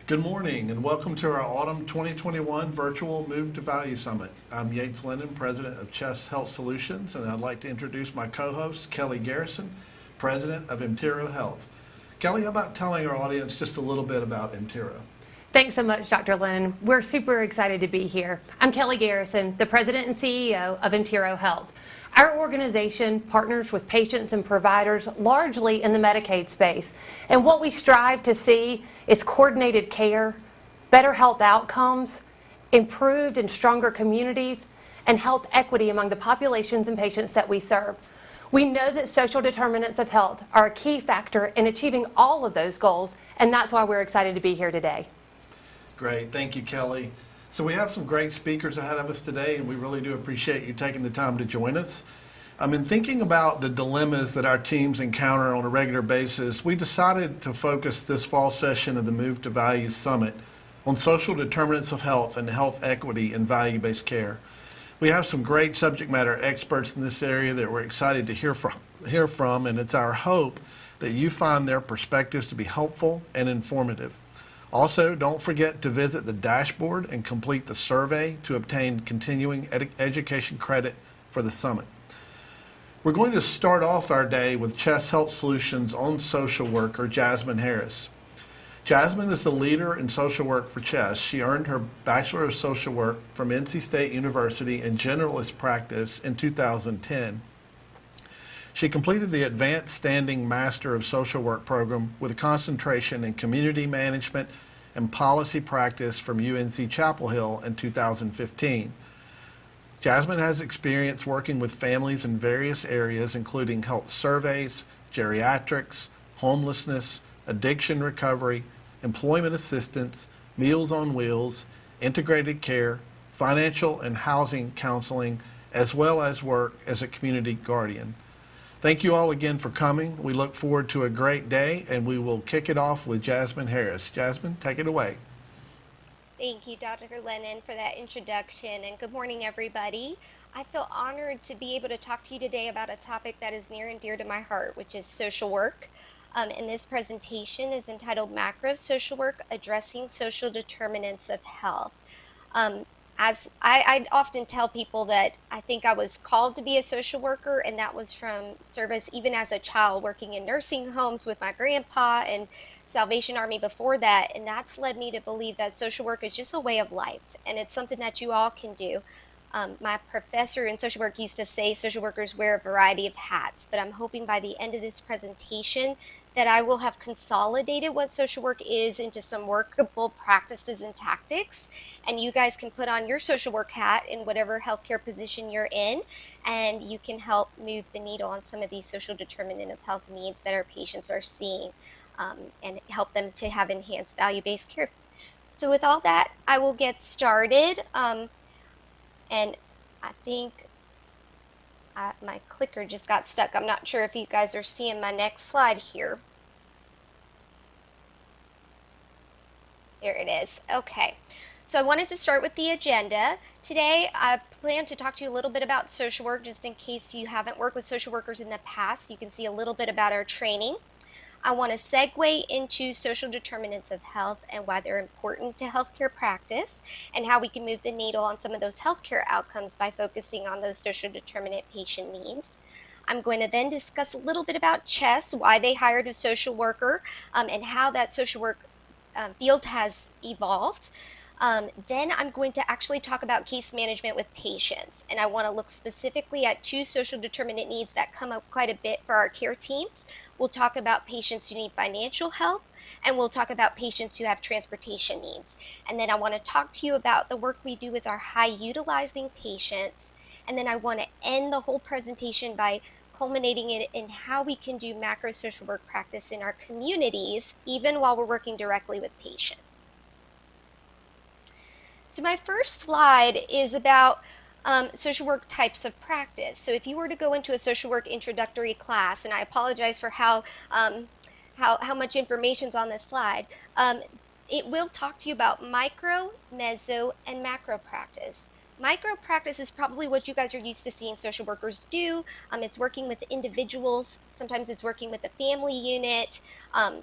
Good morning and welcome to our Autumn 2021 Virtual Move to Value Summit. I'm Yates Lennon, President of Chess Health Solutions, and I'd like to introduce my co-host, Kelly Garrison, President of MTV Health. Kelly, how about telling our audience just a little bit about MTV? Thanks so much, Dr. Lennon. We're super excited to be here. I'm Kelly Garrison, the President and CEO of MTV Health. Our organization partners with patients and providers largely in the Medicaid space. And what we strive to see is coordinated care, better health outcomes, improved and stronger communities, and health equity among the populations and patients that we serve. We know that social determinants of health are a key factor in achieving all of those goals, and that's why we're excited to be here today. Great. Thank you, Kelly. So we have some great speakers ahead of us today, and we really do appreciate you taking the time to join us. In thinking about the dilemmas that our teams encounter on a regular basis, we decided to focus this fall session of the Move to Values Summit on social determinants of health and health equity in value-based care. We have some great subject matter experts in this area that we're excited to hear from, and it's our hope that you find their perspectives to be helpful and informative. Also, don't forget to visit the dashboard and complete the survey to obtain continuing education credit for the summit. We're going to start off our day with Chess Health Solutions own social worker, Jasmine Harris. Jasmine is the leader in social work for Chess. She earned her Bachelor of Social Work from NC State University in Generalist Practice in 2010. She completed the Advanced Standing Master of Social Work program with a concentration in community management and policy practice from UNC Chapel Hill in 2015. Jasmine has experience working with families in various areas, including health surveys, geriatrics, homelessness, addiction recovery, employment assistance, Meals on Wheels, integrated care, financial and housing counseling, as well as work as a community guardian. Thank you all again for coming. We look forward to a great day, and we will kick it off with Jasmine Harris. Jasmine, take it away. Thank you, Dr. Lennon, for that introduction, and good morning, everybody. I feel honored to be able to talk to you today about a topic that is near and dear to my heart, which is social work. And this presentation is entitled Macro Social Work, Addressing Social Determinants of Health. As I often tell people that I think I was called to be a social worker, and that was from service even as a child working in nursing homes with my grandpa and Salvation Army before that, and that's led me to believe that social work is just a way of life, and it's something that you all can do. My professor in social work used to say social workers wear a variety of hats, but I'm hoping by the end of this presentation that I will have consolidated what social work is into some workable practices and tactics, and you guys can put on your social work hat in whatever healthcare position you're in, and you can help move the needle on some of these social determinant of health needs that our patients are seeing, and help them to have enhanced value-based care. So with all that, I will get started. And I think my clicker just got stuck. I'm not sure if you guys are seeing my next slide here. There it is. Okay. So I wanted to start with the agenda. Today, I plan to talk to you a little bit about social work, just in case you haven't worked with social workers in the past. You can see a little bit about our training. I want to segue into social determinants of health and why they're important to healthcare practice, and how we can move the needle on some of those healthcare outcomes by focusing on those social determinant patient needs. I'm going to then discuss a little bit about Chess, why they hired a social worker, and how that social work field has evolved. Then I'm going to actually talk about case management with patients, and I want to look specifically at two social determinant needs that come up quite a bit for our care teams. We'll talk about patients who need financial help, and we'll talk about patients who have transportation needs. And then I want to talk to you about the work we do with our high utilizing patients, and then I want to end the whole presentation by culminating it in how we can do macro social work practice in our communities, even while we're working directly with patients. So my first slide is about social work types of practice. So if you were to go into a social work introductory class, and I apologize for how much information's on this slide, it will talk to you about micro, meso, and macro practice. Micro practice is probably what you guys are used to seeing social workers do. It's working with individuals. Sometimes it's working with a family unit.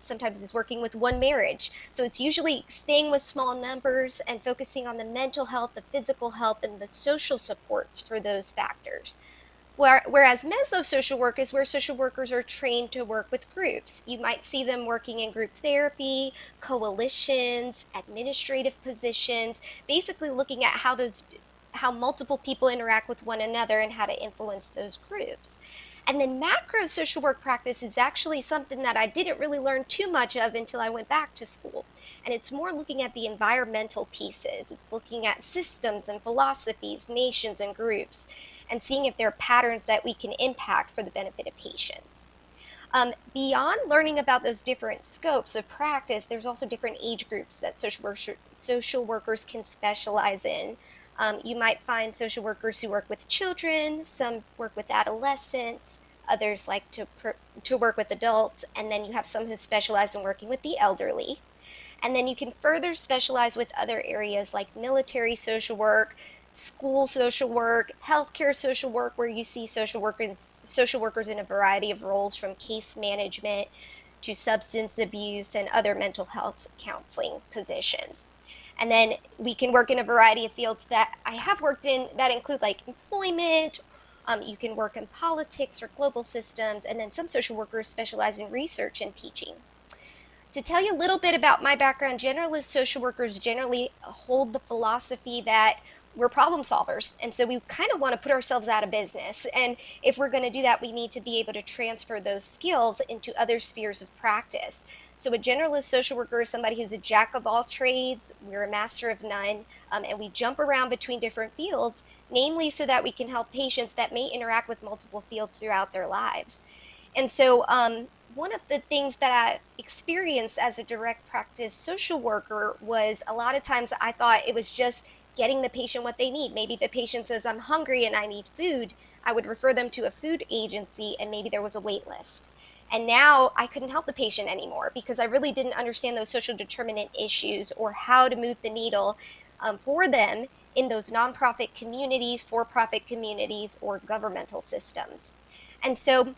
Sometimes it's working with one marriage. So it's usually staying with small numbers and focusing on the mental health, the physical health, and the social supports for those factors. Whereas mesosocial work is where social workers are trained to work with groups. You might see them working in group therapy, coalitions, administrative positions, basically looking at how multiple people interact with one another and how to influence those groups. And then macro social work practice is actually something that I didn't really learn too much of until I went back to school. And it's more looking at the environmental pieces. It's looking at systems and philosophies, nations and groups, and seeing if there are patterns that we can impact for the benefit of patients. Beyond learning about those different scopes of practice, there's also different age groups that social workers can specialize in. You might find social workers who work with children, some work with adolescents, others like to work with adults, and then you have some who specialize in working with the elderly. And then you can further specialize with other areas like military social work, school social work, healthcare social work, where you see social workers in a variety of roles from case management to substance abuse and other mental health counseling positions. And then we can work in a variety of fields that I have worked in that include like employment. You can work in politics or global systems, and then some social workers specialize in research and teaching. To tell you a little bit about my background, generalist social workers generally hold the philosophy that we're problem solvers, and so we kind of want to put ourselves out of business. And if we're going to do that, we need to be able to transfer those skills into other spheres of practice. So a generalist social worker is somebody who's a jack of all trades, we're a master of none, and we jump around between different fields, namely so that we can help patients that may interact with multiple fields throughout their lives. And so one of the things that I experienced as a direct practice social worker was a lot of times I thought it was just getting the patient what they need. Maybe the patient says, I'm hungry and I need food. I would refer them to a food agency, and maybe there was a wait list. And now I couldn't help the patient anymore because I really didn't understand those social determinant issues or how to move the needle for them in those nonprofit communities, for-profit communities, or governmental systems. And so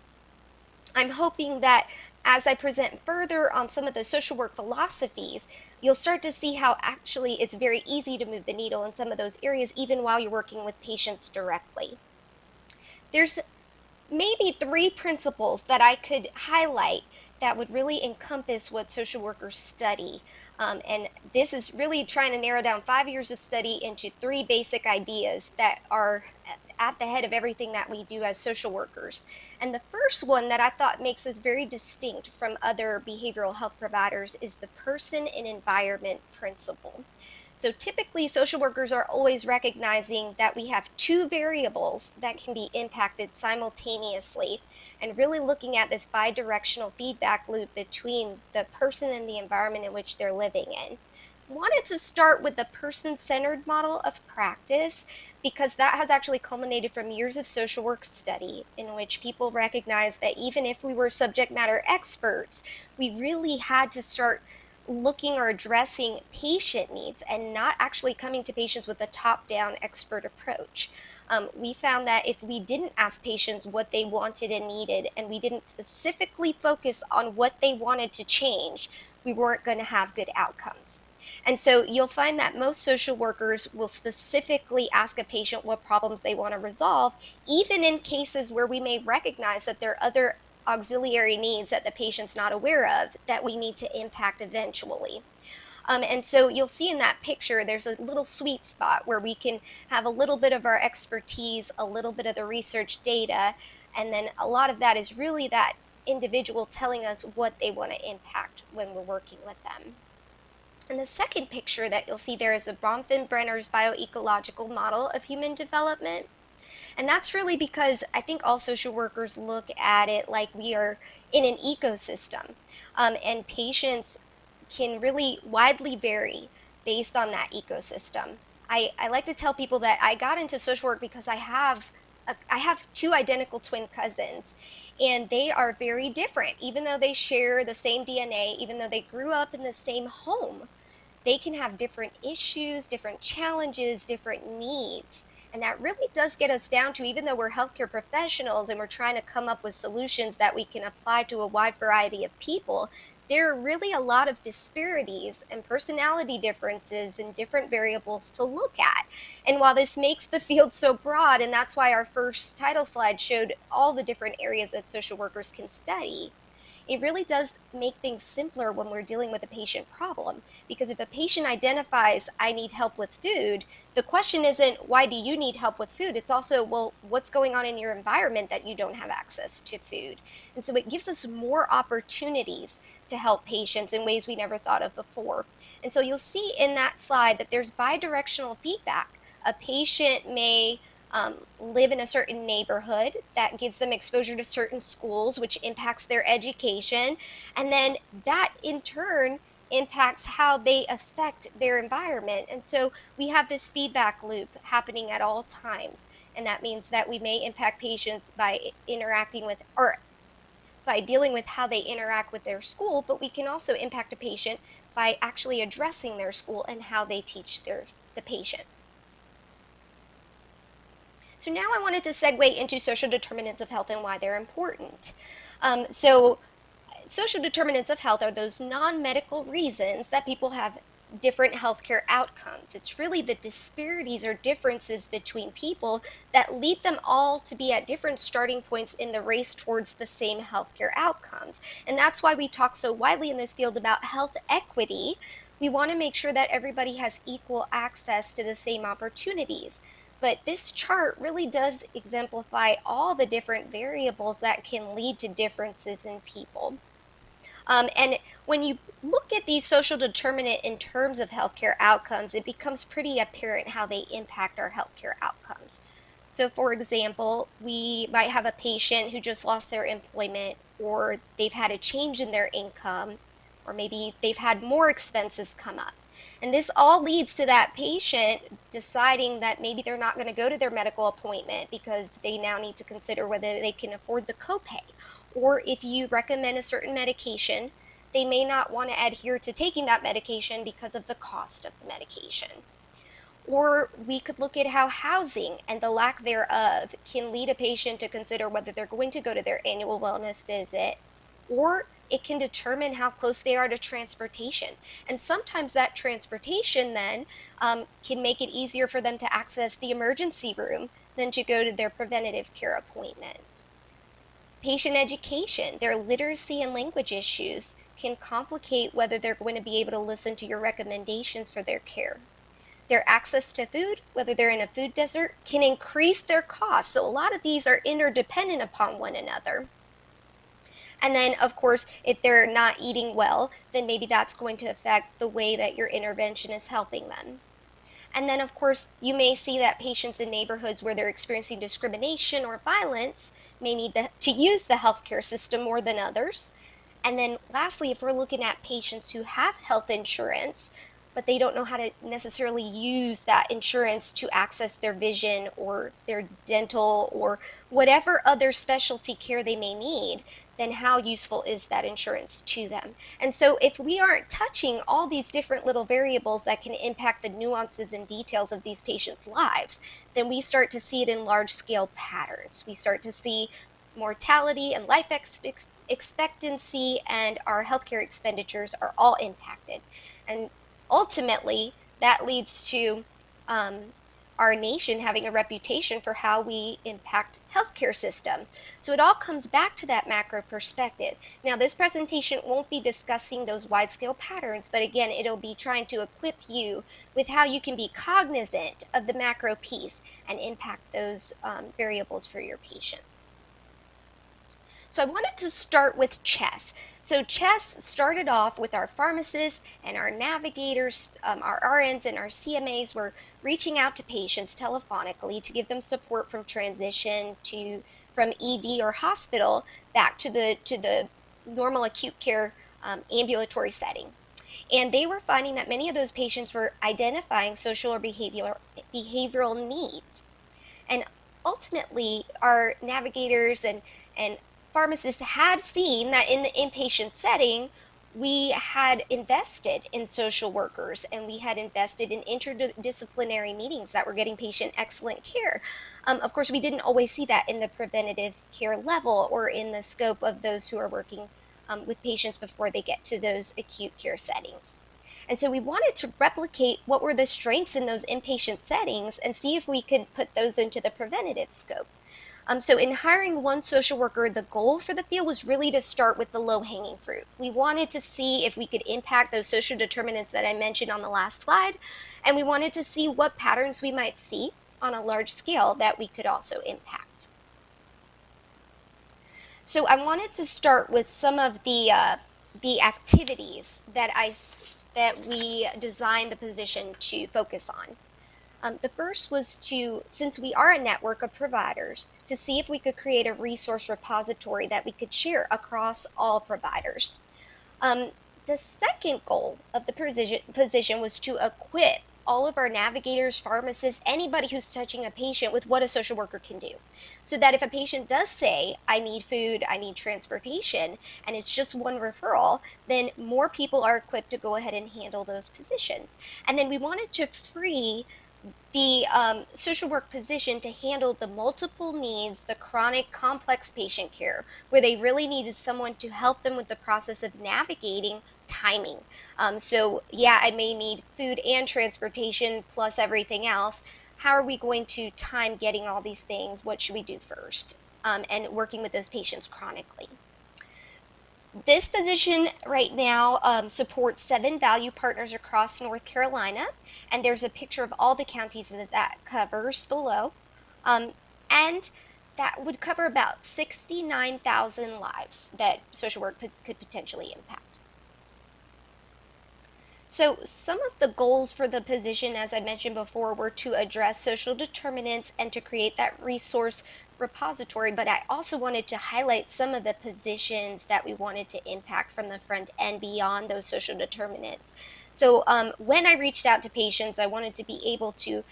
I'm hoping that as I present further on some of the social work philosophies, you'll start to see how actually it's very easy to move the needle in some of those areas, even while you're working with patients directly. There's maybe 3 principles that I could highlight that would really encompass what social workers study. And this is really trying to narrow down 5 years of study into 3 basic ideas that are at the head of everything that we do as social workers. And the first one that I thought makes us very distinct from other behavioral health providers is the person and environment principle. So typically, social workers are always recognizing that we have 2 variables that can be impacted simultaneously, and really looking at this bi-directional feedback loop between the person and the environment in which they're living in. Wanted to start with the person-centered model of practice because that has actually culminated from years of social work study in which people recognize that even if we were subject matter experts, we really had to start looking or addressing patient needs and not actually coming to patients with a top-down expert approach. We found that if we didn't ask patients what they wanted and needed, and we didn't specifically focus on what they wanted to change, we weren't going to have good outcomes. And so you'll find that most social workers will specifically ask a patient what problems they want to resolve, even in cases where we may recognize that there are other auxiliary needs that the patient's not aware of that we need to impact eventually. And so you'll see in that picture, there's a little sweet spot where we can have a little bit of our expertise, a little bit of the research data, and then a lot of that is really that individual telling us what they want to impact when we're working with them. And the second picture that you'll see there is the Bronfenbrenner's bioecological model of human development. And that's really because I think all social workers look at it like we are in an ecosystem, and patients can really widely vary based on that ecosystem. I like to tell people that I got into social work because I have 2 identical twin cousins, and they are very different. Even though they share the same DNA, even though they grew up in the same home, they can have different issues, different challenges, different needs. And that really does get us down to, even though we're healthcare professionals and we're trying to come up with solutions that we can apply to a wide variety of people, there are really a lot of disparities and personality differences and different variables to look at. And while this makes the field so broad, and that's why our first title slide showed all the different areas that social workers can study, it really does make things simpler when we're dealing with a patient problem. Because if a patient identifies, I need help with food, the question isn't, why do you need help with food? It's also, well, what's going on in your environment that you don't have access to food? And so it gives us more opportunities to help patients in ways we never thought of before. And so you'll see in that slide that there's bidirectional feedback. A patient may live in a certain neighborhood that gives them exposure to certain schools, which impacts their education. And then that in turn impacts how they affect their environment. And so we have this feedback loop happening at all times. And that means that we may impact patients by interacting with, or by dealing with how they interact with their school, but we can also impact a patient by actually addressing their school and how they teach the patient. So now I wanted to segue into social determinants of health and why they're important. So social determinants of health are those non-medical reasons that people have different healthcare outcomes. It's really the disparities or differences between people that lead them all to be at different starting points in the race towards the same healthcare outcomes. And that's why we talk so widely in this field about health equity. We want to make sure that everybody has equal access to the same opportunities. But this chart really does exemplify all the different variables that can lead to differences in people. And when you look at these social determinant in terms of healthcare outcomes, it becomes pretty apparent how they impact our healthcare outcomes. So for example, we might have a patient who just lost their employment, or they've had a change in their income, or maybe they've had more expenses come up. And this all leads to that patient deciding that maybe they're not going to go to their medical appointment because they now need to consider whether they can afford the copay. Or if you recommend a certain medication, they may not want to adhere to taking that medication because of the cost of the medication. Or we could look at how housing and the lack thereof can lead a patient to consider whether they're going to go to their annual wellness visit, or it can determine how close they are to transportation. And sometimes that transportation then can make it easier for them to access the emergency room than to go to their preventative care appointments. Patient education, their literacy and language issues can complicate whether they're going to be able to listen to your recommendations for their care. Their access to food, whether they're in a food desert, can increase their costs. So a lot of these are interdependent upon one another. And then, of course, if they're not eating well, then maybe that's going to affect the way that your intervention is helping them. And then, of course, you may see that patients in neighborhoods where they're experiencing discrimination or violence may need to use the healthcare system more than others. And then lastly, if we're looking at patients who have health insurance, but they don't know how to necessarily use that insurance to access their vision or their dental or whatever other specialty care they may need, then how useful is that insurance to them? And so if we aren't touching all these different little variables that can impact the nuances and details of these patients' lives, then we start to see it in large-scale patterns. We start to see mortality and life expectancy, and our healthcare expenditures are all impacted. And ultimately, that leads to our nation having a reputation for how we impact healthcare system. So it all comes back to that macro perspective. Now, this presentation won't be discussing those wide-scale patterns, but again, it'll be trying to equip you with how you can be cognizant of the macro piece and impact those variables for your patients. So I wanted to start with CHESS. So CHESS started off with our pharmacists and our navigators, our RNs and our CMAs were reaching out to patients telephonically to give them support from transition from ED or hospital back to the normal acute care ambulatory setting. And they were finding that many of those patients were identifying social or behavioral needs. And ultimately, our navigators and pharmacists had seen that in the inpatient setting, we had invested in social workers and we had invested in interdisciplinary meetings that were getting patient excellent care. Of course, we didn't always see that in the preventative care level or in the scope of those who are working with patients before they get to those acute care settings. And so we wanted to replicate what were the strengths in those inpatient settings and see if we could put those into the preventative scope. So in hiring one social worker, the goal for the field was really to start with the low-hanging fruit. We wanted to see if we could impact those social determinants that I mentioned on the last slide, and we wanted to see what patterns we might see on a large scale that we could also impact. So I wanted to start with some of the activities that we designed the position to focus on. The first was to, since we are a network of providers, to see if we could create a resource repository that we could share across all providers. The second goal of the position was to equip all of our navigators, pharmacists, anybody who's touching a patient with what a social worker can do. So that if a patient does say, I need food, I need transportation, and it's just one referral, then more people are equipped to go ahead and handle those positions. And then we wanted to free the social work position to handle the multiple needs, the chronic complex patient care, where they really needed someone to help them with the process of navigating timing. So yeah, I may need food and transportation plus everything else. How are we going to time getting all these things? What should we do first? And working with those patients chronically. This position right now supports 7 value partners across North Carolina, and there's a picture of all the counties that covers below. And that would cover about 69,000 lives that social work could potentially impact. So some of the goals for the position, as I mentioned before, were to address social determinants and to create that resource repository, but I also wanted to highlight some of the positions that we wanted to impact from the front end beyond those social determinants. So when I reached out to patients, I wanted to be able to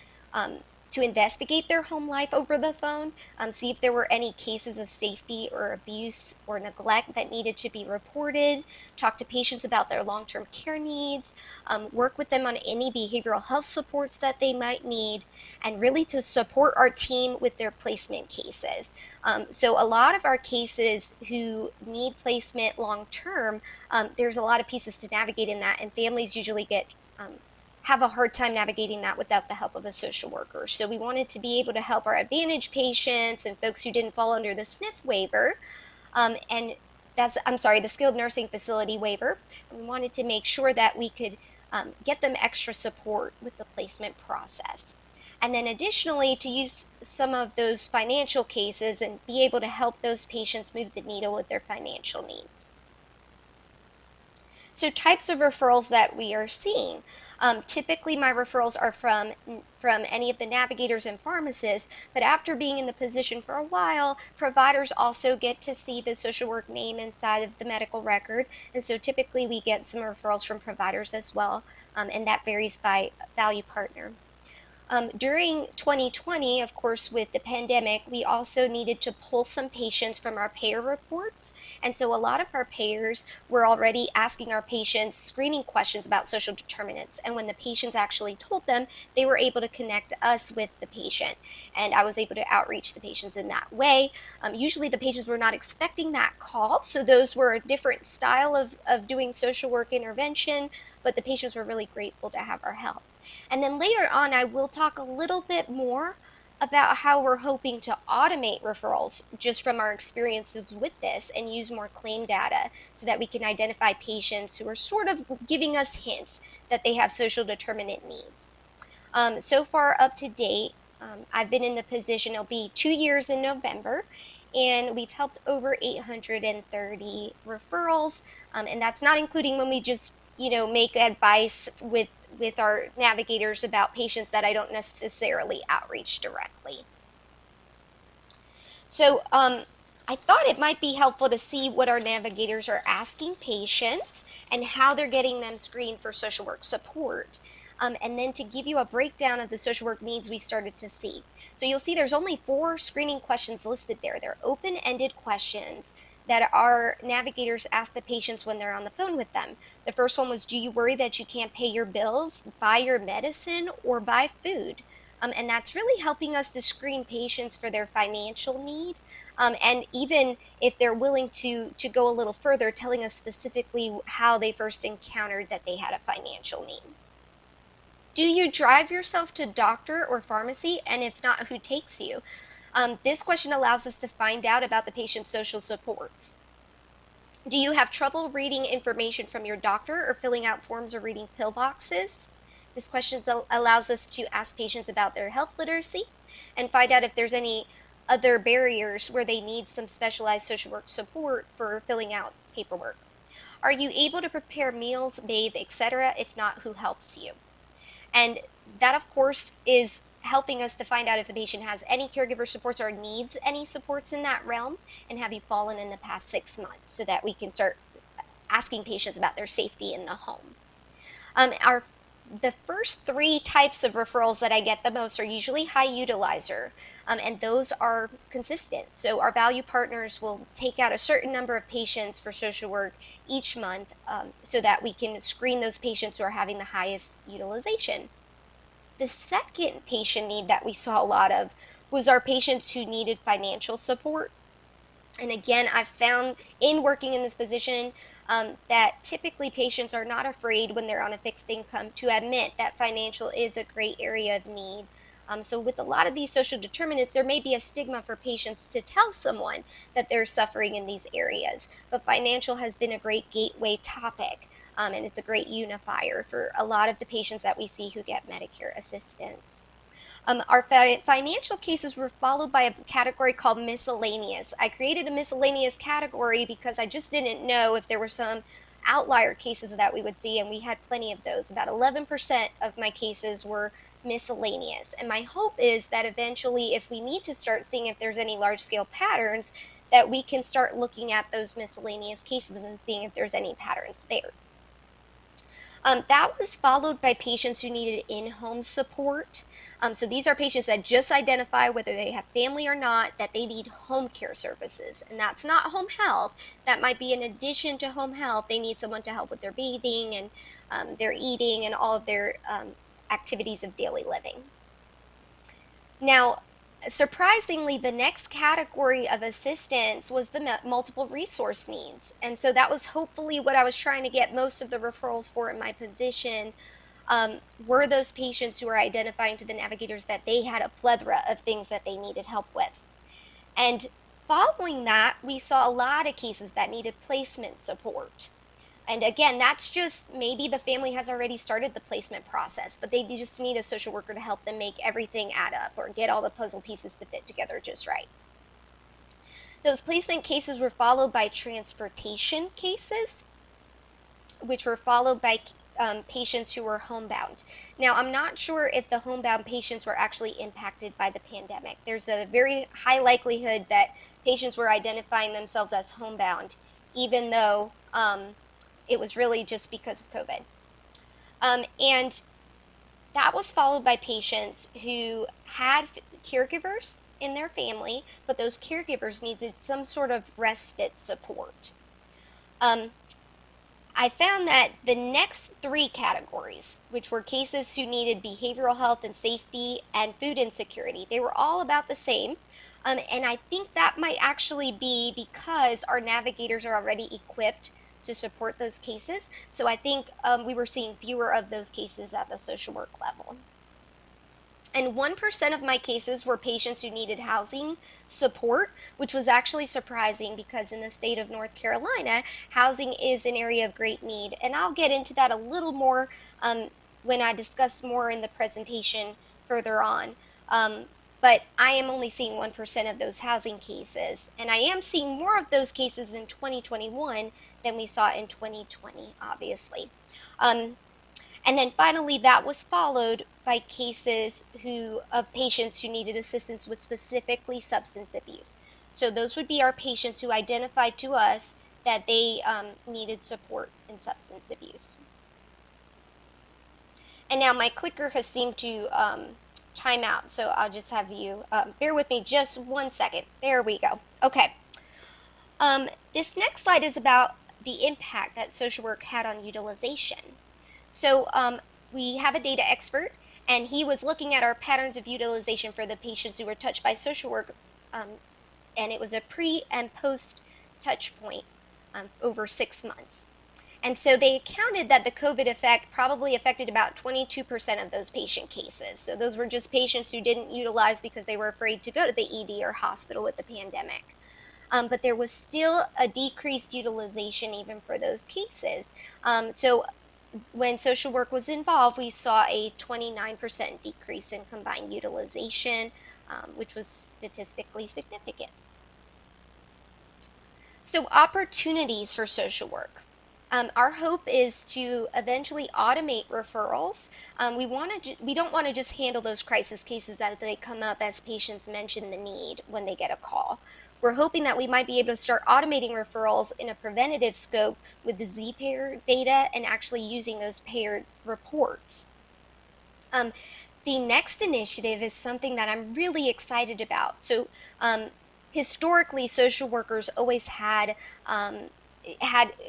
investigate their home life over the phone, see if there were any cases of safety or abuse or neglect that needed to be reported, talk to patients about their long-term care needs, work with them on any behavioral health supports that they might need, and really to support our team with their placement cases. So a lot of our cases who need placement long-term, there's a lot of pieces to navigate in that, and families usually have a hard time navigating that without the help of a social worker. So we wanted to be able to help our Advantage patients and folks who didn't fall under the SNF waiver, the skilled nursing facility waiver. And we wanted to make sure that we could get them extra support with the placement process. And then additionally, to use some of those financial cases and be able to help those patients move the needle with their financial needs. So types of referrals that we are seeing. Typically my referrals are from any of the navigators and pharmacists, but after being in the position for a while, providers also get to see the social work name inside of the medical record, and so typically we get some referrals from providers as well, and that varies by value partner. During 2020, of course, with the pandemic, we also needed to pull some patients from our payer reports. And so a lot of our payers were already asking our patients screening questions about social determinants. And when the patients actually told them, they were able to connect us with the patient. And I was able to outreach the patients in that way. Usually the patients were not expecting that call. So those were a different style of doing social work intervention, but the patients were really grateful to have our help. And then later on, I will talk a little bit more about how we're hoping to automate referrals just from our experiences with this and use more claim data so that we can identify patients who are sort of giving us hints that they have social determinant needs. So far up to date, I've been in the position, it'll be 2 years in November, and we've helped over 830 referrals, and that's not including when we just make advice with our navigators about patients that I don't necessarily outreach directly. So I thought it might be helpful to see what our navigators are asking patients and how they're getting them screened for social work support. And then to give you a breakdown of the social work needs we started to see. So you'll see there's only 4 screening questions listed there. They're open-ended questions that our navigators ask the patients when they're on the phone with them. The first one was, do you worry that you can't pay your bills, buy your medicine, or buy food? And that's really helping us to screen patients for their financial need. And even if they're willing to go a little further, telling us specifically how they first encountered that they had a financial need. Do you drive yourself to doctor or pharmacy? And if not, who takes you? This question allows us to find out about the patient's social supports. Do you have trouble reading information from your doctor or filling out forms or reading pill boxes? This question allows us to ask patients about their health literacy and find out if there's any other barriers where they need some specialized social work support for filling out paperwork. Are you able to prepare meals, bathe, etc.? If not, who helps you? And that, of course, is helping us to find out if the patient has any caregiver supports or needs any supports in that realm, and have you fallen in the past 6 months, so that we can start asking patients about their safety in the home. The first 3 types of referrals that I get the most are usually high utilizer, and those are consistent. So our value partners will take out a certain number of patients for social work each month, so that we can screen those patients who are having the highest utilization. The second patient need that we saw a lot of was our patients who needed financial support. And again, I've found in working in this position that typically patients are not afraid when they're on a fixed income to admit that financial is a great area of need. So with a lot of these social determinants, there may be a stigma for patients to tell someone that they're suffering in these areas. But financial has been a great gateway topic, and it's a great unifier for a lot of the patients that we see who get Medicare assistance. Our financial cases were followed by a category called miscellaneous. I created a miscellaneous category because I just didn't know if there were some outlier cases that we would see, and we had plenty of those. About 11% of my cases were miscellaneous. And my hope is that eventually, if we need to start seeing if there's any large-scale patterns, that we can start looking at those miscellaneous cases and seeing if there's any patterns there. That was followed by patients who needed in-home support. So these are patients that just identify, whether they have family or not, that they need home care services. And that's not home health. That might be in addition to home health. They need someone to help with their bathing and their eating and all of their activities of daily living. Now, surprisingly, the next category of assistance was the multiple resource needs. And so that was hopefully what I was trying to get most of the referrals for in my position, were those patients who were identifying to the navigators that they had a plethora of things that they needed help with. And following that, we saw a lot of cases that needed placement support. And again, that's just maybe the family has already started the placement process, but they just need a social worker to help them make everything add up or get all the puzzle pieces to fit together just right. Those placement cases were followed by transportation cases, which were followed by patients who were homebound. Now, I'm not sure if the homebound patients were actually impacted by the pandemic. There's a very high likelihood that patients were identifying themselves as homebound, even though it was really just because of COVID. And that was followed by patients who had caregivers in their family, but those caregivers needed some sort of respite support. I found that the next 3 categories, which were cases who needed behavioral health and safety and food insecurity, they were all about the same. And I think that might actually be because our navigators are already equipped to support those cases. So I think we were seeing fewer of those cases at the social work level. And 1% of my cases were patients who needed housing support, which was actually surprising because in the state of North Carolina, housing is an area of great need. And I'll get into that a little more when I discuss more in the presentation further on. But I am only seeing 1% of those housing cases. And I am seeing more of those cases in 2021 than we saw in 2020, obviously. And then finally, that was followed by cases of patients who needed assistance with specifically substance abuse. So those would be our patients who identified to us that they needed support in substance abuse. And now my clicker has seemed to time out, so I'll just have you bear with me just 1 second. There we go. Okay. This next slide is about the impact that social work had on utilization. So we have a data expert, and he was looking at our patterns of utilization for the patients who were touched by social work, and it was a pre and post touch point over 6 months. And so they accounted that the COVID effect probably affected about 22% of those patient cases. So those were just patients who didn't utilize because they were afraid to go to the ED or hospital with the pandemic. But there was still a decreased utilization even for those cases. So when social work was involved, we saw a 29% decrease in combined utilization, which was statistically significant. So opportunities for social work. Our hope is to eventually automate referrals. We don't want to just handle those crisis cases as they come up as patients mention the need when they get a call. We're hoping that we might be able to start automating referrals in a preventative scope with the Z-payer data and actually using those payer reports. The next initiative is something that I'm really excited about. So historically, social workers always had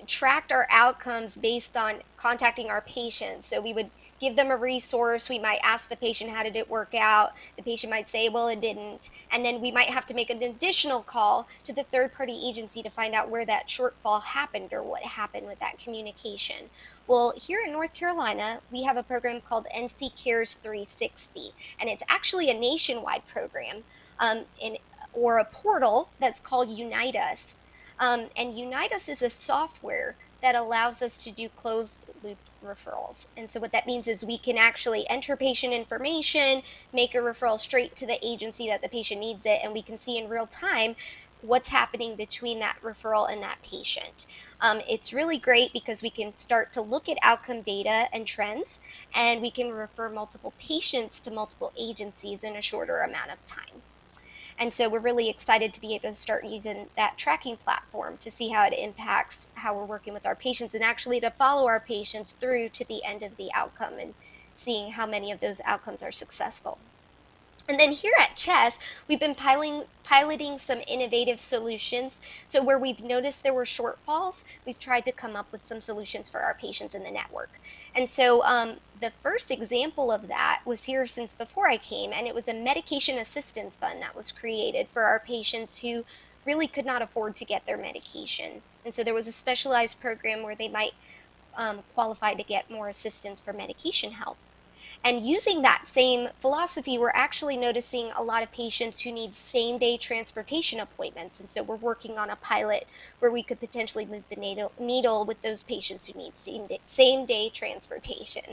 tracked our outcomes based on contacting our patients. So we would give them a resource. We might ask the patient, how did it work out? The patient might say, well, it didn't. And then we might have to make an additional call to the third-party agency to find out where that shortfall happened or what happened with that communication. Well, here in North Carolina, we have a program called NC Cares 360, and it's actually a nationwide program or a portal that's called Unite Us. And Unite Us is a software that allows us to do closed loop referrals. And so what that means is we can actually enter patient information, make a referral straight to the agency that the patient needs it, and we can see in real time what's happening between that referral and that patient. It's really great because we can start to look at outcome data and trends, and we can refer multiple patients to multiple agencies in a shorter amount of time. And so we're really excited to be able to start using that tracking platform to see how it impacts how we're working with our patients and actually to follow our patients through to the end of the outcome and seeing how many of those outcomes are successful. And then here at Chess, we've been piloting some innovative solutions. So where we've noticed there were shortfalls, we've tried to come up with some solutions for our patients in the network. And so the first example of that was here since before I came, and it was a medication assistance fund that was created for our patients who really could not afford to get their medication. And so there was a specialized program where they might qualify to get more assistance for medication help. And using that same philosophy, we're actually noticing a lot of patients who need same-day transportation appointments. And so we're working on a pilot where we could potentially move the needle with those patients who need same-day transportation.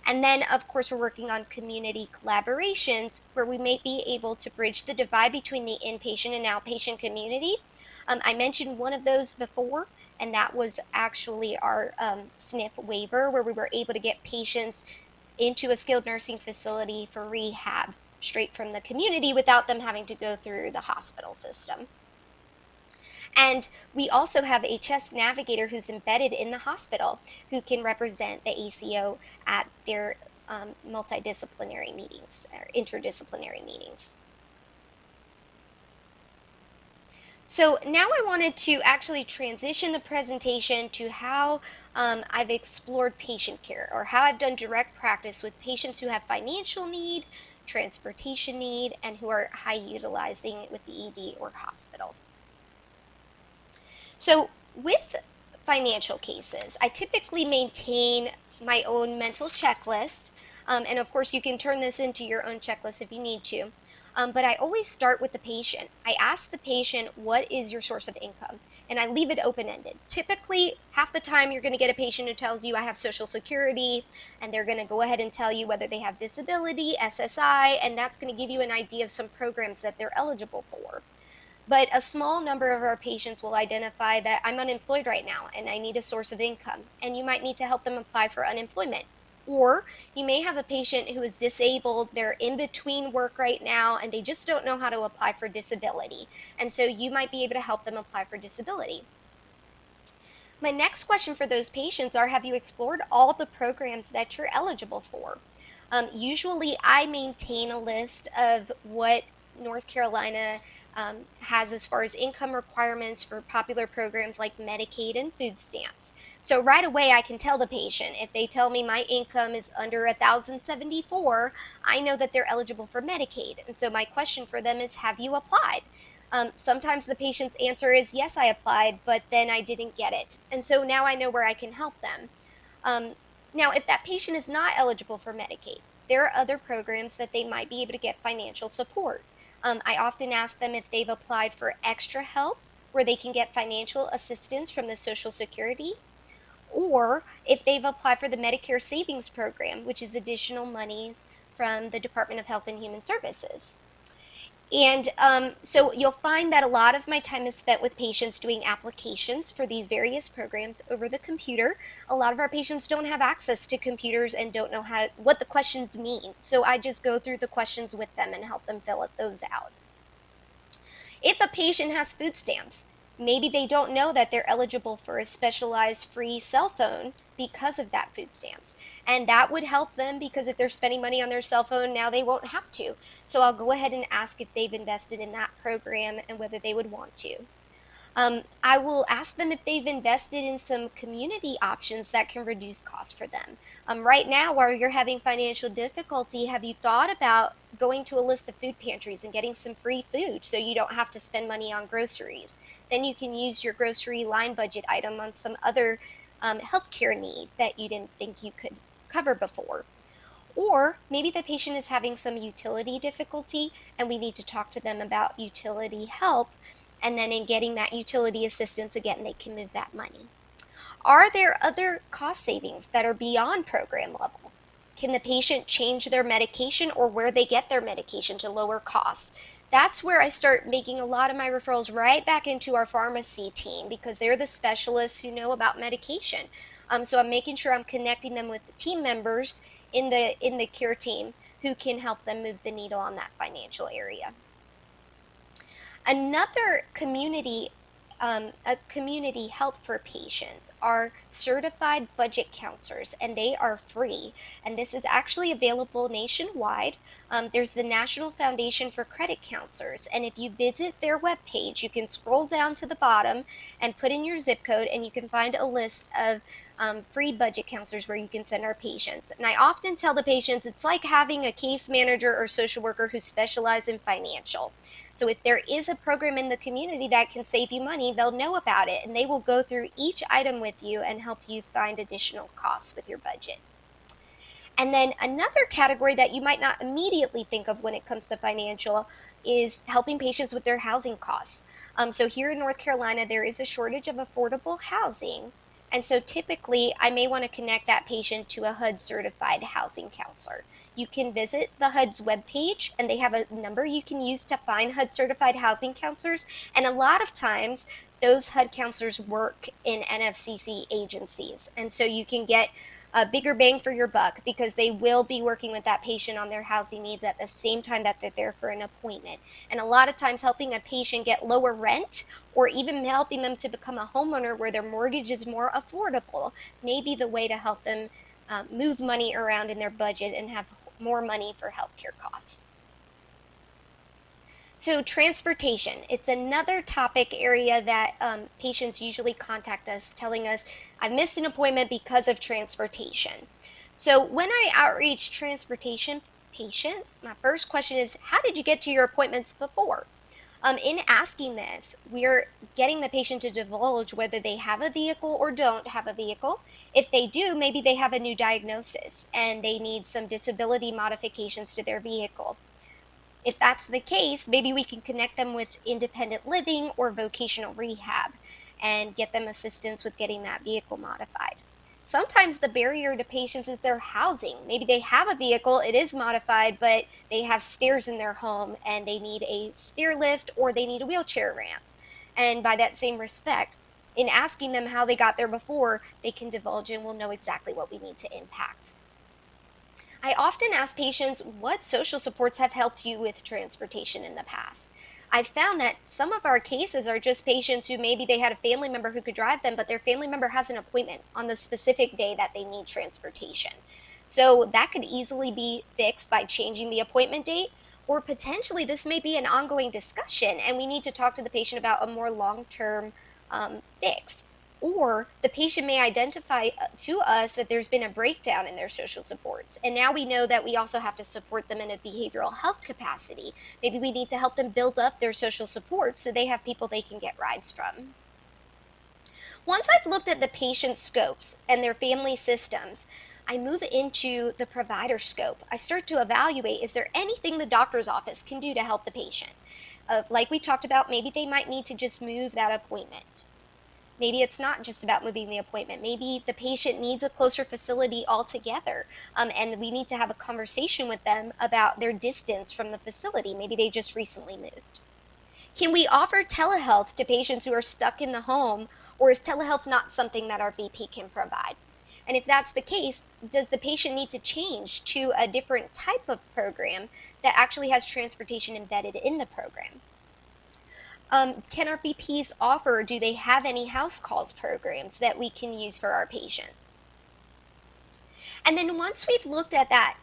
And then, of course, we're working on community collaborations where we may be able to bridge the divide between the inpatient and outpatient community. I mentioned one of those before, and that was actually our SNF waiver, where we were able to get patients into a skilled nursing facility for rehab straight from the community without them having to go through the hospital system. And we also have a CHESS navigator who's embedded in the hospital who can represent the ACO at their multidisciplinary meetings or interdisciplinary meetings. So now I wanted to actually transition the presentation to how I've explored patient care, or how I've done direct practice with patients who have financial need, transportation need, and who are high utilizing with the ED or hospital. So with financial cases, I typically maintain my own mental checklist, and of course you can turn this into your own checklist if you need to. But I always start with the patient. I ask the patient, what is your source of income? And I leave it open-ended. Typically, half the time you're going to get a patient who tells you I have Social Security, and they're going to go ahead and tell you whether they have disability, SSI, and that's going to give you an idea of some programs that they're eligible for. But a small number of our patients will identify that I'm unemployed right now and I need a source of income, and you might need to help them apply for unemployment. Or you may have a patient who is disabled, they're in between work right now, and they just don't know how to apply for disability. And so you might be able to help them apply for disability. My next question for those patients are, have you explored all the programs that you're eligible for? Usually I maintain a list of what North Carolina has as far as income requirements for popular programs like Medicaid and food stamps. So right away I can tell the patient, if they tell me my income is under 1,074, I know that they're eligible for Medicaid. And so my question for them is, have you applied? Sometimes the patient's answer is, yes, I applied, but then I didn't get it. And so now I know where I can help them. Um, Now, if that patient is not eligible for Medicaid, there are other programs that they might be able to get financial support. I often ask them if they've applied for extra help where they can get financial assistance from the Social Security, or if they've applied for the Medicare Savings Program, which is additional monies from the Department of Health and Human Services. And so you'll find that a lot of my time is spent with patients doing applications for these various programs over the computer. A lot of our patients don't have access to computers and don't know what the questions mean. So I just go through the questions with them and help them fill those out. If a patient has food stamps, maybe they don't know that they're eligible for a specialized free cell phone because of that food stamps. And that would help them because if they're spending money on their cell phone, now they won't have to. So I'll go ahead and ask if they've invested in that program and whether they would want to. I will ask them if they've invested in some community options that can reduce costs for them. Right now, while you're having financial difficulty, have you thought about going to a list of food pantries and getting some free food so you don't have to spend money on groceries? Then you can use your grocery line budget item on some other healthcare need that you didn't think you could cover before. Or maybe the patient is having some utility difficulty and we need to talk to them about utility help. And then in getting that utility assistance, again, they can move that money. Are there other cost savings that are beyond program level? Can the patient change their medication or where they get their medication to lower costs? That's where I start making a lot of my referrals right back into our pharmacy team because they're the specialists who know about medication. So I'm making sure I'm connecting them with the team members in the care team who can help them move the needle on that financial area. Another a community help for patients are certified budget counselors, and they are free. And this is actually available nationwide. There's the National Foundation for Credit Counselors, and if you visit their webpage, you can scroll down to the bottom and put in your zip code, and you can find a list of free budget counselors where you can send our patients. And I often tell the patients it's like having a case manager or social worker who specialize in financial. So if there is a program in the community that can save you money, they'll know about it and they will go through each item with you and help you find additional costs with your budget. And then another category that you might not immediately think of when it comes to financial is helping patients with their housing costs. So here in North Carolina, there is a shortage of affordable housing. And so typically, I may want to connect that patient to a HUD certified housing counselor. You can visit the HUD's webpage, and they have a number you can use to find HUD certified housing counselors. And a lot of times, those HUD counselors work in NFCC agencies. And so you can get a bigger bang for your buck because they will be working with that patient on their housing needs at the same time that they're there for an appointment. And a lot of times helping a patient get lower rent or even helping them to become a homeowner where their mortgage is more affordable may be the way to help them move money around in their budget and have more money for healthcare costs. So transportation, it's another topic area that patients usually contact us telling us, I missed an appointment because of transportation. So when I outreach transportation patients, my first question is, how did you get to your appointments before? In asking this, we're getting the patient to divulge whether they have a vehicle or don't have a vehicle. If they do, maybe they have a new diagnosis and they need some disability modifications to their vehicle. If that's the case, maybe we can connect them with independent living or vocational rehab and get them assistance with getting that vehicle modified. Sometimes the barrier to patients is their housing. Maybe they have a vehicle, it is modified, but they have stairs in their home and they need a stair lift or they need a wheelchair ramp. And by that same respect, in asking them how they got there before, they can divulge and we'll know exactly what we need to impact. I often ask patients what social supports have helped you with transportation in the past. I've found that some of our cases are just patients who maybe they had a family member who could drive them, but their family member has an appointment on the specific day that they need transportation. So that could easily be fixed by changing the appointment date, Or potentially this may be an ongoing discussion and we need to talk to the patient about a more long-term fix. Or the patient may identify to us that there's been a breakdown in their social supports. And now we know that we also have to support them in a behavioral health capacity. Maybe we need to help them build up their social supports so they have people they can get rides from. Once I've looked at the patient scopes and their family systems, I move into the provider scope. I start to evaluate, is there anything the doctor's office can do to help the patient? Like we talked about, maybe they might need to just move that appointment. Maybe it's not just about moving the appointment. Maybe the patient needs a closer facility altogether, and we need to have a conversation with them about their distance from the facility. Maybe they just recently moved. Can we offer telehealth to patients who are stuck in the home, or is telehealth not something that our VP can provide? And if that's the case, does the patient need to change to a different type of program that actually has transportation embedded in the program? Can our VPs offer, do they have any house calls programs that we can use for our patients? And then once we've looked at that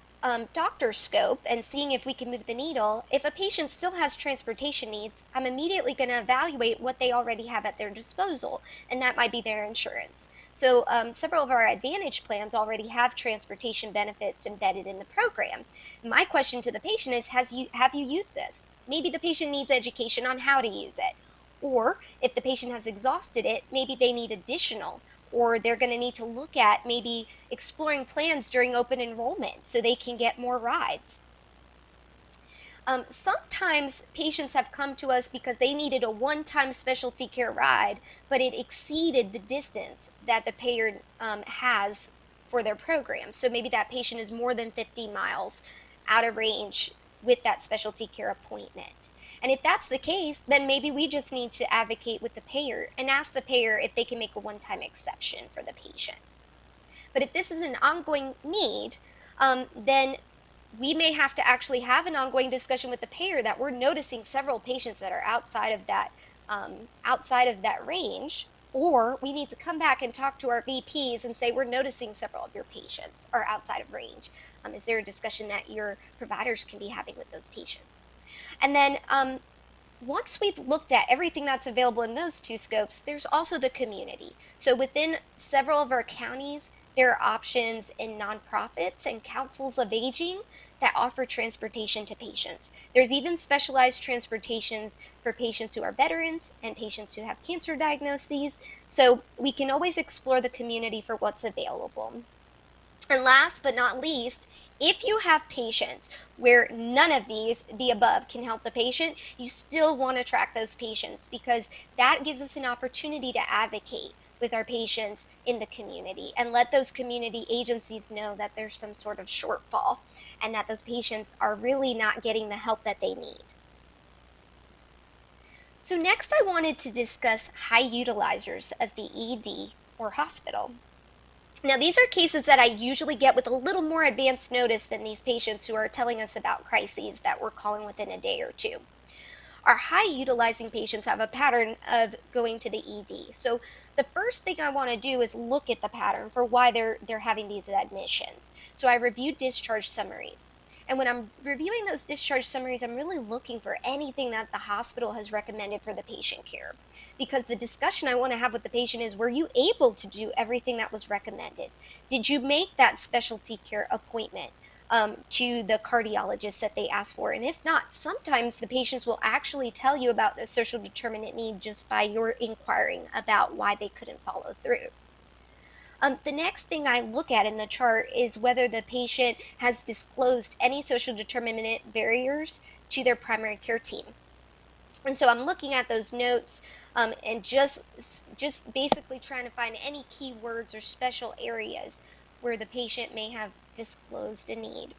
doctor scope and seeing if we can move the needle, if a patient still has transportation needs, I'm immediately going to evaluate what they already have at their disposal, and that might be their insurance. So several of our Advantage plans already have transportation benefits embedded in the program. My question to the patient is, have you used this? Maybe the patient needs education on how to use it. Or if the patient has exhausted it, maybe they need additional, or they're going to need to look at maybe exploring plans during open enrollment so they can get more rides. Sometimes patients have come to us because they needed a one-time specialty care ride, but it exceeded the distance that the payer has for their program. So maybe that patient is more than 50 miles out of range with that specialty care appointment. And if that's the case, then maybe we just need to advocate with the payer and ask the payer if they can make a one-time exception for the patient. But if this is an ongoing need, then we may have to actually have an ongoing discussion with the payer that we're noticing several patients that are outside of that range, or we need to come back and talk to our VPs and say, we're noticing several of your patients are outside of range. Is there a discussion that your providers can be having with those patients? And then once we've looked at everything that's available in those two scopes, there's also the community. So within several of our counties, there are options in nonprofits and councils of aging that offer transportation to patients. There's even specialized transportations for patients who are veterans and patients who have cancer diagnoses. So we can always explore the community for what's available. And last but not least, if you have patients where none of the above can help the patient, you still want to track those patients, because that gives us an opportunity to advocate with our patients in the community and let those community agencies know that there's some sort of shortfall and that those patients are really not getting the help that they need. So next I wanted to discuss high utilizers of the ED or hospital. Now, these are cases that I usually get with a little more advanced notice than these patients who are telling us about crises that we're calling within a day or two. Our high utilizing patients have a pattern of going to the ED. So the first thing I want to do is look at the pattern for why they're having these admissions. So I review discharge summaries. And when I'm reviewing those discharge summaries, I'm really looking for anything that the hospital has recommended for the patient care. Because the discussion I want to have with the patient is, were you able to do everything that was recommended? Did you make that specialty care appointment to the cardiologist that they asked for? And if not, sometimes the patients will actually tell you about a social determinant need just by your inquiring about why they couldn't follow through. The next thing I look at in the chart is whether the patient has disclosed any social determinant barriers to their primary care team. And so I'm looking at those notes and just basically trying to find any keywords or special areas where the patient may have disclosed a need.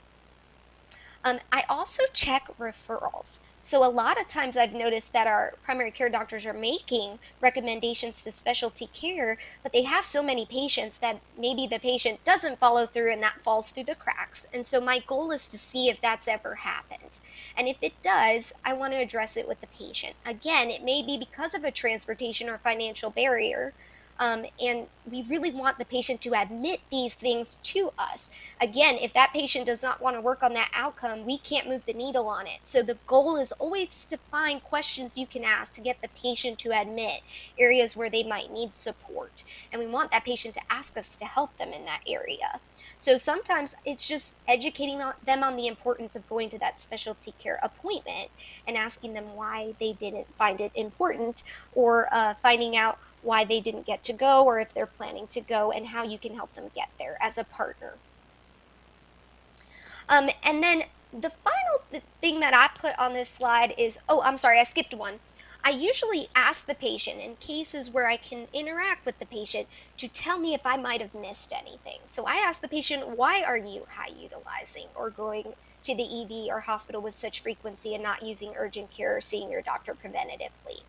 I also check referrals. So a lot of times I've noticed that our primary care doctors are making recommendations to specialty care, but they have so many patients that maybe the patient doesn't follow through and that falls through the cracks. And so my goal is to see if that's ever happened. And if it does, I want to address it with the patient. Again, it may be because of a transportation or financial barrier, And we really want the patient to admit these things to us. Again, if that patient does not want to work on that outcome, we can't move the needle on it. So the goal is always to find questions you can ask to get the patient to admit areas where they might need support. And we want that patient to ask us to help them in that area. So sometimes it's just educating them on the importance of going to that specialty care appointment and asking them why they didn't find it important, or finding out why they didn't get to go, or if they're planning to go, and how you can help them get there as a partner. And then the final thing that I put on this slide is, oh, I'm sorry, I skipped one. I usually ask the patient in cases where I can interact with the patient to tell me if I might have missed anything. So I ask the patient, why are you high utilizing or going to the ED or hospital with such frequency and not using urgent care or seeing your doctor preventatively?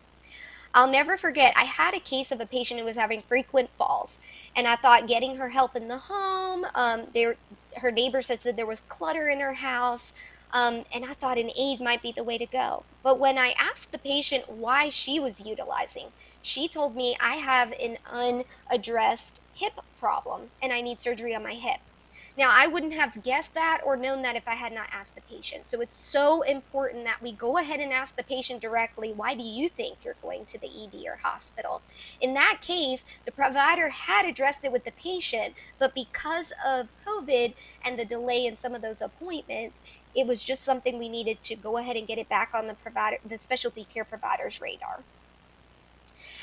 I'll never forget, I had a case of a patient who was having frequent falls, and I thought getting her help in the home, her neighbors had said there was clutter in her house, and I thought an aid might be the way to go. But when I asked the patient why she was utilizing, she told me, I have an unaddressed hip problem, and I need surgery on my hip. Now, I wouldn't have guessed that or known that if I had not asked the patient. So it's so important that we go ahead and ask the patient directly, why do you think you're going to the ED or hospital? In that case, the provider had addressed it with the patient, but because of COVID and the delay in some of those appointments, it was just something we needed to go ahead and get it back on the specialty care provider's radar.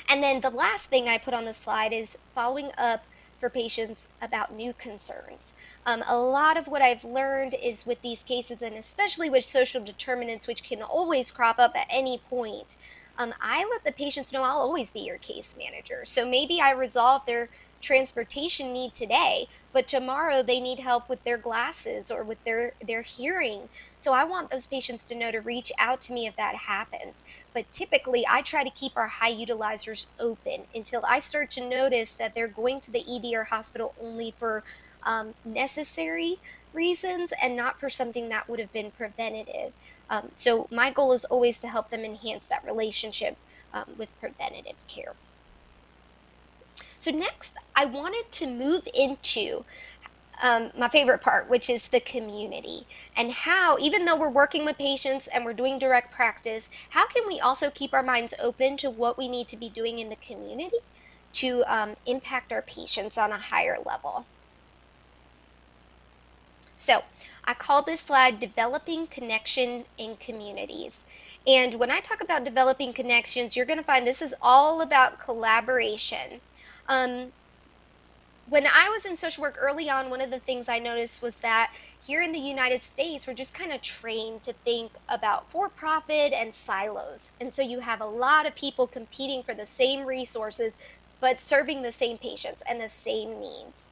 And then the last thing I put on the slide is following up for patients about new concerns. A lot of what I've learned is with these cases, and especially with social determinants, which can always crop up at any point, I let the patients know I'll always be your case manager. So maybe I resolve their transportation need today, but tomorrow they need help with their glasses or with their hearing. So I want those patients to know to reach out to me if that happens. But typically I try to keep our high utilizers open until I start to notice that they're going to the ED or hospital only for necessary reasons and not for something that would have been preventative. So my goal is always to help them enhance that relationship with preventative care. So next, I wanted to move into my favorite part, which is the community, and how, even though we're working with patients and we're doing direct practice, how can we also keep our minds open to what we need to be doing in the community to impact our patients on a higher level? So I call this slide Developing Connection in Communities. And when I talk about developing connections, you're going to find this is all about collaboration. When I was in social work early on, one of the things I noticed was that here in the United States, we're just kind of trained to think about for-profit and silos. And so you have a lot of people competing for the same resources, but serving the same patients and the same needs.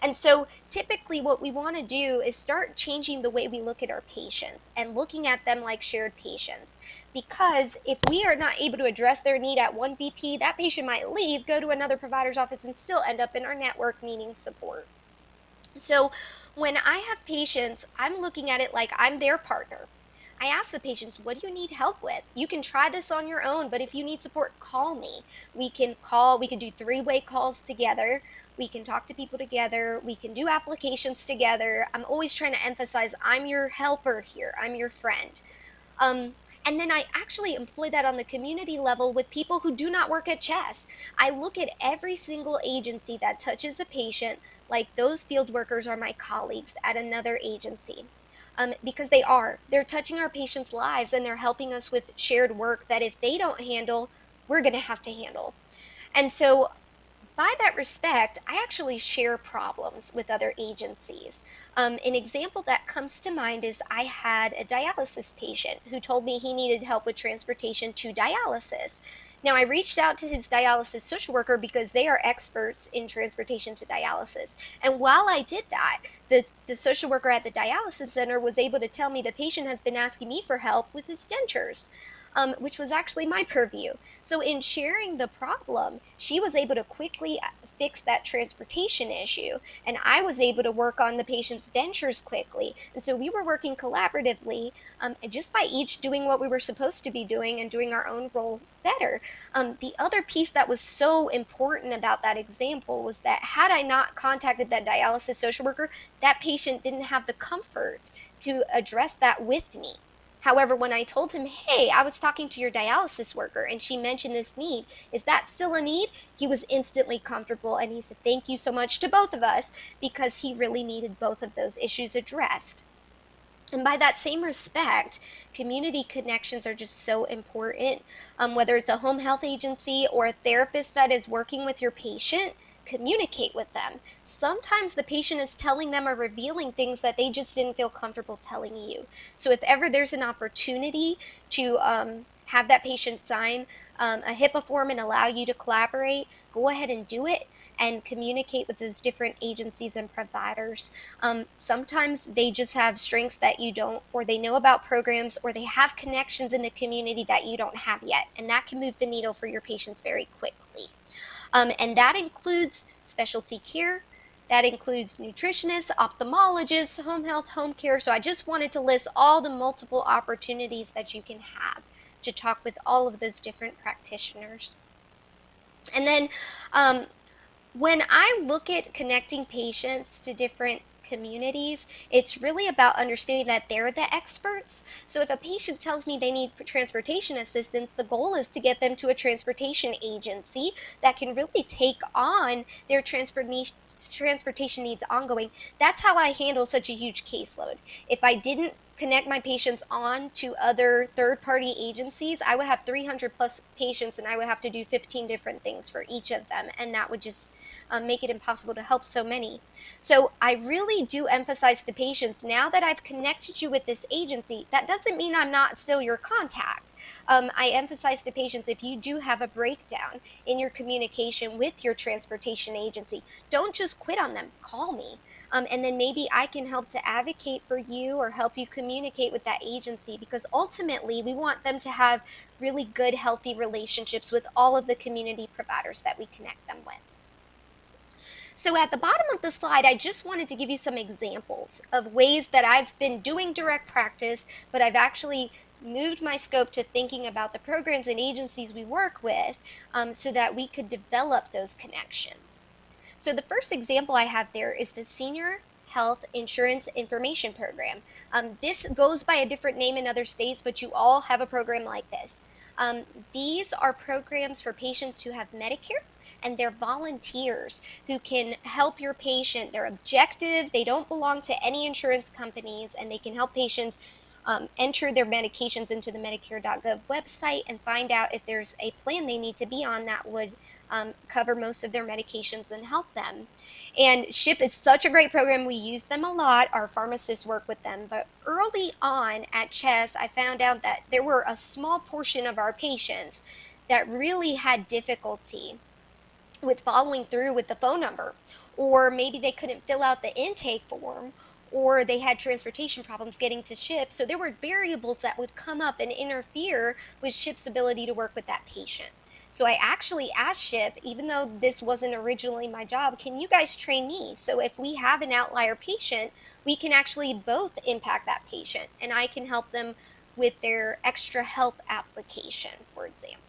And so typically what we want to do is start changing the way we look at our patients and looking at them like shared patients. Because if we are not able to address their need at one VP, that patient might leave, go to another provider's office, and still end up in our network needing support. So when I have patients, I'm looking at it like I'm their partner. I ask the patients, what do you need help with? You can try this on your own, but if you need support, call me. We can do three-way calls together. We can talk to people together. We can do applications together. I'm always trying to emphasize I'm your helper here. I'm your friend. And then I actually employ that on the community level with people who do not work at CHESS. I look at every single agency that touches a patient like those field workers are my colleagues at another agency. Because they're touching our patients' lives, and they're helping us with shared work that if they don't handle, we're going to have to handle. And so by that respect, I actually share problems with other agencies. An example that comes to mind is I had a dialysis patient who told me he needed help with transportation to dialysis. Now, I reached out to his dialysis social worker because they are experts in transportation to dialysis. And while I did that, the social worker at the dialysis center was able to tell me the patient has been asking me for help with his dentures. Which was actually my purview. So in sharing the problem, she was able to quickly fix that transportation issue. And I was able to work on the patient's dentures quickly. And so we were working collaboratively, and just by each doing what we were supposed to be doing and doing our own role better. The other piece that was so important about that example was that had I not contacted that dialysis social worker, that patient didn't have the comfort to address that with me. However, when I told him, hey, I was talking to your dialysis worker and she mentioned this need, is that still a need? He was instantly comfortable and he said, thank you so much to both of us, because he really needed both of those issues addressed. And by that same respect, community connections are just so important. Whether it's a home health agency or a therapist that is working with your patient, communicate with them. Sometimes the patient is telling them or revealing things that they just didn't feel comfortable telling you. So if ever there's an opportunity to have that patient sign a HIPAA form and allow you to collaborate, go ahead and do it and communicate with those different agencies and providers. Sometimes they just have strengths that you don't, or they know about programs, or they have connections in the community that you don't have yet, and that can move the needle for your patients very quickly. And that includes specialty care, that includes nutritionists, ophthalmologists, home health, home care. So I just wanted to list all the multiple opportunities that you can have to talk with all of those different practitioners. And then when I look at connecting patients to different communities, it's really about understanding that they're the experts. So if a patient tells me they need transportation assistance, the goal is to get them to a transportation agency that can really take on their transportation needs ongoing. That's how I handle such a huge caseload. If I didn't connect my patients on to other third-party agencies, I would have 300 plus patients and I would have to do 15 different things for each of them, and that would just make it impossible to help so many. So I really do emphasize to patients, now that I've connected you with this agency, that doesn't mean I'm not still your contact. I emphasize to patients, if you do have a breakdown in your communication with your transportation agency, don't just quit on them, call me. And then maybe I can help to advocate for you or help you communicate with that agency, because ultimately we want them to have really good, healthy relationships with all of the community providers that we connect them with. So at the bottom of the slide, I just wanted to give you some examples of ways that I've been doing direct practice, but I've actually moved my scope to thinking about the programs and agencies we work with, so that we could develop those connections. So the first example I have there is the Senior Health Insurance Information Program. This goes by a different name in other states, but you all have a program like this. These are programs for patients who have Medicare, and they're volunteers who can help your patient. They're objective, they don't belong to any insurance companies, and they can help patients enter their medications into the Medicare.gov website and find out if there's a plan they need to be on that would cover most of their medications and help them. And SHIP is such a great program. We use them a lot. Our pharmacists work with them. But early on at CHEST, I found out that there were a small portion of our patients that really had difficulty with following through with the phone number, or maybe they couldn't fill out the intake form, or they had transportation problems getting to SHIP. So there were variables that would come up and interfere with SHIP's ability to work with that patient. So I actually asked SHIP, even though this wasn't originally my job, can you guys train me? So if we have an outlier patient, we can actually both impact that patient, and I can help them with their extra help application, for example.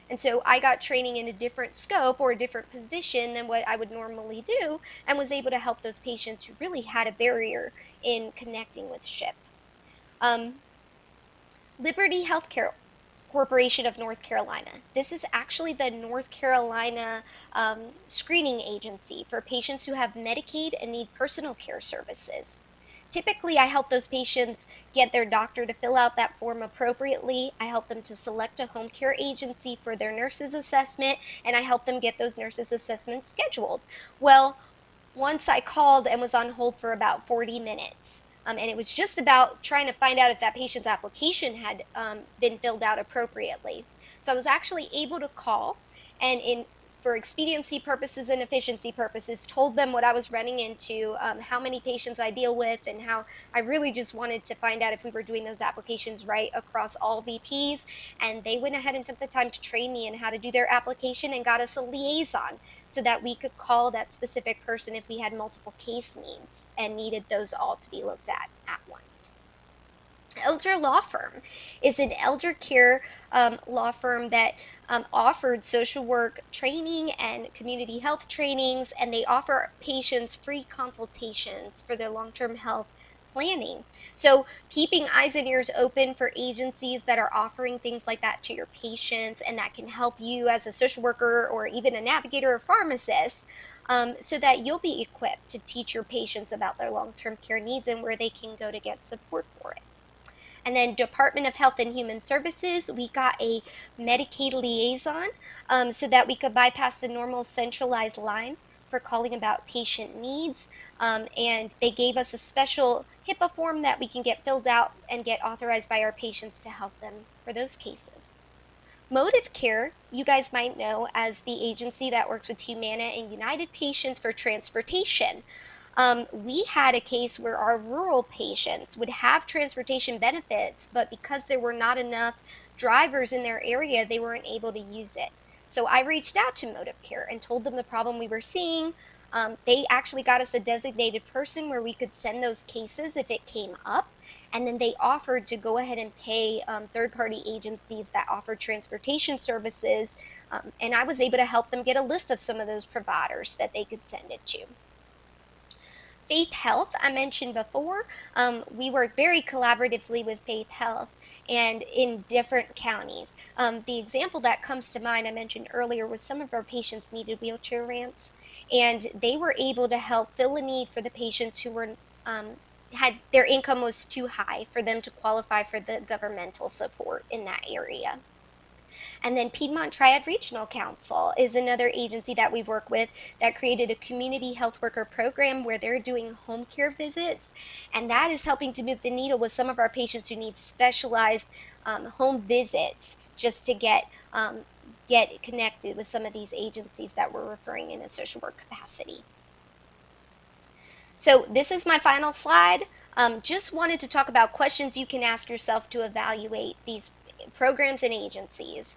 And so I got training in a different scope or a different position than what I would normally do, and was able to help those patients who really had a barrier in connecting with SHIP. Liberty Healthcare Corporation of North Carolina. This is actually the North Carolina screening agency for patients who have Medicaid and need personal care services. Typically, I help those patients get their doctor to fill out that form appropriately. I help them to select a home care agency for their nurses assessment, and I help them get those nurses assessments scheduled. Well, once I called and was on hold for about 40 minutes. And it was just about trying to find out if that patient's application had been filled out appropriately. So I was actually able to call, and for expediency purposes and efficiency purposes, told them what I was running into, how many patients I deal with, and how I really just wanted to find out if we were doing those applications right across all VPs. And they went ahead and took the time to train me in how to do their application and got us a liaison so that we could call that specific person if we had multiple case needs and needed those all to be looked at once. Elder Law Firm is an elder care law firm that offered social work training and community health trainings, and they offer patients free consultations for their long-term health planning. So keeping eyes and ears open for agencies that are offering things like that to your patients and that can help you as a social worker or even a navigator or pharmacist, so that you'll be equipped to teach your patients about their long-term care needs and where they can go to get support for it. And then Department of Health and Human Services, we got a Medicaid liaison so that we could bypass the normal centralized line for calling about patient needs. And they gave us a special HIPAA form that we can get filled out and get authorized by our patients to help them for those cases. Motive Care, you guys might know as the agency that works with Humana and United patients for transportation. We had a case where our rural patients would have transportation benefits, but because there were not enough drivers in their area, they weren't able to use it. So I reached out to Motive Care and told them the problem we were seeing. They actually got us a designated person where we could send those cases if it came up. And then they offered to go ahead and pay third-party agencies that offer transportation services. And I was able to help them get a list of some of those providers that they could send it to. Faith Health, I mentioned before, we work very collaboratively with Faith Health and in different counties. The example that comes to mind I mentioned earlier was some of our patients needed wheelchair ramps, and they were able to help fill a need for the patients who were had their income was too high for them to qualify for the governmental support in that area. And then Piedmont Triad Regional Council is another agency that we work with that created a community health worker program where they're doing home care visits. And that is helping to move the needle with some of our patients who need specialized home visits just to get connected with some of these agencies that we're referring in a social work capacity. So this is my final slide. Just wanted to talk about questions you can ask yourself to evaluate these programs and agencies.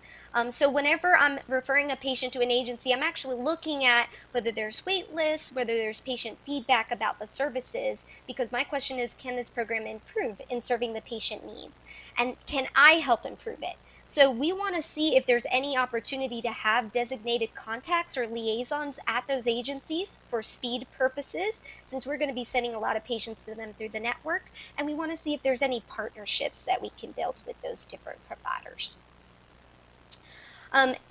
So whenever I'm referring a patient to an agency, I'm actually looking at whether there's wait lists, whether there's patient feedback about the services, because my question is, can this program improve in serving the patient needs? And can I help improve it? So we want to see if there's any opportunity to have designated contacts or liaisons at those agencies for speed purposes, since we're going to be sending a lot of patients to them through the network, and we want to see if there's any partnerships that we can build with those different providers.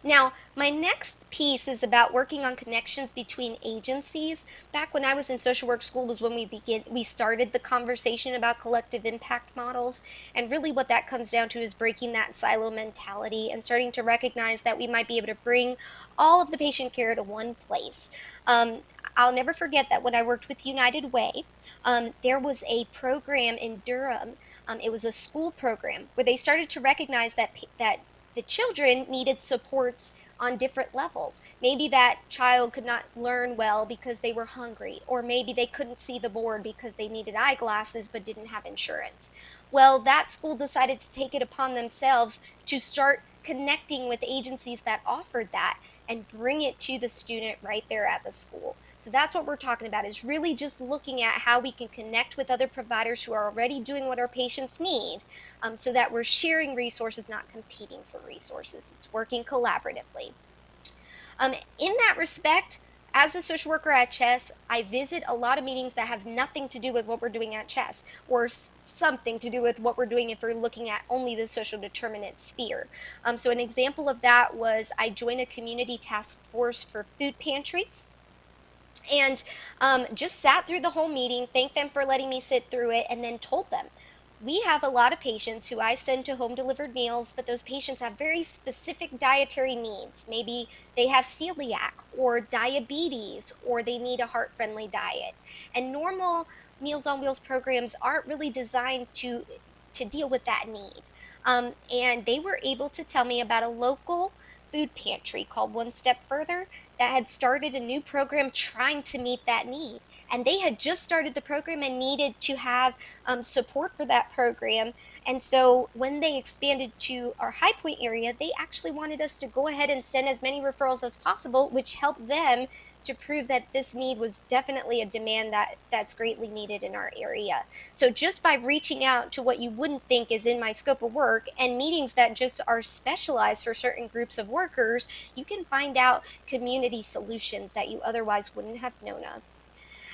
Now, my next piece is about working on connections between agencies. Back when I was in social work school was when we started the conversation about collective impact models, and really what that comes down to is breaking that silo mentality and starting to recognize that we might be able to bring all of the patient care to one place. I'll never forget that when I worked with United Way, there was a program in Durham. It was a school program where they started to recognize that the children needed supports on different levels. Maybe that child could not learn well because they were hungry, or maybe they couldn't see the board because they needed eyeglasses but didn't have insurance. Well, that school decided to take it upon themselves to start connecting with agencies that offered that and bring it to the student right there at the school. So that's what we're talking about, is really just looking at how we can connect with other providers who are already doing what our patients need, so that we're sharing resources, not competing for resources. It's working collaboratively. In that respect, as a social worker at CHES, I visit a lot of meetings that have nothing to do with what we're doing at CHES, or something to do with what we're doing if we're looking at only the social determinant sphere. So an example of that was I joined a community task force for food pantries, and just sat through the whole meeting, thanked them for letting me sit through it, and then told them, we have a lot of patients who I send to home delivered meals, but those patients have very specific dietary needs. Maybe they have celiac or diabetes, or they need a heart-friendly diet. And normal Meals on Wheels programs aren't really designed to deal with that need. And they were able to tell me about a local food pantry called One Step Further that had started a new program trying to meet that need. And they had just started the program and needed to have support for that program. And so when they expanded to our High Point area, they actually wanted us to go ahead and send as many referrals as possible, which helped them to prove that this need was definitely a demand that's greatly needed in our area. So just by reaching out to what you wouldn't think is in my scope of work and meetings that just are specialized for certain groups of workers, you can find out community solutions that you otherwise wouldn't have known of.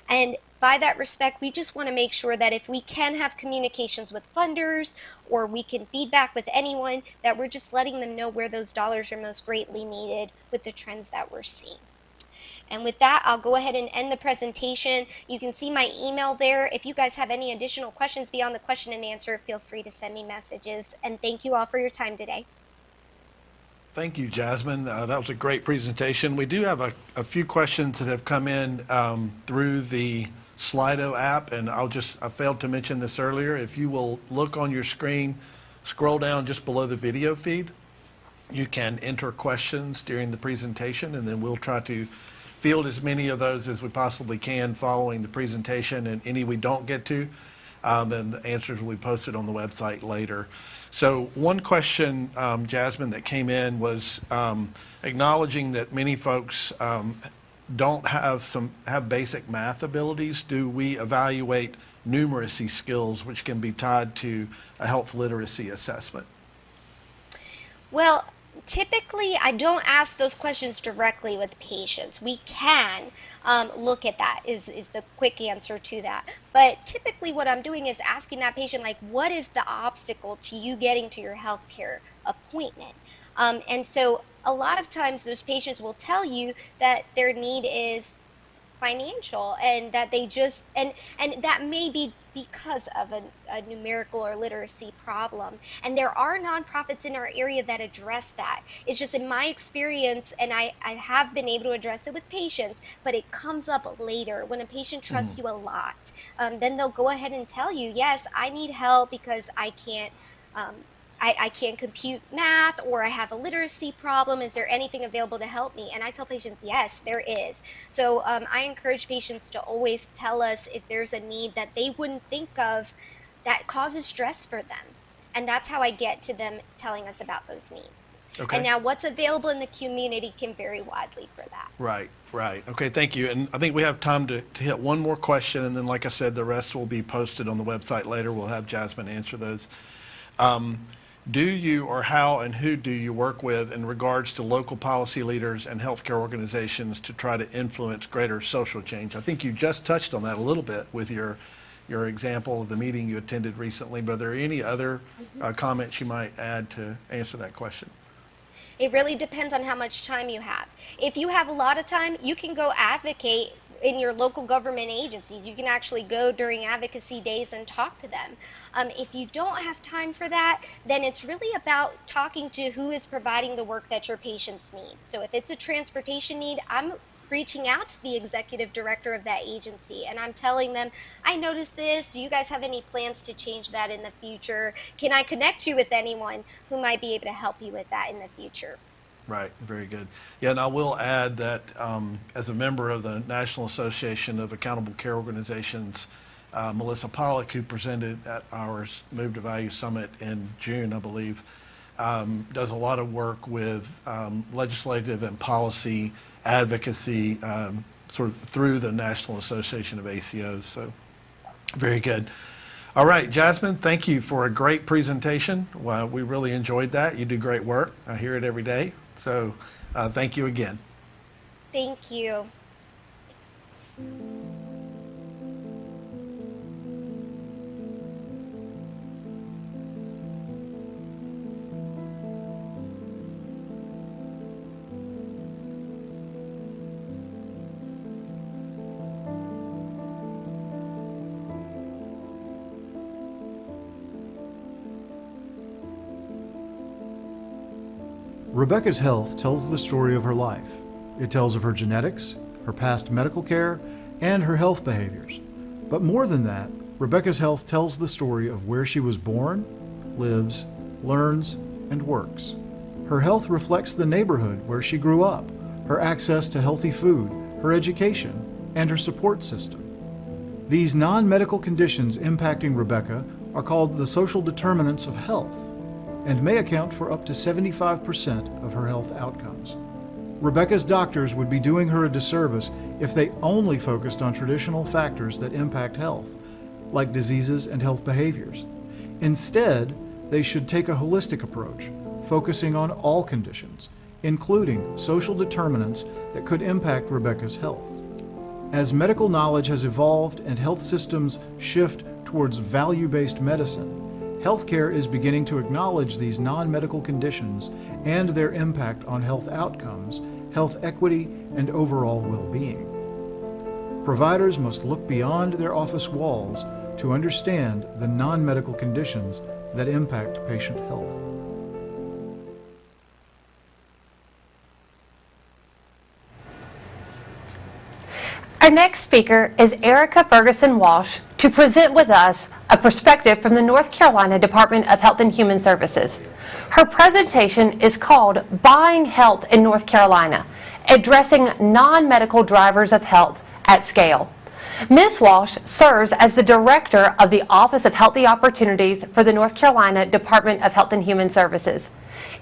And by that respect, we just want to make sure that if we can have communications with funders or we can feedback with anyone, that we're just letting them know where those dollars are most greatly needed with the trends that we're seeing. And with that, I'll go ahead and end the presentation. You can see my email there. If you guys have any additional questions beyond the question and answer, feel free to send me messages. And thank you all for your time today. Thank you, Jasmine. That was a great presentation. We do have a few questions that have come in through the Slido app, and I failed to mention this earlier. If you will look on your screen, scroll down just below the video feed, you can enter questions during the presentation, and then we'll try to field as many of those as we possibly can following the presentation, and any we don't get to, then the answers will be posted on the website later. So one question, Jasmine, that came in was acknowledging that many folks don't have basic math abilities. Do we evaluate numeracy skills, which can be tied to a health literacy assessment? Well, typically, I don't ask those questions directly with patients. We can look at that is the quick answer to that. But typically what I'm doing is asking that patient, like, what is the obstacle to you getting to your healthcare appointment? And so a lot of times those patients will tell you that their need is financial, and that they just and that may be because of a numerical or literacy problem. And there are nonprofits in our area that address that. It's just in my experience, and I have been able to address it with patients, but it comes up later when a patient trusts you a lot. Then they'll go ahead and tell you, yes, I need help because I can't I can't compute math, or I have a literacy problem. Is there anything available to help me? And I tell patients, yes, there is. So I encourage patients to always tell us if there's a need that they wouldn't think of that causes stress for them. And that's how I get to them telling us about those needs. Okay. And now what's available in the community can vary widely for that. Right, right. Okay, thank you. And I think we have time to hit one more question, and then, like I said, the rest will be posted on the website later. We'll have Jasmine answer those. Do you, or how and who do you work with in regards to local policy leaders and healthcare organizations to try to influence greater social change? I think you just touched on that a little bit with your example of the meeting you attended recently, but are there any other comments you might add to answer that question? It really depends on how much time you have. If you have a lot of time, you can go advocate in your local government agencies. You can actually go during advocacy days and talk to them. If you don't have time for that, then it's really about talking to who is providing the work that your patients need. So if it's a transportation need, I'm reaching out to the executive director of that agency, and I'm telling them, I noticed this. Do you guys have any plans to change that in the future? Can I connect you with anyone who might be able to help you with that in the future? Right, very good. Yeah, and I will add that as a member of the National Association of Accountable Care Organizations, Melissa Pollock, who presented at our Move to Value Summit in June, I believe, does a lot of work with legislative and policy advocacy sort of through the National Association of ACOs. So very good. All right, Jasmine, thank you for a great presentation. Well, we really enjoyed that. You do great work. I hear it every day. So thank you again. Thank you. Rebecca's health tells the story of her life. It tells of her genetics, her past medical care, and her health behaviors. But more than that, Rebecca's health tells the story of where she was born, lives, learns, and works. Her health reflects the neighborhood where she grew up, her access to healthy food, her education, and her support system. These non-medical conditions impacting Rebecca are called the social determinants of health and may account for up to 75% of her health outcomes. Rebecca's doctors would be doing her a disservice if they only focused on traditional factors that impact health, like diseases and health behaviors. Instead, they should take a holistic approach, focusing on all conditions, including social determinants that could impact Rebecca's health. As medical knowledge has evolved and health systems shift towards value-based medicine, healthcare is beginning to acknowledge these non-medical conditions and their impact on health outcomes, health equity, and overall well-being. Providers must look beyond their office walls to understand the non-medical conditions that impact patient health. Our next speaker is Erica Ferguson Walsh to present with us a perspective from the North Carolina Department of Health and Human Services. Her presentation is called Buying Health in North Carolina, Addressing Non-Medical Drivers of Health at Scale. Ms. Walsh serves as the Director of the Office of Healthy Opportunities for the North Carolina Department of Health and Human Services.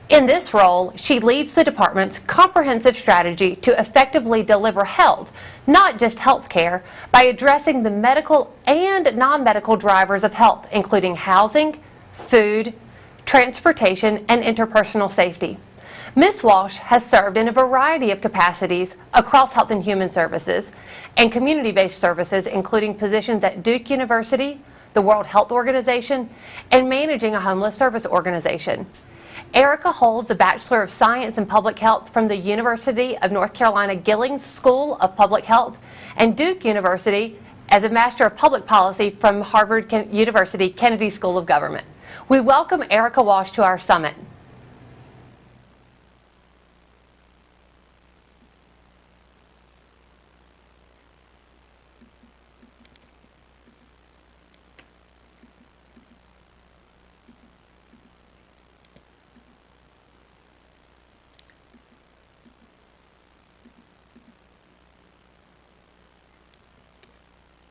In this role, she leads the department's comprehensive strategy to effectively deliver health, not just health care, by addressing the medical and non-medical drivers of health, including housing, food, transportation, and interpersonal safety. Ms. Walsh has served in a variety of capacities across Health and Human Services and community-based services, including positions at Duke University, the World Health Organization, and managing a homeless service organization. Erica holds a Bachelor of Science in Public Health from the University of North Carolina Gillings School of Public Health and Duke University as a Master of Public Policy from Harvard University Kennedy School of Government. We welcome Erica Walsh to our summit.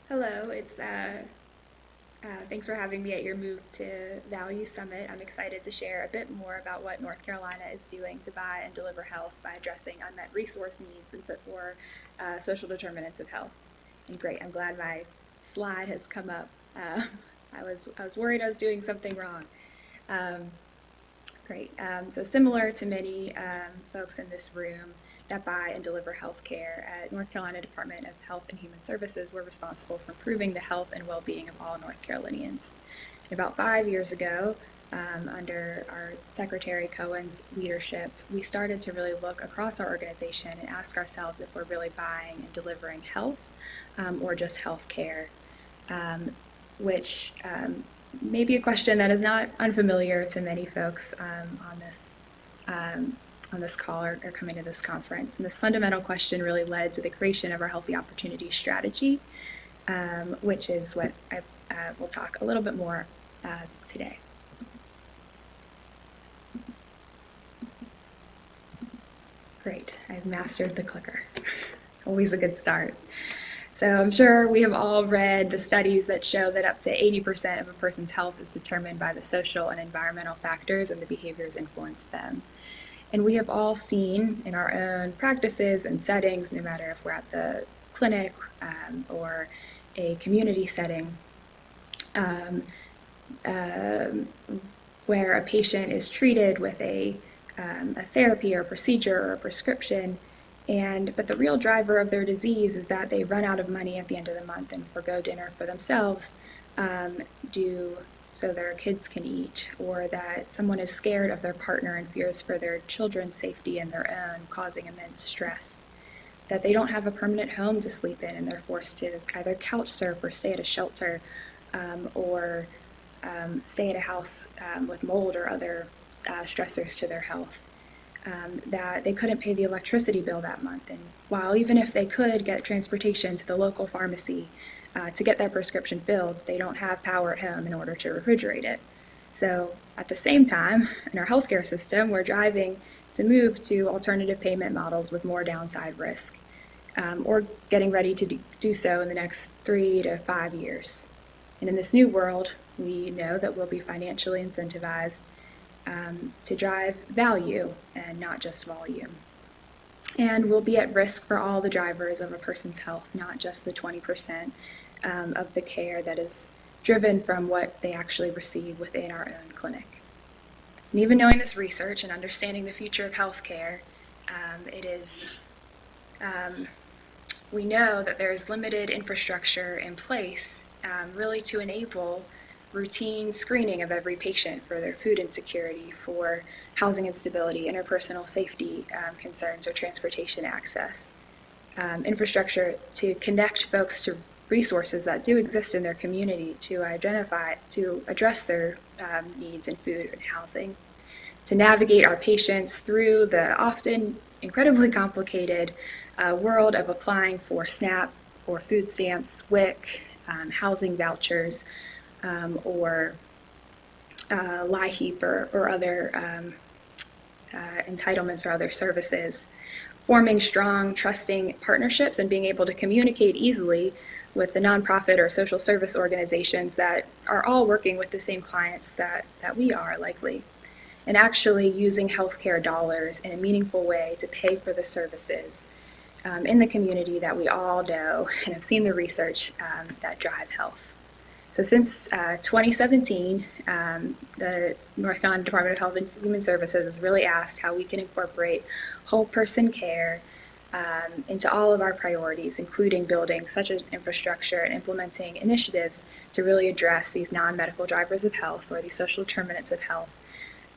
Hello, thanks for having me at your Move to Value Summit. I'm excited to share a bit more about what North Carolina is doing to buy and deliver health by addressing unmet resource needs and so for social determinants of health. And great, I'm glad my slide has come up. I was worried I was doing something wrong. Great. So similar to many folks in this room that buy and deliver health care at North Carolina Department of Health and Human Services, we're responsible for improving the health and well-being of all North Carolinians. And about 5 years ago, under our Secretary Cohen's leadership, we started to really look across our organization and ask ourselves if we're really buying and delivering health or just health care, which may be a question that is not unfamiliar to many folks on this call or coming to this conference. And this fundamental question really led to the creation of our Healthy Opportunities Strategy, which is what I will talk a little bit more today. Great, I've mastered the clicker. Always a good start. So I'm sure we have all read the studies that show that up to 80% of a person's health is determined by the social and environmental factors and the behaviors influence them. And we have all seen in our own practices and settings, no matter if we're at the clinic or a community setting, where a patient is treated with a therapy or procedure or a prescription, but the real driver of their disease is that they run out of money at the end of the month and forgo dinner for themselves so their kids can eat, or that someone is scared of their partner and fears for their children's safety and their own, causing immense stress, that they don't have a permanent home to sleep in and they're forced to either couch surf or stay at a shelter or stay at a house with mold or other stressors to their health, that they couldn't pay the electricity bill that month, and while even if they could get transportation to the local pharmacy to get their prescription filled, they don't have power at home in order to refrigerate it. So at the same time, in our healthcare system, we're driving to move to alternative payment models with more downside risk, or getting ready to do so in the next 3 to 5 years. And in this new world, we know that we'll be financially incentivized to drive value and not just volume. And we'll be at risk for all the drivers of a person's health, not just the 20% of the care that is driven from what they actually receive within our own clinic. And even knowing this research and understanding the future of healthcare, we know that there's limited infrastructure in place really to enable routine screening of every patient for their food insecurity, for housing instability, interpersonal safety concerns, or transportation access. Infrastructure to connect folks to resources that do exist in their community to address their needs in food and housing, to navigate our patients through the often incredibly complicated world of applying for SNAP or food stamps, WIC, housing vouchers, or LIHEAP or other entitlements or other services, forming strong, trusting partnerships and being able to communicate easily with the nonprofit or social service organizations that are all working with the same clients that we are likely, and actually using healthcare dollars in a meaningful way to pay for the services in the community that we all know and have seen the research that drive health. So since 2017, the North Carolina Department of Health and Human Services has really asked how we can incorporate whole person care into all of our priorities, including building such an infrastructure and implementing initiatives to really address these non-medical drivers of health, or these social determinants of health,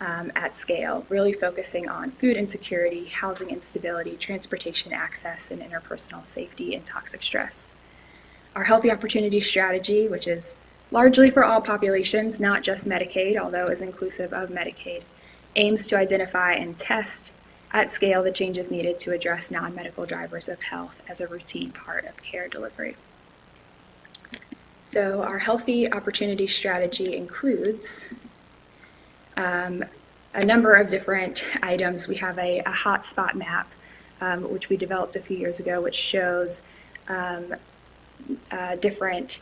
at scale, really focusing on food insecurity, housing instability, transportation access, and interpersonal safety and toxic stress. Our Healthy Opportunities Strategy, which is largely for all populations, not just Medicaid, although is inclusive of Medicaid, aims to identify and test at scale the changes needed to address non-medical drivers of health as a routine part of care delivery. So our Healthy Opportunities Strategy includes a number of different items. We have a hotspot map, which we developed a few years ago, which shows different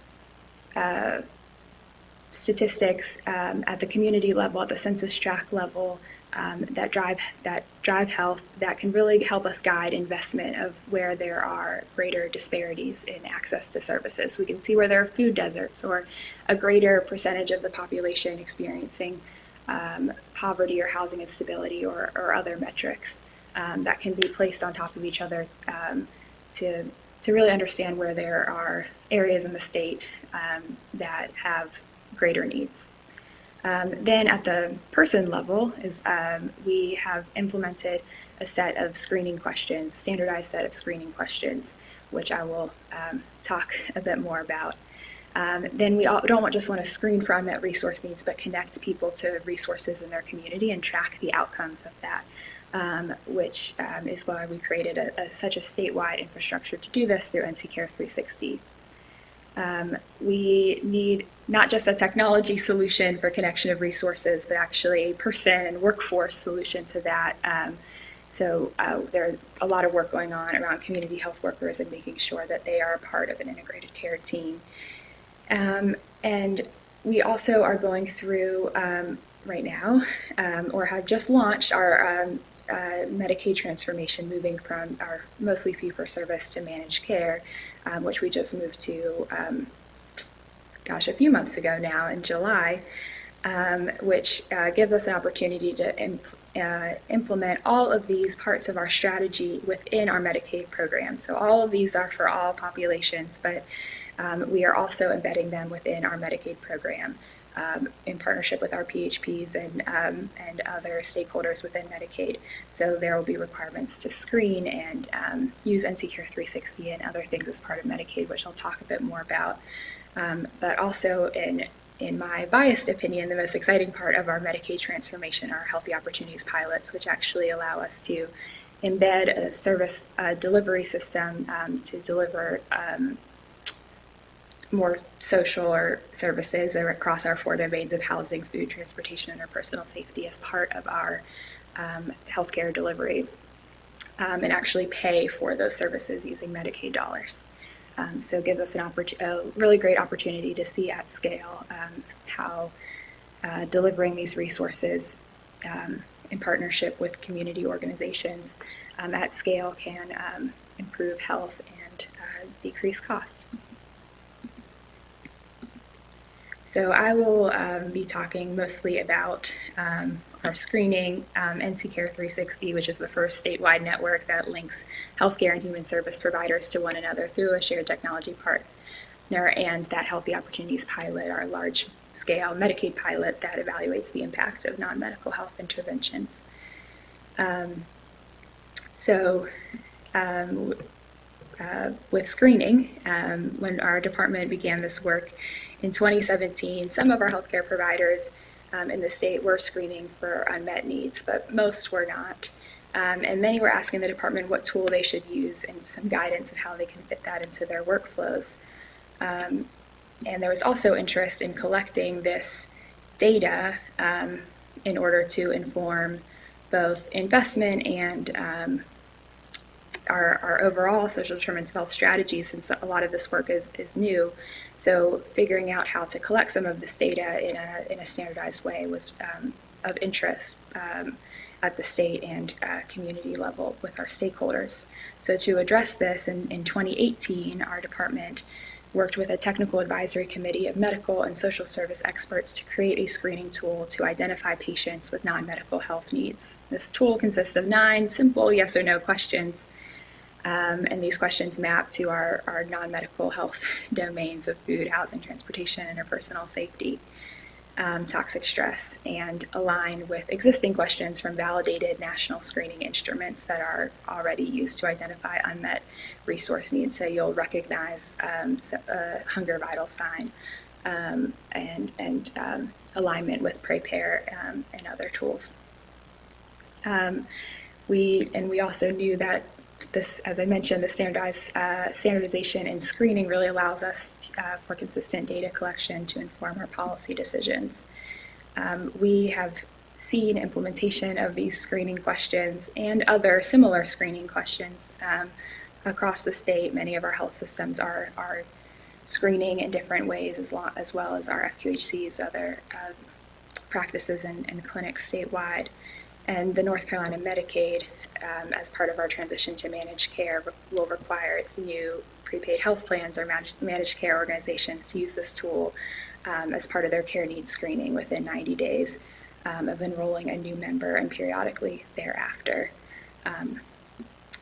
statistics at the community level, at the census tract level, that drive health, that can really help us guide investment of where there are greater disparities in access to services. We can see where there are food deserts or a greater percentage of the population experiencing poverty or housing instability or other metrics that can be placed on top of each other to really understand where there are areas in the state that have greater needs. Then at the person level we have implemented a set of screening questions, standardized set of screening questions, which I will talk a bit more about. Then we don't just want to screen for unmet resource needs, but connect people to resources in their community and track the outcomes of that, which is why we created such a statewide infrastructure to do this through NC Care 360. We need not just a technology solution for connection of resources, but actually a person and workforce solution to that. So there's a lot of work going on around community health workers and making sure that they are a part of an integrated care team. And we also are going through right now, or have just launched our Medicaid transformation, moving from our mostly fee-for-service to managed care, which we just moved to, a few months ago now in July, which gives us an opportunity to implement all of these parts of our strategy within our Medicaid program. So all of these are for all populations, but we are also embedding them within our Medicaid program in partnership with our PHPs and other stakeholders within Medicaid. So there will be requirements to screen and use NC Care 360 and other things as part of Medicaid, which I'll talk a bit more about. But also, in my biased opinion, the most exciting part of our Medicaid transformation are Healthy Opportunities pilots, which actually allow us to embed a service delivery system to deliver more social or services across our 4 domains of housing, food, transportation, and our personal safety as part of our healthcare delivery, and actually pay for those services using Medicaid dollars. So it gives us a really great opportunity to see at scale how delivering these resources in partnership with community organizations at scale can improve health and decrease costs. So I will be talking mostly about our screening, NC Care 360, which is the first statewide network that links healthcare and human service providers to one another through a shared technology partner, and that Healthy Opportunities Pilot, our large-scale Medicaid pilot that evaluates the impact of non-medical health interventions. With screening, when our department began this work in 2017, some of our healthcare providers in the state were screening for unmet needs, but most were not. And many were asking the department what tool they should use and some guidance of how they can fit that into their workflows. And there was also interest in collecting this data in order to inform both investment and our overall social determinants of health strategy, since a lot of this work is new. So figuring out how to collect some of this data in a standardized way was of interest at the state and community level with our stakeholders. So to address this, in 2018, our department worked with a technical advisory committee of medical and social service experts to create a screening tool to identify patients with non-medical health needs. This tool consists of 9 simple yes or no questions. And these questions map to our non-medical health domains of food, housing, transportation, interpersonal safety, toxic stress, and align with existing questions from validated national screening instruments that are already used to identify unmet resource needs. So you'll recognize a hunger vital sign and alignment with Prepare and other tools. We also knew that this, as I mentioned, the standardization and screening really allows us for consistent data collection to inform our policy decisions. We have seen implementation of these screening questions and other similar screening questions across the state. Many of our health systems are screening in different ways, as well as our FQHCs, other practices and clinics statewide. And the North Carolina Medicaid, as part of our transition to managed care, will require its new prepaid health plans or managed care organizations to use this tool as part of their care needs screening within 90 days of enrolling a new member and periodically thereafter,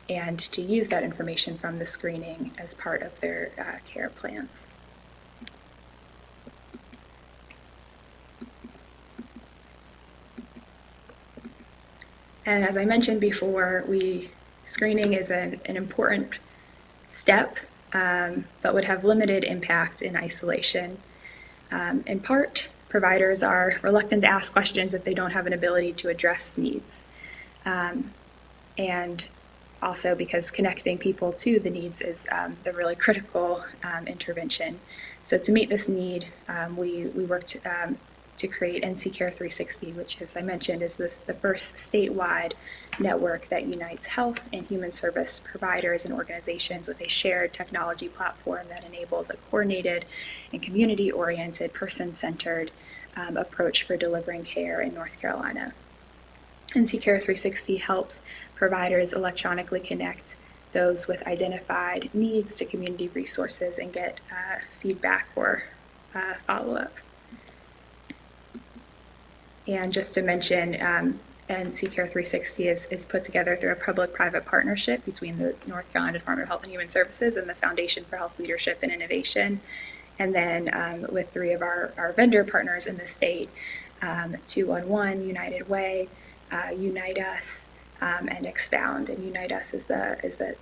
and to use that information from the screening as part of their care plans. And as I mentioned before, screening is an important step, but would have limited impact in isolation. In part, providers are reluctant to ask questions if they don't have an ability to address needs. And also because connecting people to the needs is the really critical intervention. So to meet this need, we worked to create NC Care 360, which, as I mentioned, is the first statewide network that unites health and human service providers and organizations with a shared technology platform that enables a coordinated and community-oriented, person-centered approach for delivering care in North Carolina. NC Care 360 helps providers electronically connect those with identified needs to community resources and get feedback or follow-up. And just to mention, NC Care 360 is put together through a public-private partnership between the North Carolina Department of Health and Human Services and the Foundation for Health Leadership and Innovation, and then with 3 of our vendor partners in the state, 211, United Way, Unite Us, and Expound. And Unite Us is the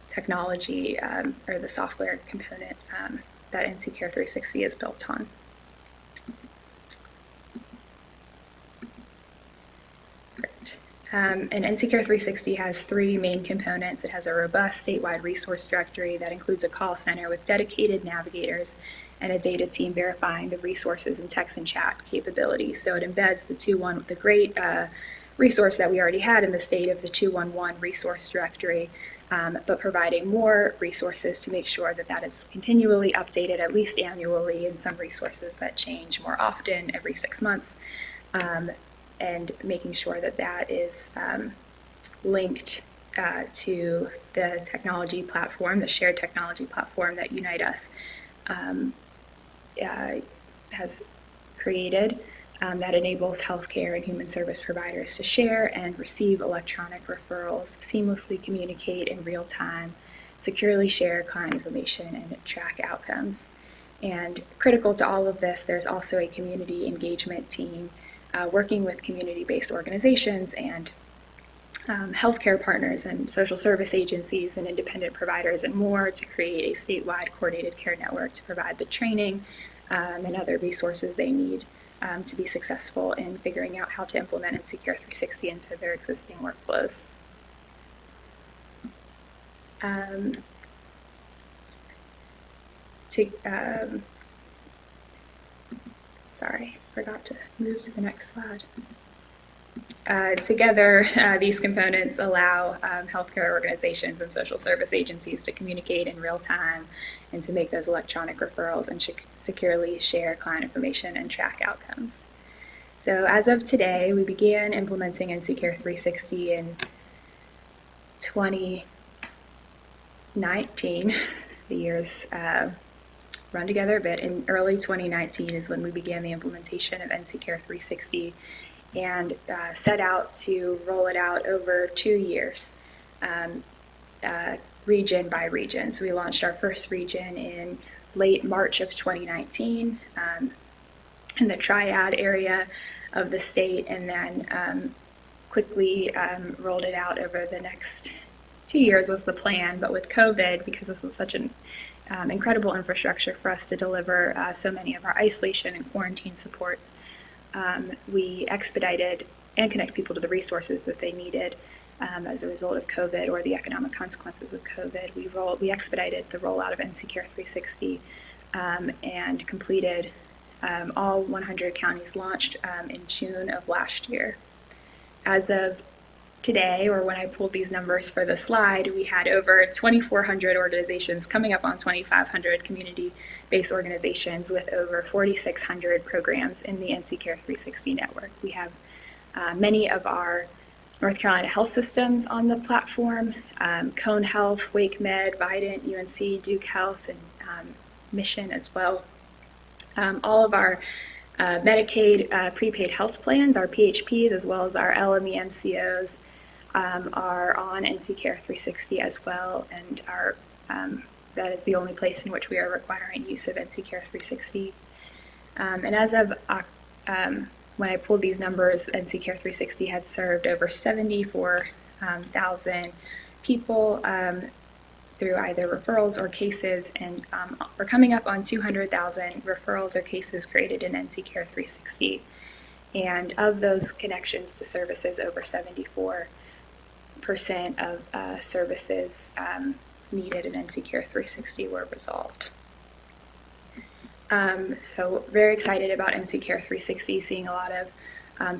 technology or the software component that NC Care 360 is built on. Great. And NC Care 360 has three main components. It has a robust statewide resource directory that includes a call center with dedicated navigators and a data team verifying the resources and text and chat capabilities. So it embeds the great resource that we already had in the state of the 211 resource directory, but providing more resources to make sure that that is continually updated at least annually, and some resources that change more often every 6 months. And making sure that that is linked to the technology platform, the shared technology platform that Unite Us has created, that enables healthcare and human service providers to share and receive electronic referrals, seamlessly communicate in real time, securely share client information, and track outcomes. And critical to all of this, there's also a community engagement team working with community-based organizations and healthcare partners and social service agencies and independent providers and more to create a statewide coordinated care network to provide the training and other resources they need to be successful in figuring out how to implement NC Care 360 into their existing workflows. Sorry, forgot to move to the next slide. Together, these components allow healthcare organizations and social service agencies to communicate in real time and to make those electronic referrals and securely share client information and track outcomes. So as of today, we began implementing NC Care 360 in 2019. The years run together a bit. In early 2019 is when we began the implementation of NC Care 360 and set out to roll it out over 2 years, region by region. So we launched our first region in late March of 2019 in the Triad area of the state, and then quickly rolled it out over the next 2 years was the plan. But with COVID, because this was such an incredible infrastructure for us to deliver so many of our isolation and quarantine supports, we expedited and connect people to the resources that they needed as a result of COVID or the economic consequences of COVID. We expedited the rollout of NC Care 360 and completed all 100 counties launched in June of last year. As of today, or when I pulled these numbers for the slide, we had over 2,400 organizations, coming up on 2,500 community-based organizations with over 4,600 programs in the NC Care 360 network. We have many of our North Carolina health systems on the platform, Cone Health, Wake Med, Vidant, UNC, Duke Health, and Mission as well. All of our Medicaid prepaid health plans, our PHPs, as well as our LME MCOs, are on NC Care 360 as well, and that is the only place in which we are requiring use of NC Care 360. And as of when I pulled these numbers, NC Care 360 had served over 74,000 people through either referrals or cases, and we're coming up on 200,000 referrals or cases created in NC Care 360. And of those connections to services, over 74% of services needed in NC Care 360 were resolved. So very excited about NC Care 360, seeing a lot of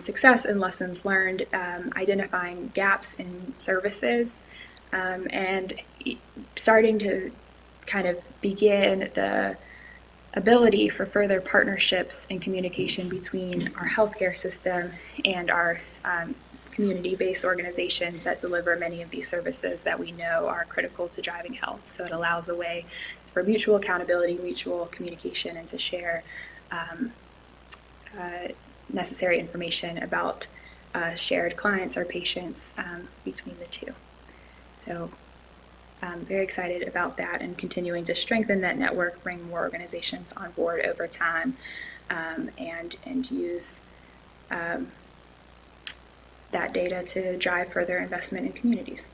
success and lessons learned, identifying gaps in services, and starting to kind of begin the ability for further partnerships and communication between our healthcare system and our community-based organizations that deliver many of these services that we know are critical to driving health. So it allows a way for mutual accountability, mutual communication, and to share necessary information about shared clients or patients between the two. So I'm very excited about that and continuing to strengthen that network, bring more organizations on board over time, and use that data to drive further investment in communities.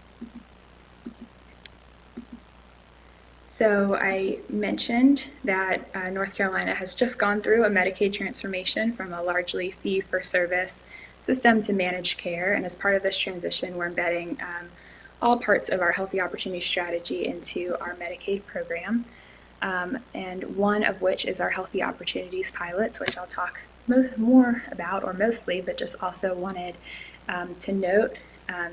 So I mentioned that North Carolina has just gone through a Medicaid transformation from a largely fee-for-service system to manage care. And as part of this transition, we're embedding all parts of our Healthy Opportunities strategy into our Medicaid program, and one of which is our Healthy Opportunities pilots, which I'll talk more about, or mostly, but just also wanted to note,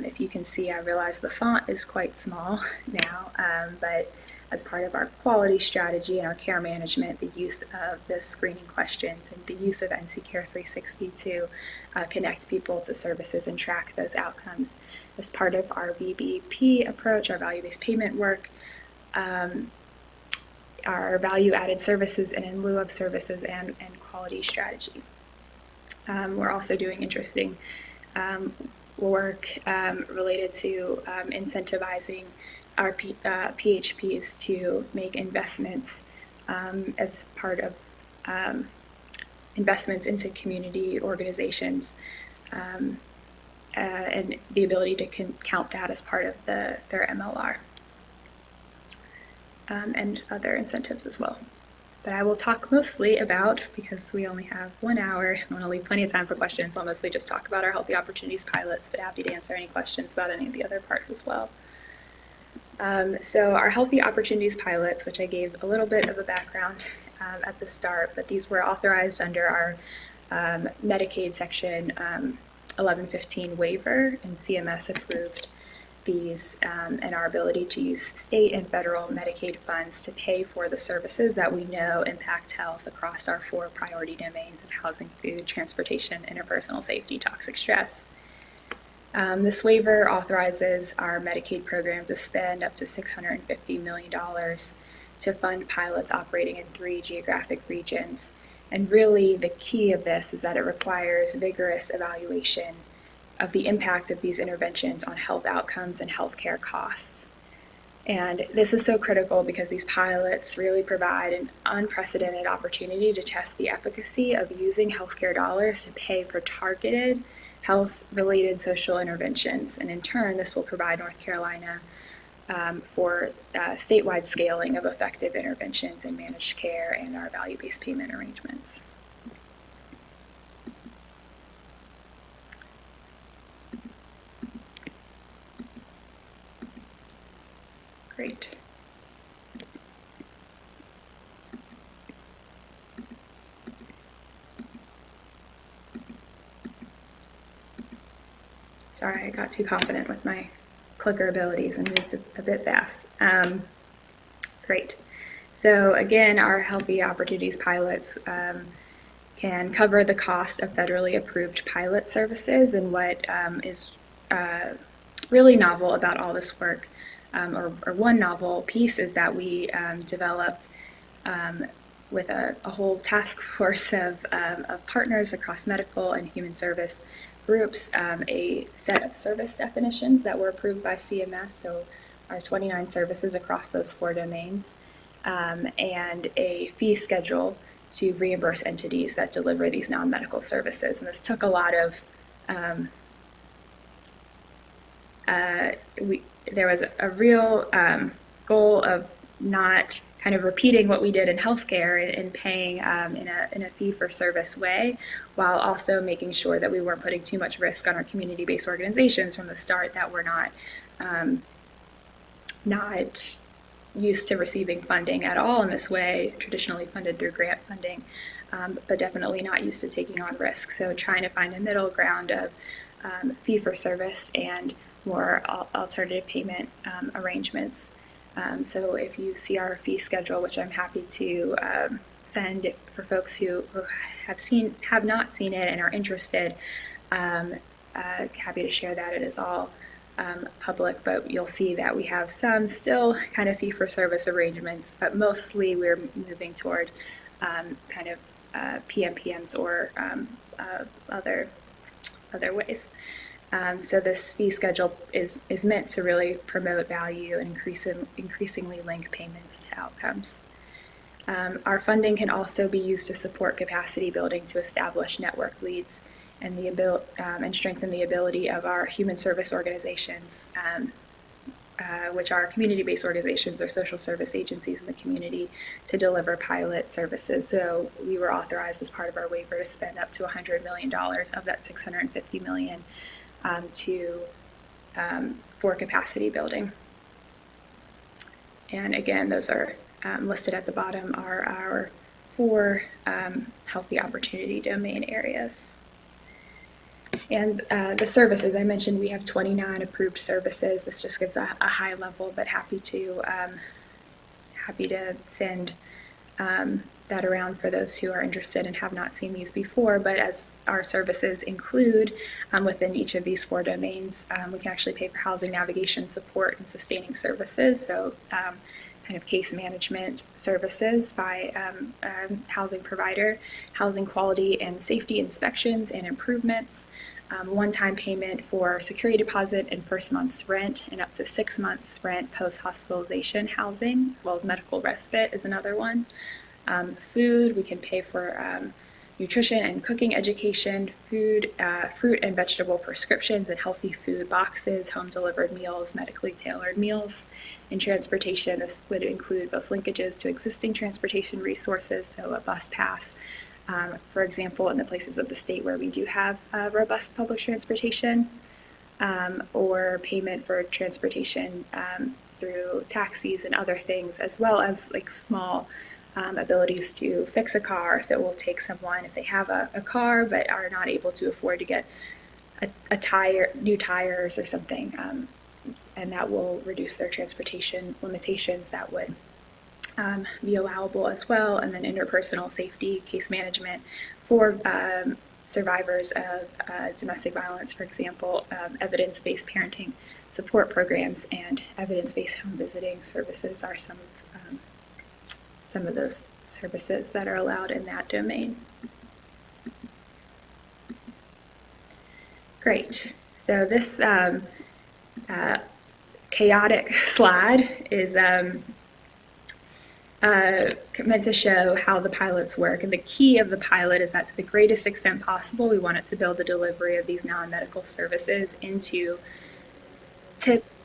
if you can see, I realize the font is quite small now, but as part of our quality strategy and our care management, the use of the screening questions and the use of NC Care 360 to connect people to services and track those outcomes. As part of our VBP approach, our value-based payment work, our value-added services and in lieu of services and quality strategy. We're also doing interesting work related to incentivizing our PHPs to make investments as part of investments into community organizations, and the ability to count that as part of their MLR, and other incentives as well. That I will talk mostly about, because we only have 1 hour and want to leave plenty of time for questions. I'll mostly just talk about our Healthy Opportunities pilots, but happy to answer any questions about any of the other parts as well. So our Healthy Opportunities pilots, which I gave a little bit of a background at the start, but these were authorized under our Medicaid section 1115 waiver, and CMS approved these, and our ability to use state and federal Medicaid funds to pay for the services that we know impact health across our 4 priority domains of housing, food, transportation, interpersonal safety, toxic stress. This waiver authorizes our Medicaid program to spend up to $650 million to fund pilots operating in 3 geographic regions. And really the key of this is that it requires vigorous evaluation of the impact of these interventions on health outcomes and healthcare costs. And this is so critical because these pilots really provide an unprecedented opportunity to test the efficacy of using healthcare dollars to pay for targeted health-related social interventions. And in turn, this will provide North Carolina for statewide scaling of effective interventions in managed care and our value-based payment arrangements. Great. Sorry, I got too confident with my clicker abilities and moved a bit fast. Great. So again, our Healthy Opportunities pilots can cover the cost of federally approved pilot services. And what is really novel about all this work, or one novel piece, is that we developed with a whole task force of partners across medical and human service groups, a set of service definitions that were approved by CMS, so our 29 services across those 4 domains, and a fee schedule to reimburse entities that deliver these non-medical services. And this took a lot of, there was a real goal of not kind of repeating what we did in healthcare and paying in a fee-for-service way, while also making sure that we weren't putting too much risk on our community-based organizations from the start that were not used to receiving funding at all in this way, traditionally funded through grant funding, but definitely not used to taking on risk. So trying to find a middle ground of fee-for-service and more alternative payment arrangements. So if you see our fee schedule, which I'm happy to send for folks who have not seen it and are interested, happy to share that. It is all public, but you'll see that we have some still kind of fee-for-service arrangements, but mostly we're moving toward kind of PMPMs or other ways. So this fee schedule is meant to really promote value and increasingly link payments to outcomes. Our funding can also be used to support capacity building to establish network leads and strengthen the ability of our human service organizations which are community-based organizations or social service agencies in the community, to deliver pilot services. So we were authorized as part of our waiver to spend up to $100 million of that $650 million for capacity building. And again, those are listed at the bottom are our 4 healthy opportunity domain areas. And the services, I mentioned we have 29 approved services. This just gives a high level, but happy to send that around for those who are interested and have not seen these before. But as our services include within each of these 4 domains, we can actually pay for housing navigation support and sustaining services. So kind of case management services by housing provider, housing quality and safety inspections and improvements, one-time payment for security deposit and first month's rent, and up to 6 months rent post-hospitalization housing, as well as medical respite is another one. Food, we can pay for nutrition and cooking education, food, fruit and vegetable prescriptions and healthy food boxes, home-delivered meals, medically tailored meals. In transportation, this would include both linkages to existing transportation resources, so a bus pass, for example, in the places of the state where we do have robust public transportation, or payment for transportation through taxis and other things, as well as like small abilities to fix a car if it will take someone, if they have a car but are not able to afford to get new tires or something, and that will reduce their transportation limitations. That would be allowable as well. And then interpersonal safety, case management for survivors of domestic violence, for example, evidence-based parenting support programs and evidence-based home visiting services are some of those services that are allowed in that domain. Great. So this chaotic slide is meant to show how the pilots work. And the key of the pilot is that to the greatest extent possible, we want it to build the delivery of these non-medical services into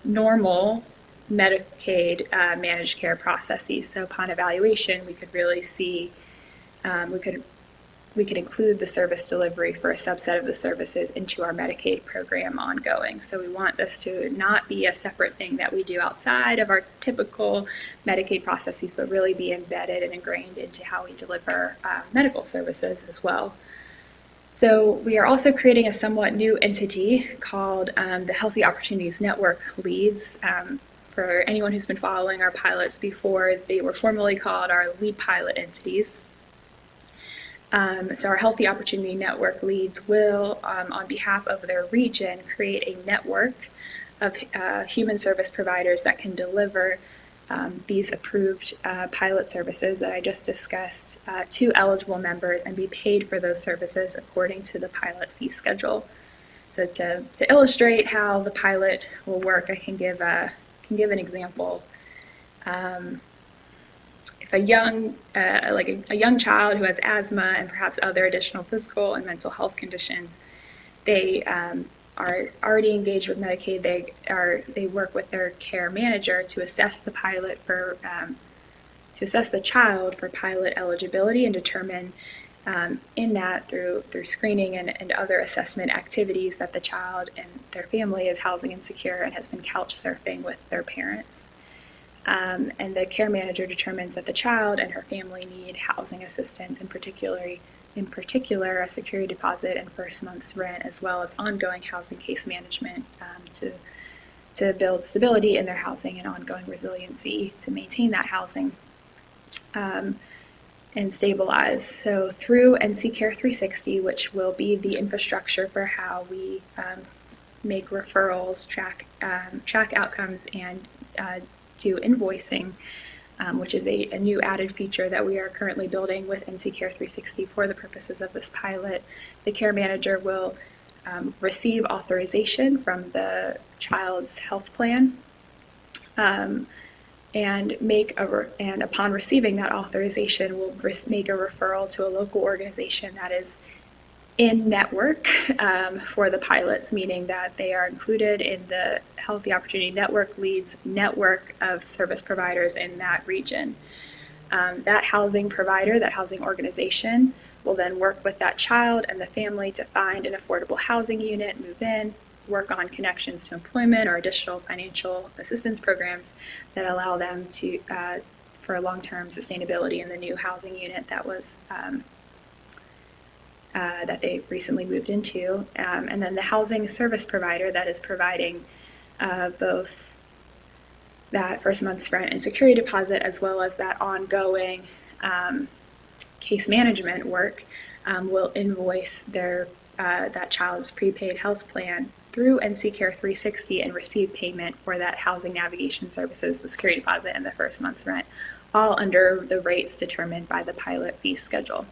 normal Medicaid managed care processes. So upon evaluation, we could really see, we could include the service delivery for a subset of the services into our Medicaid program ongoing. So we want this to not be a separate thing that we do outside of our typical Medicaid processes, but really be embedded and ingrained into how we deliver medical services as well. So we are also creating a somewhat new entity called the Healthy Opportunities Network Leads. For anyone who's been following our pilots before, they were formerly called our lead pilot entities. So our Healthy Opportunity Network leads will, on behalf of their region, create a network of human service providers that can deliver these approved pilot services that I just discussed to eligible members and be paid for those services according to the pilot fee schedule. So to illustrate how the pilot will work, I can give an example. If a young child who has asthma and perhaps other additional physical and mental health conditions, they are already engaged with Medicaid. They work with their care manager to assess the pilot to assess the child for pilot eligibility and determine in that through screening and other assessment activities that the child and their family is housing insecure and has been couch surfing with their parents. And the care manager determines that the child and her family need housing assistance, in particular a security deposit and first month's rent, as well as ongoing housing case management to build stability in their housing and ongoing resiliency to maintain that housing and stabilize. So through NC Care 360, which will be the infrastructure for how we make referrals, track outcomes, and do invoicing, which is a new added feature that we are currently building with NC Care 360 for the purposes of this pilot. The care manager will receive authorization from the child's health plan, and upon receiving that authorization, will make a referral to a local organization that is in-network for the pilots, meaning that they are included in the Healthy Opportunity Network Leads network of service providers in that region. That housing provider, that housing organization, will then work with that child and the family to find an affordable housing unit, move in, work on connections to employment or additional financial assistance programs that allow them to for long-term sustainability in the new housing unit that was that they recently moved into. And then the housing service provider that is providing both that first month's rent and security deposit, as well as that ongoing case management work, will invoice their that child's prepaid health plan through NC Care 360 and receive payment for that housing navigation services, the security deposit, and the first month's rent, all under the rates determined by the pilot fee schedule,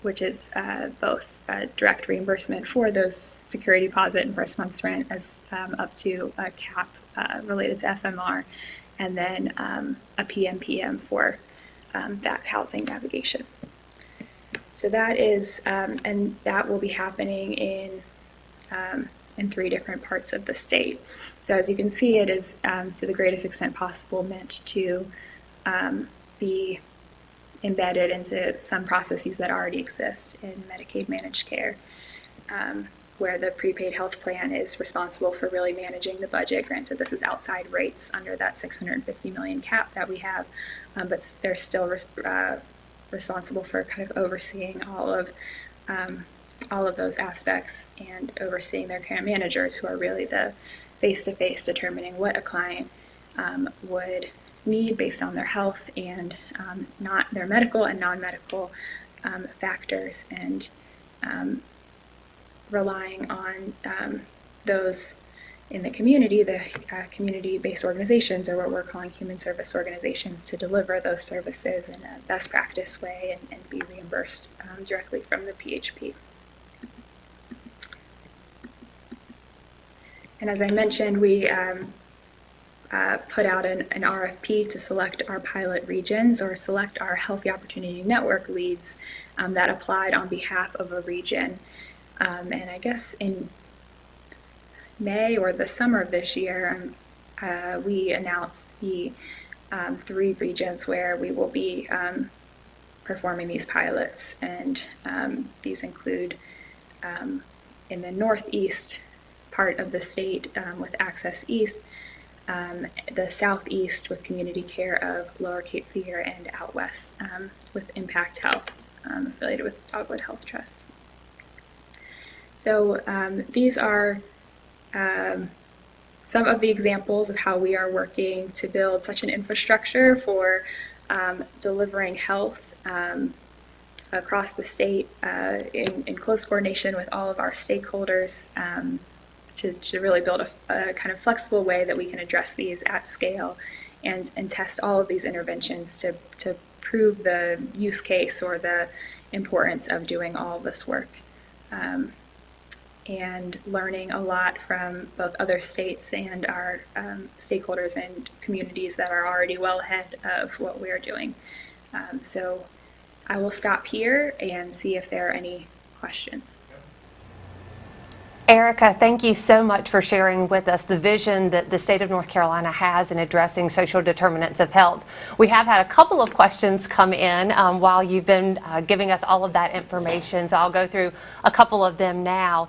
which is both direct reimbursement for those security deposit and first month's rent as up to a cap related to FMR, and then a PMPM for that housing navigation. So that is, and that will be happening in 3 different parts of the state. So as you can see, it is to the greatest extent possible meant to be embedded into some processes that already exist in Medicaid managed care, where the prepaid health plan is responsible for really managing the budget. Granted, this is outside rates under that $650 million cap that we have, but they're still responsible for kind of overseeing all of those aspects and overseeing their care managers, who are really the face-to-face determining what a client would need based on their health and not their medical and non-medical factors, and relying on those in the community, the community-based organizations, or what we're calling human service organizations, to deliver those services in a best practice way and be reimbursed directly from the PHP. And as I mentioned, we put out an RFP to select our pilot regions, or select our Healthy Opportunity Network leads that applied on behalf of a region. And I guess in May or the summer of this year, we announced the 3 regions where we will be performing these pilots. And these include in the northeast part of the state with Access East, the southeast with Community Care of Lower Cape Fear, and out west with Impact Health, affiliated with Dogwood Health Trust. So these are some of the examples of how we are working to build such an infrastructure for delivering health across the state in close coordination with all of our stakeholders, to really build a kind of flexible way that we can address these at scale and test all of these interventions to prove the use case or the importance of doing all of this work. And learning a lot from both other states and our stakeholders and communities that are already well ahead of what we're doing. So I will stop here and see if there are any questions. Erica, thank you so much for sharing with us the vision that the state of North Carolina has in addressing social determinants of health. We have had a couple of questions come in while you've been giving us all of that information, so I'll go through a couple of them now.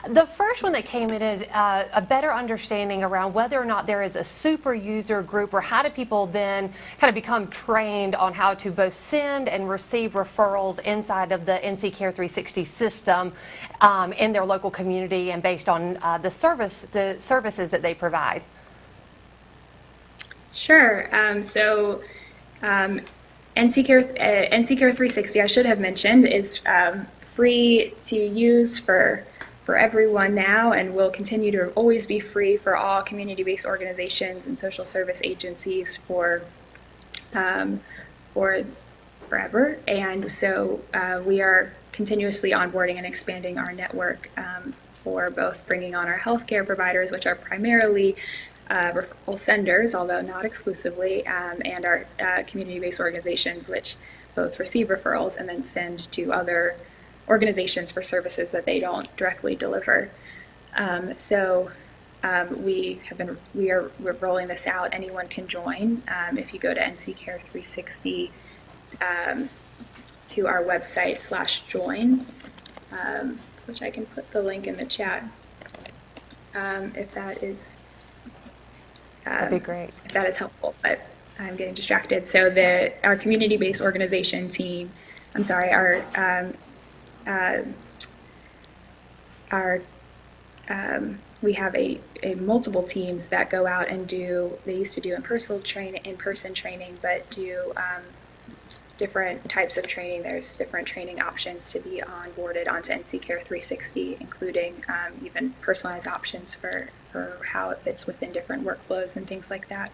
The first one that came in is a better understanding around whether or not there is a super user group, or how do people then kind of become trained on how to both send and receive referrals inside of the NC Care 360 system in their local community and based on the services that they provide. Sure. So NC Care 360, I should have mentioned, is free to use for everyone now, and will continue to always be free for all community-based organizations and social service agencies for forever. And so we are continuously onboarding and expanding our network for both bringing on our healthcare providers, which are primarily referral senders, although not exclusively, and our community-based organizations, which both receive referrals and then send to other organizations for services that they don't directly deliver. We're rolling this out. Anyone can join. If you go to NC Care 360 to our website /join, which I can put the link in the chat, if that is That'd be great. if that is helpful. But I'm getting distracted. So our community-based organization team, we have a multiple teams that go out and they used to do in-person training, but do different types of training. There's different training options to be onboarded onto NC Care 360, including even personalized options for how it fits within different workflows and things like that.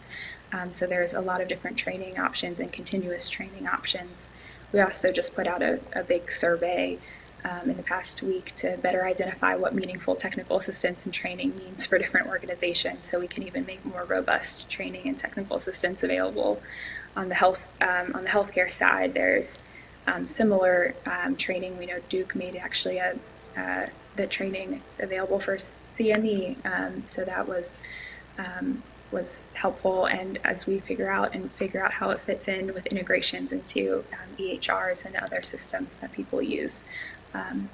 So there's a lot of different training options and continuous training options. We also just put out a big survey in the past week to better identify what meaningful technical assistance and training means for different organizations, so we can even make more robust training and technical assistance available. On the healthcare side, there's similar training. We know Duke made actually the training available for CME, so that was helpful. And as we figure out how it fits in with integrations into EHRs and other systems that people use,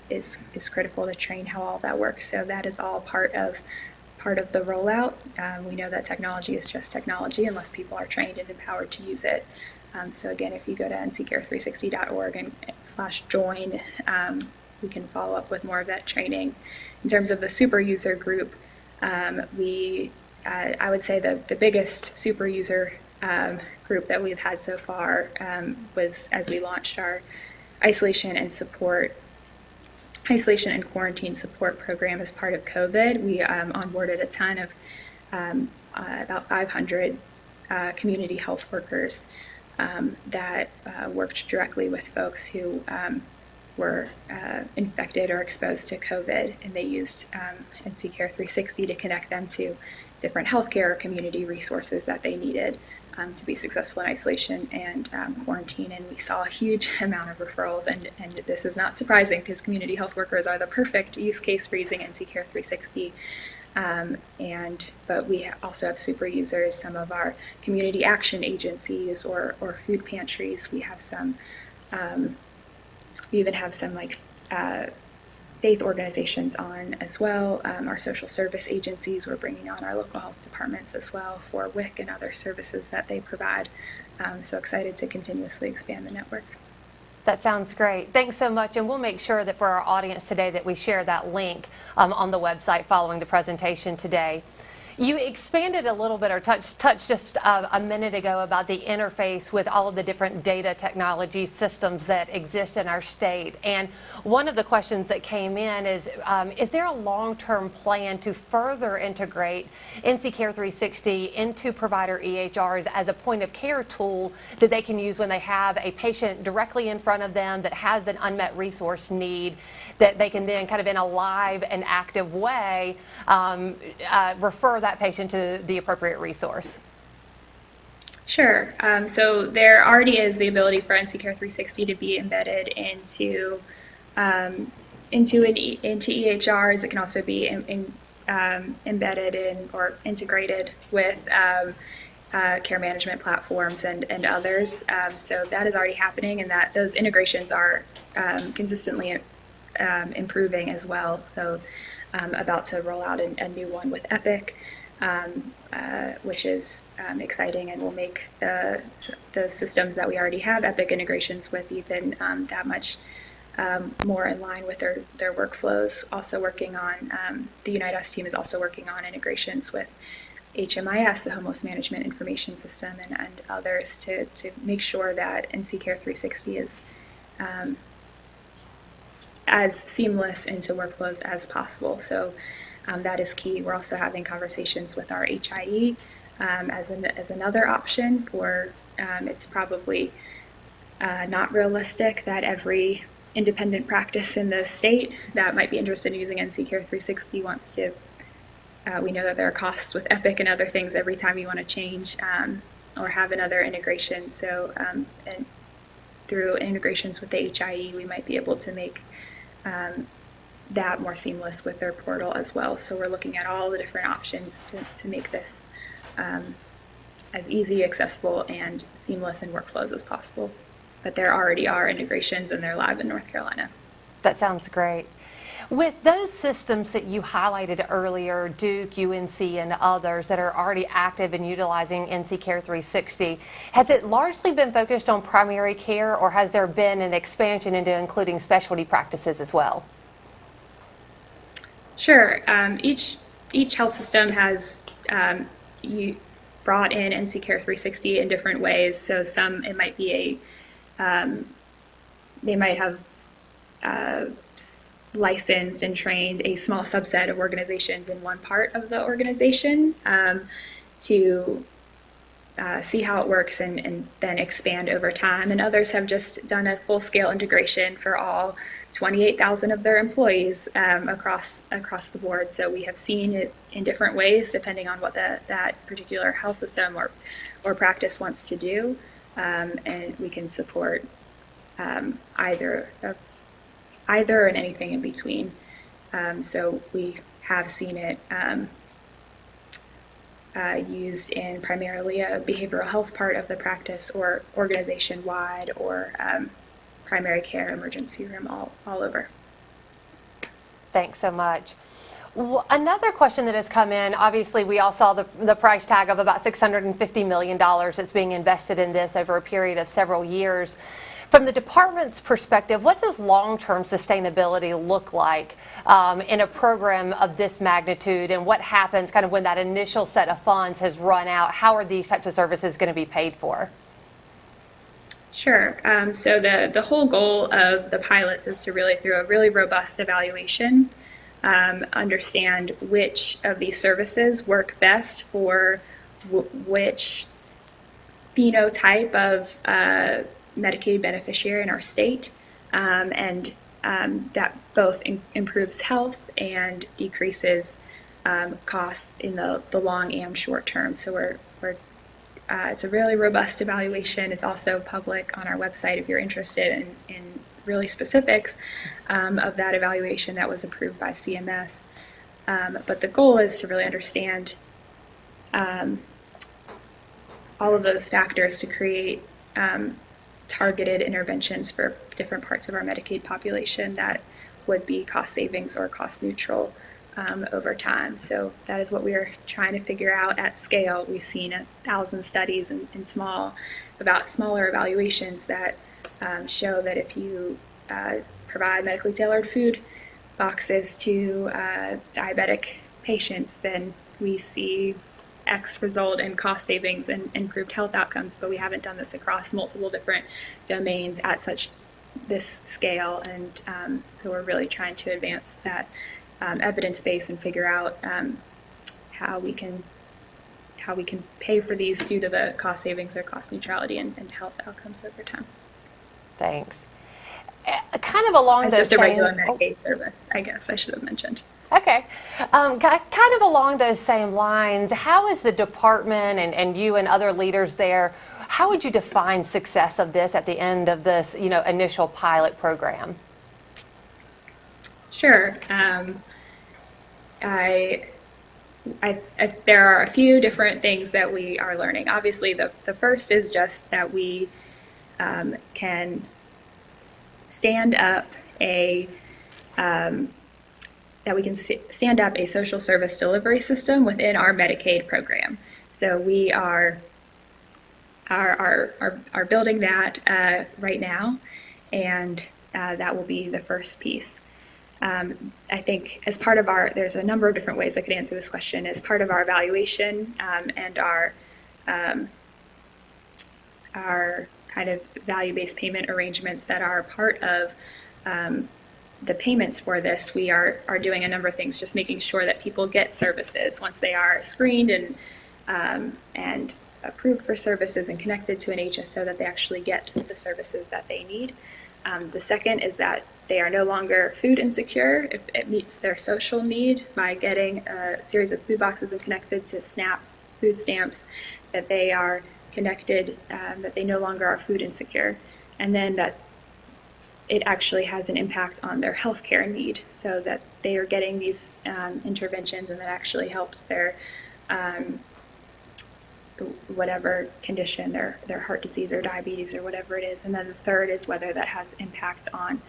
is critical to train how all that works. So that is all part of the rollout. We know that technology is just technology unless people are trained and empowered to use it. So again, if you go to nccare360.org and /join, we can follow up with more of that training. In terms of the super user group, I would say the biggest super user group that we've had so far was as we launched our isolation and quarantine support program as part of COVID. We onboarded a ton of about 500 community health workers that worked directly with folks who were infected or exposed to COVID, and they used NC Care 360 to connect them to different healthcare or community resources that they needed to be successful in isolation and quarantine. And we saw a huge amount of referrals, and this is not surprising because community health workers are the perfect use case for using NC Care 360. But we also have super users, some of our community action agencies or food pantries. We have some, we even have some faith organizations on as well. Our social service agencies, we're bringing on our local health departments as well for WIC and other services that they provide. So excited to continuously expand the network. That sounds great. Thanks so much. And we'll make sure that for our audience today that we share that link on the website following the presentation today. You expanded a little bit or touched just a minute ago about the interface with all of the different data technology systems that exist in our state. And one of the questions that came in is there a long-term plan to further integrate NC Care 360 into provider EHRs as a point of care tool that they can use when they have a patient directly in front of them that has an unmet resource need, that they can then kind of in a live and active way refer that patient to the appropriate resource? Sure. So there already is the ability for NC Care 360 to be embedded into EHRs. It can also be embedded in or integrated with care management platforms and others. So that is already happening, and that those integrations are consistently improving as well. So about to roll out a new one with Epic, which is exciting and will make the systems that we already have Epic integrations with even that much more in line with their workflows. Also working on, the Unite Us team is also working on integrations with HMIS, the Homeless Management Information System, and others to make sure that NC Care 360 is as seamless into workflows as possible. So that is key. We're also having conversations with our HIE as another option for, it's probably not realistic that every independent practice in the state that might be interested in using NC Care 360 wants to, we know that there are costs with Epic and other things every time you want to change or have another integration. So and through integrations with the HIE, we might be able to make that more seamless with their portal as well. So we're looking at all the different options to make this as easy, accessible, and seamless in workflows as possible. But there already are integrations, and they're live in North Carolina. That sounds great. With those systems that you highlighted earlier, Duke, UNC, and others that are already active in utilizing NC Care 360, has it largely been focused on primary care, or has there been an expansion into including specialty practices as well? Sure. Each health system has brought in NC Care 360 in different ways. So some, it might be they might have licensed and trained a small subset of organizations in one part of the organization to see how it works and then expand over time. And others have just done a full-scale integration for all 28,000 of their employees across the board. So we have seen it in different ways depending on what that particular health system or practice wants to do, and we can support either and anything in between. So we have seen it used in primarily a behavioral health part of the practice, or organization-wide, or primary care, emergency room, all over. Thanks so much. Another question that has come in, obviously we all saw the price tag of about $650 million that's being invested in this over a period of several years. From the department's perspective, what does long-term sustainability look like in a program of this magnitude, and what happens kind of when that initial set of funds has run out? How are these types of services going to be paid for? Sure. So the whole goal of the pilots is to really, through a really robust evaluation, understand which of these services work best for which phenotype of Medicaid beneficiary in our state, and that both improves health and decreases costs in the long and short term. So it's a really robust evaluation. It's also public on our website if you're interested in really specifics of that evaluation that was approved by CMS. But the goal is to really understand all of those factors to create targeted interventions for different parts of our Medicaid population that would be cost savings or cost neutral over time. So that is what we are trying to figure out at scale. We've seen 1,000 studies in smaller evaluations that show that if you provide medically tailored food boxes to diabetic patients, then we see X result in cost savings and improved health outcomes. But we haven't done this across multiple different domains at this scale, and so we're really trying to advance that evidence base and figure out how we can pay for these due to the cost savings or cost neutrality and health outcomes over time. Thanks. Kind of along It's those just a same, regular Medicaid service, I guess I should have mentioned. Okay. Kind of along those same lines, how is the department and you and other leaders there, how would you define success of this at the end of this initial pilot program? Sure. There are a few different things that we are learning. Obviously, the first is just that we can stand up a social service delivery system within our Medicaid program. So we are building that right now, and that will be the first piece. I think as part of there's a number of different ways I could answer this question. As part of our evaluation and our kind of value-based payment arrangements that are part of the payments for this, we are doing a number of things, just making sure that people get services once they are screened and approved for services and connected to an HSO, that they actually get the services that they need. The second is that they are no longer food insecure. It meets their social need by getting a series of food boxes and connected to SNAP food stamps, that they are connected, that they no longer are food insecure. And then that it actually has an impact on their healthcare need, so that they are getting these interventions, and that actually helps their whatever condition, their heart disease or diabetes or whatever it is. And then the third is whether that has impact on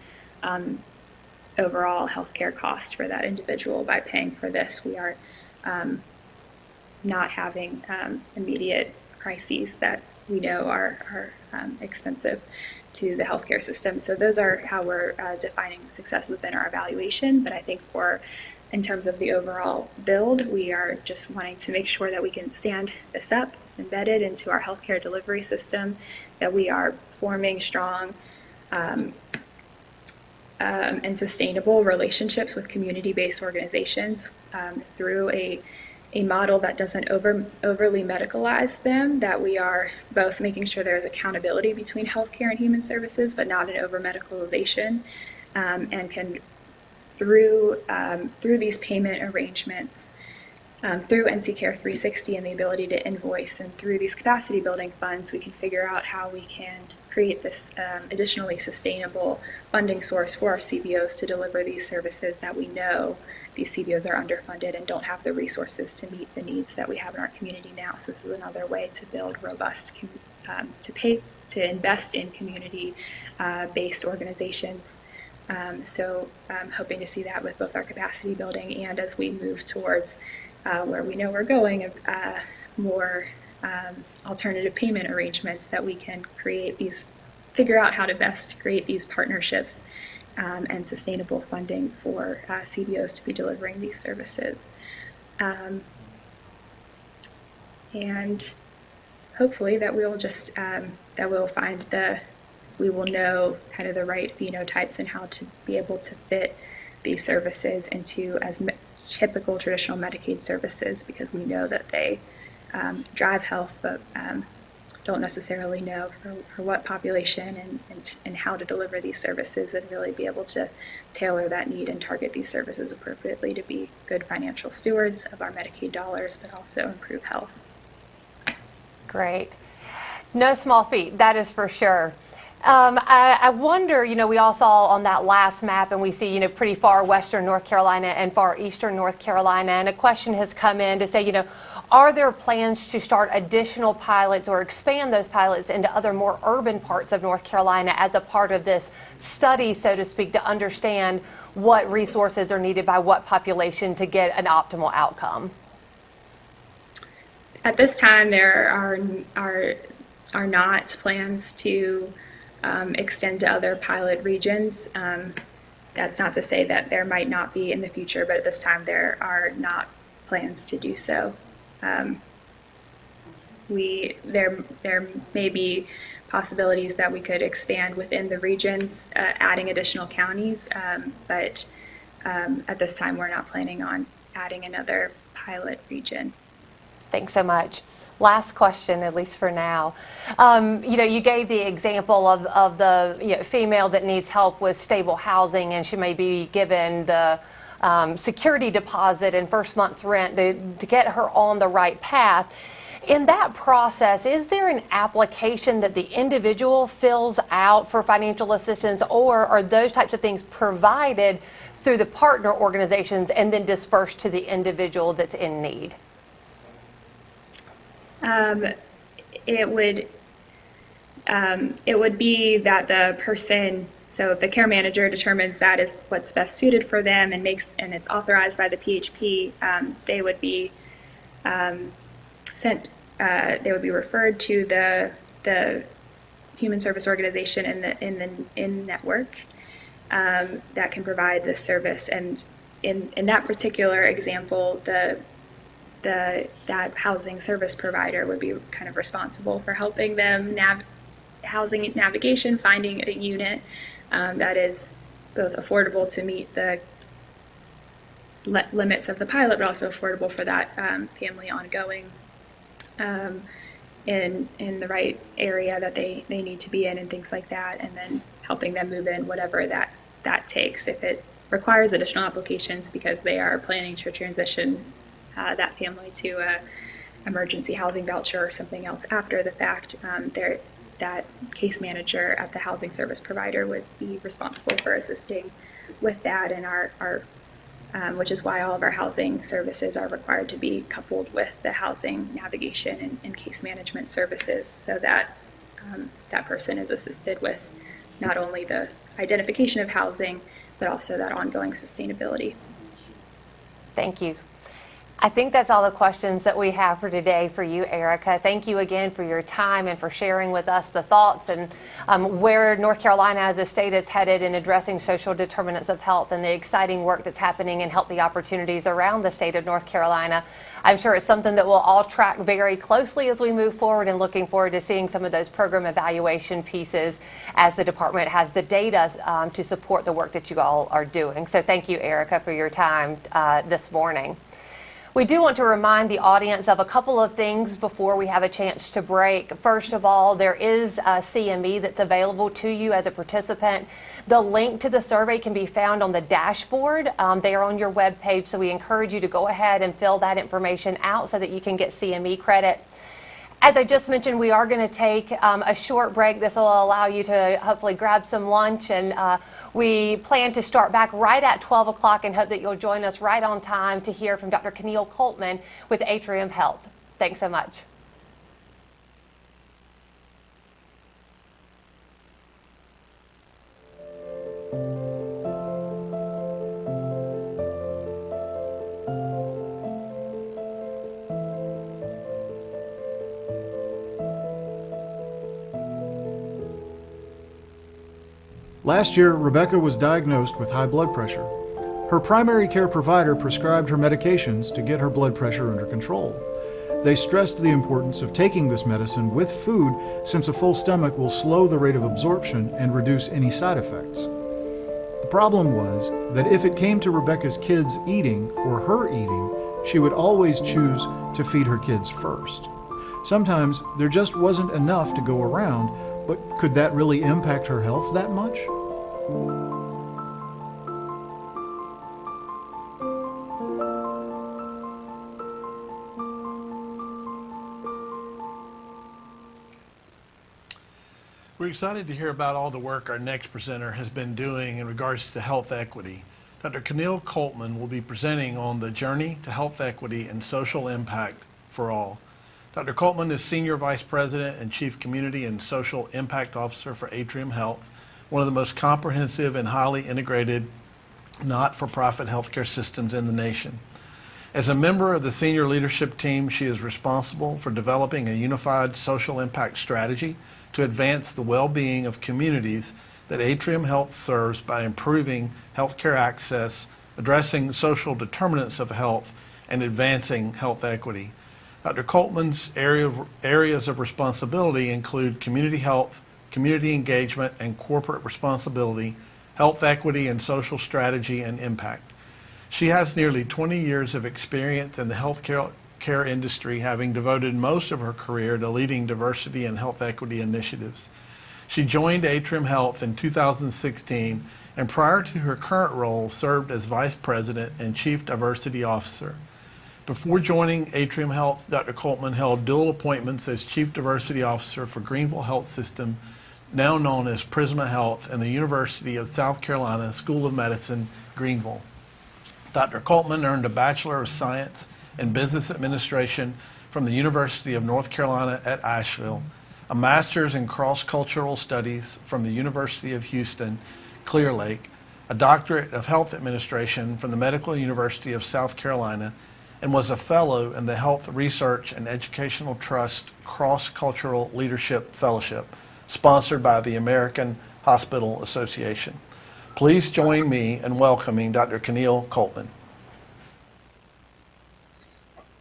overall healthcare costs for that individual. By paying for this, we are not having immediate crises that we know are expensive to the healthcare system. So those are how we're defining success within our evaluation. But I think in terms of the overall build, we are just wanting to make sure that we can stand this up. It's embedded into our healthcare delivery system, that we are forming strong and sustainable relationships with community-based organizations through a model that doesn't overly medicalize them, that we are both making sure there is accountability between healthcare and human services, but not an over-medicalization, and can, through these payment arrangements, through NC Care 360 and the ability to invoice, and through these capacity building funds, we can figure out how we can create this additionally sustainable funding source for our CBOs to deliver these services that we know these CBOs are underfunded and don't have the resources to meet the needs that we have in our community now. So this is another way to build robust, to invest in community-based organizations. So I'm hoping to see that with both our capacity building, and as we move towards where we know we're going, more alternative payment arrangements, that we can figure out how to best create these partnerships and sustainable funding for CBOs to be delivering these services. And hopefully that we'll just, we will know kind of the right phenotypes and how to be able to fit these services into as typical traditional Medicaid services, because we know that they drive health, but don't necessarily know for what population and how to deliver these services, and really be able to tailor that need and target these services appropriately to be good financial stewards of our Medicaid dollars, but also improve health. Great. No small feat, that is for sure. I wonder, we all saw on that last map, and we see, pretty far western North Carolina and far eastern North Carolina, and a question has come in to say, are there plans to start additional pilots or expand those pilots into other more urban parts of North Carolina as a part of this study, so to speak, to understand what resources are needed by what population to get an optimal outcome? At this time, there are not plans to extend to other pilot regions. That's not to say that there might not be in the future, but at this time there are not plans to do so. There may be possibilities that we could expand within the regions, adding additional counties, but at this time we're not planning on adding another pilot region. Thanks so much. Last question, at least for now. You gave the example of the female that needs help with stable housing, and she may be given the security deposit and first month's rent to get her on the right path. In that process, is there an application that the individual fills out for financial assistance, or are those types of things provided through the partner organizations and then dispersed to the individual that's in need? It would be that the person, so if the care manager determines that is what's best suited for them and it's authorized by the PHP, they would be they would be referred to the human service organization in network that can provide this service. And in that particular example, that housing service provider would be kind of responsible for helping them housing navigation, finding a unit that is both affordable to meet the limits of the pilot, but also affordable for that family ongoing in the right area that they need to be in, and things like that, and then helping them move in, whatever that takes. If it requires additional applications because they are planning to transition that family to a emergency housing voucher or something else after the fact, that case manager at the housing service provider would be responsible for assisting with that, and which is why all of our housing services are required to be coupled with the housing navigation and case management services, so that that person is assisted with not only the identification of housing, but also that ongoing sustainability. Thank you. I think that's all the questions that we have for today for you, Erica. Thank you again for your time and for sharing with us the thoughts and where North Carolina as a state is headed in addressing social determinants of health and the exciting work that's happening in healthy opportunities around the state of North Carolina. I'm sure it's something that we'll all track very closely as we move forward, and looking forward to seeing some of those program evaluation pieces as the department has the data to support the work that you all are doing. So thank you, Erica, for your time this morning. We do want to remind the audience of a couple of things before we have a chance to break. First of all, there is a CME that's available to you as a participant. The link to the survey can be found on the dashboard there on your webpage, so we encourage you to go ahead and fill that information out so that you can get CME credit. As I just mentioned, we are going to take a short break. This will allow you to hopefully grab some lunch, and we plan to start back right at 12 o'clock and hope that you'll join us right on time to hear from Dr. Keneal Coltman with Atrium Health. Thanks so much. Last year, Rebecca was diagnosed with high blood pressure. Her primary care provider prescribed her medications to get her blood pressure under control. They stressed the importance of taking this medicine with food, since a full stomach will slow the rate of absorption and reduce any side effects. The problem was that if it came to Rebecca's kids eating or her eating, she would always choose to feed her kids first. Sometimes there just wasn't enough to go around, but could that really impact her health that much? We're excited to hear about all the work our next presenter has been doing in regards to health equity. Dr. Keneal Coltman will be presenting on the journey to health equity and social impact for all. Dr. Coltman is Senior Vice President and Chief Community and Social Impact Officer for Atrium Health, one of the most comprehensive and highly integrated not-for-profit healthcare systems in the nation. As a member of the senior leadership team, she is responsible for developing a unified social impact strategy to advance the well-being of communities that Atrium Health serves by improving healthcare access, addressing social determinants of health, and advancing health equity. Dr. Coltman's areas of responsibility include community health, community engagement and corporate responsibility, health equity and social strategy and impact. She has nearly 20 years of experience in the healthcare industry, having devoted most of her career to leading diversity and health equity initiatives. She joined Atrium Health in 2016, and prior to her current role, served as Vice President and Chief Diversity Officer. Before joining Atrium Health, Dr. Coltman held dual appointments as Chief Diversity Officer for Greenville Health System, now known as Prisma Health, and the University of South Carolina School of Medicine, Greenville. Dr. Coltman earned a Bachelor of Science in Business Administration from the University of North Carolina at Asheville, a Master's in Cross-Cultural Studies from the University of Houston, Clear Lake, a Doctorate of Health Administration from the Medical University of South Carolina, and was a Fellow in the Health Research and Educational Trust Cross-Cultural Leadership Fellowship, sponsored by the American Hospital Association. Please join me in welcoming Dr. Keneal Coltman.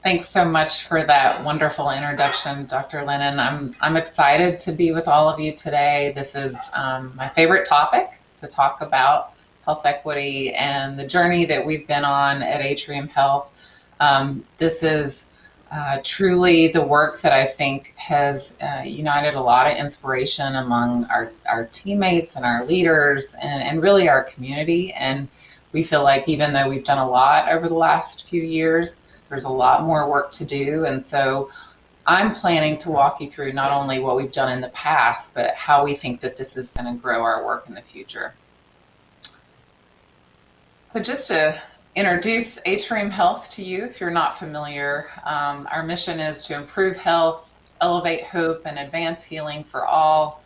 Thanks so much for that wonderful introduction, Dr. Lennon. I'm excited to be with all of you today. This is my favorite topic to talk about, health equity and the journey that we've been on at Atrium Health. This is truly the work that I think has united a lot of inspiration among our teammates and our leaders and really our community. And we feel like even though we've done a lot over the last few years, there's a lot more work to do. And so I'm planning to walk you through not only what we've done in the past, but how we think that this is going to grow our work in the future. So just to introduce Atrium Health to you, if you're not familiar, our mission is to improve health, elevate hope, and advance healing for all.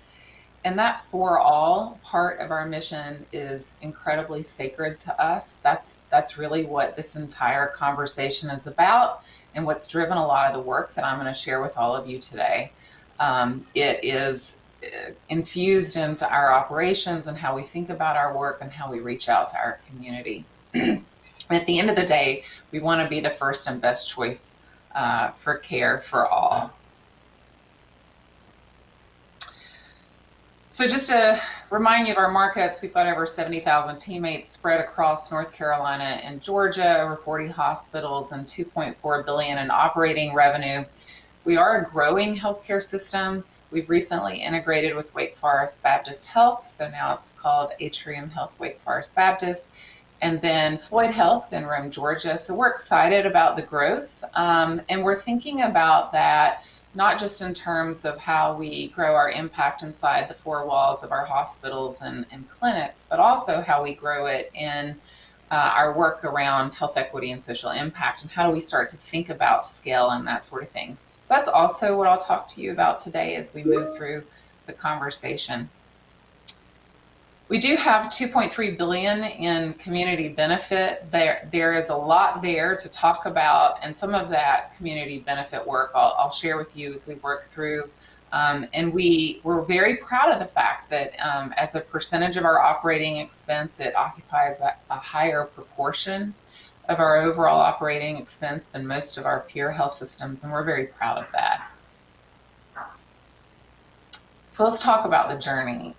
And that for all part of our mission is incredibly sacred to us. That's really what this entire conversation is about, and what's driven a lot of the work that I'm going to share with all of you today. It is infused into our operations and how we think about our work and how we reach out to our community. At the end of the day, we want to be the first and best choice for care for all. So just to remind you of our markets, we've got over 70,000 teammates spread across North Carolina and Georgia, over 40 hospitals, and $2.4 billion in operating revenue. We are a growing healthcare system. We've recently integrated with Wake Forest Baptist Health, so now it's called Atrium Health Wake Forest Baptist, and then Floyd Health in Rome, Georgia. So we're excited about the growth, and we're thinking about that not just in terms of how we grow our impact inside the four walls of our hospitals and clinics, but also how we grow it in our work around health equity and social impact, and how do we start to think about scale and that sort of thing. So that's also what I'll talk to you about today as we move through the conversation. We do have $2.3 billion in community benefit. There is a lot there to talk about, and some of that community benefit work I'll share with you as we work through. And we're very proud of the fact that as a percentage of our operating expense, it occupies a higher proportion of our overall operating expense than most of our peer health systems, and we're very proud of that. So let's talk about the journey.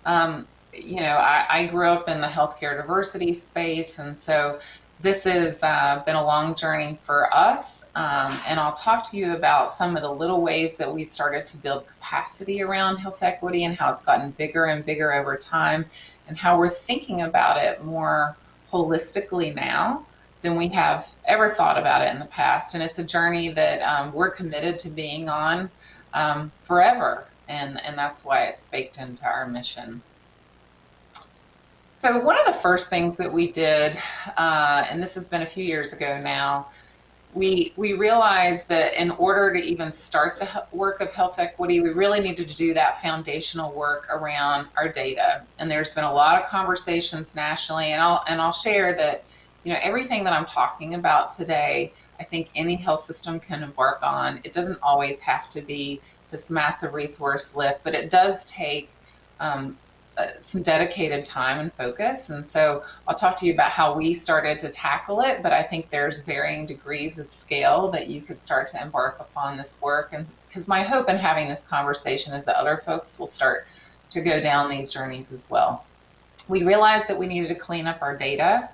You know, I grew up in the healthcare diversity space, and so this has been a long journey for us, and I'll talk to you about some of the little ways that we've started to build capacity around health equity and how it's gotten bigger and bigger over time, and how we're thinking about it more holistically now than we have ever thought about it in the past. And it's a journey that we're committed to being on forever, and that's why it's baked into our mission. So one of the first things that we did, and this has been a few years ago now, we realized that in order to even start the work of health equity, we really needed to do that foundational work around our data. And there's been a lot of conversations nationally, and I'll share that, you know, everything that I'm talking about today, I think any health system can embark on. It doesn't always have to be this massive resource lift, but it does take some dedicated time and focus. And so I'll talk to you about how we started to tackle it, but I think there's varying degrees of scale that you could start to embark upon this work. And because my hope in having this conversation is that other folks will start to go down these journeys as well. We realized that we needed to clean up our data.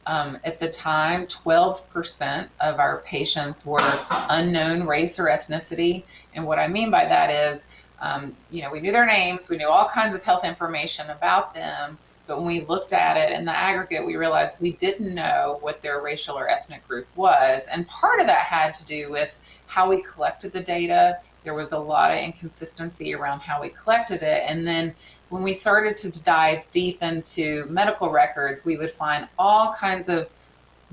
At the time, 12% of our patients were unknown race or ethnicity. And what I mean by that is, you know, we knew their names, we knew all kinds of health information about them, but when we looked at it in the aggregate, we realized we didn't know what their racial or ethnic group was. And part of that had to do with how we collected the data. There was a lot of inconsistency around how we collected it. And then when we started to dive deep into medical records, we would find all kinds of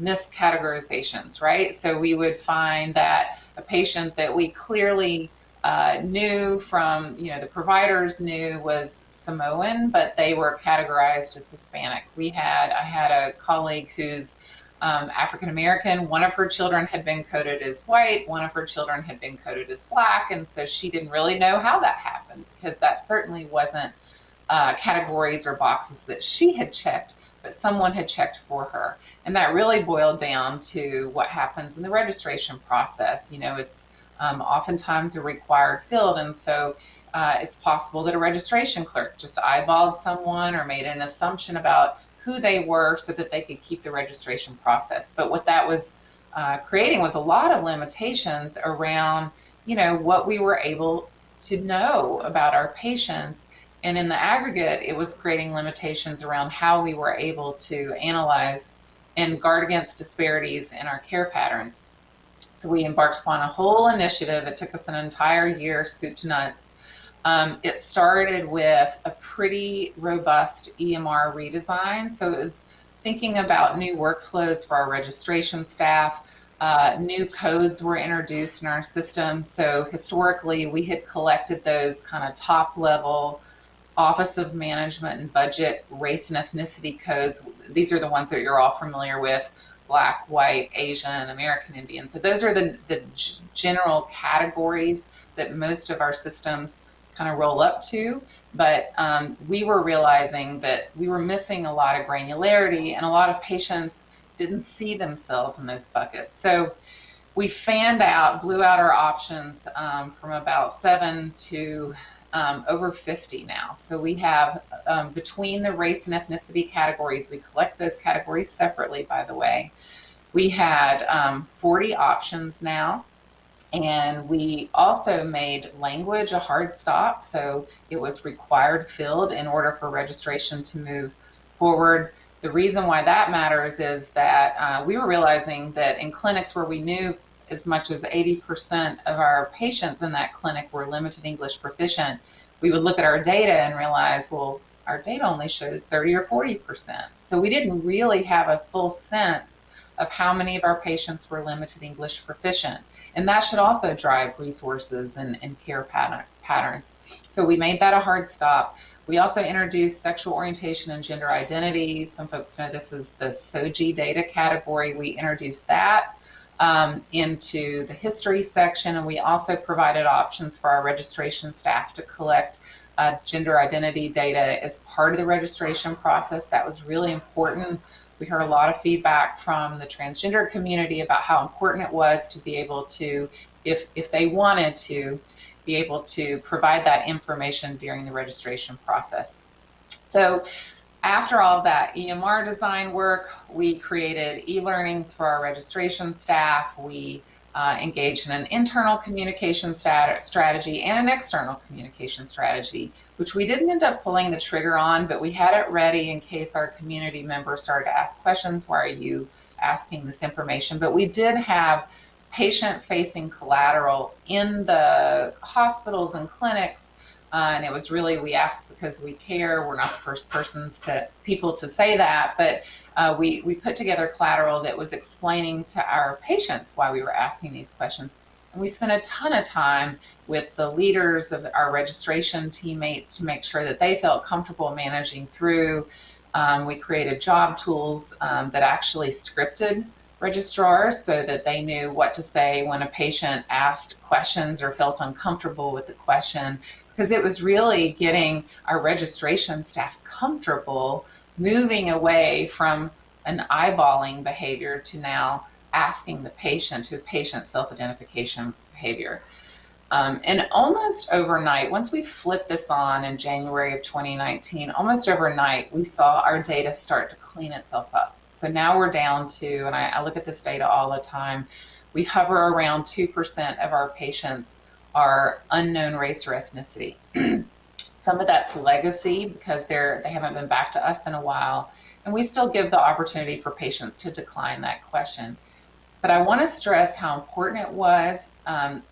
miscategorizations, right? So we would find that a patient that we clearly knew from, you know, the providers knew was Samoan, but they were categorized as Hispanic. I had a colleague who's African American. One of her children had been coded as white, one of her children had been coded as black, and so she didn't really know how that happened, because that certainly wasn't categories or boxes that she had checked, but someone had checked for her. And that really boiled down to what happens in the registration process. You know, it's oftentimes a required field, and so it's possible that a registration clerk just eyeballed someone or made an assumption about who they were so that they could keep the registration process. But what that was creating was a lot of limitations around, you know, what we were able to know about our patients. And in the aggregate, it was creating limitations around how we were able to analyze and guard against disparities in our care patterns. So So we embarked upon a whole initiative. It took us an entire year, soup to nuts. It started with a pretty robust EMR redesign. So it was thinking about new workflows for our registration staff. New codes were introduced in our system. So historically, we had collected those kind of top level Office of Management and Budget race and ethnicity codes. These are the ones that you're all familiar with: Black, white, Asian, American Indian. So those are the general categories that most of our systems kind of roll up to. But we were realizing that we were missing a lot of granularity, and a lot of patients didn't see themselves in those buckets. So we fanned out, blew out our options from about 7 to over 50 now. So we have, between the race and ethnicity categories, we collect those categories separately, by the way. We had 40 options now. And we also made language a hard stop. So it was required filled in order for registration to move forward. The reason why that matters is that we were realizing that in clinics where we knew as much as 80% of our patients in that clinic were limited English proficient, we would look at our data and realize, well, our data only shows 30 or 40%. So we didn't really have a full sense of how many of our patients were limited English proficient. And that should also drive resources and care patterns. So we made that a hard stop. We also introduced sexual orientation and gender identity. Some folks know this is the SOGI data category. We introduced that into the history section, and we also provided options for our registration staff to collect gender identity data as part of the registration process. That was really important. We heard a lot of feedback from the transgender community about how important it was to be able to, if they wanted to, be able to provide that information during the registration process. So after all of that EMR design work, we created e-learnings for our registration staff. We engaged in an internal communication strategy and an external communication strategy, which we didn't end up pulling the trigger on, but we had it ready in case our community members started to ask questions. Why are you asking this information? But we did have patient-facing collateral in the hospitals and clinics, and it was really, we asked because we care. We're not the first people to say that, but we put together collateral that was explaining to our patients why we were asking these questions. And we spent a ton of time with the leaders of our registration teammates to make sure that they felt comfortable managing through. We created job tools that actually scripted registrars so that they knew what to say when a patient asked questions or felt uncomfortable with the question, because it was really getting our registration staff comfortable moving away from an eyeballing behavior to now asking the patient to patient self-identification behavior. And almost overnight, once we flipped this on in January of 2019, almost overnight, we saw our data start to clean itself up. So now we're down to, and I look at this data all the time, we hover around 2% of our patients are unknown race or ethnicity. Some of that's legacy because they haven't been back to us in a while, and we still give the opportunity for patients to decline that question. But I want to stress how important it was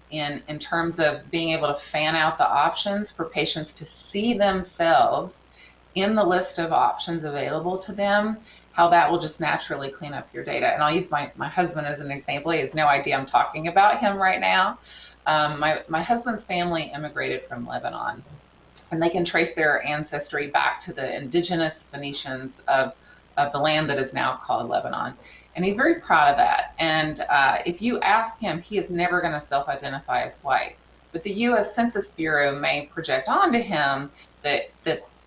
in terms of being able to fan out the options for patients to see themselves in the list of options available to them, how that will just naturally clean up your data. And I'll use my husband as an example. He has no idea I'm talking about him right now. My husband's family immigrated from Lebanon, and they can trace their ancestry back to the indigenous Phoenicians of the land that is now called Lebanon. And he's very proud of that. And if you ask him, he is never going to self-identify as white. But the U.S. Census Bureau may project onto him that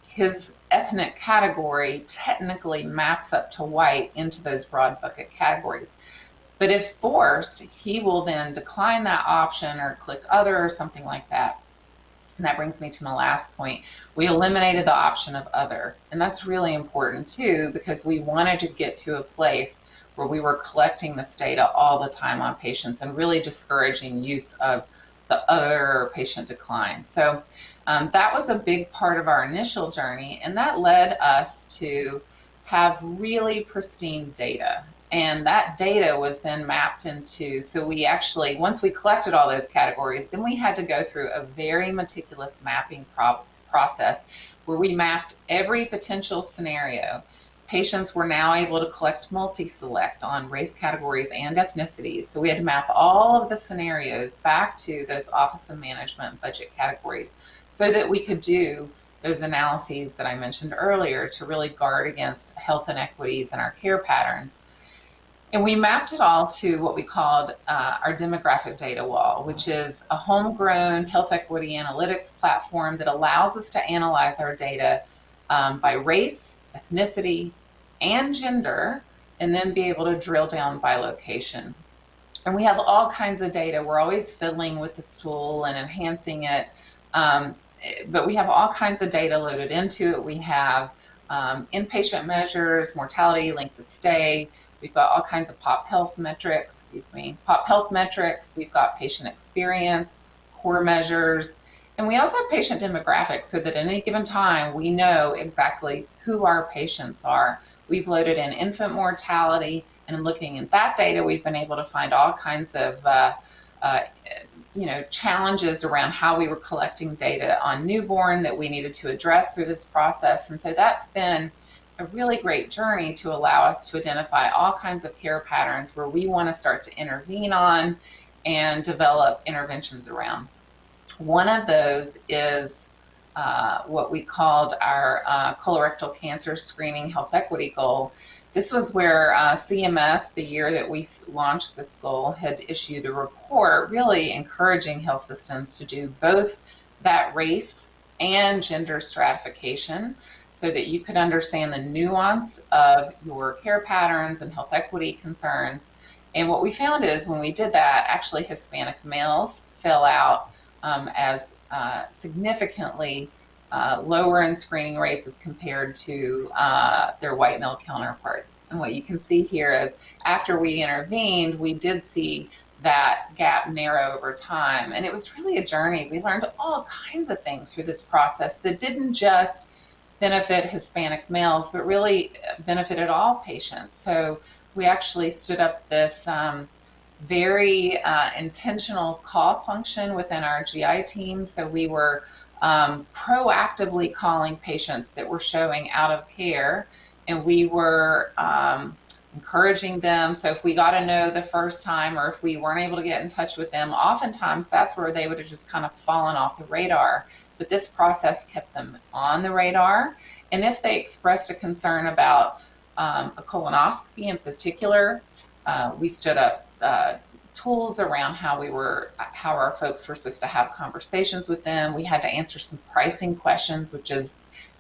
his ethnic category technically maps up to white into those broad bucket categories. But if forced, he will then decline that option or click other or something like that. And that brings me to my last point. We eliminated the option of other. And that's really important too, because we wanted to get to a place where we were collecting this data all the time on patients and really discouraging use of the other patient decline. So that was a big part of our initial journey, and that led us to have really pristine data. And that data was then mapped into, so we actually, once we collected all those categories, then we had to go through a very meticulous mapping process where we mapped every potential scenario. Patients were now able to collect multi-select on race categories and ethnicities. So we had to map all of the scenarios back to those office of management budget categories so that we could do those analyses that I mentioned earlier to really guard against health inequities in our care patterns. And we mapped it all to what we called our demographic data wall, which is a homegrown health equity analytics platform that allows us to analyze our data by race, ethnicity, and gender, and then be able to drill down by location. And we have all kinds of data. We're always fiddling with this tool and enhancing it. But we have all kinds of data loaded into it. We have inpatient measures, mortality, length of stay. We've got all kinds of pop health metrics, We've got patient experience, core measures, and we also have patient demographics so that at any given time, we know exactly who our patients are. We've loaded in infant mortality, and looking at that data, we've been able to find all kinds of challenges around how we were collecting data on newborn that we needed to address through this process. And so that's been a really great journey to allow us to identify all kinds of care patterns where we want to start to intervene on and develop interventions around. One of those is what we called our colorectal cancer screening health equity goal. This was where CMS, the year that we launched this goal, had issued a report really encouraging health systems to do both that race and gender stratification so that you could understand the nuance of your care patterns and health equity concerns. And what we found is when we did that, actually Hispanic males fell out as significantly lower in screening rates as compared to their white male counterpart. And what you can see here is after we intervened, we did see that gap narrow over time. And it was really a journey. We learned all kinds of things through this process that didn't just benefit Hispanic males, but really benefited all patients. So we actually stood up this very intentional call function within our GI team. So we were proactively calling patients that were showing out of care, and we were encouraging them. So if we got a no the first time, or if we weren't able to get in touch with them, oftentimes that's where they would have just kind of fallen off the radar. But this process kept them on the radar. And if they expressed a concern about a colonoscopy in particular, we stood up tools around how our folks were supposed to have conversations with them. We had to answer some pricing questions, which is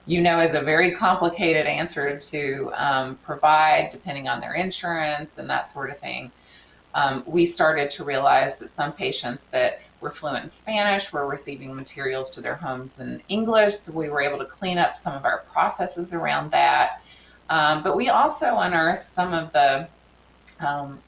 a very complicated answer to provide depending on their insurance and that sort of thing. We started to realize that some patients that were fluent in Spanish were receiving materials to their homes in English, so we were able to clean up some of our processes around that. But we also unearthed some of the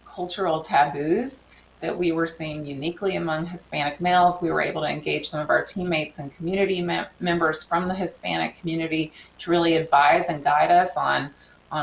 cultural taboos that we were seeing uniquely among Hispanic males. We were able to engage some of our teammates and community members from the Hispanic community to really advise and guide us on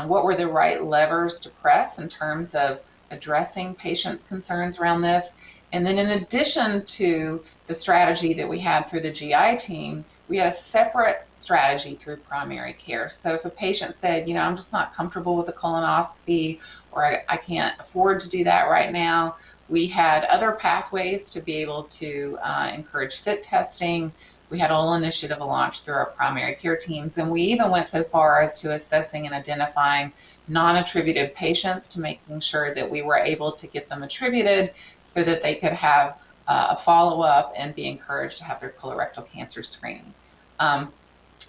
what were the right levers to press in terms of addressing patients' concerns around this. And then in addition to the strategy that we had through the GI team, we had a separate strategy through primary care. So if a patient said, I'm just not comfortable with a colonoscopy, or I can't afford to do that right now, we had other pathways to be able to encourage fit testing. We had a whole initiative launched through our primary care teams, and we even went so far as to assessing and identifying non-attributed patients to making sure that we were able to get them attributed so that they could have a follow-up and be encouraged to have their colorectal cancer screening.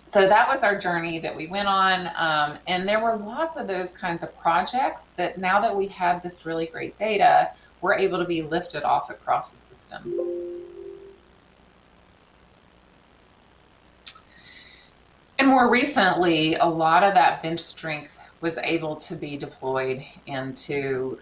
So that was our journey that we went on, and there were lots of those kinds of projects that now that we had this really great data, we're able to be lifted off across the system. And more recently, a lot of that bench strength was able to be deployed into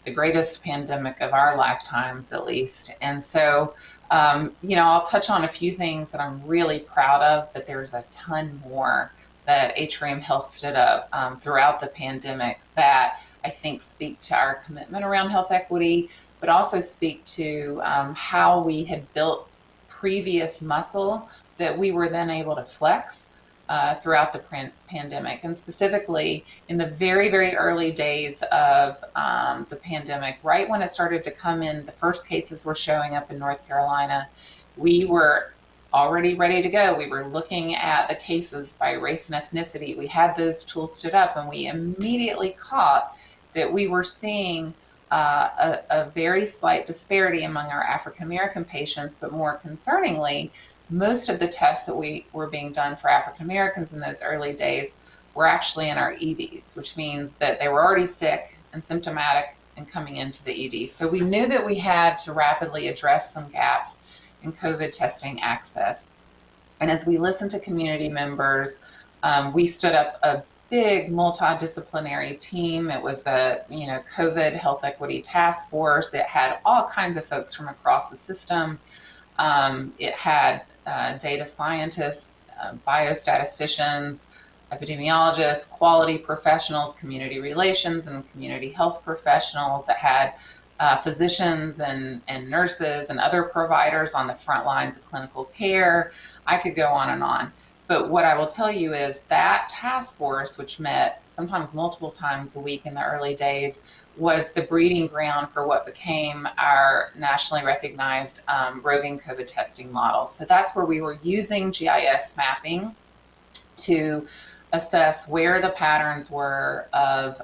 the greatest pandemic of our lifetimes, at least. And so, I'll touch on a few things that I'm really proud of, but there's a ton more that Atrium Health stood up throughout the pandemic that I think speak to our commitment around health equity, but also speak to how we had built previous muscle that we were then able to flex throughout the pandemic. And specifically in the very, very early days of the pandemic, right when it started to come in, the first cases were showing up in North Carolina, we were already ready to go. We were looking at the cases by race and ethnicity. We had those tools stood up, and we immediately caught that we were seeing a very slight disparity among our African American patients, but more concerningly, most of the tests that were being done for African Americans in those early days were actually in our EDs, which means that they were already sick and symptomatic and coming into the ED. So we knew that we had to rapidly address some gaps in COVID testing access. And as we listened to community members, we stood up a big multidisciplinary team. It was the COVID Health Equity Task Force. It had all kinds of folks from across the system. It had data scientists, biostatisticians, epidemiologists, quality professionals, community relations and community health professionals. It had physicians and nurses and other providers on the front lines of clinical care. I could go on and on. But what I will tell you is that task force, which met sometimes multiple times a week in the early days, was the breeding ground for what became our nationally recognized roving COVID testing model. So that's where we were using GIS mapping to assess where the patterns were of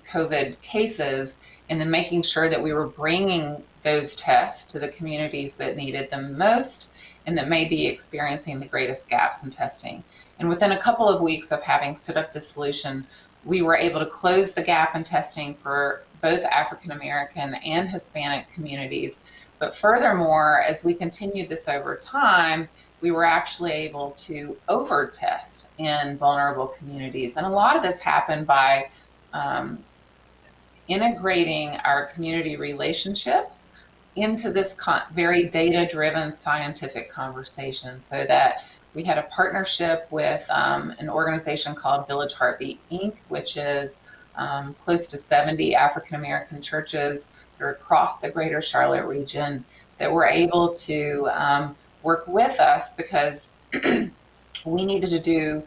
COVID cases, and then making sure that we were bringing those tests to the communities that needed them most and that may be experiencing the greatest gaps in testing. And within a couple of weeks of having stood up this solution, we were able to close the gap in testing for both African American and Hispanic communities. But furthermore, as we continued this over time, we were actually able to over-test in vulnerable communities. And a lot of this happened by integrating our community relationships into this very data-driven scientific conversation, so that we had a partnership with an organization called Village Heartbeat Inc., which is close to 70 African American churches that are across the greater Charlotte region that were able to work with us because we needed to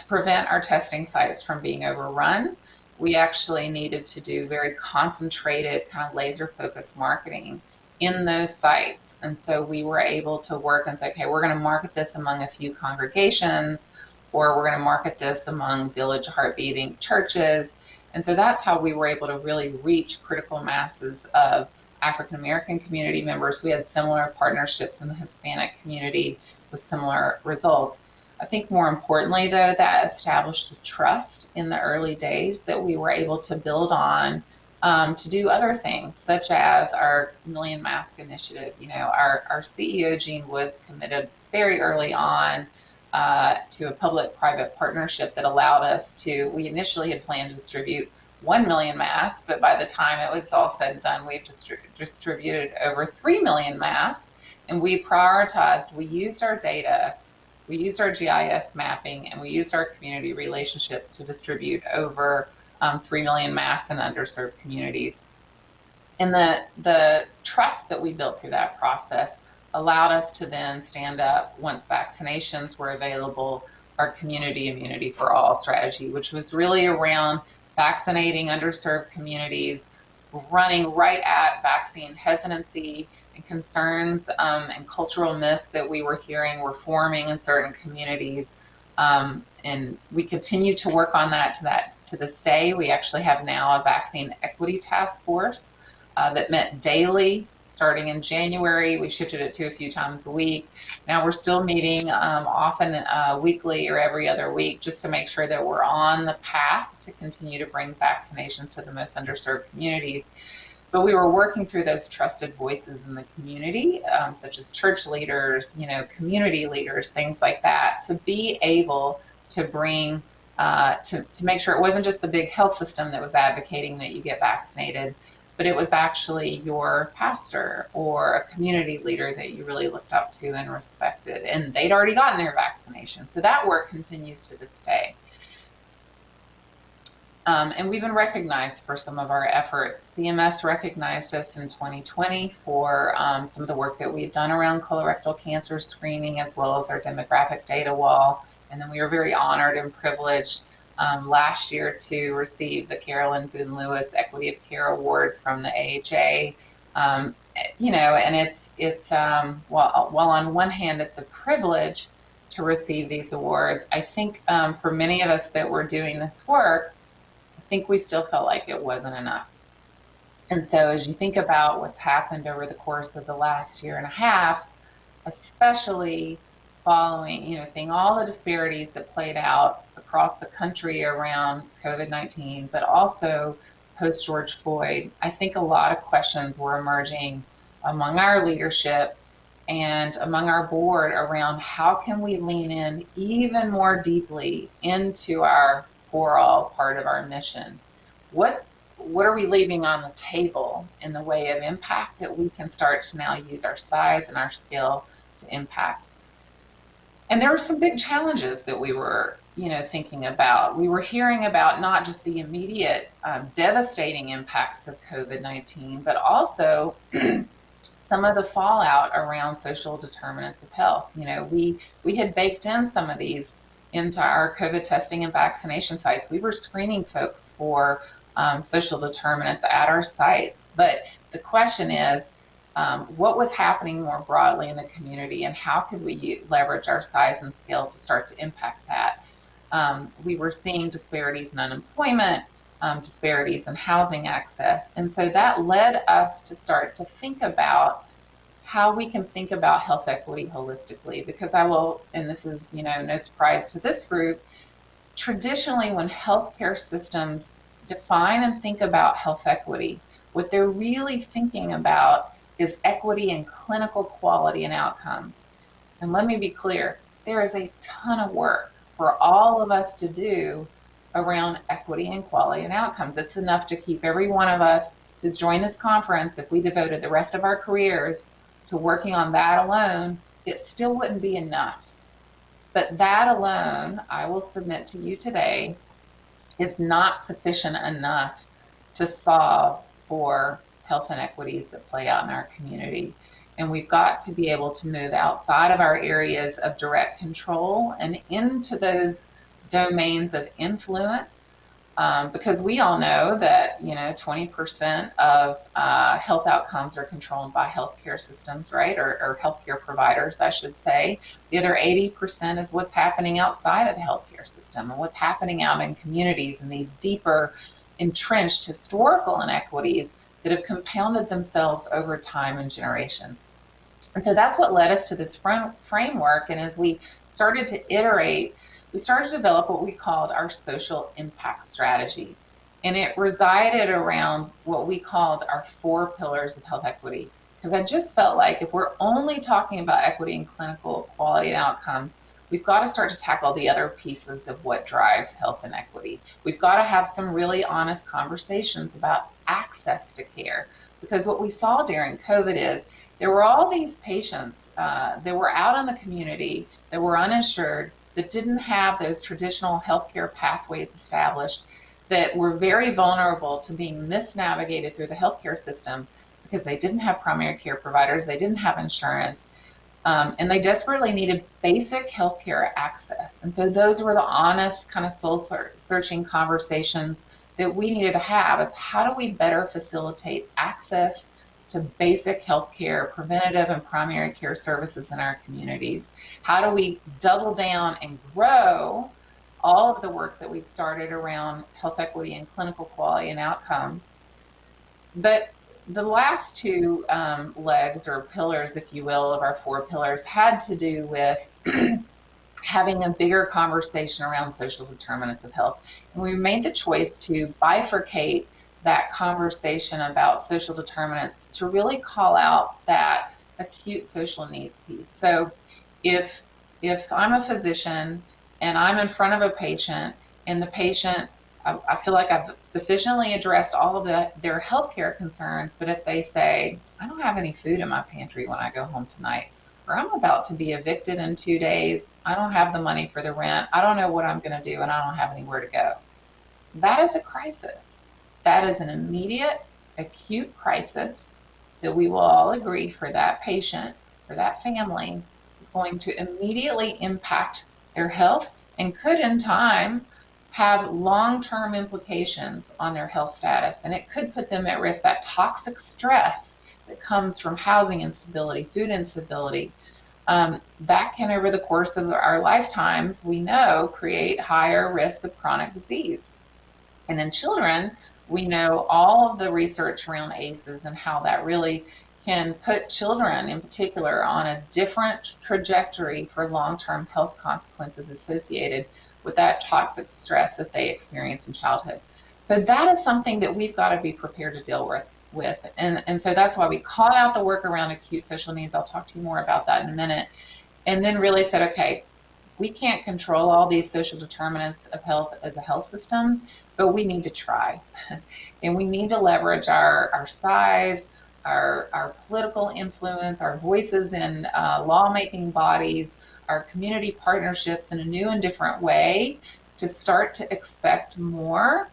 prevent our testing sites from being overrun. We actually needed to do very concentrated, kind of laser focused marketing in those sites. And so we were able to work and say, okay, we're going to market this among a few congregations, or we're going to market this among Village Heartbeat Inc. churches. And so that's how we were able to really reach critical masses of African American community members. We had similar partnerships in the Hispanic community with similar results. I think more importantly, though, that established the trust in the early days that we were able to build on to do other things, such as our Million Mask Initiative. Our CEO, Gene Woods, committed very early on to a public-private partnership that allowed us to, we initially had planned to distribute 1 million masks, but by the time it was all said and done, we've distributed over 3 million masks, and we prioritized, we used our data, we used our GIS mapping, and we used our community relationships to distribute over 3 million masks in underserved communities. And the trust that we built through that process allowed us to then stand up, once vaccinations were available, our community immunity for all strategy, which was really around vaccinating underserved communities, running right at vaccine hesitancy and concerns and cultural myths that we were hearing were forming in certain communities. And we continue to work on that to this day. We actually have now a vaccine equity task force that met daily starting in January. We shifted it to a few times a week. Now we're still meeting often weekly or every other week, just to make sure that we're on the path to continue to bring vaccinations to the most underserved communities. But we were working through those trusted voices in the community, such as church leaders, community leaders, things like that, to be able to bring, to make sure it wasn't just the big health system that was advocating that you get vaccinated, but it was actually your pastor or a community leader that you really looked up to and respected, and they'd already gotten their vaccination. So that work continues to this day. And we've been recognized for some of our efforts. CMS recognized us in 2020 for some of the work that we've done around colorectal cancer screening, as well as our demographic data wall. And then we were very honored and privileged last year to receive the Carolyn Boone Lewis Equity of Care Award from the AHA. And it's while on one hand it's a privilege to receive these awards, I think for many of us that were doing this work, I think we still felt like it wasn't enough. And so as you think about what's happened over the course of the last year and a half, especially following, seeing all the disparities that played out across the country around COVID-19, but also post George Floyd, I think a lot of questions were emerging among our leadership and among our board around how can we lean in even more deeply into our for all part of our mission. What are we leaving on the table in the way of impact that we can start to now use our size and our skill to impact? And there were some big challenges that we were, thinking about. We were hearing about not just the immediate devastating impacts of COVID-19, but also some of the fallout around social determinants of health. We had baked in some of these into our COVID testing and vaccination sites. We were screening folks for social determinants at our sites. But the question is, what was happening more broadly in the community, and how could we leverage our size and scale to start to impact that? We were seeing disparities in unemployment, disparities in housing access. And so that led us to start to think about how we can think about health equity holistically, because and this is, no surprise to this group, traditionally when healthcare systems define and think about health equity, what they're really thinking about is equity in clinical quality and outcomes. And let me be clear, there is a ton of work for all of us to do around equity and quality and outcomes. It's enough to keep every one of us who's joined this conference, if we devoted the rest of our careers to working on that alone, it still wouldn't be enough. But that alone, I will submit to you today, is not sufficient enough to solve for health inequities that play out in our community. And we've got to be able to move outside of our areas of direct control and into those domains of influence. Because we all know that 20% of health outcomes are controlled by healthcare systems, right? Or healthcare providers, I should say. The other 80% is what's happening outside of the healthcare system and what's happening out in communities and these deeper, entrenched historical inequities that have compounded themselves over time and generations. And so that's what led us to this framework. And as we started to iterate, we started to develop what we called our social impact strategy. And it resided around what we called our 4 pillars of health equity. Because I just felt like if we're only talking about equity and clinical quality and outcomes, we've got to start to tackle the other pieces of what drives health inequity. We've got to have some really honest conversations about access to care. Because what we saw during COVID is there were all these patients that were out in the community that were uninsured, that didn't have those traditional healthcare pathways established, that were very vulnerable to being misnavigated through the healthcare system because they didn't have primary care providers, they didn't have insurance, and they desperately needed basic healthcare access. And so those were the honest kind of soul-searching conversations that we needed to have, is how do we better facilitate access to basic healthcare, preventative and primary care services in our communities? How do we double down and grow all of the work that we've started around health equity and clinical quality and outcomes? But the last 2 legs or pillars, if you will, of our 4 pillars had to do with having a bigger conversation around social determinants of health. And we made the choice to bifurcate that conversation about social determinants to really call out that acute social needs piece. So if I'm a physician and I'm in front of a patient and the patient, I feel like I've sufficiently addressed all of their healthcare concerns, but if they say, I don't have any food in my pantry when I go home tonight, or I'm about to be evicted in 2 days, I don't have the money for the rent, I don't know what I'm going to do, and I don't have anywhere to go. that is a crisis. That is an immediate, acute crisis that we will all agree for that patient, for that family, is going to immediately impact their health and could in time have long-term implications on their health status. And it could put them at risk. That toxic stress that comes from housing instability, food instability, that can, over the course of our lifetimes, we know, create higher risk of chronic disease. And in children, we know all of the research around ACEs and how that really can put children in particular on a different trajectory for long-term health consequences associated with that toxic stress that they experience in childhood. So that is something that we've got to be prepared to deal with. And so that's why we called out the work around acute social needs. I'll talk to you more about that in a minute. And then really said, okay, we can't control all these social determinants of health as a health system, but we need to try. And we need to leverage our size, our political influence, our voices in lawmaking bodies, our community partnerships in a new and different way to start to expect more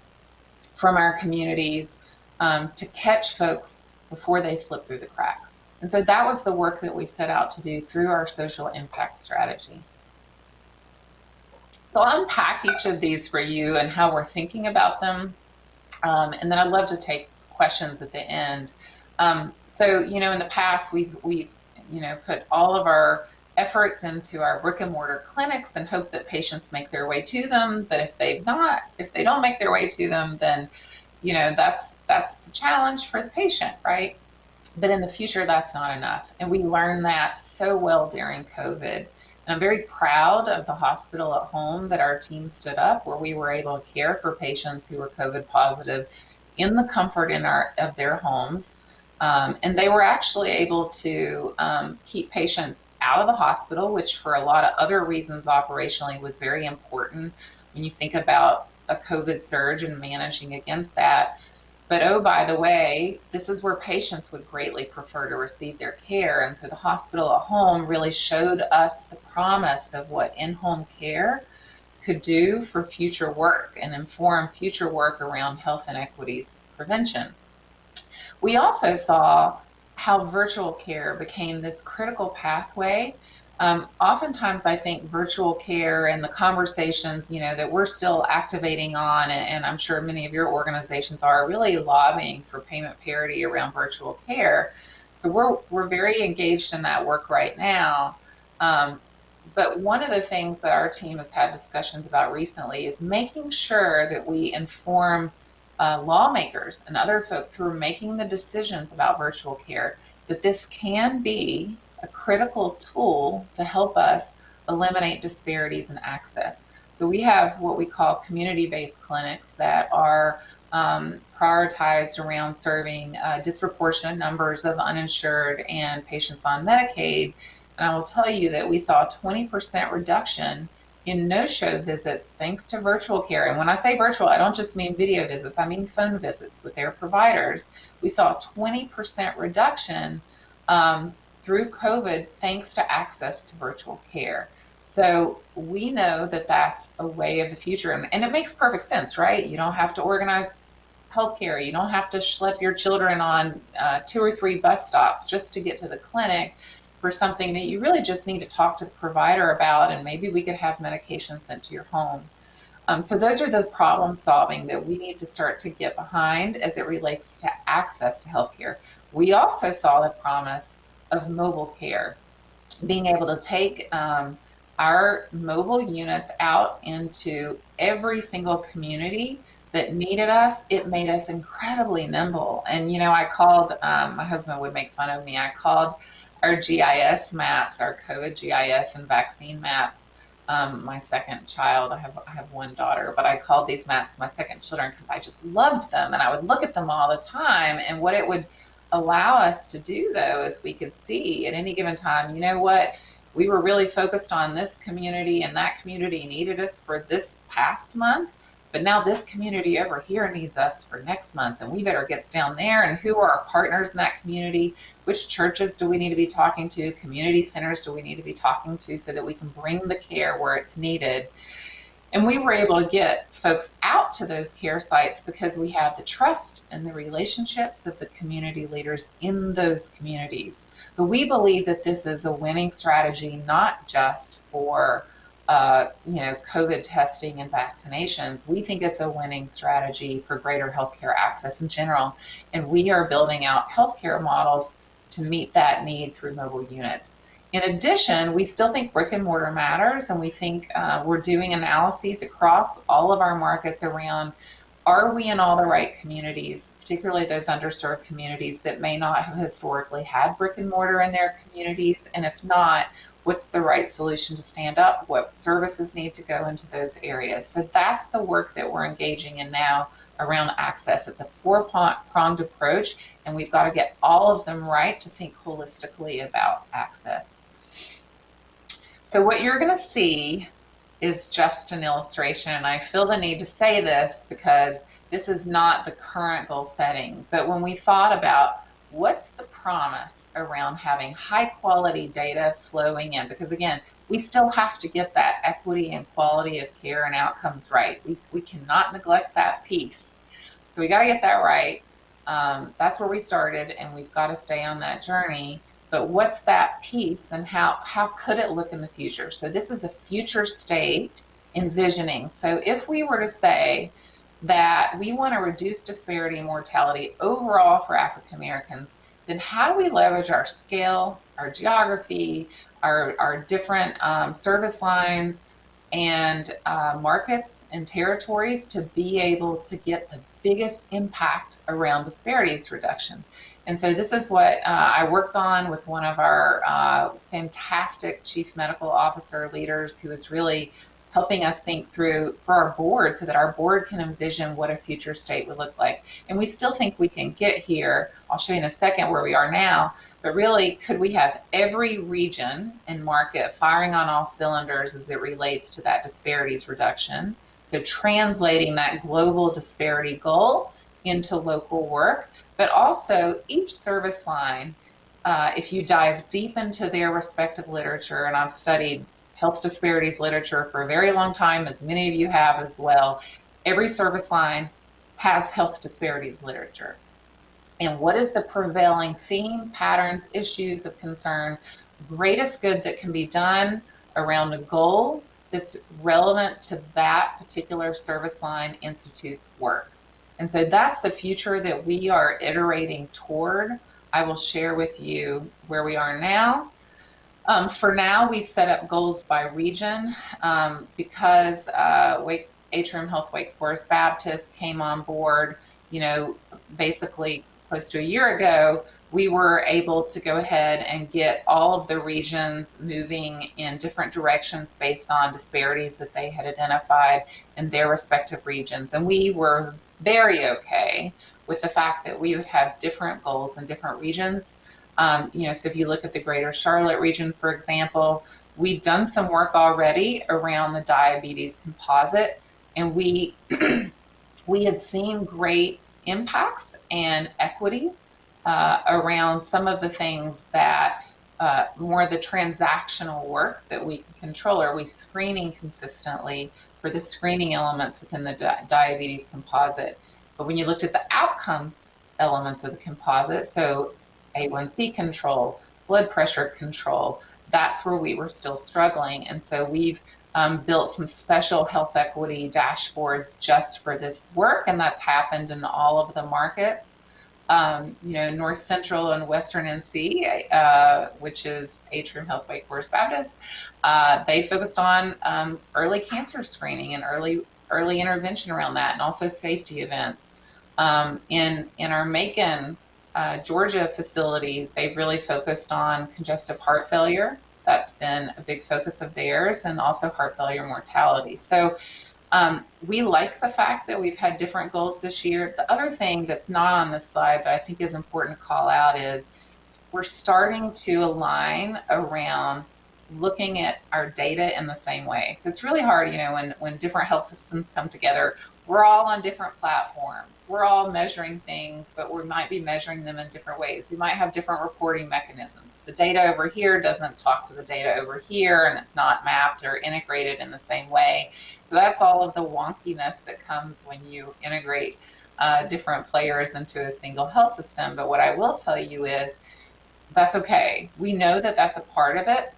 from our communities to catch folks before they slip through the cracks. And so that was the work that we set out to do through our social impact strategy. So I'll unpack each of these for you and how we're thinking about them. And then I'd love to take questions at the end. So, in the past, we've put all of our efforts into our brick and mortar clinics and hope that patients make their way to them. But if they don't make their way to them, then, that's the challenge for the patient, right? But in the future, that's not enough. And we learned that so well during COVID. And I'm very proud of the hospital at home that our team stood up, where we were able to care for patients who were COVID positive in the comfort of their homes. And they were actually able to keep patients out of the hospital, which for a lot of other reasons operationally was very important when you think about a COVID surge and managing against that. But oh, by the way, this is where patients would greatly prefer to receive their care. And so the hospital at home really showed us the promise of what in-home care could do for future work and inform future work around health inequities prevention. We also saw how virtual care became this critical pathway. Oftentimes, I think virtual care and the conversations, that we're still activating on, and I'm sure many of your organizations are really lobbying for payment parity around virtual care. So we're very engaged in that work right now. But one of the things that our team has had discussions about recently is making sure that we inform lawmakers and other folks who are making the decisions about virtual care that this can be a critical tool to help us eliminate disparities in access. So we have what we call community-based clinics that are prioritized around serving disproportionate numbers of uninsured and patients on Medicaid. And I will tell you that we saw a 20% reduction in no-show visits thanks to virtual care. And when I say virtual, I don't just mean video visits, I mean phone visits with their providers. We saw a 20% reduction through COVID thanks to access to virtual care. So we know that that's a way of the future. And it makes perfect sense, right? You don't have to organize healthcare. You don't have to schlep your children on 2 or 3 bus stops just to get to the clinic for something that you really just need to talk to the provider about, and maybe we could have medication sent to your home. So those are the problem solving that we need to start to get behind as it relates to access to healthcare. We also saw the promise of mobile care, being able to take our mobile units out into every single community that needed us. It made us incredibly nimble. And, I called, my husband would make fun of me, I called our GIS maps, our COVID GIS and vaccine maps, my second child, I have one daughter, but I called these maps my second children because I just loved them, and I would look at them all the time. And what it would allow us to do, though, is we could see at any given time, we were really focused on this community, and that community needed us for this past month, but now this community over here needs us for next month, and we better get down there. And who are our partners in that community? Which churches do we need to be talking to? Community centers do we need to be talking to so that we can bring the care where it's needed? And we were able to get folks out to those care sites because we have the trust and the relationships of the community leaders in those communities. But we believe that this is a winning strategy, not just for COVID testing and vaccinations. We think it's a winning strategy for greater healthcare access in general. And we are building out healthcare models to meet that need through mobile units. In addition, we still think brick and mortar matters, and we think we're doing analyses across all of our markets around, are we in all the right communities, particularly those underserved communities that may not have historically had brick and mortar in their communities? And if not, what's the right solution to stand up? What services need to go into those areas? So that's the work that we're engaging in now around access. It's a four-pronged approach, and we've got to get all of them right to think holistically about access. So what you're going to see is just an illustration, and I feel the need to say this because this is not the current goal setting. But when we thought about what's the promise around having high quality data flowing in, because again, we still have to get that equity and quality of care and outcomes right. We cannot neglect that piece. So we got to get that right. That's where we started, and we've got to stay on that journey. But what's that piece, and how could it look in the future? So this is a future state envisioning. So if we were to say that we want to reduce disparity and mortality overall for African Americans, then how do we leverage our scale, our geography, our different service lines and markets and territories to be able to get the biggest impact around disparities reduction? And so this is what I worked on with one of our fantastic chief medical officer leaders who is really helping us think through for our board so that our board can envision what a future state would look like. And we still think we can get here. I'll show you in a second where we are now, but really, could we have every region and market firing on all cylinders as it relates to that disparities reduction? So translating that global disparity goal into local work, but also each service line, if you dive deep into their respective literature, and I've studied health disparities literature for a very long time, as many of you have as well, every service line has health disparities literature. And what is the prevailing theme, patterns, issues of concern, greatest good that can be done around a goal that's relevant to that particular service line institute's work? And so that's the future that we are iterating toward. I will share with you where we are now. For now, we've set up goals by region because Atrium Health Wake Forest Baptist came on board, basically close to a year ago. We were able to go ahead and get all of the regions moving in different directions based on disparities that they had identified in their respective regions. And we were very okay with the fact that we would have different goals in different regions. So if you look at the greater Charlotte region, for example, we've done some work already around the diabetes composite, and we had seen great impacts and equity around some of the things that more the transactional work that we can control. Are we screening consistently for the screening elements within the diabetes composite? But when you looked at the outcomes elements of the composite, so A1C control, blood pressure control, that's where we were still struggling. And so we've built some special health equity dashboards just for this work, and that's happened in all of the markets. North Central and Western NC, which is Atrium Health Wake Forest Baptist, they focused on early cancer screening and early intervention around that, and also safety events. In our Macon, Georgia facilities, they've really focused on congestive heart failure. That's been a big focus of theirs, and also heart failure mortality. So we like the fact that we've had different goals this year. The other thing that's not on this slide, but I think is important to call out, is we're starting to align around looking at our data in the same way. So it's really hard, when different health systems come together, we're all on different platforms. We're all measuring things, but we might be measuring them in different ways. We might have different reporting mechanisms. The data over here doesn't talk to the data over here, and it's not mapped or integrated in the same way. So that's all of the wonkiness that comes when you integrate different players into a single health system. But what I will tell you is that's okay. We know that that's a part of it.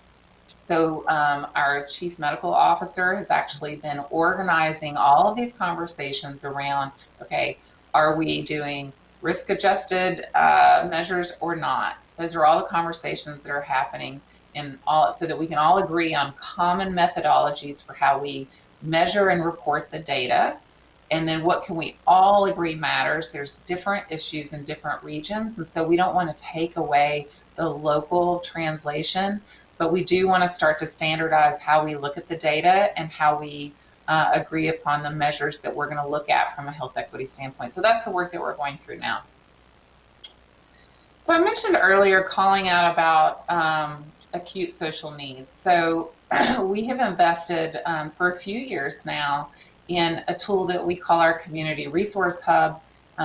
So our chief medical officer has actually been organizing all of these conversations around, okay, are we doing risk adjusted measures or not? Those are all the conversations that are happening in all, so that we can all agree on common methodologies for how we measure and report the data. And then what can we all agree matters? There's different issues in different regions. And so we don't want to take away the local translation, but we do want to start to standardize how we look at the data and how we agree upon the measures that we're going to look at from a health equity standpoint. So that's the work that we're going through now. So I mentioned earlier calling out about acute social needs. So we have invested for a few years now in a tool that we call our Community Resource Hub.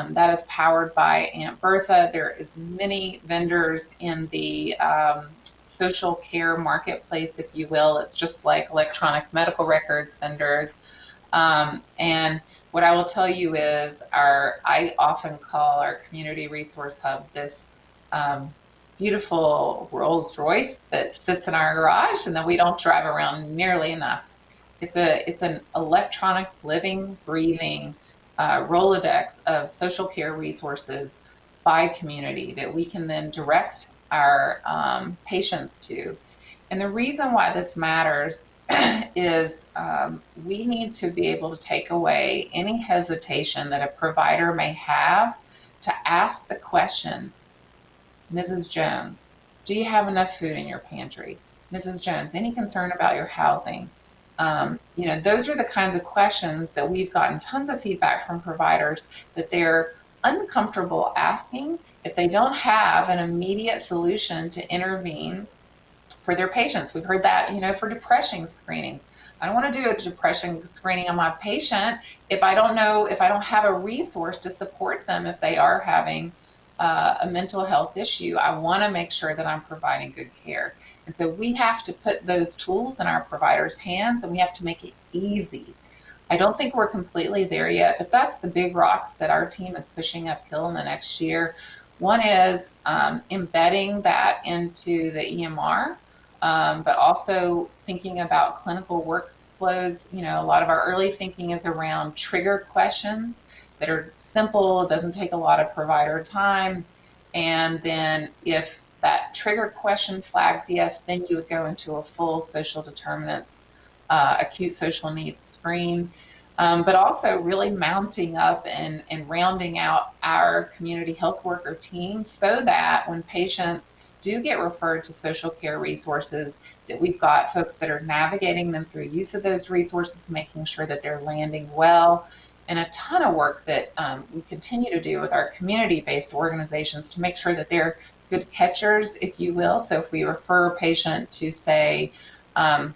That is powered by Aunt Bertha. There is many vendors in the social care marketplace, if you will. It's just like electronic medical records vendors. And what I will tell you is I often call our Community Resource Hub this beautiful Rolls Royce that sits in our garage and that we don't drive around nearly enough. It's an electronic, living, breathing Rolodex of social care resources by community that we can then direct our patients to. And the reason why this matters is we need to be able to take away any hesitation that a provider may have to ask the question, Mrs. Jones, do you have enough food in your pantry? Mrs. Jones, any concern about your housing? Those are the kinds of questions that we've gotten tons of feedback from providers that they're uncomfortable asking if they don't have an immediate solution to intervene for their patients. We've heard that, for depression screenings. I don't want to do a depression screening on my patient if I don't have a resource to support them if they are having a mental health issue. I want to make sure that I'm providing good care. And so we have to put those tools in our providers' hands, and we have to make it easy. I don't think we're completely there yet, but that's the big rocks that our team is pushing uphill in the next year. One is embedding that into the EMR, but also thinking about clinical workflows. A lot of our early thinking is around trigger questions that are simple, doesn't take a lot of provider time. And then if that trigger question flags yes, then you would go into a full social determinants, acute social needs screen. But also really mounting up and rounding out our community health worker team so that when patients do get referred to social care resources, that we've got folks that are navigating them through use of those resources, making sure that they're landing well, and a ton of work that we continue to do with our community-based organizations to make sure that they're good catchers, if you will. So if we refer a patient to, say, a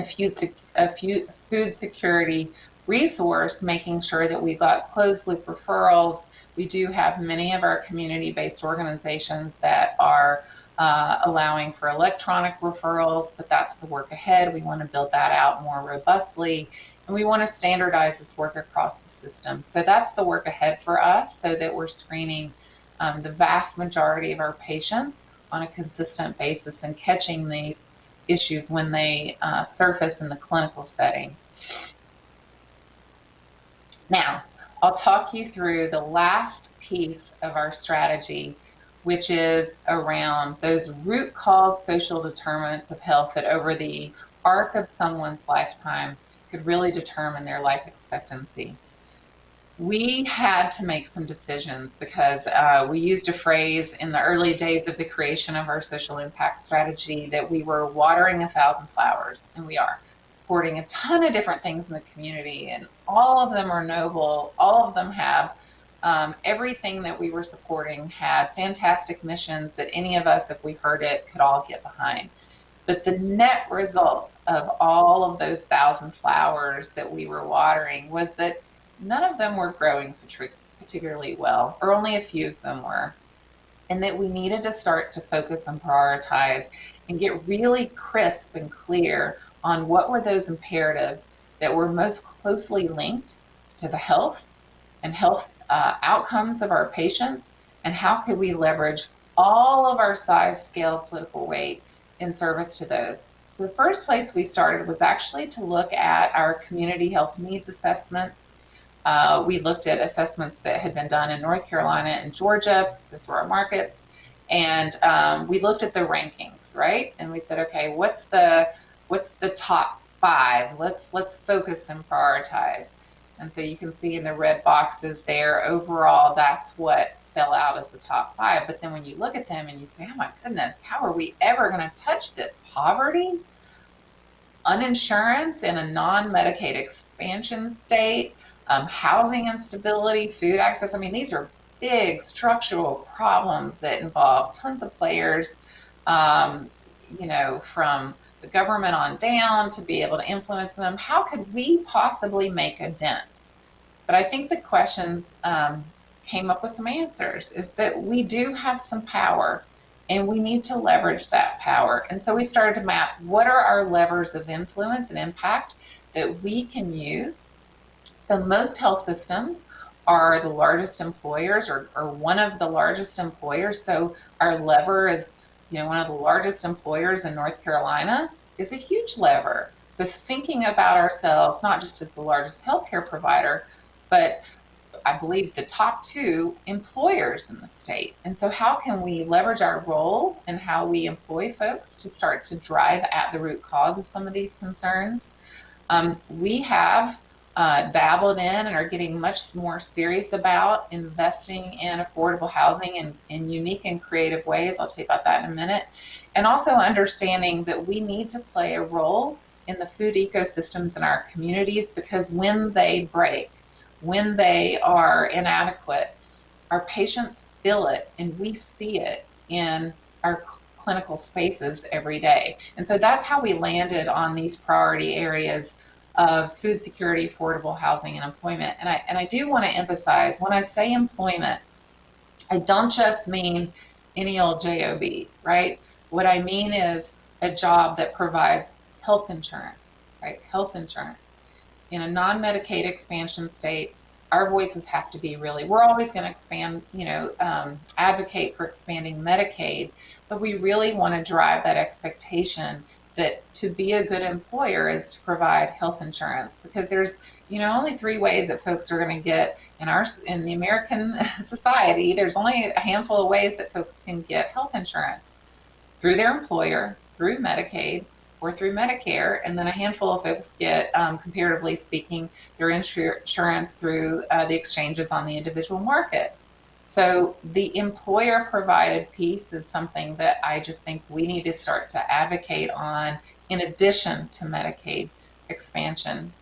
food security resource, making sure that we've got closed loop referrals. We do have many of our community-based organizations that are allowing for electronic referrals, but that's the work ahead. We want to build that out more robustly, and we want to standardize this work across the system. So that's the work ahead for us, so that we're screening the vast majority of our patients on a consistent basis and catching these issues when they surface in the clinical setting. Now, I'll talk you through the last piece of our strategy, which is around those root cause social determinants of health that over the arc of someone's lifetime could really determine their life expectancy. We had to make some decisions because we used a phrase in the early days of the creation of our social impact strategy that we were watering 1,000 flowers, and we are supporting a ton of different things in the community, and all of them are noble. All of them have everything that we were supporting had fantastic missions that any of us, if we heard it, could all get behind. But the net result of all of those 1,000 flowers that we were watering was that none of them were growing particularly well, or only a few of them were. And that we needed to start to focus and prioritize and get really crisp and clear on what were those imperatives that were most closely linked to the health and health outcomes of our patients, and how could we leverage all of our size, scale, political weight in service to those. So the first place we started was actually to look at our community health needs assessments. We looked at assessments that had been done in North Carolina and Georgia, because those were our markets, and we looked at the rankings, right? And we said, okay, what's the top 5? Let's focus and prioritize. And so you can see in the red boxes there, overall, that's what fell out as the top 5. But then when you look at them and you say, oh my goodness, how are we ever going to touch this? Poverty, uninsurance in a non-Medicaid expansion state, housing instability, food access. I mean, these are big structural problems that involve tons of players, from the government on down to be able to influence them. How could we possibly make a dent? But I think the questions came up with some answers, is that we do have some power and we need to leverage that power. And so we started to map what are our levers of influence and impact that we can use. So most health systems are the largest employers, or one of the largest employers. So our lever is, one of the largest employers in North Carolina is a huge lever. So thinking about ourselves, not just as the largest healthcare provider, but I believe the top 2 employers in the state. And so how can we leverage our role and how we employ folks to start to drive at the root cause of some of these concerns? We have dabbled in and are getting much more serious about investing in affordable housing in unique and creative ways. I'll tell you about that in a minute. And also understanding that we need to play a role in the food ecosystems in our communities, because when they break, when they are inadequate, our patients feel it and we see it in our clinical spaces every day. And so that's how we landed on these priority areas of food security, affordable housing, and employment. And I do want to emphasize, when I say employment, I don't just mean any old job, right? What I mean is a job that provides health insurance, right? Health insurance. In a non-Medicaid expansion state, our voices have to be we're always going to expand, advocate for expanding Medicaid, but we really want to drive that expectation that to be a good employer is to provide health insurance, because there's, only 3 ways that folks are going to get in the American society. There's only a handful of ways that folks can get health insurance: through their employer, through Medicaid, or through Medicare. And then a handful of folks get, comparatively speaking, their insurance through the exchanges on the individual market. So the employer provided piece is something that I just think we need to start to advocate on, in addition to Medicaid expansion.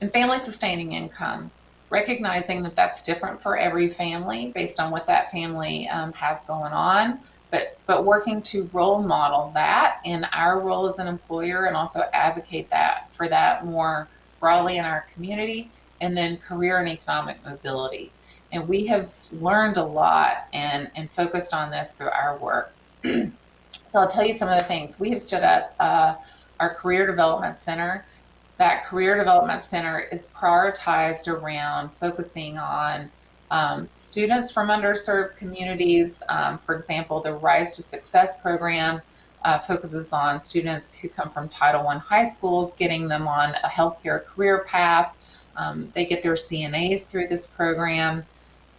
And family sustaining income, recognizing that that's different for every family based on what that family has going on, but working to role model that in our role as an employer, and also advocate for that more broadly in our community. And then career and economic mobility. And we have learned a lot and focused on this through our work. So I'll tell you some of the things. We have stood up our Career Development Center. That Career Development Center is prioritized around focusing on students from underserved communities. For example, the Rise to Success program focuses on students who come from Title I high schools, getting them on a healthcare career path. They get their CNAs through this program,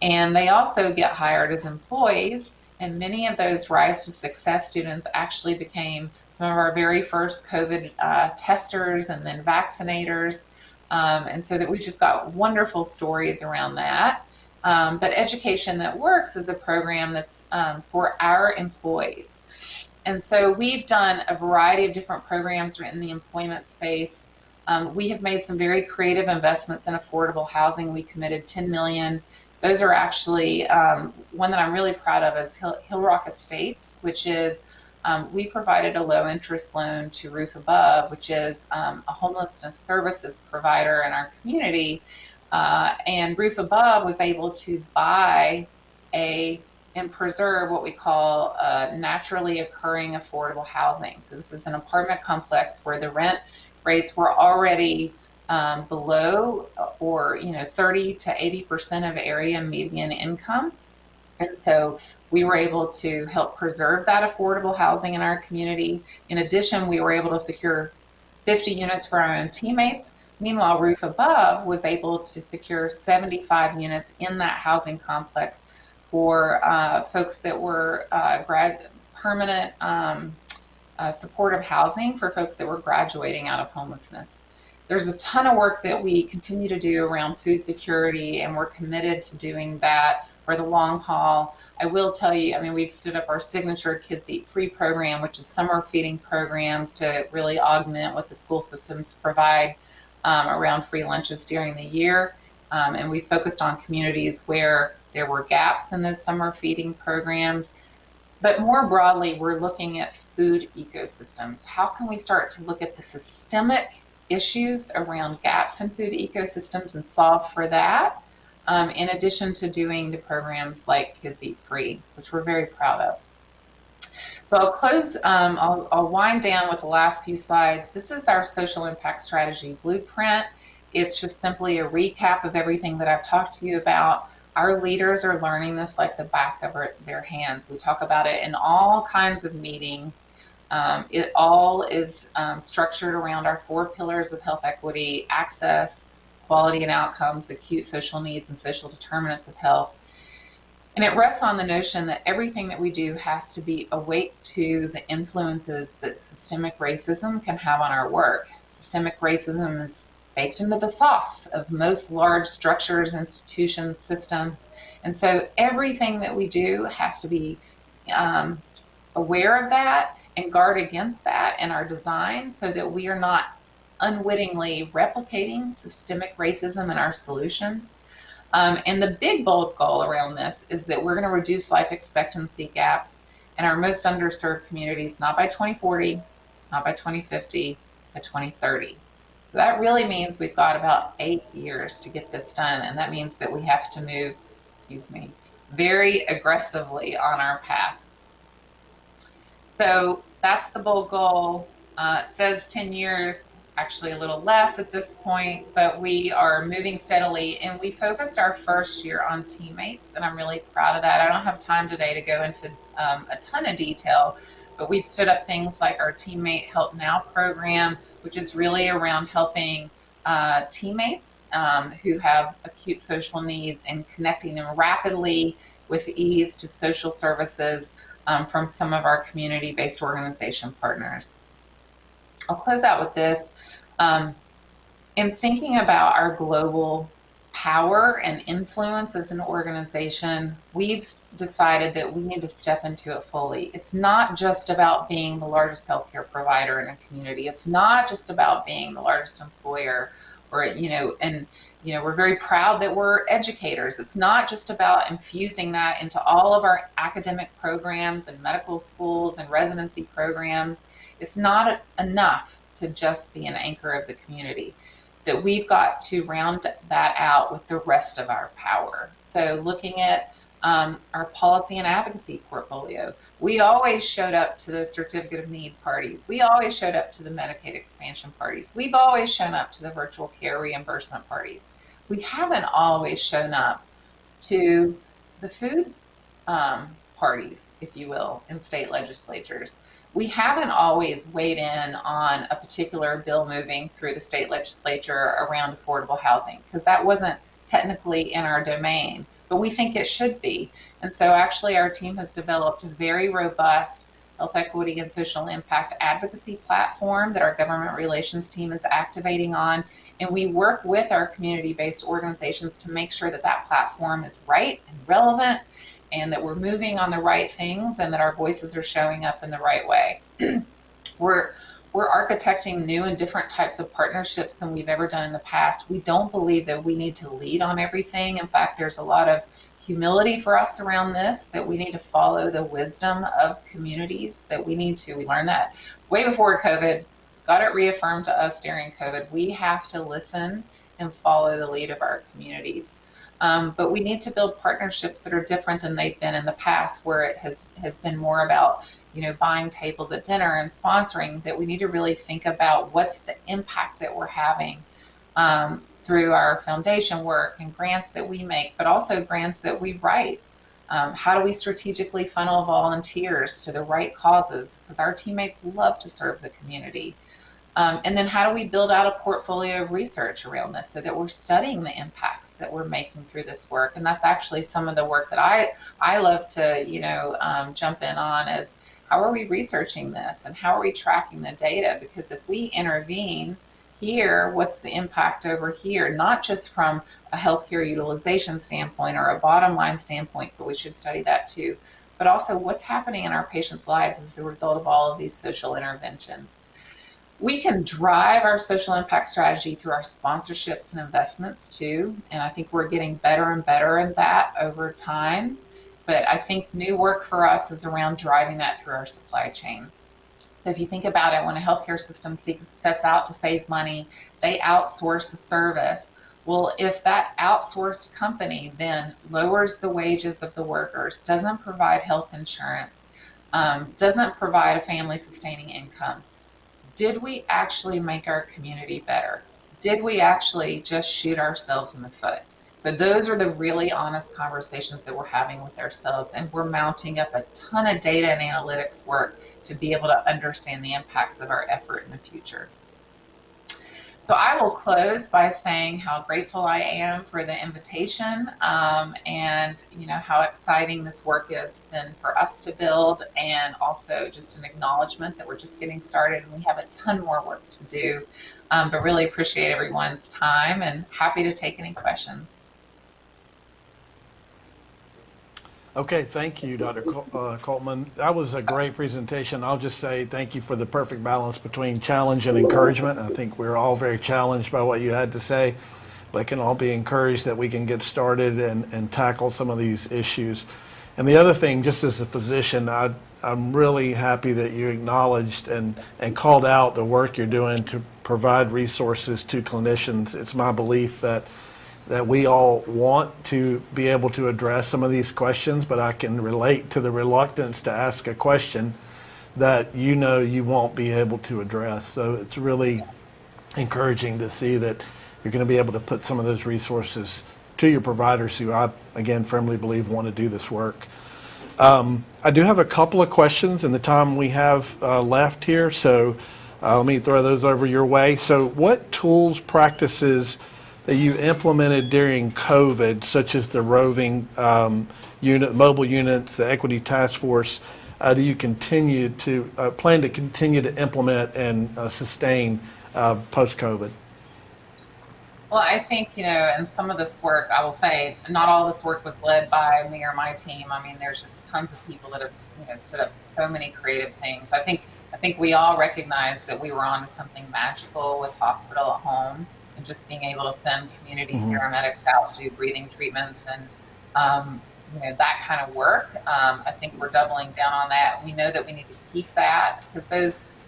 and they also get hired as employees. And many of those Rise to Success students actually became some of our very first COVID testers and then vaccinators. And so that we just got wonderful stories around that. But Education That Works is a program that's for our employees. And so we've done a variety of different programs in the employment space. We have made some very creative investments in affordable housing. We committed $10 million. Those are actually, one that I'm really proud of is Hill Rock Estates, which is, we provided a low interest loan to Roof Above, which is a homelessness services provider in our community. And Roof Above was able to buy and preserve what we call naturally occurring affordable housing. So this is an apartment complex where the rent rates were already below or 30 to 80% of area median income. And so we were able to help preserve that affordable housing in our community. In addition, we were able to secure 50 units for our own teammates. Meanwhile, Roof Above was able to secure 75 units in that housing complex for folks that were permanent supportive housing for folks that were graduating out of homelessness. There's a ton of work that we continue to do around food security, and we're committed to doing that for the long haul. I will tell you, I mean, we've stood up our signature Kids Eat Free program, which is summer feeding programs to really augment what the school systems provide around free lunches during the year. And we focused on communities where there were gaps in those summer feeding programs. But more broadly, we're looking at food ecosystems. How can we start to look at the systemic issues around gaps in food ecosystems and solve for that, in addition to doing the programs like Kids Eat Free, which we're very proud of. So I'll close, I'll wind down with the last few slides. This is our social impact strategy blueprint. It's just simply a recap of everything that I've talked to you about. Our leaders are learning this like the back of their hands. We talk about it in all kinds of meetings. It all is structured around our 4 pillars of health equity: access, quality and outcomes, acute social needs, and social determinants of health. And it rests on the notion that everything that we do has to be awake to the influences that systemic racism can have on our work. Systemic racism is baked into the sauce of most large structures, institutions, systems. And so everything that we do has to be aware of that and guard against that in our design so that we are not unwittingly replicating systemic racism in our solutions. And the big bold goal around this is that we're going to reduce life expectancy gaps in our most underserved communities, not by 2040, not by 2050, by 2030. So that really means we've got about 8 years to get this done. And that means that we have to move, very aggressively on our path. So that's the bold goal. It says 10 years, actually a little less at this point, but we are moving steadily, and we focused our first year on teammates, and I'm really proud of that. I don't have time today to go into a ton of detail, but we've stood up things like our Teammate Help Now program, which is really around helping teammates who have acute social needs and connecting them rapidly with ease to social services from some of our community-based organization partners. I'll close out with this. In thinking about our global power and influence as an organization, we've decided that we need to step into it fully. It's not just about being the largest healthcare provider in a community. It's not just about being the largest employer, or we're very proud that we're educators. It's not just about infusing that into all of our academic programs and medical schools and residency programs. It's not enough to just be an anchor of the community, that we've got to round that out with the rest of our power. So looking at our policy and advocacy portfolio, we always showed up to the certificate of need parties. We always showed up to the Medicaid expansion parties. We've always shown up to the virtual care reimbursement parties. We haven't always shown up to the food parties, if you will, in state legislatures. We haven't always weighed in on a particular bill moving through the state legislature around affordable housing, because that wasn't technically in our domain, but we think it should be. And so actually our team has developed a very robust health equity and social impact advocacy platform that our government relations team is activating on. And we work with our community-based organizations to make sure that that platform is right and relevant, and that we're moving on the right things, and that our voices are showing up in the right way. We're architecting new and different types of partnerships than we've ever done in the past. We don't believe that we need to lead on everything. In fact, there's a lot of humility for us around this, that we need to follow the wisdom of communities, we learned that way before COVID, got it reaffirmed to us during COVID. We have to listen and follow the lead of our communities. But we need to build partnerships that are different than they've been in the past, where it has been more about, buying tables at dinner and sponsoring. That we need to really think about what's the impact that we're having through our foundation work and grants that we make, but also grants that we write. How do we strategically funnel volunteers to the right causes? Because our teammates love to serve the community. And then how do we build out a portfolio of research around this so that we're studying the impacts that we're making through this work? And that's actually some of the work that I love to, jump in on, is how are we researching this and how are we tracking the data? Because if we intervene here, what's the impact over here? Not just from a healthcare utilization standpoint or a bottom line standpoint, but we should study that too. But also what's happening in our patients' lives as a result of all of these social interventions. We can drive our social impact strategy through our sponsorships and investments too. And I think we're getting better and better at that over time. But I think new work for us is around driving that through our supply chain. So if you think about it, when a healthcare system sets out to save money, they outsource a service. Well, if that outsourced company then lowers the wages of the workers, doesn't provide health insurance, doesn't provide a family sustaining income, did we actually make our community better? Did we actually just shoot ourselves in the foot? So those are the really honest conversations that we're having with ourselves, and we're mounting up a ton of data and analytics work to be able to understand the impacts of our effort in the future. So I will close by saying how grateful I am for the invitation, and how exciting this work has been for us to build, and also just an acknowledgement that we're just getting started and we have a ton more work to do. But really appreciate everyone's time and happy to take any questions. Okay, thank you, Dr. Coltman. That was a great presentation. I'll just say thank you for the perfect balance between challenge and encouragement. I think we're all very challenged by what you had to say, but can all be encouraged that we can get started and tackle some of these issues. And the other thing, just as a physician, I'm really happy that you acknowledged and called out the work you're doing to provide resources to clinicians. It's my belief that we all want to be able to address some of these questions, but I can relate to the reluctance to ask a question that you won't be able to address. So it's really encouraging to see that you're going to be able to put some of those resources to your providers who I, again, firmly believe want to do this work. I do have a couple of questions in the time we have left here, so let me throw those over your way. So what tools, practices that you implemented during COVID, such as the roving mobile units, the equity task force, do you continue to plan to continue to implement and sustain post-COVID? Well, I think, in some of this work, I will say not all this work was led by me or my team. I mean, there's just tons of people that have, stood up so many creative things. I think we all recognize that we were onto something magical with hospital at home and just being able to send community paramedics out to do breathing treatments and, that kind of work. I think we're doubling down on that. We know that we need to keep that because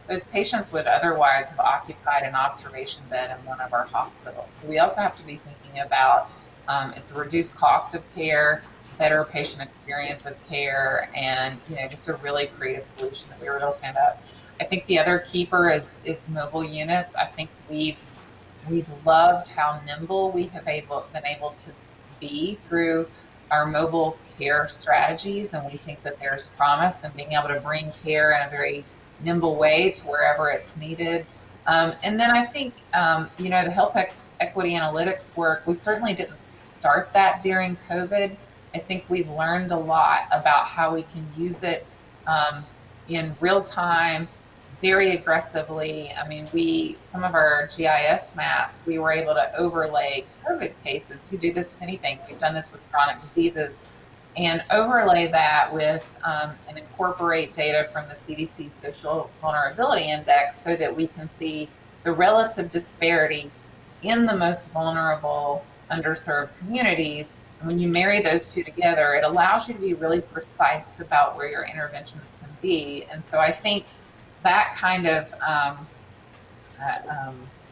those patients would otherwise have occupied an observation bed in one of our hospitals. So we also have to be thinking about it's a reduced cost of care, better patient experience of care, and just a really creative solution that we were able to stand up. I think the other keeper is mobile units. I think we've loved how nimble we have been able to be through our mobile care strategies, and we think that there's promise in being able to bring care in a very nimble way to wherever it's needed. And then I think, the health equity analytics work, we certainly didn't start that during COVID. I think we've learned a lot about how we can use it in real time, very aggressively. I mean, some of our GIS maps, we were able to overlay COVID cases. You do this with anything. We've done this with chronic diseases, and overlay that with and incorporate data from the CDC Social Vulnerability Index so that we can see the relative disparity in the most vulnerable, underserved communities. And when you marry those two together, it allows you to be really precise about where your interventions can be. And so I think that kind of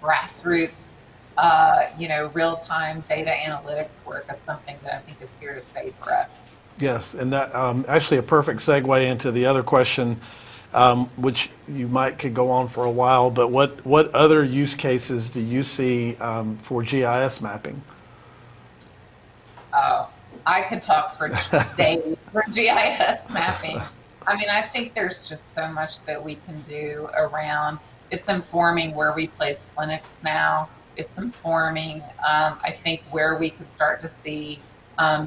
grassroots real-time data analytics work is something that I think is here to stay for us. Yes, and that actually a perfect segue into the other question, which you could go on for a while, but what other use cases do you see for GIS mapping? Oh, I could talk for days for GIS mapping. I mean, I think there's just so much that we can do around. It's informing where we place clinics now. It's informing, I think, where we could start to see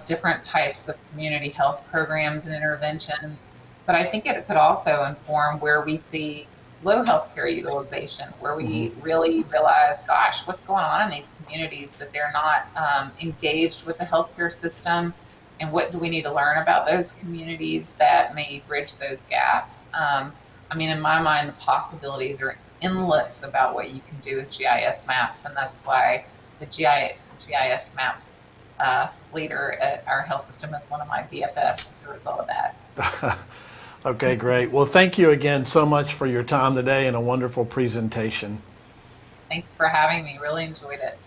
different types of community health programs and interventions. But I think it could also inform where we see low healthcare utilization, where we really realize, gosh, what's going on in these communities that they're not engaged with the healthcare system, and what do we need to learn about those communities that may bridge those gaps. I mean, in my mind, the possibilities are endless about what you can do with GIS maps, and that's why the GIS map leader at our health system is one of my BFFs as a result of that. Okay, great. Well, thank you again so much for your time today and a wonderful presentation. Thanks for having me. Really enjoyed it.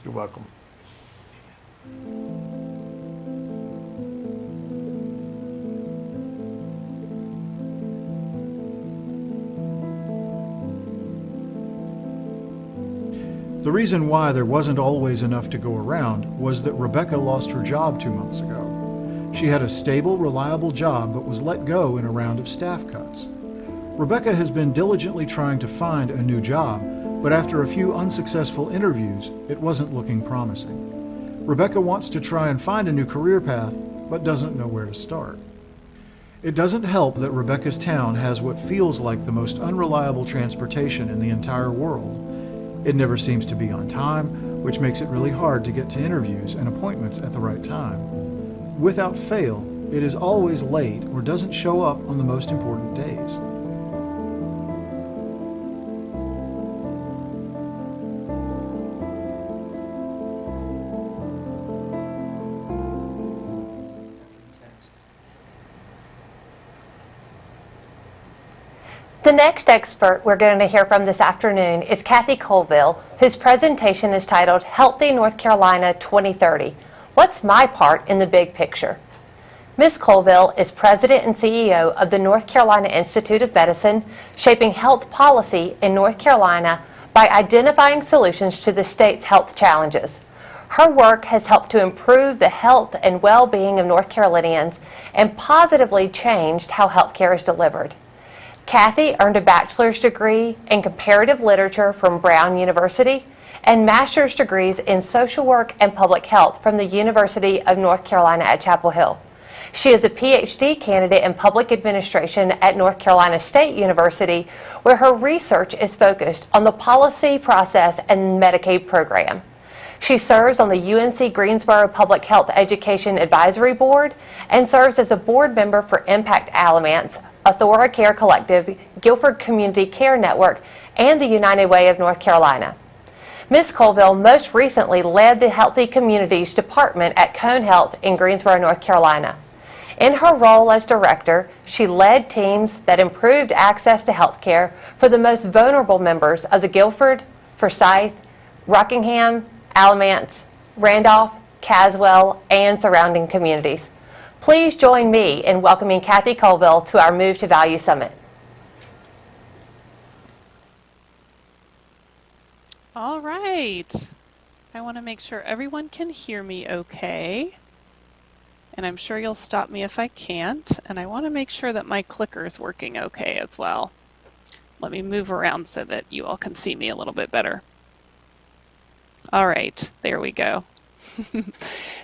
You're welcome. The reason why there wasn't always enough to go around was that Rebecca lost her job 2 months ago. She had a stable, reliable job but was let go in a round of staff cuts. Rebecca has been diligently trying to find a new job, but after a few unsuccessful interviews, it wasn't looking promising. Rebecca wants to try and find a new career path, but doesn't know where to start. It doesn't help that Rebecca's town has what feels like the most unreliable transportation in the entire world. It never seems to be on time, which makes it really hard to get to interviews and appointments at the right time. Without fail, it is always late or doesn't show up on the most important days. The next expert we're going to hear from this afternoon is Kathy Colville, whose presentation is titled Healthy North Carolina 2030. What's my part in the big picture? Ms. Colville is President and CEO of the North Carolina Institute of Medicine, shaping health policy in North Carolina by identifying solutions to the state's health challenges. Her work has helped to improve the health and well-being of North Carolinians and positively changed how healthcare is delivered. Kathy earned a bachelor's degree in comparative literature from Brown University and master's degrees in social work and public health from the University of North Carolina at Chapel Hill. She is a PhD candidate in public administration at North Carolina State University, where her research is focused on the policy process and Medicaid program. She serves on the UNC Greensboro Public Health Education Advisory Board and serves as a board member for Impact Alamance, Athora Care Collective, Guilford Community Care Network, and the United Way of North Carolina. Ms. Colville most recently led the Healthy Communities Department at Cone Health in Greensboro, North Carolina. In her role as director, she led teams that improved access to health care for the most vulnerable members of the Guilford, Forsyth, Rockingham, Alamance, Randolph, Caswell, and surrounding communities. Please join me in welcoming Kathy Colville to our Move to Value Summit. All right. I want to make sure everyone can hear me okay. And I'm sure you'll stop me if I can't. And I want to make sure that my clicker is working okay as well. Let me move around so that you all can see me a little bit better. All right, there we go.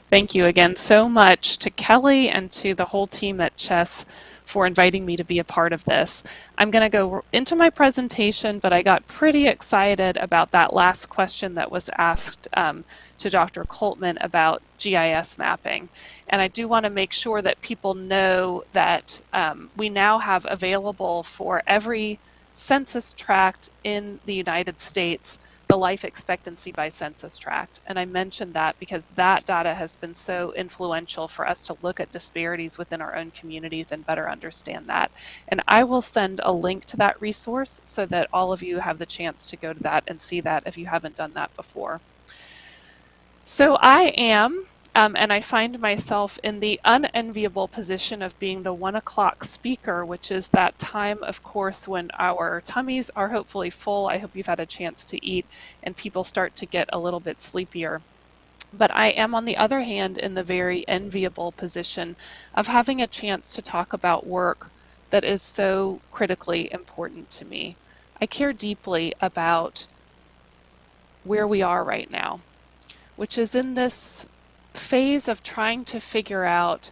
Thank you again so much to Kelly and to the whole team at Chess for inviting me to be a part of this. I'm going to go into my presentation, but I got pretty excited about that last question that was asked to Dr. Coltman about GIS mapping. And I do want to make sure that people know that we now have available for every census tract in the United States the life expectancy by census tract. And I mentioned that because that data has been so influential for us to look at disparities within our own communities and better understand that. And I will send a link to that resource so that all of you have the chance to go to that and see that if you haven't done that before. So I am, and I find myself in the unenviable position of being the 1 o'clock speaker, which is that time, of course, when our tummies are hopefully full. I hope you've had a chance to eat and people start to get a little bit sleepier. But I am, on the other hand, in the very enviable position of having a chance to talk about work that is so critically important to me. I care deeply about where we are right now, which is in this phase of trying to figure out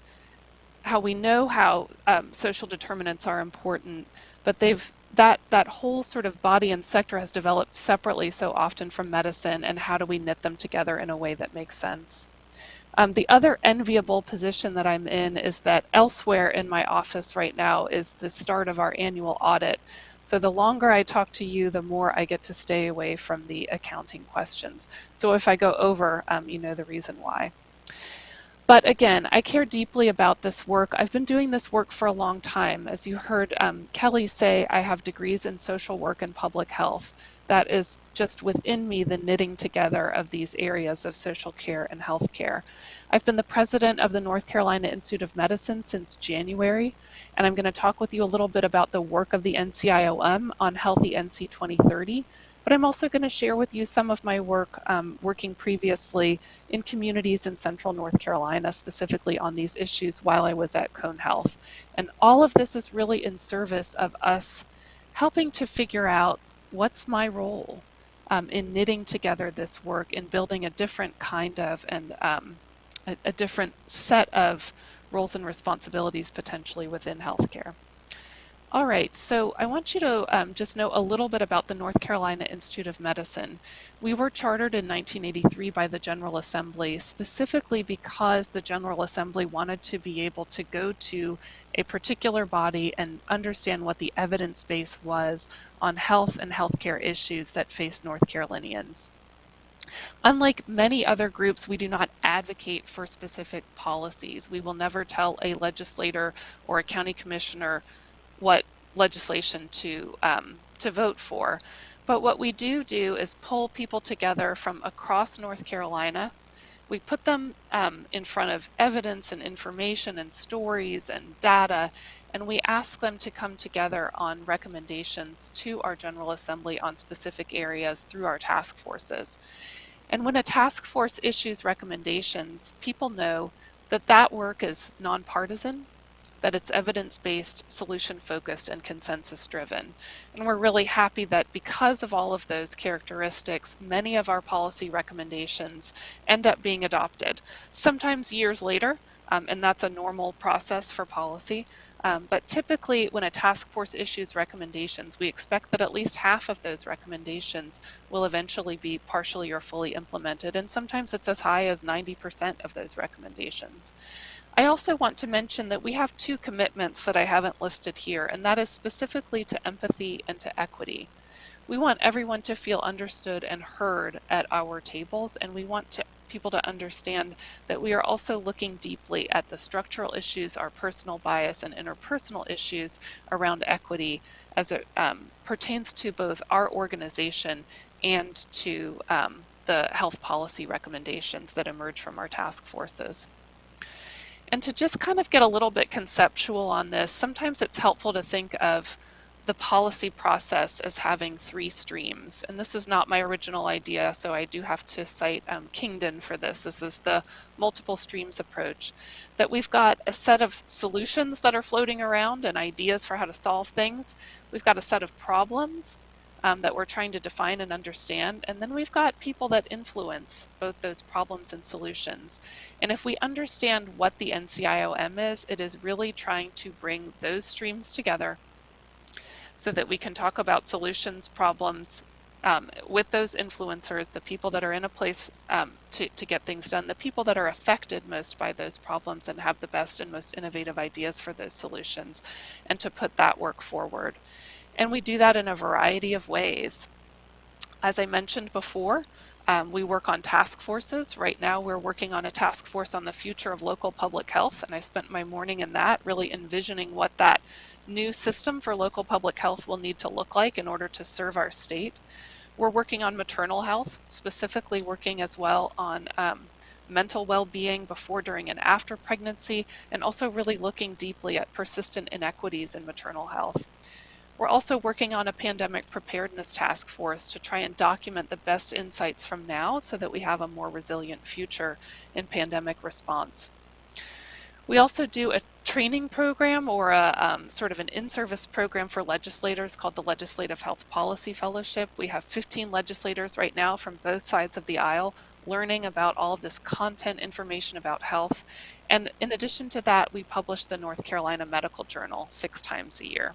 how we know how social determinants are important, but that whole sort of body and sector has developed separately so often from medicine, and how do we knit them together in a way that makes sense? The other enviable position that I'm in is that elsewhere in my office right now is the start of our annual audit. So the longer I talk to you, the more I get to stay away from the accounting questions. So if I go over, you know the reason why. But again, I care deeply about this work. I've been doing this work for a long time. As you heard Kelly say, I have degrees in social work and public health. That is just within me, the knitting together of these areas of social care and healthcare. I've been the president of the North Carolina Institute of Medicine since January, and I'm going to talk with you a little bit about the work of the NCIOM on Healthy NC 2030. But I'm also going to share with you some of my work working previously in communities in central North Carolina, specifically on these issues while I was at Cone Health. And all of this is really in service of us helping to figure out what's my role in knitting together this work, in building a different kind of and a different set of roles and responsibilities potentially within healthcare. All right, so I want you to just know a little bit about the North Carolina Institute of Medicine. We were chartered in 1983 by the General Assembly, specifically because the General Assembly wanted to be able to go to a particular body and understand what the evidence base was on health and healthcare issues that face North Carolinians. Unlike many other groups, we do not advocate for specific policies. We will never tell a legislator or a county commissioner what legislation to vote for. But what we do is pull people together from across North Carolina. We put them in front of evidence and information and stories and data, and we ask them to come together on recommendations to our General Assembly on specific areas through our task forces. And when a task force issues recommendations, people know that that work is nonpartisan, that it's evidence-based, solution-focused, and consensus-driven. And we're really happy that because of all of those characteristics, many of our policy recommendations end up being adopted, sometimes years later, and that's a normal process for policy. But typically, when a task force issues recommendations, we expect that at least half of those recommendations will eventually be partially or fully implemented, and sometimes it's as high as 90% of those recommendations. I also want to mention that we have two commitments that I haven't listed here, and that is specifically to empathy and to equity. We want everyone to feel understood and heard at our tables, and we want people to understand that we are also looking deeply at the structural issues, our personal bias and interpersonal issues around equity as it pertains to both our organization and to the health policy recommendations that emerge from our task forces. And to just kind of get a little bit conceptual on this, sometimes it's helpful to think of the policy process as having three streams. And this is not my original idea, so I do have to cite Kingdon for this. This is the multiple streams approach. That we've got a set of solutions that are floating around and ideas for how to solve things. We've got a set of problems that we're trying to define and understand. And then we've got people that influence both those problems and solutions. And if we understand what the NCIOM is, it is really trying to bring those streams together so that we can talk about solutions, problems, with those influencers, the people that are in a place to get things done, the people that are affected most by those problems and have the best and most innovative ideas for those solutions, and to put that work forward. And we do that in a variety of ways. As I mentioned before, we work on task forces. Right now we're working on a task force on the future of local public health, and I spent my morning in that, really envisioning what that new system for local public health will need to look like in order to serve our state. We're working on maternal health, specifically working as well on mental well-being before, during, and after pregnancy, and also really looking deeply at persistent inequities in maternal health. We're also working on a pandemic preparedness task force to try and document the best insights from now so that we have a more resilient future in pandemic response. We also do a training program or a sort of an in-service program for legislators called the Legislative Health Policy Fellowship. We have 15 legislators right now from both sides of the aisle learning about all of this content information about health. And in addition to that, we publish the North Carolina Medical Journal 6 times a year.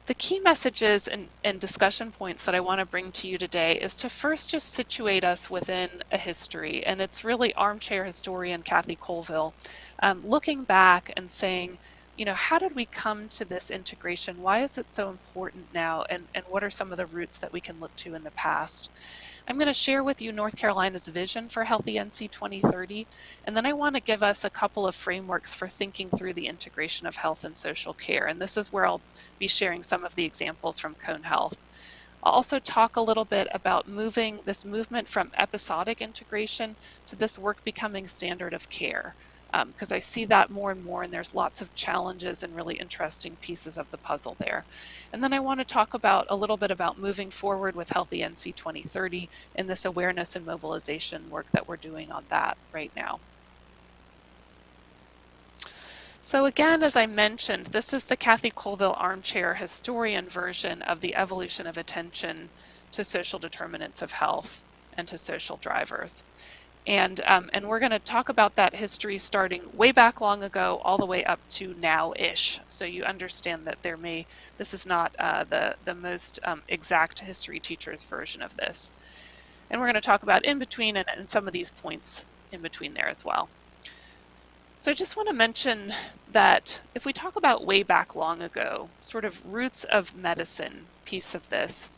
The key messages and discussion points that I want to bring to you today is to first just situate us within a history, and it's really armchair historian Kathy Colville looking back and saying, you know, how did we come to this integration? Why is it so important now? And what are some of the roots that we can look to in the past? I'm going to share with you North Carolina's vision for Healthy NC 2030, and then I want to give us a couple of frameworks for thinking through the integration of health and social care, and this is where I'll be sharing some of the examples from Cone Health. I'll also talk a little bit about this movement from episodic integration to this work becoming standard of care, because I see that more and more, and there's lots of challenges and really interesting pieces of the puzzle there. And then I want to talk about a little bit about moving forward with Healthy NC 2030 and this awareness and mobilization work that we're doing on that right now. So again, as I mentioned, this is the Kathy Colville armchair historian version of the evolution of attention to social determinants of health and to social drivers. And we're going to talk about that history starting way back long ago all the way up to now-ish. So you understand that this is not the most exact history teacher's version of this. And we're going to talk about in between and some of these points in between there as well. So I just want to mention that if we talk about way back long ago, sort of roots of medicine piece of this,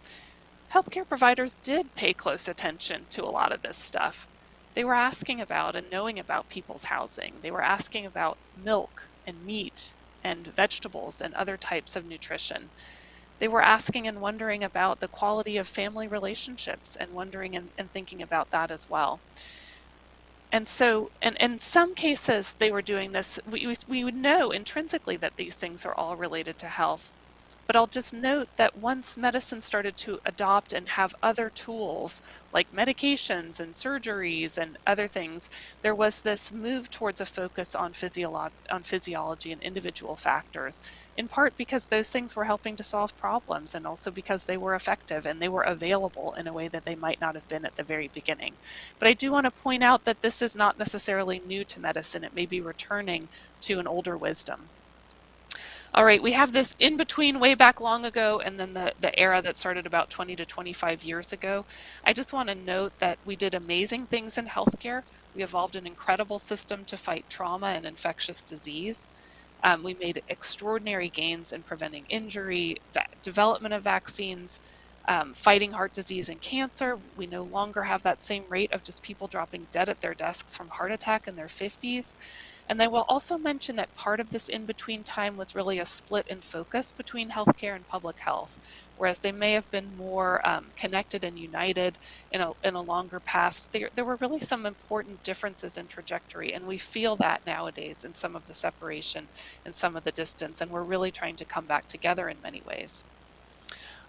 healthcare providers did pay close attention to a lot of this stuff. They were asking about and knowing about people's housing. They were asking about milk and meat and vegetables and other types of nutrition. They were asking and wondering about the quality of family relationships and wondering and thinking about that as well. And so, and in some cases they were doing this, we would know intrinsically that these things are all related to health. But I'll just note that once medicine started to adopt and have other tools like medications and surgeries and other things, there was this move towards a focus on physiology and individual factors, in part because those things were helping to solve problems and also because they were effective and they were available in a way that they might not have been at the very beginning. But I do want to point out that this is not necessarily new to medicine. It may be returning to an older wisdom. All right, we have this in between way back long ago and then the era that started about 20 to 25 years ago. I just want to note that we did amazing things in healthcare. We evolved an incredible system to fight trauma and infectious disease. We made extraordinary gains in preventing injury, development of vaccines, fighting heart disease and cancer. We no longer have that same rate of just people dropping dead at their desks from heart attack in their 50s. And I will also mention that part of this in-between time was really a split in focus between healthcare and public health, whereas they may have been more connected and united in a longer past. There were really some important differences in trajectory, and we feel that nowadays in some of the separation and some of the distance, and we're really trying to come back together in many ways.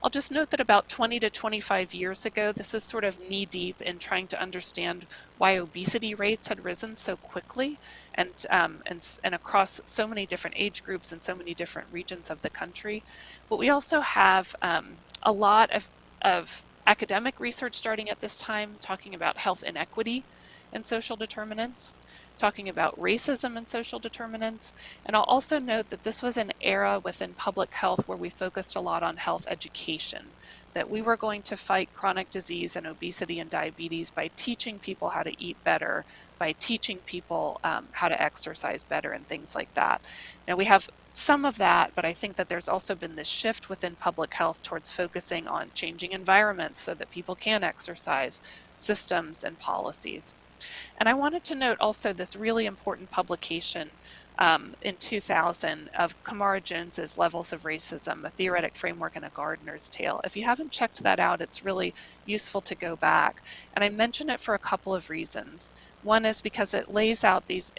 I'll just note that about 20 to 25 years ago, this is sort of knee-deep in trying to understand why obesity rates had risen so quickly and across so many different age groups and so many different regions of the country. But we also have a lot of academic research starting at this time talking about health inequity and social determinants, talking about racism and social determinants. And I'll also note that this was an era within public health where we focused a lot on health education, that we were going to fight chronic disease and obesity and diabetes by teaching people how to eat better, by teaching people how to exercise better and things like that. Now we have some of that, but I think that there's also been this shift within public health towards focusing on changing environments so that people can exercise, systems and policies. And I wanted to note also this really important publication in 2000 of Kamara Jones's Levels of Racism, a Theoretic Framework and a Gardener's Tale. If you haven't checked that out, it's really useful to go back. And I mention it for a couple of reasons. One is because it lays out these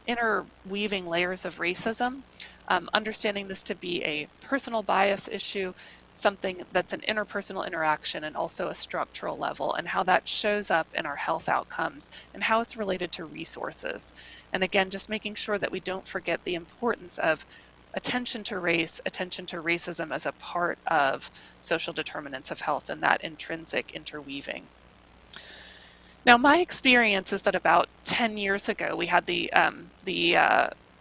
interweaving layers of racism, understanding this to be a personal bias issue, something that's an interpersonal interaction, and also a structural level, and how that shows up in our health outcomes and how it's related to resources. And again, just making sure that we don't forget the importance of attention to race, attention to racism as a part of social determinants of health and that intrinsic interweaving. Now, my experience is that about 10 years ago, we had the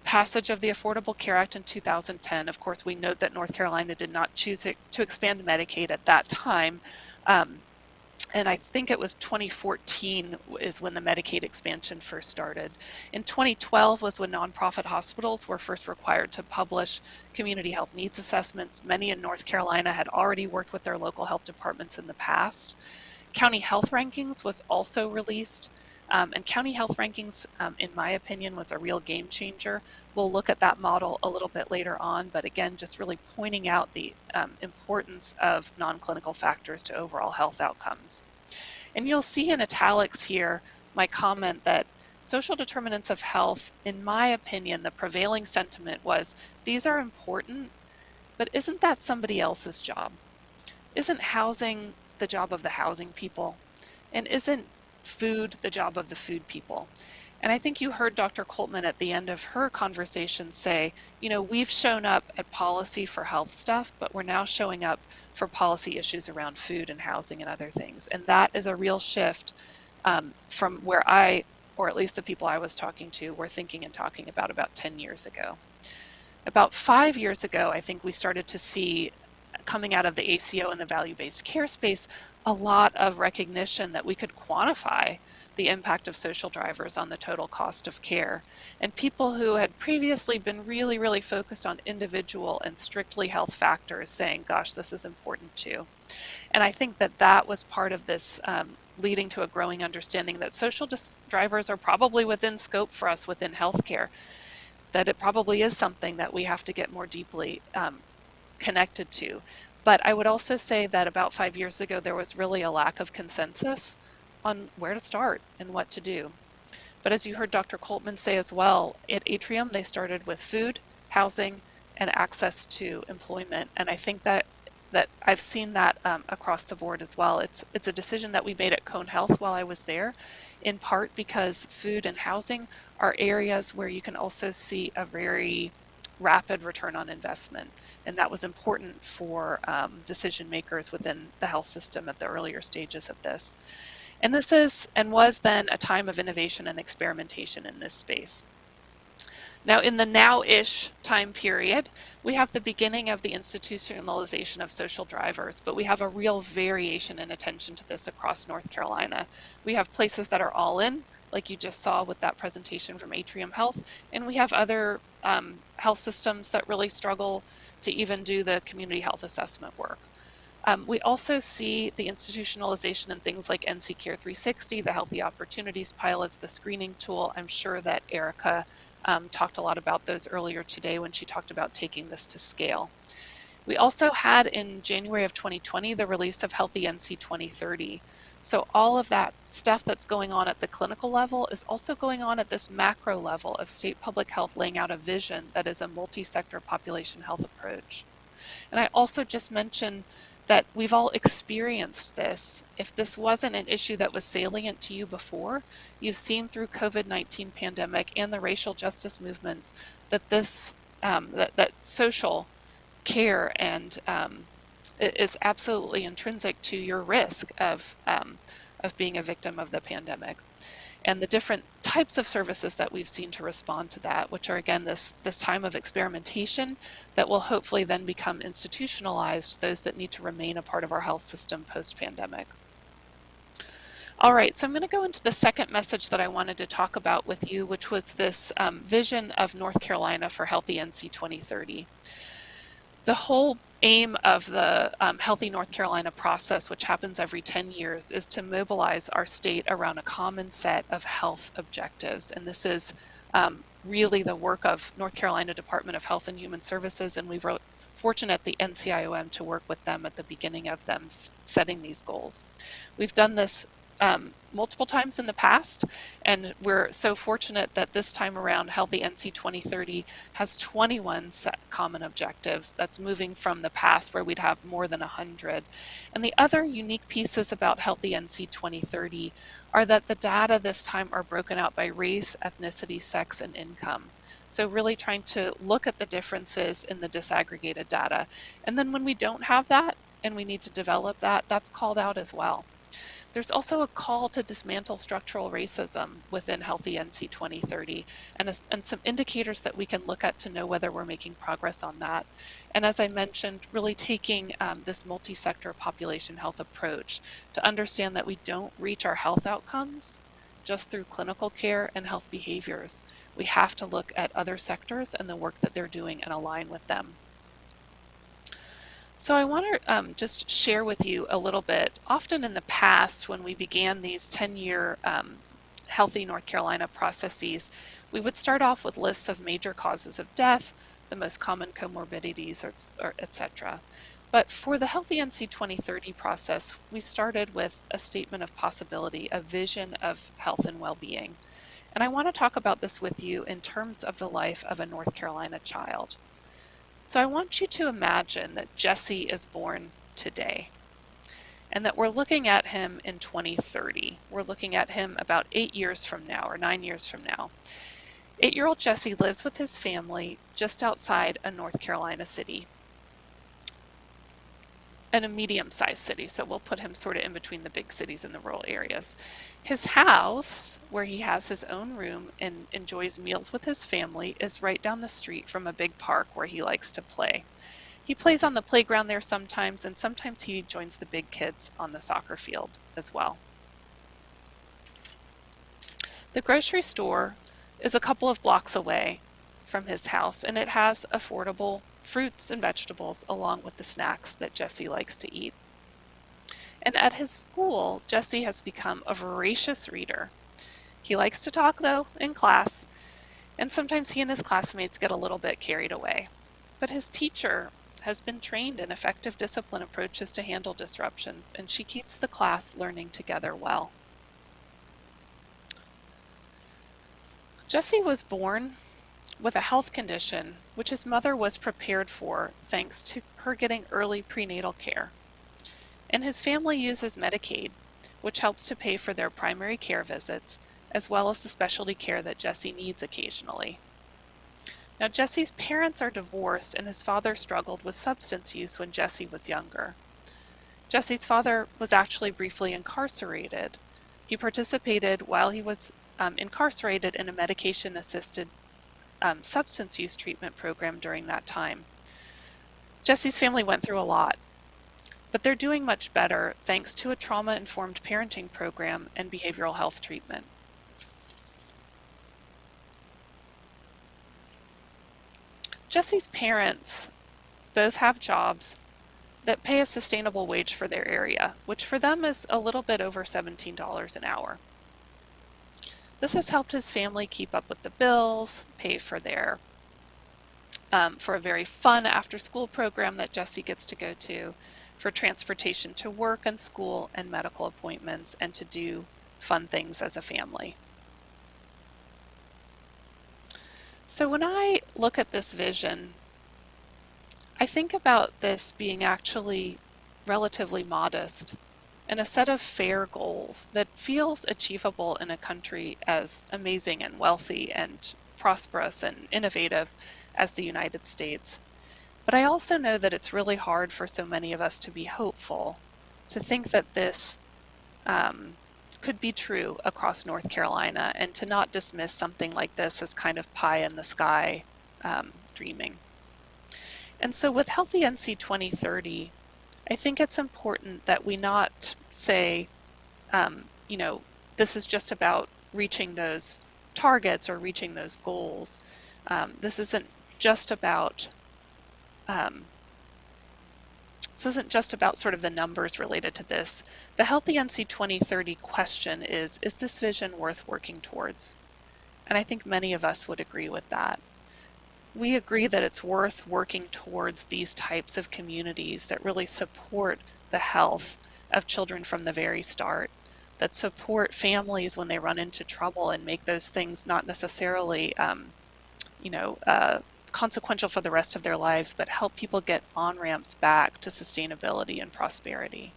passage of the Affordable Care Act in 2010. Of course, we note that North Carolina did not choose to expand Medicaid at that time. And I think it was 2014 is when the Medicaid expansion first started. In 2012 was when nonprofit hospitals were first required to publish community health needs assessments. Many in North Carolina had already worked with their local health departments in the past. County health rankings was also released. And county health rankings, in my opinion, was a real game changer. We'll look at that model a little bit later on, but again, just really pointing out the importance of non-clinical factors to overall health outcomes. And you'll see in italics here my comment that social determinants of health, in my opinion, the prevailing sentiment was, these are important, but isn't that somebody else's job? Isn't housing the job of the housing people? And isn't food the job of the food people? And I think you heard Dr. Coltman at the end of her conversation say, you know, we've shown up at policy for health stuff, but we're now showing up for policy issues around food and housing and other things. And that is a real shift from where I, or at least the people I was talking to, were thinking and talking about 10 years ago. About 5 years ago, I think we started to see, coming out of the ACO and the value-based care space, a lot of recognition that we could quantify the impact of social drivers on the total cost of care. And people who had previously been really, really focused on individual and strictly health factors saying, gosh, this is important too. And I think that that was part of this leading to a growing understanding that social drivers are probably within scope for us within healthcare, that it probably is something that we have to get more deeply connected to. But I would also say that about 5 years ago, there was really a lack of consensus on where to start and what to do. But as you heard Dr. Coltman say as well, at Atrium, they started with food, housing, and access to employment. And I think that I've seen that across the board as well. It's a decision that we made at Cone Health while I was there, in part because food and housing are areas where you can also see a very rapid return on investment. And that was important for decision makers within the health system at the earlier stages of this. And this is and was then a time of innovation and experimentation in this space. Now, in the now-ish time period, we have the beginning of the institutionalization of social drivers, but we have a real variation in attention to this across North Carolina. We have places that are all in, like you just saw with that presentation from Atrium Health, and we have other health systems that really struggle to even do the community health assessment work. We also see the institutionalization in things like NC Care 360, the Healthy Opportunities pilots, the screening tool. I'm sure that Erica talked a lot about those earlier today when she talked about taking this to scale. We also had in January of 2020 the release of Healthy NC 2030. So all of that stuff that's going on at the clinical level is also going on at this macro level of state public health laying out a vision that is a multi-sector population health approach. And I also just mentioned that we've all experienced this. If this wasn't an issue that was salient to you before, you've seen through COVID-19 pandemic and the racial justice movements that this that social care and is absolutely intrinsic to your risk of being a victim of the pandemic. And the different types of services that we've seen to respond to that, which are again this time of experimentation that will hopefully then become institutionalized, those that need to remain a part of our health system post-pandemic. All right, so I'm going to go into the second message that I wanted to talk about with you, which was this vision of North Carolina for Healthy NC 2030. The whole aim of the Healthy North Carolina process, which happens every 10 years, is to mobilize our state around a common set of health objectives. And this is really the work of North Carolina Department of Health and Human Services, and we were fortunate at the NCIOM to work with them at the beginning of them setting these goals. We've done this multiple times in the past, and we're so fortunate that this time around Healthy NC 2030 has 21 set common objectives. That's moving from the past where we'd have more than 100. And the other unique pieces about Healthy NC 2030 are that the data this time are broken out by race, ethnicity, sex, and income. So really trying to look at the differences in the disaggregated data. And then when we don't have that and we need to develop that, that's called out as well. There's also a call to dismantle structural racism within Healthy NC 2030 and some indicators that we can look at to know whether we're making progress on that. And as I mentioned, really taking this multi-sector population health approach to understand that we don't reach our health outcomes just through clinical care and health behaviors. We have to look at other sectors and the work that they're doing and align with them. So I want to just share with you a little bit. Often in the past, when we began these 10-year Healthy North Carolina processes, we would start off with lists of major causes of death, the most common comorbidities, or etc. But for the Healthy NC 2030 process, we started with a statement of possibility, a vision of health and well-being. And I want to talk about this with you in terms of the life of a North Carolina child. So I want you to imagine that Jesse is born today and that we're looking at him in 2030. We're looking at him about 8 years from now or 9 years from now. 8-year-old Jesse lives with his family just outside a North Carolina city, and a medium-sized city, so we'll put him sort of in between the big cities and the rural areas. His house, where he has his own room and enjoys meals with his family, is right down the street from a big park where he likes to play. He plays on the playground there sometimes, and sometimes he joins the big kids on the soccer field as well. The grocery store is a couple of blocks away from his house, and it has affordable fruits and vegetables along with the snacks that Jesse likes to eat. And at his school, Jesse has become a voracious reader. He likes to talk, though, in class, and sometimes he and his classmates get a little bit carried away. But his teacher has been trained in effective discipline approaches to handle disruptions, and she keeps the class learning together well. Jesse was born with a health condition which his mother was prepared for thanks to her getting early prenatal care. And his family uses Medicaid, which helps to pay for their primary care visits, as well as the specialty care that Jesse needs occasionally. Now, Jesse's parents are divorced, and his father struggled with substance use when Jesse was younger. Jesse's father was actually briefly incarcerated. He participated while he was incarcerated in a medication-assisted substance use treatment program during that time. Jesse's family went through a lot, but they're doing much better thanks to a trauma-informed parenting program and behavioral health treatment. Jesse's parents both have jobs that pay a sustainable wage for their area, which for them is a little bit over $17 an hour. This has helped his family keep up with the bills, pay for their for a very fun after-school program that Jesse gets to go to, for transportation to work and school and medical appointments, and to do fun things as a family. So when I look at this vision, I think about this being actually relatively modest and a set of fair goals that feels achievable in a country as amazing and wealthy and prosperous and innovative as the United States. But I also know that it's really hard for so many of us to be hopeful, to think that this could be true across North Carolina, and to not dismiss something like this as kind of pie in the sky dreaming. And so with Healthy NC 2030, I think it's important that we not say, this is just about reaching those targets or reaching those goals. This isn't just about sort of the numbers related to this. The Healthy NC 2030 question is this vision worth working towards? And I think many of us would agree with that. We agree that it's worth working towards these types of communities that really support the health of children from the very start, that support families when they run into trouble and make those things not necessarily, consequential for the rest of their lives, but help people get on-ramps back to sustainability and prosperity.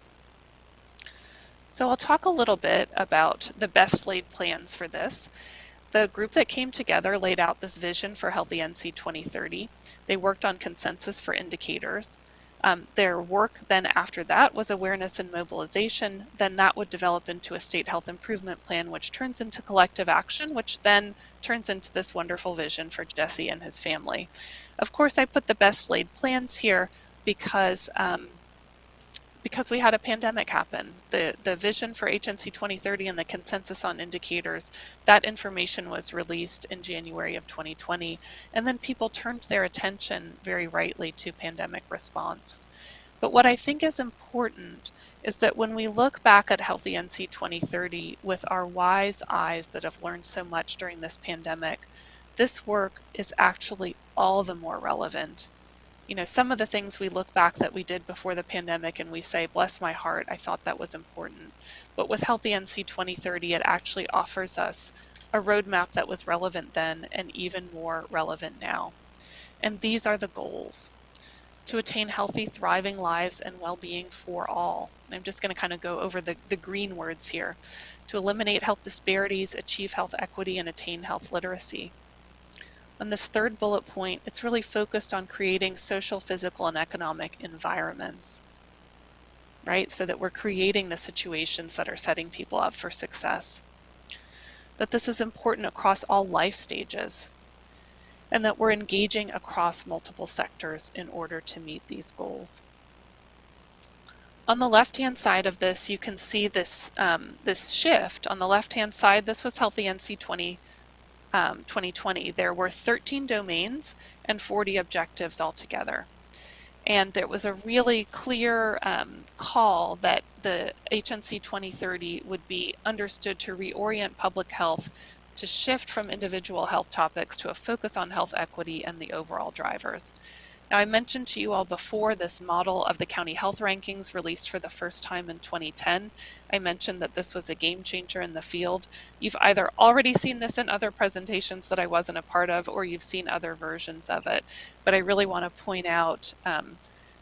So I'll talk a little bit about the best laid plans for this. The group that came together laid out this vision for Healthy NC 2030. They worked on consensus for indicators. Their work then after that was awareness and mobilization. Then that would develop into a state health improvement plan, which turns into collective action, which then turns into this wonderful vision for Jesse and his family. Of course, I put the best laid plans here because we had a pandemic happen. The vision for HNC 2030 and the consensus on indicators, that information was released in January of 2020, and then people turned their attention very rightly to pandemic response. But what I think is important is that when we look back at Healthy NC 2030 with our wise eyes that have learned so much during this pandemic, this work is actually all the more relevant. Some of the things we look back that we did before the pandemic and we say, bless my heart, I thought that was important. But with Healthy NC 2030, it actually offers us a roadmap that was relevant then and even more relevant now. And these are the goals: to attain healthy, thriving lives and well-being for all. And I'm just going to kind of go over the green words here: to eliminate health disparities, achieve health equity, and attain health literacy. On this third bullet point, it's really focused on creating social, physical, and economic environments, right? So that we're creating the situations that are setting people up for success. That this is important across all life stages, and that we're engaging across multiple sectors in order to meet these goals. On the left-hand side of this, you can see this, this shift. On the left-hand side, this was Healthy NC 2020. There were 13 domains and 40 objectives altogether. And there was a really clear call that the HNC 2030 would be understood to reorient public health, to shift from individual health topics to a focus on health equity and the overall drivers. Now, I mentioned to you all before this model of the county health rankings released for the first time in 2010. I mentioned that this was a game changer in the field. You've either already seen this in other presentations that I wasn't a part of, or you've seen other versions of it. But I really want to point out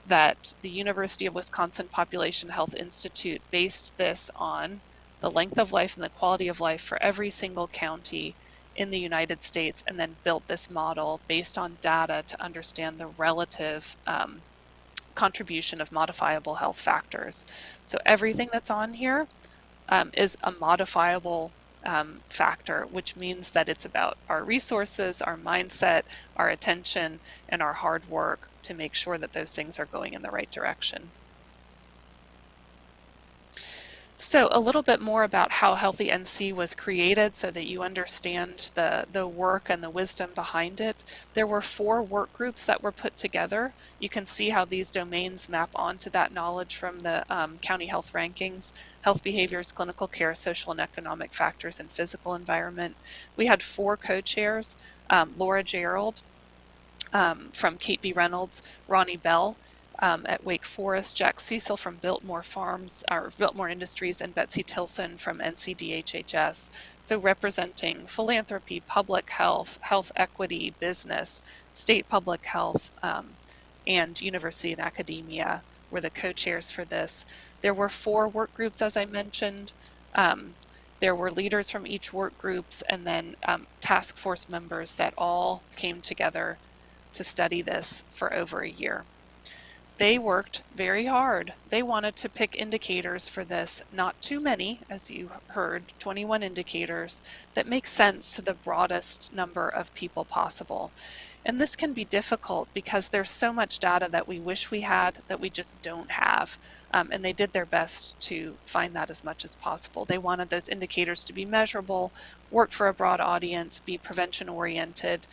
that the University of Wisconsin Population Health Institute based this on the length of life and the quality of life for every single county in the United States, and then built this model based on data to understand the relative contribution of modifiable health factors. So everything that's on here is a modifiable factor, which means that it's about our resources, our mindset, our attention, and our hard work to make sure that those things are going in the right direction. So a little bit more about how Healthy NC was created so that you understand the work and the wisdom behind it. There were 4 work groups that were put together. You can see how these domains map onto that knowledge from the county health rankings: health behaviors, clinical care, social and economic factors, and physical environment. We had 4 co-chairs: Laura Gerald from Kate B. Reynolds, Ronnie Bell at Wake Forest, Jack Cecil from Biltmore Farms, or Biltmore Industries, and Betsy Tilson from NCDHHS. So representing philanthropy, public health, health equity, business, state public health, and university and academia were the co-chairs for this. There were 4 work groups, as I mentioned. There were leaders from each work groups, and then task force members that all came together to study this for over a year. They worked very hard. They wanted to pick indicators for this, not too many, as you heard, 21 indicators, that make sense to the broadest number of people possible. And this can be difficult because there's so much data that we wish we had that we just don't have. And they did their best to find that as much as possible. They wanted those indicators to be measurable, work for a broad audience, be prevention oriented,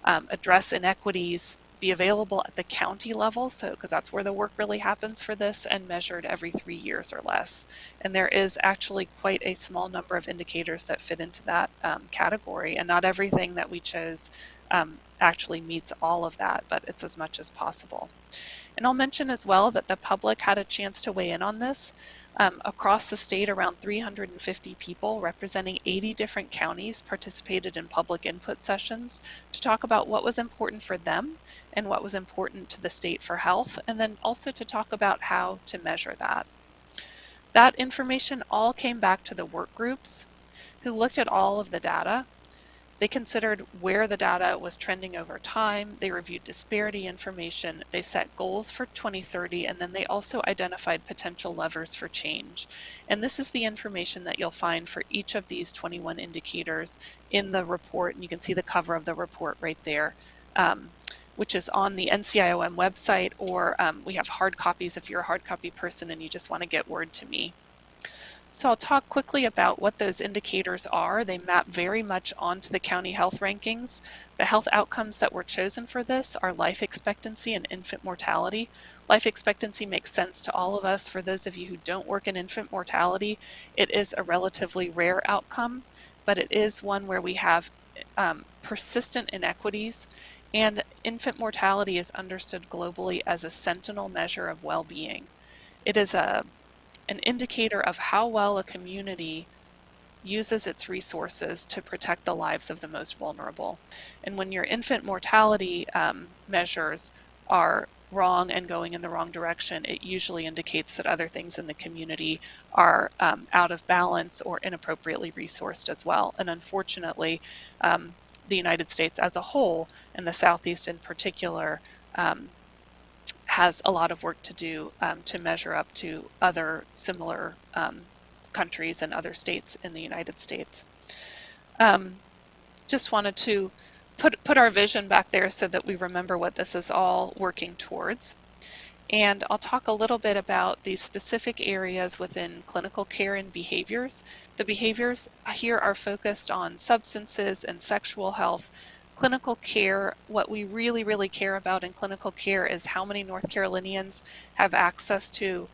address inequities be available at the county level, so because that's where the work really happens for this, and measured every 3 years or less. And there is actually quite a small number of indicators that fit into that category, and not everything that we chose actually meets all of that, but it's as much as possible. And I'll mention as well that the public had a chance to weigh in on this. Across the state, around 350 people representing 80 different counties participated in public input sessions to talk about what was important for them and what was important to the state for health, and then also to talk about how to measure that. That information all came back to the work groups who looked at all of the data. They considered where the data was trending over time, they reviewed disparity information, they set goals for 2030, and then they also identified potential levers for change. And this is the information that you'll find for each of these 21 indicators in the report, and you can see the cover of the report right there, which is on the NCIOM website, or we have hard copies if you're a hard copy person and you just want to get word to me. So I'll talk quickly about what those indicators are. They map very much onto the county health rankings. The health outcomes that were chosen for this are life expectancy and infant mortality. Life expectancy makes sense to all of us. For those of you who don't work in infant mortality, it is a relatively rare outcome, but it is one where we have persistent inequities, and infant mortality is understood globally as a sentinel measure of well-being. It is an indicator of how well a community uses its resources to protect the lives of the most vulnerable. And when your infant mortality measures are wrong and going in the wrong direction, it usually indicates that other things in the community are out of balance or inappropriately resourced as well. And unfortunately, the United States as a whole, and the Southeast in particular, has a lot of work to do to measure up to other similar countries and other states in the United States. Just wanted to put our vision back there so that we remember what this is all working towards. And I'll talk a little bit about these specific areas within clinical care and behaviors. The behaviors here are focused on substances and sexual health. Clinical care, what we really care about in clinical care is how many North Carolinians have access to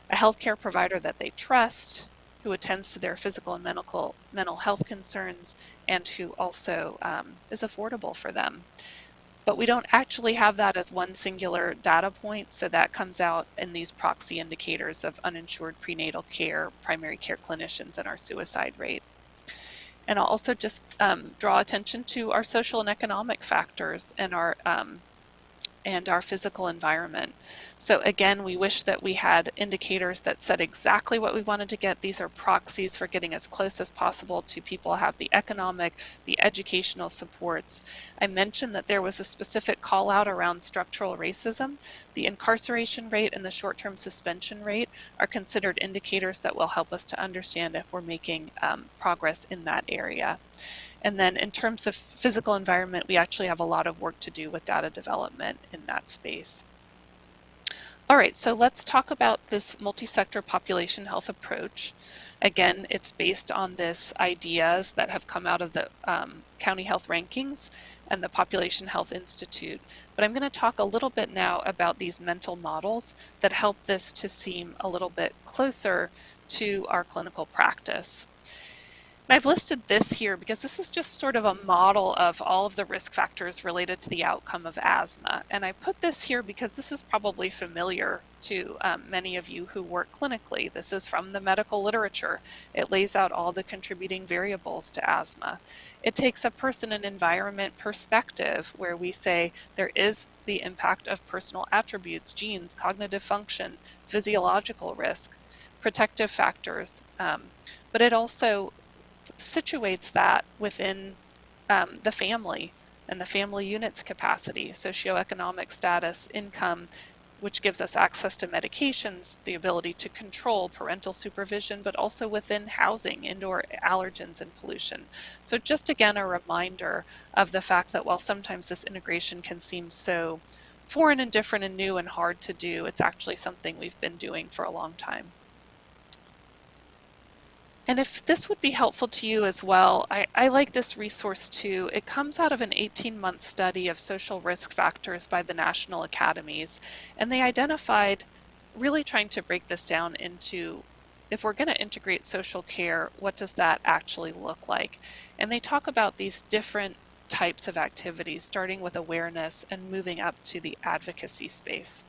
a healthcare provider that they trust, who attends to their physical and mental health concerns, and who also is affordable for them. But we don't actually have that as one singular data point, so that comes out in these proxy indicators of uninsured prenatal care, primary care clinicians, and our suicide rate. And I'll also just draw attention to our social and economic factors and our physical environment. So again, we wish that we had indicators that said exactly what we wanted to get. These are proxies for getting as close as possible to people have the economic, the educational supports. I mentioned that there was a specific call out around structural racism. The incarceration rate and the short-term suspension rate are considered indicators that will help us to understand if we're making progress in that area. And then in terms of physical environment, we actually have a lot of work to do with data development in that space. All right, so let's talk about this multi-sector population health approach. Again, it's based on this ideas that have come out of the county health rankings and the Population Health Institute. But I'm going to talk a little bit now about these mental models that help this to seem a little bit closer to our clinical practice. And I've listed this here because this is just sort of a model of all of the risk factors related to the outcome of asthma. And I put this here because this is probably familiar to many of you who work clinically. This is from the medical literature. It lays out all the contributing variables to asthma. It takes a person and environment perspective where we say there is the impact of personal attributes, genes, cognitive function, physiological risk, protective factors, but it also situates that within the family and the family unit's capacity, socioeconomic status, income, which gives us access to medications, the ability to control parental supervision, but also within housing, indoor allergens, and pollution. So just again, a reminder of the fact that while sometimes this integration can seem so foreign and different and new and hard to do, it's actually something we've been doing for a long time. And if this would be helpful to you as well, I like this resource too. It comes out of an 18-month study of social risk factors by the national academies, and they identified, really trying to break this down into, if we're going to integrate social care, what does that actually look like? And they talk about these different types of activities, starting with awareness and moving up to the advocacy space.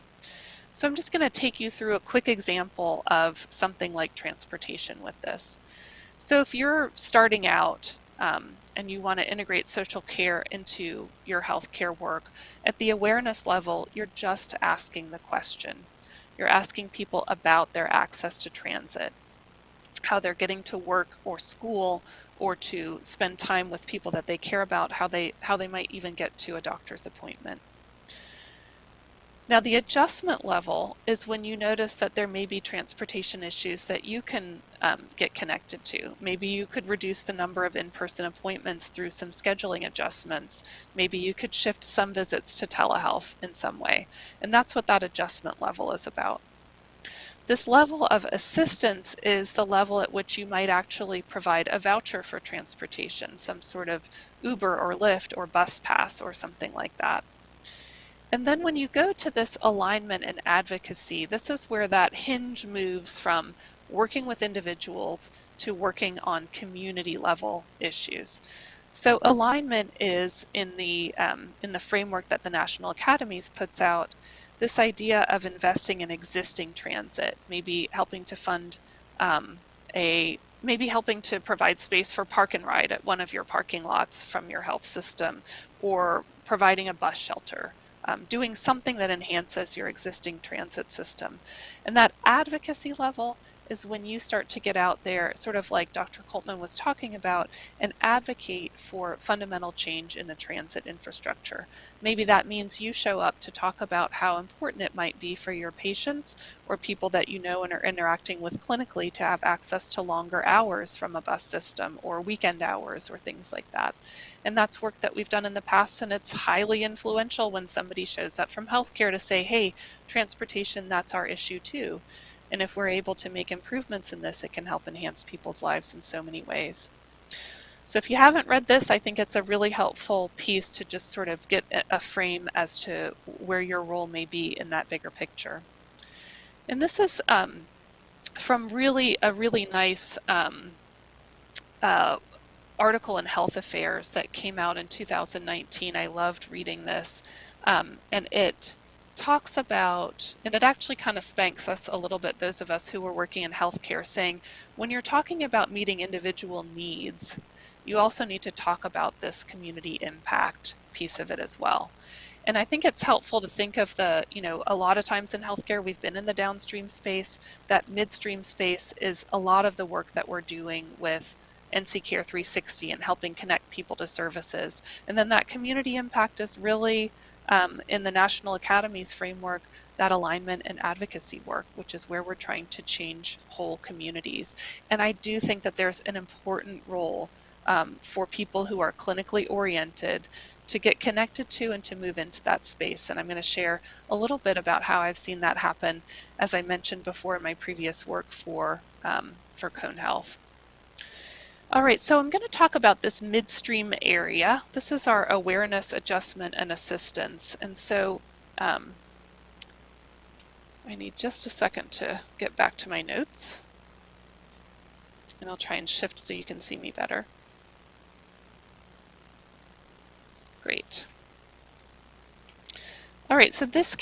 So I'm just going to take you through a quick example of something like transportation with this. So if you're starting out and you want to integrate social care into your healthcare work, at the awareness level, you're just asking the question. You're asking people about their access to transit, how they're getting to work or school, or to spend time with people that they care about, how they might even get to a doctor's appointment. Now, the adjustment level is when you notice that there may be transportation issues that you can get connected to. Maybe you could reduce the number of in-person appointments through some scheduling adjustments. Maybe you could shift some visits to telehealth in some way. And that's what that adjustment level is about. This level of assistance is the level at which you might actually provide a voucher for transportation, some sort of Uber or Lyft or bus pass or something like that. And then when you go to this alignment and advocacy, this is where that hinge moves from working with individuals to working on community level issues. So alignment is in the framework that the National Academies puts out, this idea of investing in existing transit, maybe helping to fund maybe helping to provide space for park and ride at one of your parking lots from your health system, or providing a bus shelter. Doing something that enhances your existing transit system. And that advocacy level is when you start to get out there, sort of like Dr. Coltman was talking about, and advocate for fundamental change in the transit infrastructure. Maybe that means you show up to talk about how important it might be for your patients or people that you know and are interacting with clinically to have access to longer hours from a bus system or weekend hours or things like that. And that's work that we've done in the past, and it's highly influential when somebody shows up from healthcare to say, hey, transportation, that's our issue too. And if we're able to make improvements in this, it can help enhance people's lives in so many ways. So if you haven't read this, I think it's a really helpful piece to just sort of get a frame as to where your role may be in that bigger picture. And this is from a really nice article in Health Affairs that came out in 2019. I loved reading this. And it talks about, and it actually kind of spanks us a little bit, those of us who were working in healthcare, saying when you're talking about meeting individual needs, you also need to talk about this community impact piece of it as well. And I think it's helpful to think of a lot of times in healthcare, we've been in the downstream space. That midstream space is a lot of the work that we're doing with NC Care 360 and helping connect people to services. And then that community impact is really, in the National Academies framework, that alignment and advocacy work, which is where we're trying to change whole communities. And I do think that there's an important role for people who are clinically oriented to get connected to and to move into that space. And I'm going to share a little bit about how I've seen that happen, as I mentioned before in my previous work for Cone Health. All right, so I'm going to talk about this midstream area. This is our awareness, adjustment, and assistance. And so I need just a second to get back to my notes. And I'll try and shift so you can see me better. Great. All right, so this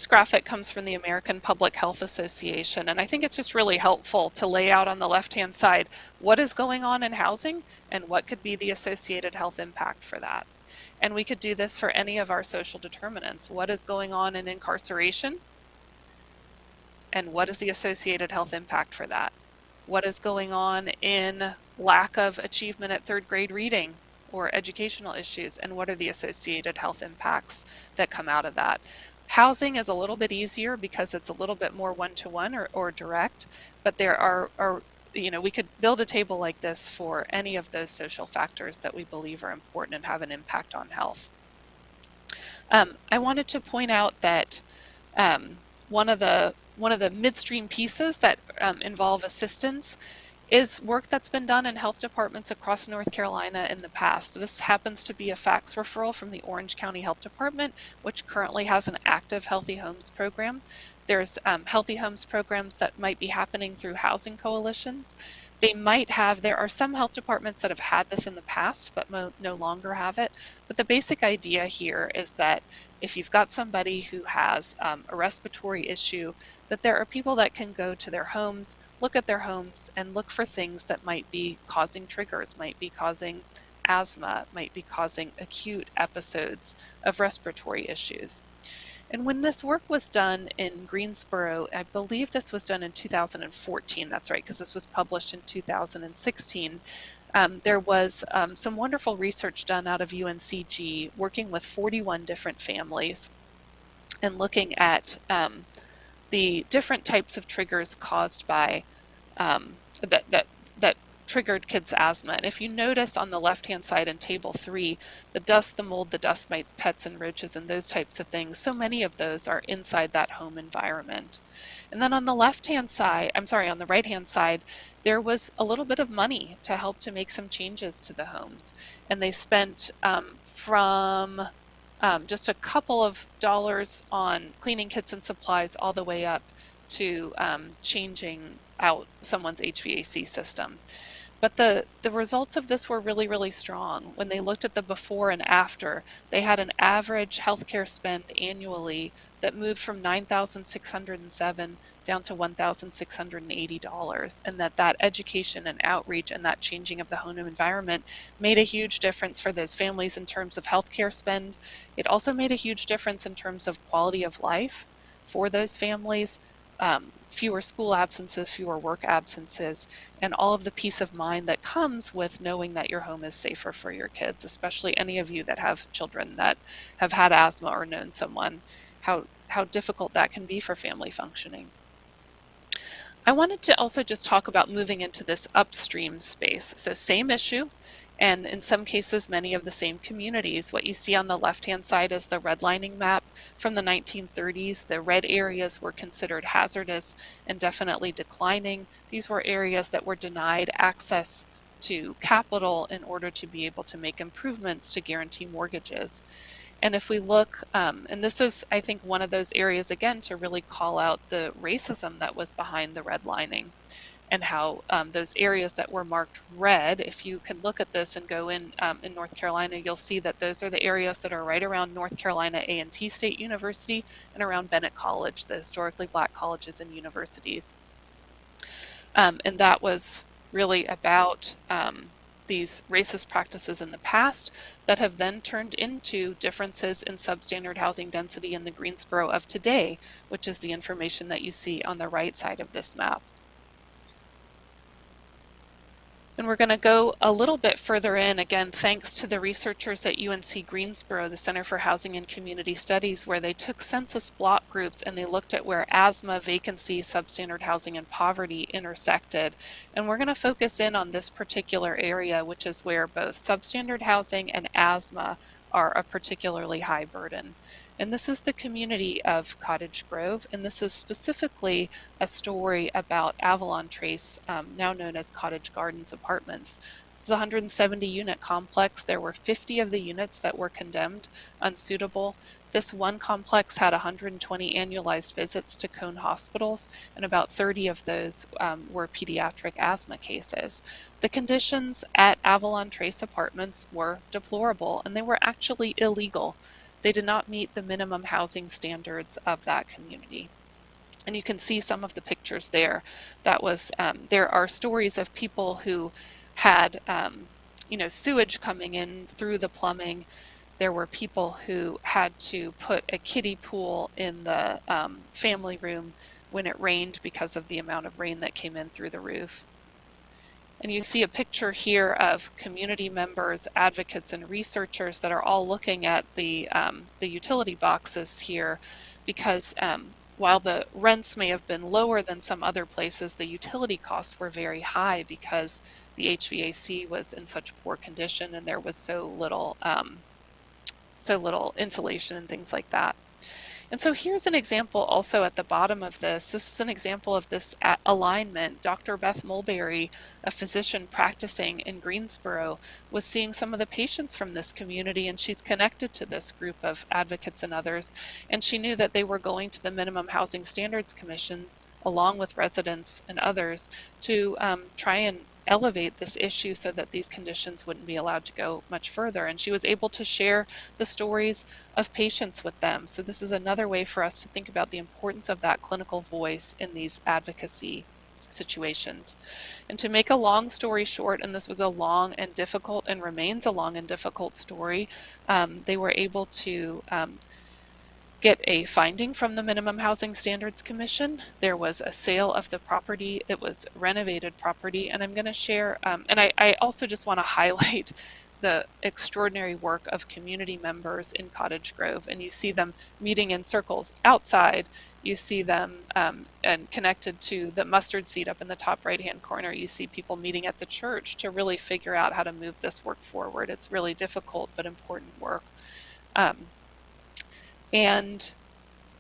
graphic comes from the American Public Health Association, and I think it's just really helpful to lay out on the left-hand side what is going on in housing and what could be the associated health impact for that. And we could do this for any of our social determinants. What is going on in incarceration? And what is the associated health impact for that? What is going on in lack of achievement at third grade reading or educational issues, and what are the associated health impacts that come out of that? Housing is a little bit easier because it's a little bit more one-to-one or direct, but there are we could build a table like this for any of those social factors that we believe are important and have an impact on health. I wanted to point out that one of the midstream pieces that involve assistance is work that's been done in health departments across North Carolina in the past. This happens to be a fax referral from the Orange County Health Department, which currently has an active Healthy Homes program. There's Healthy Homes programs that might be happening through housing coalitions. There are some health departments that have had this in the past, but no longer have it. But the basic idea here is that if you've got somebody who has a respiratory issue, that there are people that can go to their homes, look at their homes, and look for things that might be causing triggers, might be causing asthma, might be causing acute episodes of respiratory issues. And when this work was done in Greensboro, I believe this was done in 2014, that's right, because this was published in 2016, there was some wonderful research done out of UNCG working with 41 different families and looking at the different types of triggers caused by that triggered kids' asthma. And if you notice on the left-hand side in Table 3, the dust, the mold, the dust mites, pets and roaches, and those types of things, so many of those are inside that home environment. And then on the left-hand side, on the right-hand side, there was a little bit of money to help to make some changes to the homes. And they spent from just a couple of dollars on cleaning kits and supplies all the way up to changing out someone's HVAC system. But the results of this were really, really strong. When they looked at the before and after, they had an average healthcare spend annually that moved from $9,607 down to $1,680, and that education and outreach and that changing of the home environment made a huge difference for those families in terms of healthcare spend. It also made a huge difference in terms of quality of life for those families. Fewer school absences, fewer work absences, and all of the peace of mind that comes with knowing that your home is safer for your kids, especially any of you that have children that have had asthma or known someone, how difficult that can be for family functioning. I wanted to also just talk about moving into this upstream space. So same issue, and in some cases, many of the same communities. What you see on the left-hand side is the redlining map from the 1930s. The red areas were considered hazardous and definitely declining. These were areas that were denied access to capital in order to be able to make improvements to guarantee mortgages. And if we look, and this is, I think, one of those areas, again, to really call out the racism that was behind the redlining, and how those areas that were marked red, if you can look at this and go in North Carolina, you'll see that those are the areas that are right around North Carolina A&T State University and around Bennett College, the historically black colleges and universities. And that was really about these racist practices in the past that have then turned into differences in substandard housing density in the Greensboro of today, which is the information that you see on the right side of this map. And we're going to go a little bit further in, again, thanks to the researchers at UNC Greensboro, the Center for Housing and Community Studies, where they took census block groups and they looked at where asthma, vacancy, substandard housing, and poverty intersected. And we're going to focus in on this particular area, which is where both substandard housing and asthma are a particularly high burden. And this is the community of Cottage Grove, and this is specifically a story about Avalon Trace, now known as Cottage Gardens Apartments. This is a 170 unit complex. There were 50 of the units that were condemned unsuitable. This one complex had 120 annualized visits to Cone hospitals, and about 30 of those were pediatric asthma cases. The conditions at Avalon Trace Apartments were deplorable, and they were actually illegal. They did not meet the minimum housing standards of that community. And you can see some of the pictures there. That was, there are stories of people who had, sewage coming in through the plumbing. There were people who had to put a kiddie pool in the family room when it rained because of the amount of rain that came in through the roof. And you see a picture here of community members, advocates, and researchers that are all looking at the utility boxes here, because while the rents may have been lower than some other places, the utility costs were very high because the HVAC was in such poor condition and there was so little insulation and things like that. And so here's an example also at the bottom of this. This is an example of this alignment. Dr. Beth Mulberry, a physician practicing in Greensboro, was seeing some of the patients from this community, and she's connected to this group of advocates and others. And she knew that they were going to the Minimum Housing Standards Commission along with residents and others to try and elevate this issue so that these conditions wouldn't be allowed to go much further. And she was able to share the stories of patients with them. So this is another way for us to think about the importance of that clinical voice in these advocacy situations. And to make a long story short, and this was a long and difficult and remains a long and difficult story, they were able to get a finding from the Minimum Housing Standards Commission. There was a sale of the property. It was renovated property. And I'm going to share, and I also just want to highlight the extraordinary work of community members in Cottage Grove. And you see them meeting in circles outside. You see them and connected to the mustard seed up in the top right-hand corner. You see people meeting at the church to really figure out how to move this work forward. It's really difficult but important work. And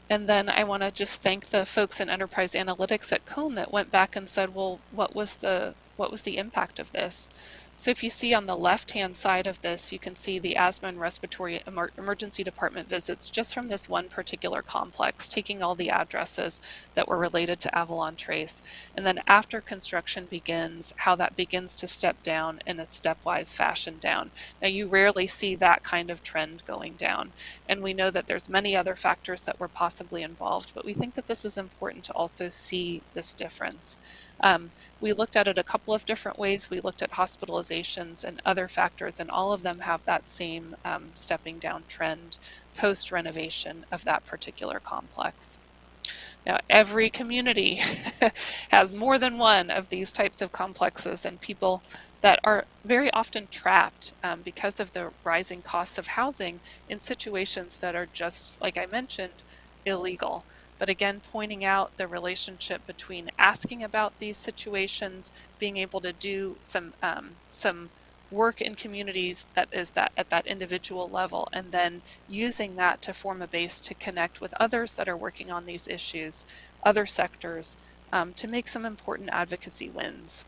then I want to just thank the folks in Enterprise Analytics at Cone that went back and said, well, what was the impact of this? So if you see on the left-hand side of this, you can see the asthma and respiratory emergency department visits just from this one particular complex, taking all the addresses that were related to Avalon Trace. And then after construction begins, how that begins to step down in a stepwise fashion down. Now you rarely see that kind of trend going down. And we know that there's many other factors that were possibly involved, but we think that this is important to also see this difference. We looked at it a couple of different ways. We looked at hospitalizations and other factors, and all of them have that same stepping down trend post-renovation of that particular complex. Now, every community has more than one of these types of complexes, and people that are very often trapped because of the rising costs of housing in situations that are just, like I mentioned, illegal. But again, pointing out the relationship between asking about these situations, being able to do some work in communities that is that at that individual level, and then using that to form a base to connect with others that are working on these issues, other sectors, to make some important advocacy wins.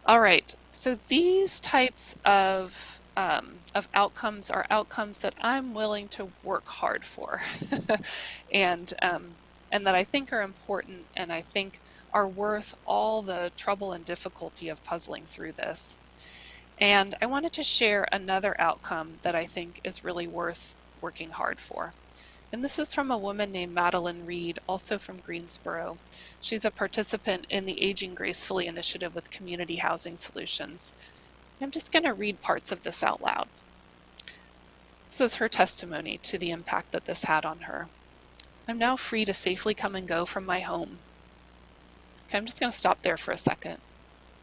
All right, so these types of outcomes are outcomes that I'm willing to work hard for and that I think are important and I think are worth all the trouble and difficulty of puzzling through this. And I wanted to share another outcome that I think is really worth working hard for. And this is from a woman named Madeline Reed, also from Greensboro. She's a participant in the Aging Gracefully initiative with Community Housing Solutions. I'm just going to read parts of this out loud. This is her testimony to the impact that this had on her. I'm now free to safely come and go from my home. Okay, I'm just going to stop there for a second.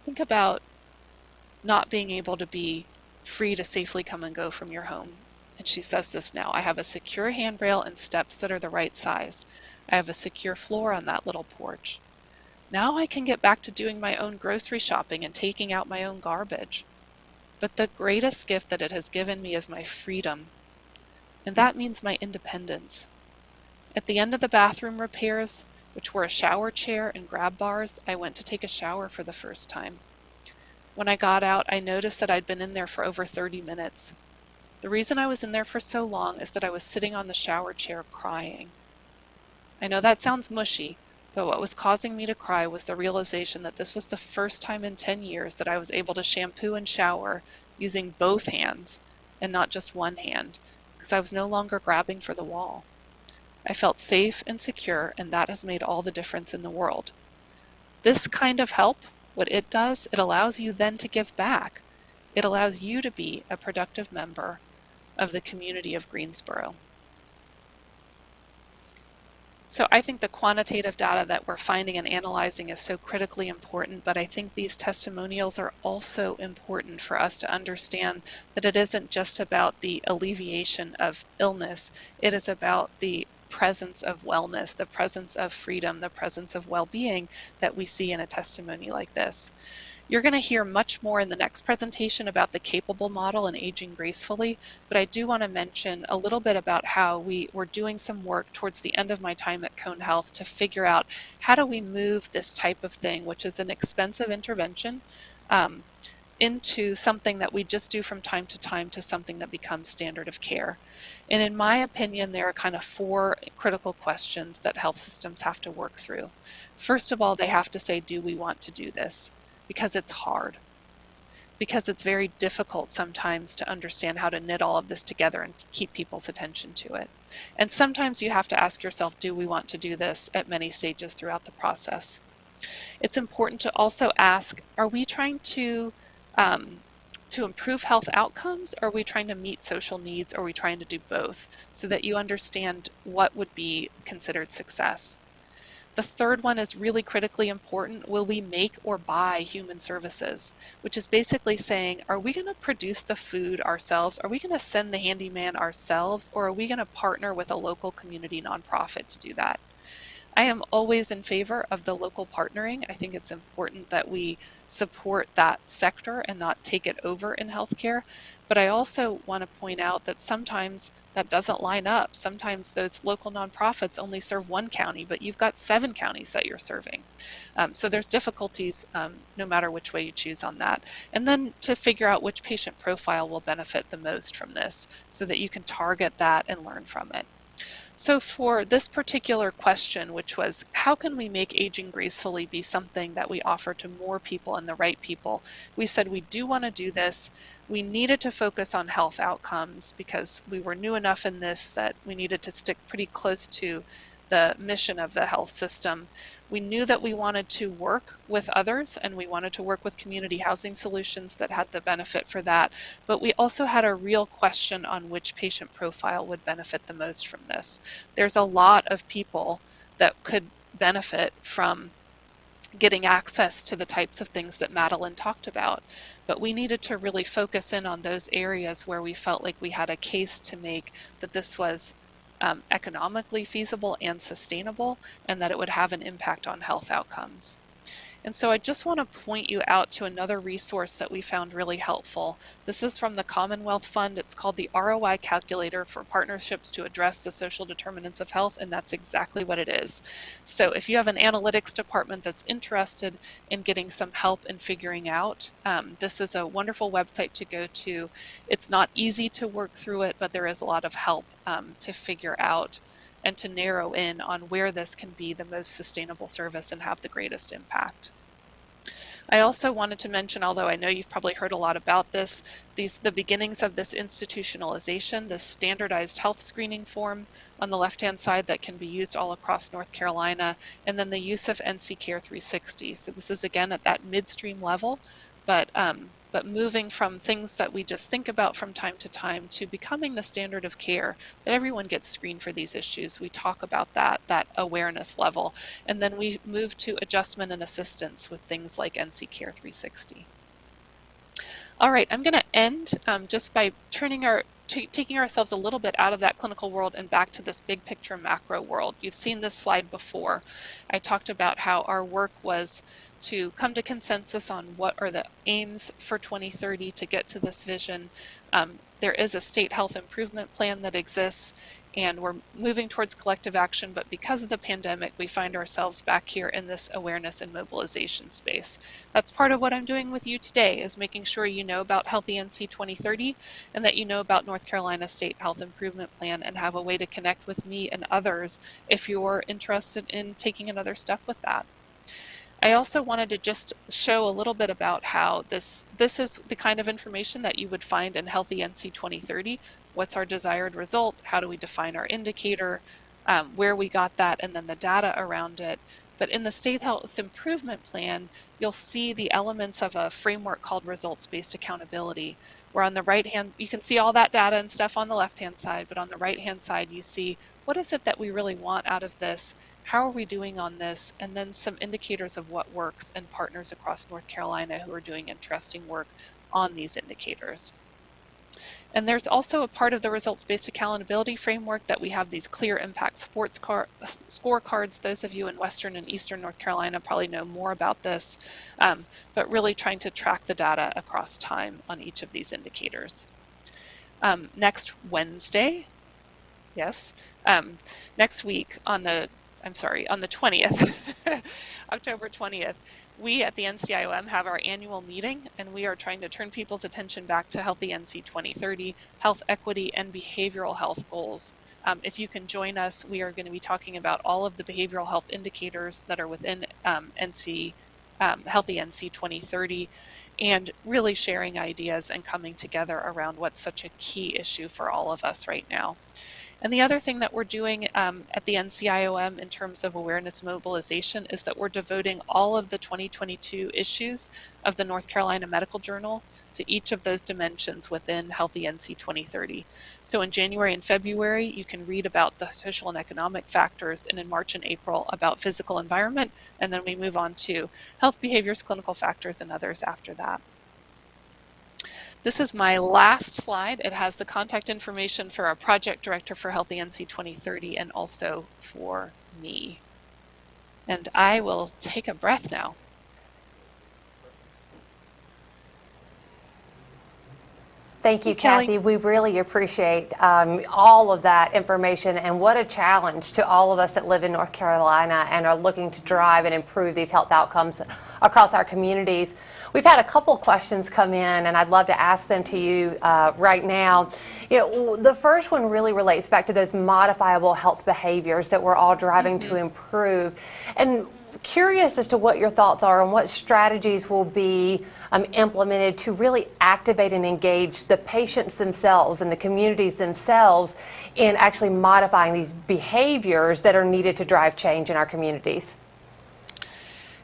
Think about not being able to be free to safely come and go from your home. And she says this now: I have a secure handrail and steps that are the right size. I have a secure floor on that little porch. Now I can get back to doing my own grocery shopping and taking out my own garbage. But the greatest gift that it has given me is my freedom. And that means my independence. At the end of the bathroom repairs, which were a shower chair and grab bars, I went to take a shower for the first time. When I got out, I noticed that I'd been in there for over 30 minutes. The reason I was in there for so long is that I was sitting on the shower chair crying. I know that sounds mushy, but what was causing me to cry was the realization that this was the first time in 10 years that I was able to shampoo and shower using both hands and not just one hand, because I was no longer grabbing for the wall. I felt safe and secure, and that has made all the difference in the world. This kind of help, what it does, it allows you then to give back. It allows you to be a productive member of the community of Greensboro. So I think the quantitative data that we're finding and analyzing is so critically important, but I think these testimonials are also important for us to understand that it isn't just about the alleviation of illness, it is about the presence of wellness, the presence of freedom, the presence of well-being that we see in a testimony like this. You're going to hear much more in the next presentation about the capable model and aging gracefully, but I do want to mention a little bit about how we were doing some work towards the end of my time at Cone Health to figure out how do we move this type of thing, which is an expensive intervention, into something that we just do from time to something that becomes standard of care. And in my opinion, there are kind of 4 critical questions that health systems have to work through. First of all, they have to say, do we want to do this? Because it's hard. Because it's very difficult sometimes to understand how to knit all of this together and keep people's attention to it. And sometimes you have to ask yourself, do we want to do this at many stages throughout the process? It's important to also ask, are we trying to improve health outcomes? Or are we trying to meet social needs? Or are we trying to do both? So that you understand what would be considered success. The third one is really critically important. Will we make or buy human services? Which is basically saying, are we going to produce the food ourselves? Are we going to send the handyman ourselves? Or are we going to partner with a local community nonprofit to do that? I am always in favor of the local partnering. I think it's important that we support that sector and not take it over in healthcare. But I also want to point out that sometimes that doesn't line up. Sometimes those local nonprofits only serve 1 county, but you've got 7 counties that you're serving. So there's difficulties no matter which way you choose on that. And then to figure out which patient profile will benefit the most from this so that you can target that and learn from it. So for this particular question, which was how can we make aging gracefully be something that we offer to more people and the right people, we said we do want to do this. We needed to focus on health outcomes because we were new enough in this that we needed to stick pretty close to the mission of the health system. We knew that we wanted to work with others and we wanted to work with community housing solutions that had the benefit for that, but we also had a real question on which patient profile would benefit the most from this. There's a lot of people that could benefit from getting access to the types of things that Madeline talked about, but we needed to really focus in on those areas where we felt like we had a case to make that this was economically feasible and sustainable, and that it would have an impact on health outcomes. And so I just want to point you out to another resource that we found really helpful. This is from the Commonwealth Fund. It's called the ROI Calculator for Partnerships to Address the Social Determinants of Health, and that's exactly what it is. So if you have an analytics department that's interested in getting some help in figuring out, this is a wonderful website to go to. It's not easy to work through it, but there is a lot of help to figure out and to narrow in on where this can be the most sustainable service and have the greatest impact. I also wanted to mention, although I know you've probably heard a lot about this, the beginnings of this institutionalization, this standardized health screening form on the left-hand side that can be used all across North Carolina, and then the use of NC Care 360. So this is again at that midstream level, but moving from things that we just think about from time to time to becoming the standard of care, that everyone gets screened for these issues. We talk about that awareness level, and then we move to adjustment and assistance with things like NC Care 360. All right, I'm going to end just by taking ourselves a little bit out of that clinical world and back to this big picture macro world. You've seen this slide before. I talked about how our work was to come to consensus on what are the aims for 2030 to get to this vision. There is a state health improvement plan that exists, and we're moving towards collective action, but because of the pandemic, we find ourselves back here in this awareness and mobilization space. That's part of what I'm doing with you today, is making sure you know about Healthy NC 2030 and that you know about North Carolina State Health Improvement Plan and have a way to connect with me and others if you're interested in taking another step with that. I also wanted to just show a little bit about how this is the kind of information that you would find in Healthy NC 2030. What's our desired result? How do we define our indicator? Where we got that, and then the data around it. But in the State Health Improvement Plan, you'll see the elements of a framework called results-based accountability, where on the right hand, you can see all that data and stuff on the left-hand side, but on the right-hand side, you see what is it that we really want out of this? How are we doing on this? And then some indicators of what works and partners across North Carolina who are doing interesting work on these indicators. And there's also a part of the results-based accountability framework that we have these clear impact scorecards. Those of you in Western and Eastern North Carolina probably know more about this, but really trying to track the data across time on each of these indicators. Next Wednesday, yes, next week on the 20th, October 20th, we at the NCIOM have our annual meeting, and we are trying to turn people's attention back to Healthy NC 2030, health equity, and behavioral health goals. If you can join us, we are going to be talking about all of the behavioral health indicators that are within Healthy NC 2030, and really sharing ideas and coming together around what's such a key issue for all of us right now. And the other thing that we're doing at the NCIOM in terms of awareness mobilization is that we're devoting all of the 2022 issues of the North Carolina Medical Journal to each of those dimensions within Healthy NC 2030. So in January and February, you can read about the social and economic factors, and in March and April about physical environment, and then we move on to health behaviors, clinical factors, and others after that. This is my last slide. It has the contact information for our project director for Healthy NC 2030 and also for me. And I will take a breath now. Thank you, Kelly. Kathy. We really appreciate all of that information, and what a challenge to all of us that live in North Carolina and are looking to drive and improve these health outcomes across our communities. We've had a couple questions come in, and I'd love to ask them to you right now. The first one really relates back to those modifiable health behaviors that we're all driving to improve. And curious as to what your thoughts are on what strategies will be implemented to really activate and engage the patients themselves and the communities themselves in actually modifying these behaviors that are needed to drive change in our communities.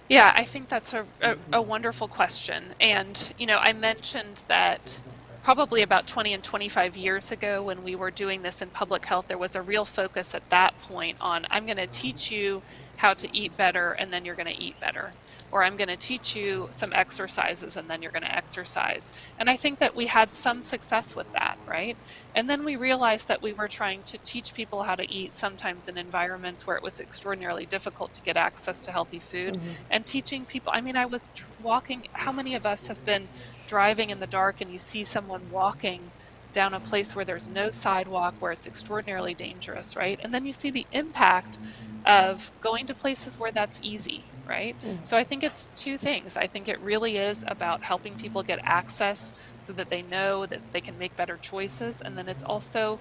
Yeah, I think that's a wonderful question. And, I mentioned that probably about 20 and 25 years ago when we were doing this in public health, there was a real focus at that point on, I'm going to teach you how to eat better and then you're going to eat better. Or I'm going to teach you some exercises and then you're going to exercise. And I think that we had some success with that, right? And then we realized that we were trying to teach people how to eat sometimes in environments where it was extraordinarily difficult to get access to healthy food. And teaching people, I was walking, how many of us have been driving in the dark and you see someone walking down a place where there's no sidewalk, where it's extraordinarily dangerous, right? And then you see the impact of going to places where that's easy, right? So I think it's two things. I think it really is about helping people get access so that they know that they can make better choices. And then it's also,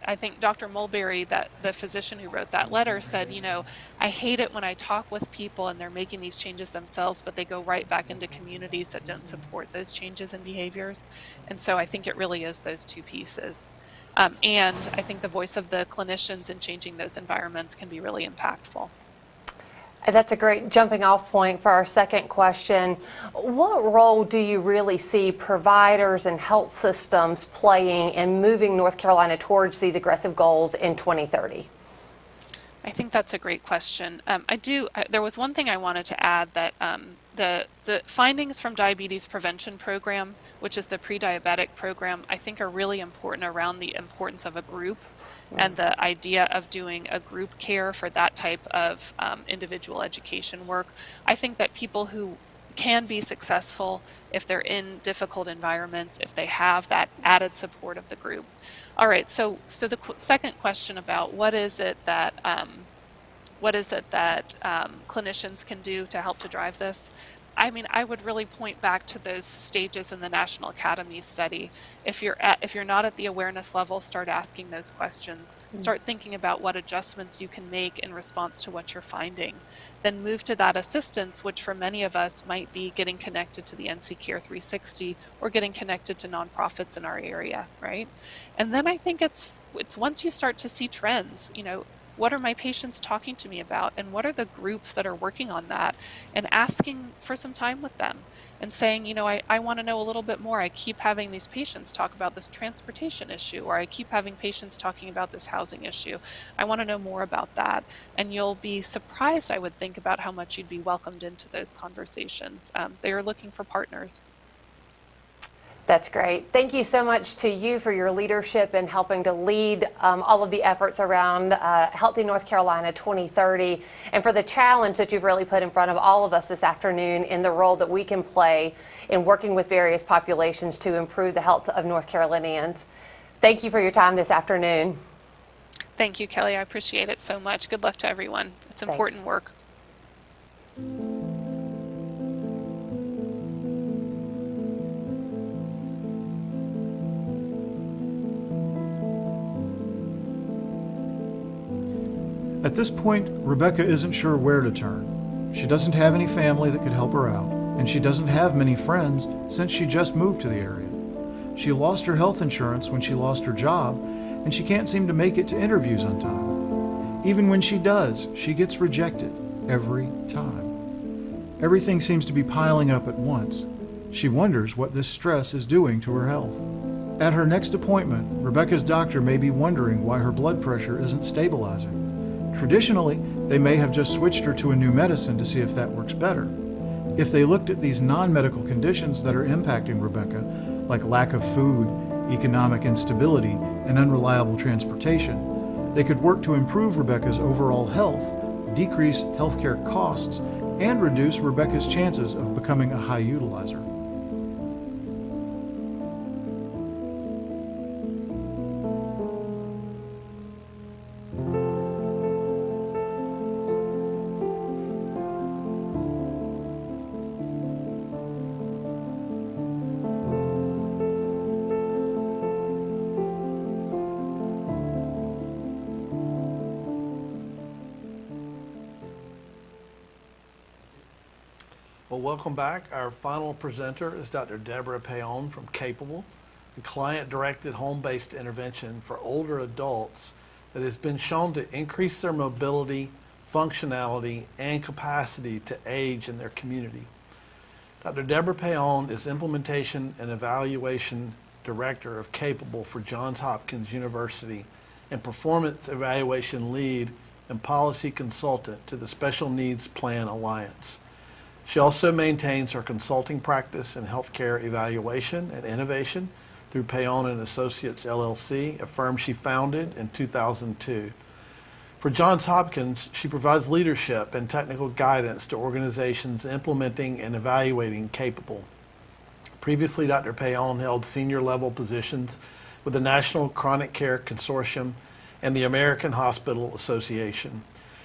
I think Dr. Mulberry, that the physician who wrote that letter, said, I hate it when I talk with people and they're making these changes themselves, but they go right back into communities that don't support those changes in behaviors. And so I think it really is those two pieces. And I think the voice of the clinicians in changing those environments can be really impactful. That's a great jumping off point for our second question. What role do you really see providers and health systems playing in moving North Carolina towards these aggressive goals in 2030? I think that's a great question. There was one thing I wanted to add, that the findings from Diabetes Prevention Program, which is the pre-diabetic program, I think are really important around the importance of a group and the idea of doing a group care for that type of individual education work. I think that people who can be successful if they're in difficult environments, if they have that added support of the group. All right, so the second question about what is it that clinicians can do to help to drive this? I would really point back to those stages in the National Academy study. If you're not at the awareness level, start asking those questions. Start thinking about what adjustments you can make in response to what you're finding. Then move to that assistance, which for many of us might be getting connected to the NC Care 360 or getting connected to nonprofits in our area, right? And then I think it's once you start to see trends, what are my patients talking to me about, and what are the groups that are working on that, and asking for some time with them and saying, I want to know a little bit more. I keep having these patients talk about this transportation issue, or I keep having patients talking about this housing issue. I want to know more about that. And you'll be surprised, I would think, about how much you'd be welcomed into those conversations. They are looking for partners. That's great. Thank you so much to you for your leadership in helping to lead all of the efforts around Healthy North Carolina 2030, and for the challenge that you've really put in front of all of us this afternoon in the role that we can play in working with various populations to improve the health of North Carolinians. Thank you for your time this afternoon. Thank you, Kelly. I appreciate it so much. Good luck to everyone. It's important work. At this point, Rebecca isn't sure where to turn. She doesn't have any family that could help her out, and she doesn't have many friends since she just moved to the area. She lost her health insurance when she lost her job, and she can't seem to make it to interviews on time. Even when she does, she gets rejected every time. Everything seems to be piling up at once. She wonders what this stress is doing to her health. At her next appointment, Rebecca's doctor may be wondering why her blood pressure isn't stabilizing. Traditionally, they may have just switched her to a new medicine to see if that works better. If they looked at these non-medical conditions that are impacting Rebecca, like lack of food, economic instability, and unreliable transportation, they could work to improve Rebecca's overall health, decrease healthcare costs, and reduce Rebecca's chances of becoming a high utilizer. Well, welcome back. Our final presenter is Dr. Deborah Payon from Capable, a client-directed home-based intervention for older adults that has been shown to increase their mobility, functionality, and capacity to age in their community. Dr. Deborah Payon is Implementation and Evaluation Director of Capable for Johns Hopkins University and Performance Evaluation Lead and Policy Consultant to the Special Needs Plan Alliance. She also maintains her consulting practice in healthcare evaluation and innovation through Payon and Associates LLC, a firm she founded in 2002. For Johns Hopkins, she provides leadership and technical guidance to organizations implementing and evaluating Capable. Previously, Dr. Payon held senior level positions with the National Chronic Care Consortium and the American Hospital Association.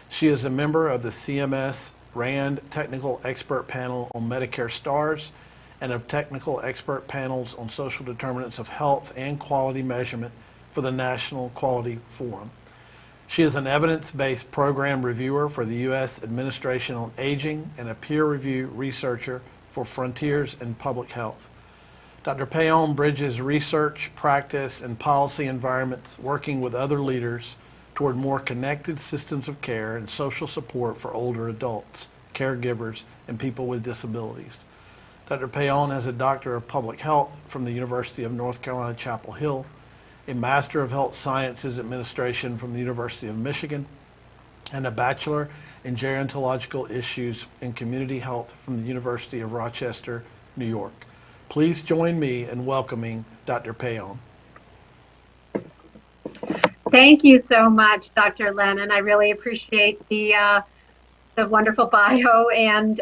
She is a member of the CMS RAND Technical Expert Panel on Medicare Stars and of Technical Expert Panels on Social Determinants of Health and Quality Measurement for the National Quality Forum. She is an evidence-based program reviewer for the U.S. Administration on Aging and a peer review researcher for Frontiers in Public Health. Dr. Payon bridges research, practice, and policy environments working with other leaders toward more connected systems of care and social support for older adults, caregivers, and people with disabilities. Dr. Payon has a Doctor of Public Health from the University of North Carolina, Chapel Hill, a Master of Health Sciences Administration from the University of Michigan, and a Bachelor in Gerontological Issues in Community Health from the University of Rochester, New York. Please join me in welcoming Dr. Payon. Thank you so much, Dr. Lennon. I really appreciate the wonderful bio and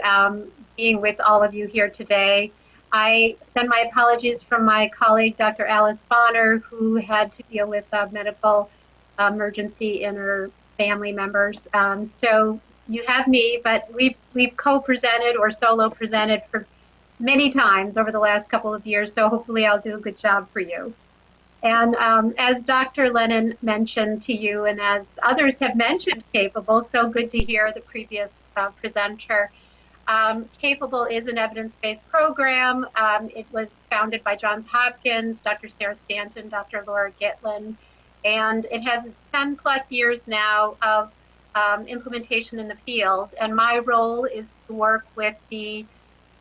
being with all of you here today. I send my apologies from my colleague, Dr. Alice Bonner, who had to deal with a medical emergency in her family members. So you have me, but we've co-presented or solo presented for many times over the last couple of years, so hopefully I'll do a good job for you. And as Dr. Lennon mentioned to you, and as others have mentioned Capable, so good to hear the previous presenter. Capable is an evidence-based program. It was founded by Johns Hopkins, Dr. Sarah Stanton, Dr. Laura Gitlin, and it has 10 plus years now of implementation in the field. And my role is to work with the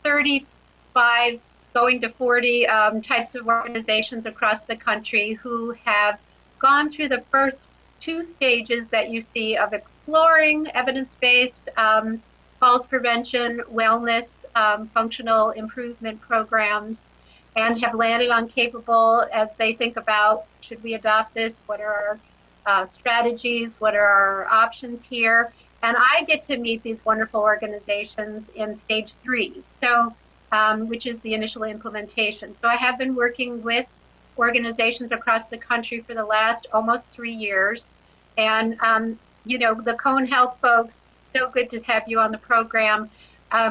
35 going to 40 types of organizations across the country who have gone through the first two stages that you see of exploring evidence-based falls prevention, wellness, functional improvement programs. and have landed on Capable as they think about, should we adopt this? What are our strategies? What are our options here? And I get to meet these wonderful organizations in stage 3, so which is the initial implementation. So I have been working with organizations across the country for the last almost 3 years. And, you know, the Cone Health folks, so good to have you on the program.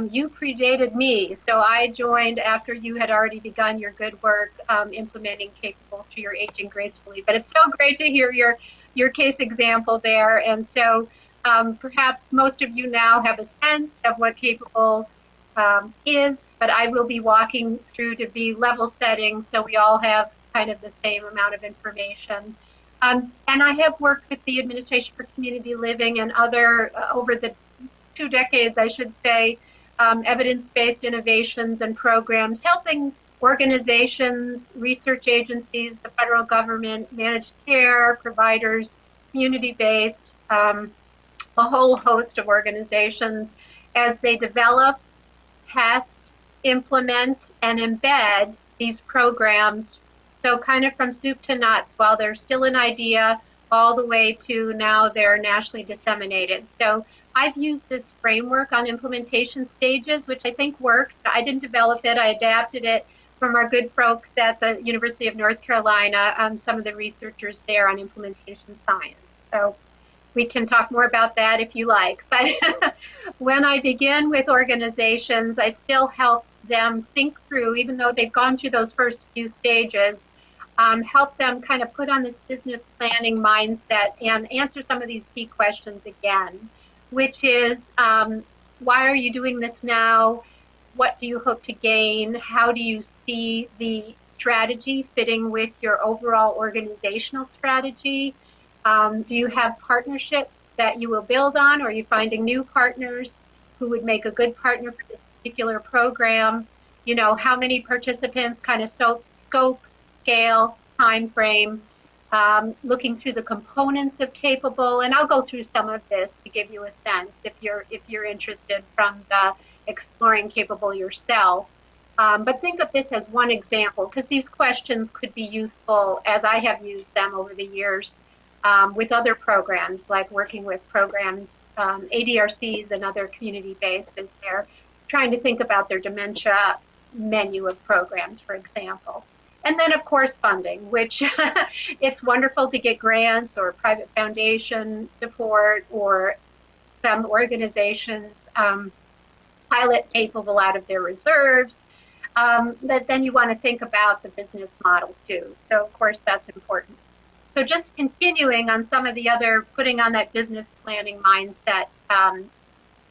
You predated me, so I joined after you had already begun your good work implementing Capable through your Aging Gracefully. But it's so great to hear your case example there. And so perhaps most of you now have a sense of what Capable is, but I will be walking through to be level setting so we all have kind of the same amount of information. And I have worked with the Administration for Community Living and other, over the 2 decades, I should say, evidence-based innovations and programs, helping organizations, research agencies, the federal government, managed care, providers, community-based, a whole host of organizations as they develop, test, implement, and embed these programs. So kind of from soup to nuts, while they're still an idea, all the way to now they're nationally disseminated. So I've used this framework on implementation stages, which I think works. I didn't develop it, I adapted it from our good folks at the University of North Carolina, some of the researchers there on implementation science. So we can talk more about that if you like. But when I begin with organizations, I still help them think through, even though they've gone through those first few stages, help them kind of put on this business planning mindset and answer some of these key questions again, which is, why are you doing this now? What do you hope to gain? How do you see the strategy fitting with your overall organizational strategy? Do you have partnerships that you will build on, or are you finding new partners who would make a good partner for this particular program? You know, how many participants, kind of scope, scale, time frame, looking through the components of Capable, and I'll go through some of this to give you a sense if you're interested from the exploring Capable yourself. But think of this as one example, because these questions could be useful as I have used them over the years with other programs, like working with programs, ADRCs and other community-based, as they're trying to think about their dementia menu of programs, for example. And then, of course, funding, which it's wonderful to get grants or private foundation support, or some organizations pilot Capable out of their reserves. But then you want to think about the business model too. So, of course, that's important. So just continuing on some of the other, putting on that business planning mindset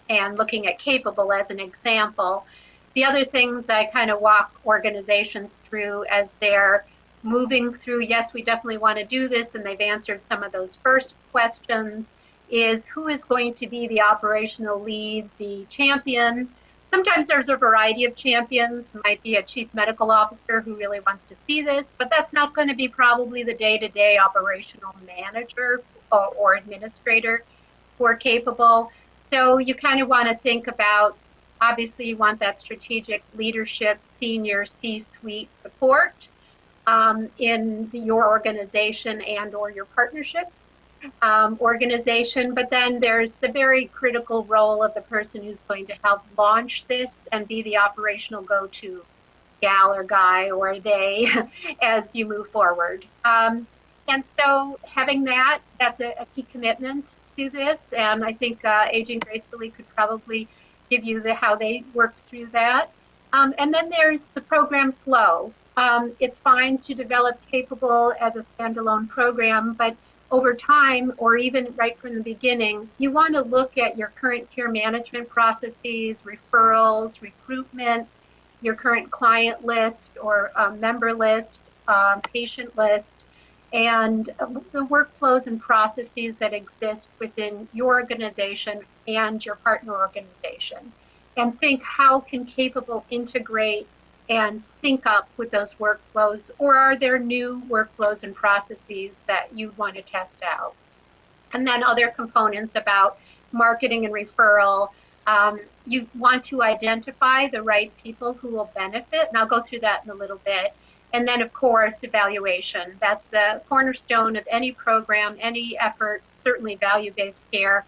and looking at Capable as an example. The other things I kind of walk organizations through as they're moving through, yes, we definitely want to do this, and they've answered some of those first questions, is who is going to be the operational lead, the champion. Sometimes there's a variety of champions. It might be a chief medical officer who really wants to see this, but that's not going to be probably the day-to-day operational manager or administrator for Capable. So you kind of want to think about, obviously you want that strategic leadership, senior C-suite support in your organization and or your partnership organization, but then there's the very critical role of the person who's going to help launch this and be the operational go-to gal or guy or they as you move forward. And so having that's a key commitment to this, and I think Aging Gracefully could probably give you how they worked through that. And then there's the program flow. It's fine to develop Capable as a standalone program, but over time, or even right from the beginning, you want to look at your current care management processes, referrals, recruitment, your current client list or member list, patient list, and the workflows and processes that exist within your organization and your partner organization. And think, how can Capable integrate and sync up with those workflows, or are there new workflows and processes that you want to test out? And then other components about marketing and referral, You want to identify the right people who will benefit, and I'll go through that in a little bit. And then, of course, evaluation. That's the cornerstone of any program, any effort, certainly value-based care.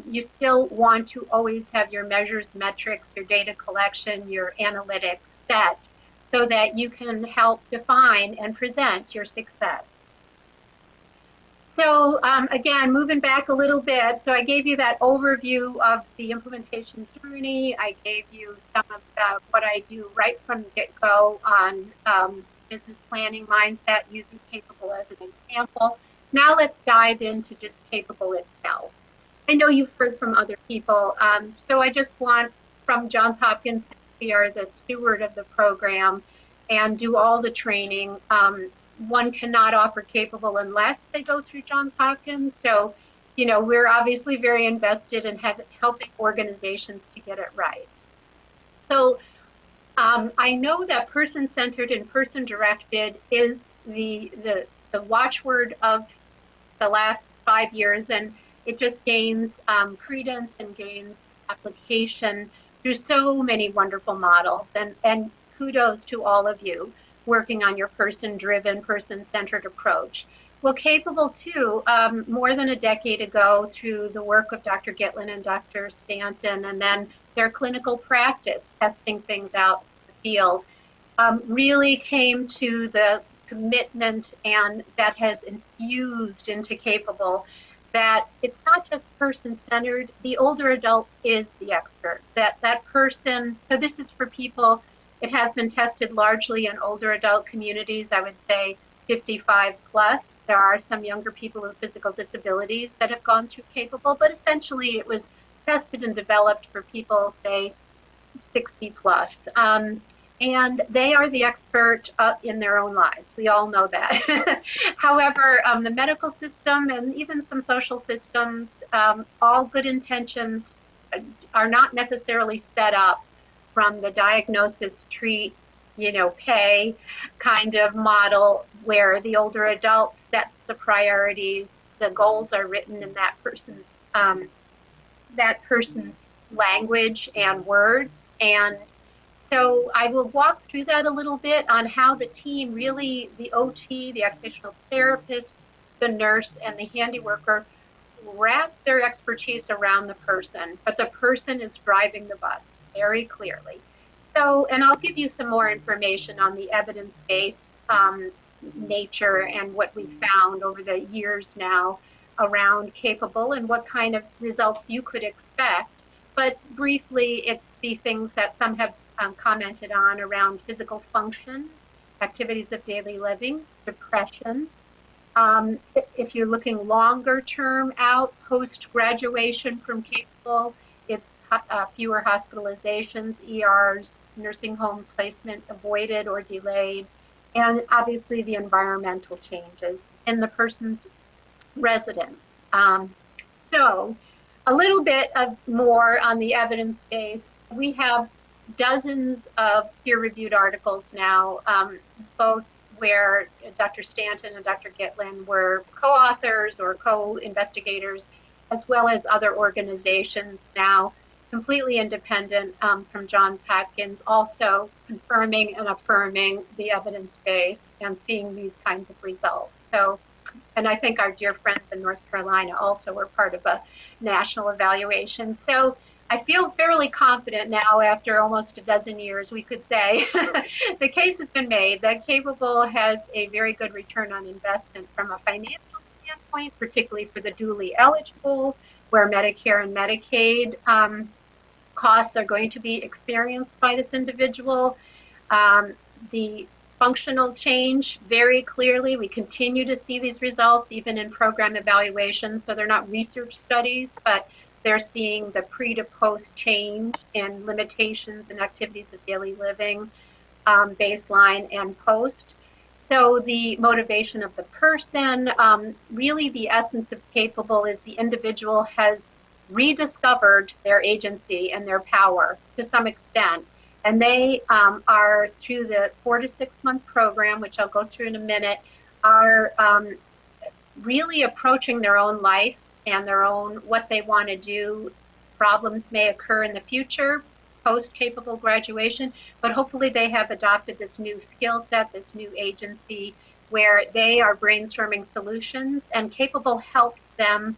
You still want to always have your measures, metrics, your data collection, your analytics set so that you can help define and present your success. So again, moving back a little bit, so I gave you that overview of the implementation journey. I gave you some of what I do right from the get-go on business planning mindset, using Capable as an example. Now let's dive into just Capable itself. I know you've heard from other people, so I just want, from Johns Hopkins, we are the steward of the program and do all the training. One cannot offer Capable unless they go through Johns Hopkins. So, you know, we're obviously very invested in helping organizations to get it right. So I know that person-centered and person-directed is the watchword of the last 5 years, and it just gains credence and gains application through so many wonderful models. And kudos to all of you working on your person-driven, person-centered approach. Well, Capable too, more than a decade ago, through the work of Dr. Gitlin and Dr. Stanton, and then their clinical practice, testing things out in the field, really came to the commitment, and that has infused into Capable, that it's not just person-centered. The older adult is the expert. That person, so this is for people. It has been tested largely in older adult communities, I would say 55 plus. There are some younger people with physical disabilities that have gone through Capable, but essentially it was tested and developed for people, say, 60 plus. And they are the expert in their own lives. We all know that. However, the medical system and even some social systems, all good intentions, are not necessarily set up from the diagnosis, treat, pay kind of model where the older adult sets the priorities, the goals are written in that person's language and words. And so I will walk through that a little bit on how the team really, the OT, the occupational therapist, the nurse, and the handy worker wrap their expertise around the person, but the person is driving the bus very clearly. So, and I'll give you some more information on the evidence-based nature and what we found over the years now around Capable and what kind of results you could expect. But briefly, it's the things that some have commented on around physical function, activities of daily living, depression. If you're looking longer term out, post-graduation from Capable, it's fewer hospitalizations, ERs, nursing home placement avoided or delayed, and obviously the environmental changes in the person's residence. So a little bit of more on the evidence base. We have dozens of peer-reviewed articles now, both where Dr. Stanton and Dr. Gitlin were co-authors or co-investigators, as well as other organizations now completely independent from Johns Hopkins, also confirming and affirming the evidence base and seeing these kinds of results. So, and I think our dear friends in North Carolina also were part of a national evaluation. So I feel fairly confident now, after almost a dozen years, we could say the case has been made that Capable has a very good return on investment from a financial standpoint, particularly for the dually eligible, where Medicare and Medicaid costs are going to be experienced by this individual. The functional change, very clearly, we continue to see these results even in program evaluations. So they're not research studies, but they're seeing the pre to post change in limitations and activities of daily living, baseline and post. So the motivation of the person, really the essence of Capable is the individual has rediscovered their agency and their power to some extent. And they are, through the 4 to 6 month program, which I'll go through in a minute, are really approaching their own life and their own, what they want to do problems may occur in the future post-capable graduation, but hopefully they have adopted this new skill set, this new agency, where they are brainstorming solutions, and capable helps them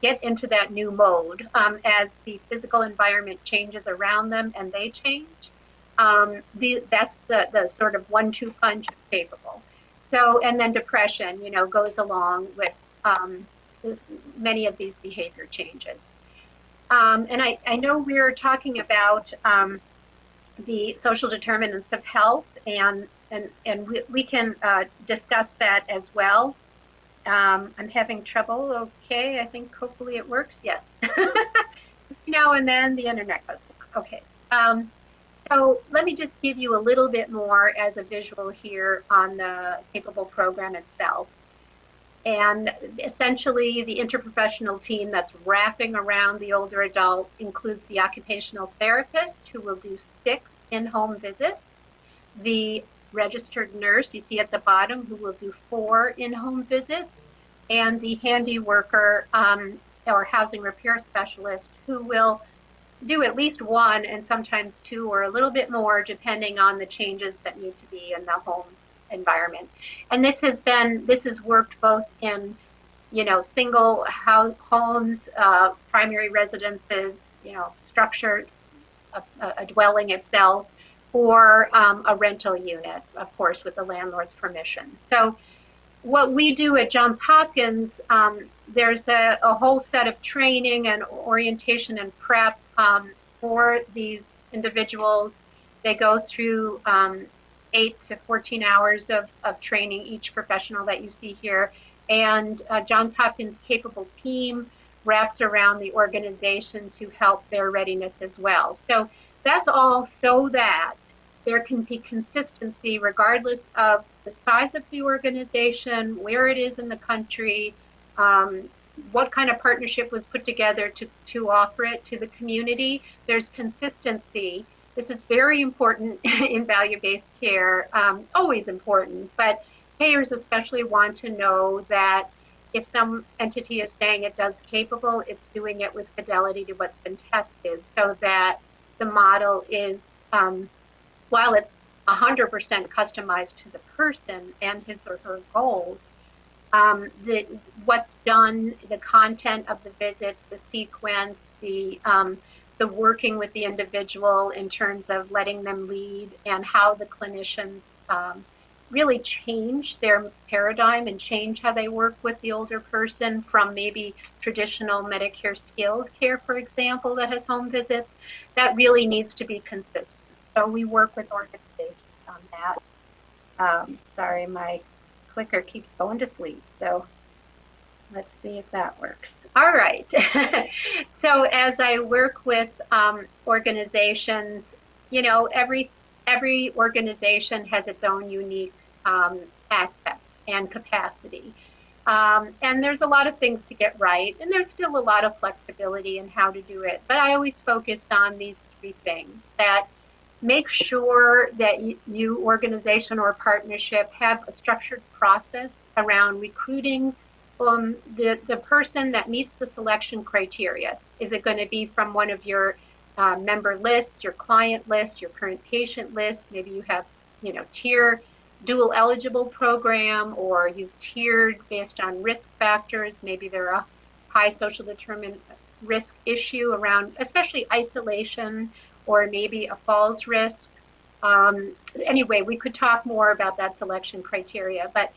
get into that new mode as the physical environment changes around them and they change. That's the sort of 1-2 punch of capable. So, and then depression, goes along with many of these behavior changes. And I know we're talking about the social determinants of health, and we can discuss that as well. I'm having trouble. Okay, I think hopefully it works. Yes. Now and then the internet goes down. Okay. So let me just give you a little bit more as a visual here on the capable program itself. And essentially, the interprofessional team that's wrapping around the older adult includes the occupational therapist, who will do 6 in-home visits, the registered nurse, you see at the bottom, who will do 4 in-home visits, and the handy worker or housing repair specialist, who will do at least 1 and sometimes 2 or a little bit more, depending on the changes that need to be in the home environment. And this has worked both in, single homes, primary residences, structure, a dwelling itself, or a rental unit, of course, with the landlord's permission. So what we do at Johns Hopkins, there's a whole set of training and orientation and prep for these individuals. They go through 8 to 14 hours of training, each professional that you see here. And Johns Hopkins Capable team wraps around the organization to help their readiness as well. So that's all so that there can be consistency regardless of the size of the organization, where it is in the country, what kind of partnership was put together to offer it to the community. There's consistency. This is very important in value-based care, always important, but payers especially want to know that if some entity is saying it does capable, it's doing it with fidelity to what's been tested, so that the model is, while it's 100% customized to the person and his or her goals, what's done, the content of the visits, the sequence, the working with the individual in terms of letting them lead, and how the clinicians really change their paradigm and change how they work with the older person from maybe traditional Medicare skilled care, for example, that has home visits. That really needs to be consistent. So we work with organizations on that. Sorry, my clicker keeps going to sleep, so let's see if that works. All right. So as I work with organizations, every organization has its own unique aspects and capacity. And there's a lot of things to get right, and there's still a lot of flexibility in how to do it. But I always focus on these 3 things: that make sure that you organization or partnership have a structured process around recruiting the person that meets the selection criteria. Is it going to be from one of your member lists, your client list, your current patient list? Maybe you have, tier dual eligible program, or you've tiered based on risk factors. Maybe there are a high social determinant risk issue around, especially isolation, or maybe a falls risk. Anyway, we could talk more about that selection criteria, but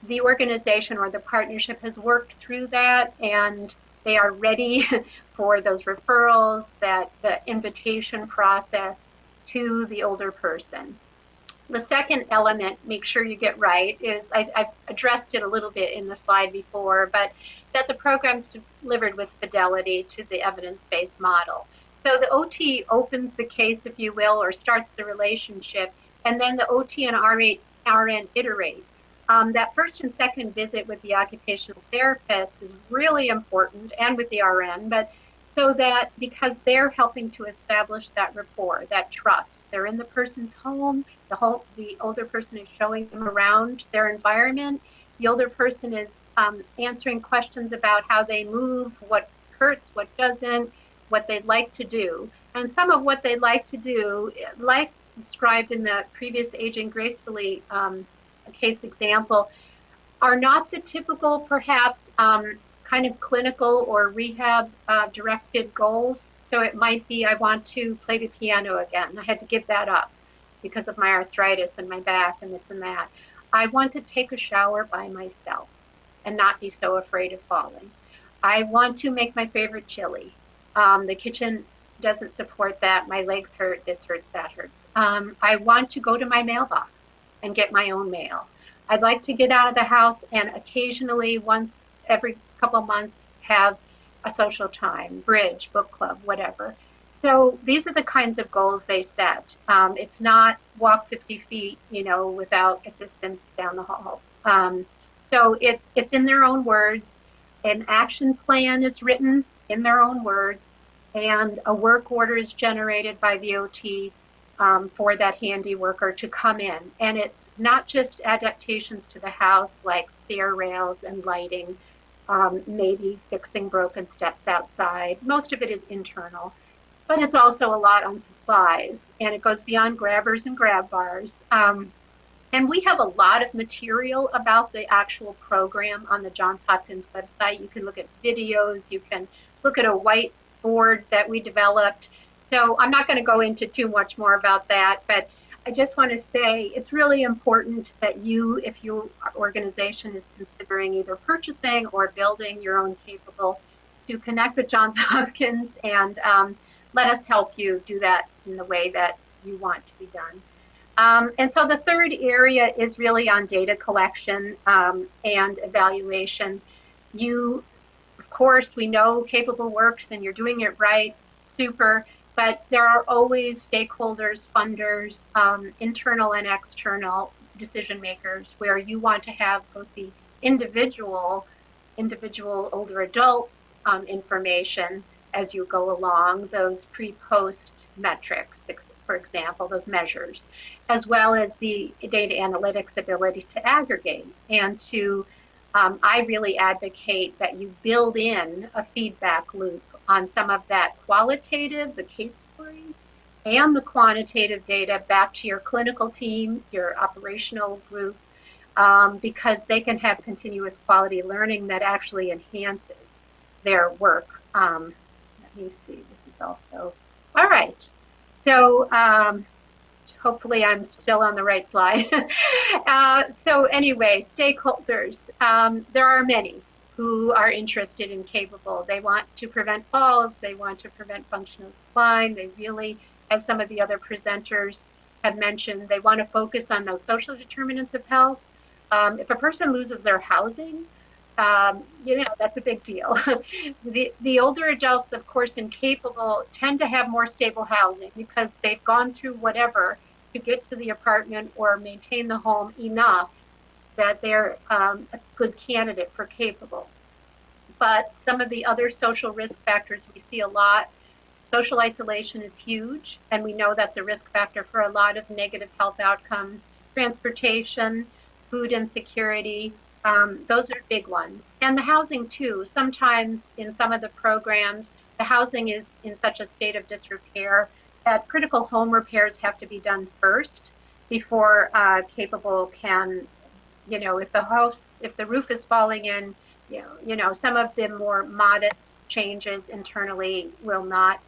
the organization or the partnership has worked through that, and they are ready for those referrals, the invitation process to the older person. The second element, make sure you get right, is I've addressed it a little bit in the slide before, but that the program's delivered with fidelity to the evidence-based model. So the OT opens the case, if you will, or starts the relationship, and then the OT and RN iterate. That first and second visit with the occupational therapist is really important, and with the RN, but so that because they're helping to establish that rapport, that trust. They're in the person's home, the older person is showing them around their environment. The older person is answering questions about how they move, what hurts, what doesn't, what they'd like to do. And some of what they'd like to do, like described in the previous Aging Gracefully case example, are not the typical, perhaps, kind of clinical or rehab directed goals. So it might be, I want to play the piano again. I had to give that up because of my arthritis and my back and this and that. I want to take a shower by myself and not be so afraid of falling. I want to make my favorite chili. The kitchen doesn't support that. My legs hurt, this hurts, that hurts. I want to go to my mailbox and get my own mail. I'd like to get out of the house and occasionally, once every couple of months, have a social time, bridge, book club, whatever. So these are the kinds of goals they set. It's not walk 50 feet, without assistance down the hall. So it's in their own words. An action plan is written in their own words, and a work order is generated by the OT for that handy worker to come in. And it's not just adaptations to the house like stair rails and lighting, maybe fixing broken steps outside. Most of it is internal, but it's also a lot on supplies, and it goes beyond grabbers and grab bars. And we have a lot of material about the actual program on the Johns Hopkins website. You can look at videos, you can look at a whiteboard that we developed. So I'm not going to go into too much more about that, but I just want to say it's really important that you, if your organization is considering either purchasing or building your own capable, to connect with Johns Hopkins and let us help you do that in the way that you want to be done. And so the third area is really on data collection and evaluation. Of course, we know Capable works and you're doing it right, super, but there are always stakeholders, funders, internal and external decision makers where you want to have both the individual older adults information as you go along, those pre-post metrics, for example, those measures, as well as the data analytics ability to aggregate and to, I really advocate that you build in a feedback loop on some of that qualitative, the case stories, and the quantitative data back to your clinical team, your operational group, because they can have continuous quality learning that actually enhances their work. Let me see, this is also, all right. So hopefully I'm still on the right slide. So anyway, stakeholders, there are many who are interested in Capable. They want to prevent falls, they want to prevent functional decline, they really, as some of the other presenters have mentioned, they want to focus on those social determinants of health. If a person loses their housing, that's a big deal. The older adults, of course, in Capable tend to have more stable housing because they've gone through whatever to get to the apartment or maintain the home enough that they're a good candidate for Capable. But some of the other social risk factors we see a lot, social isolation is huge, and we know that's a risk factor for a lot of negative health outcomes. Transportation, food insecurity, those are big ones. And the housing too. Sometimes in some of the programs, the housing is in such a state of disrepair that critical home repairs have to be done first before Capable can, if the roof is falling in, some of the more modest changes internally will not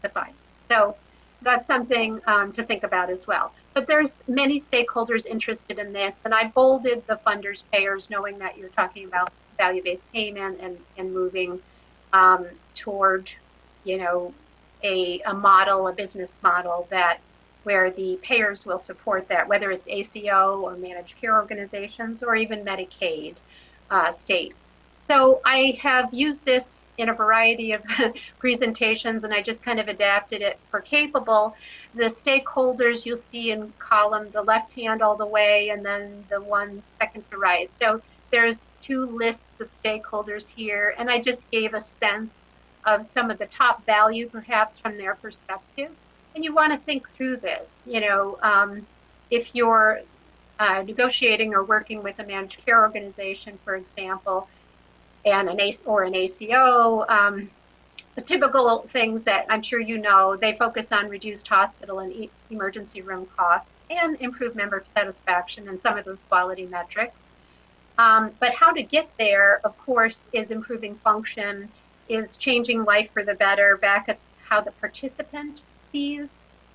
suffice. So that's something to think about as well. But there's many stakeholders interested in this, and I bolded the funders, payers, knowing that you're talking about value-based payment and moving toward, a model, a business model where the payers will support that, whether it's ACO or managed care organizations or even Medicaid state. So I have used this in a variety of presentations, and I just kind of adapted it for Capable. The stakeholders you'll see in column, the left hand all the way, and then the one second to right. So there's two lists of stakeholders here, and I just gave a sense of some of the top value, perhaps, from their perspective. And you want to think through this. If you're negotiating or working with a managed care organization, for example, and an ACO, the typical things that I'm sure you know, they focus on reduced hospital and emergency room costs and improved member satisfaction and some of those quality metrics. But how to get there, of course, is improving function, is changing life for the better, back at how the participant sees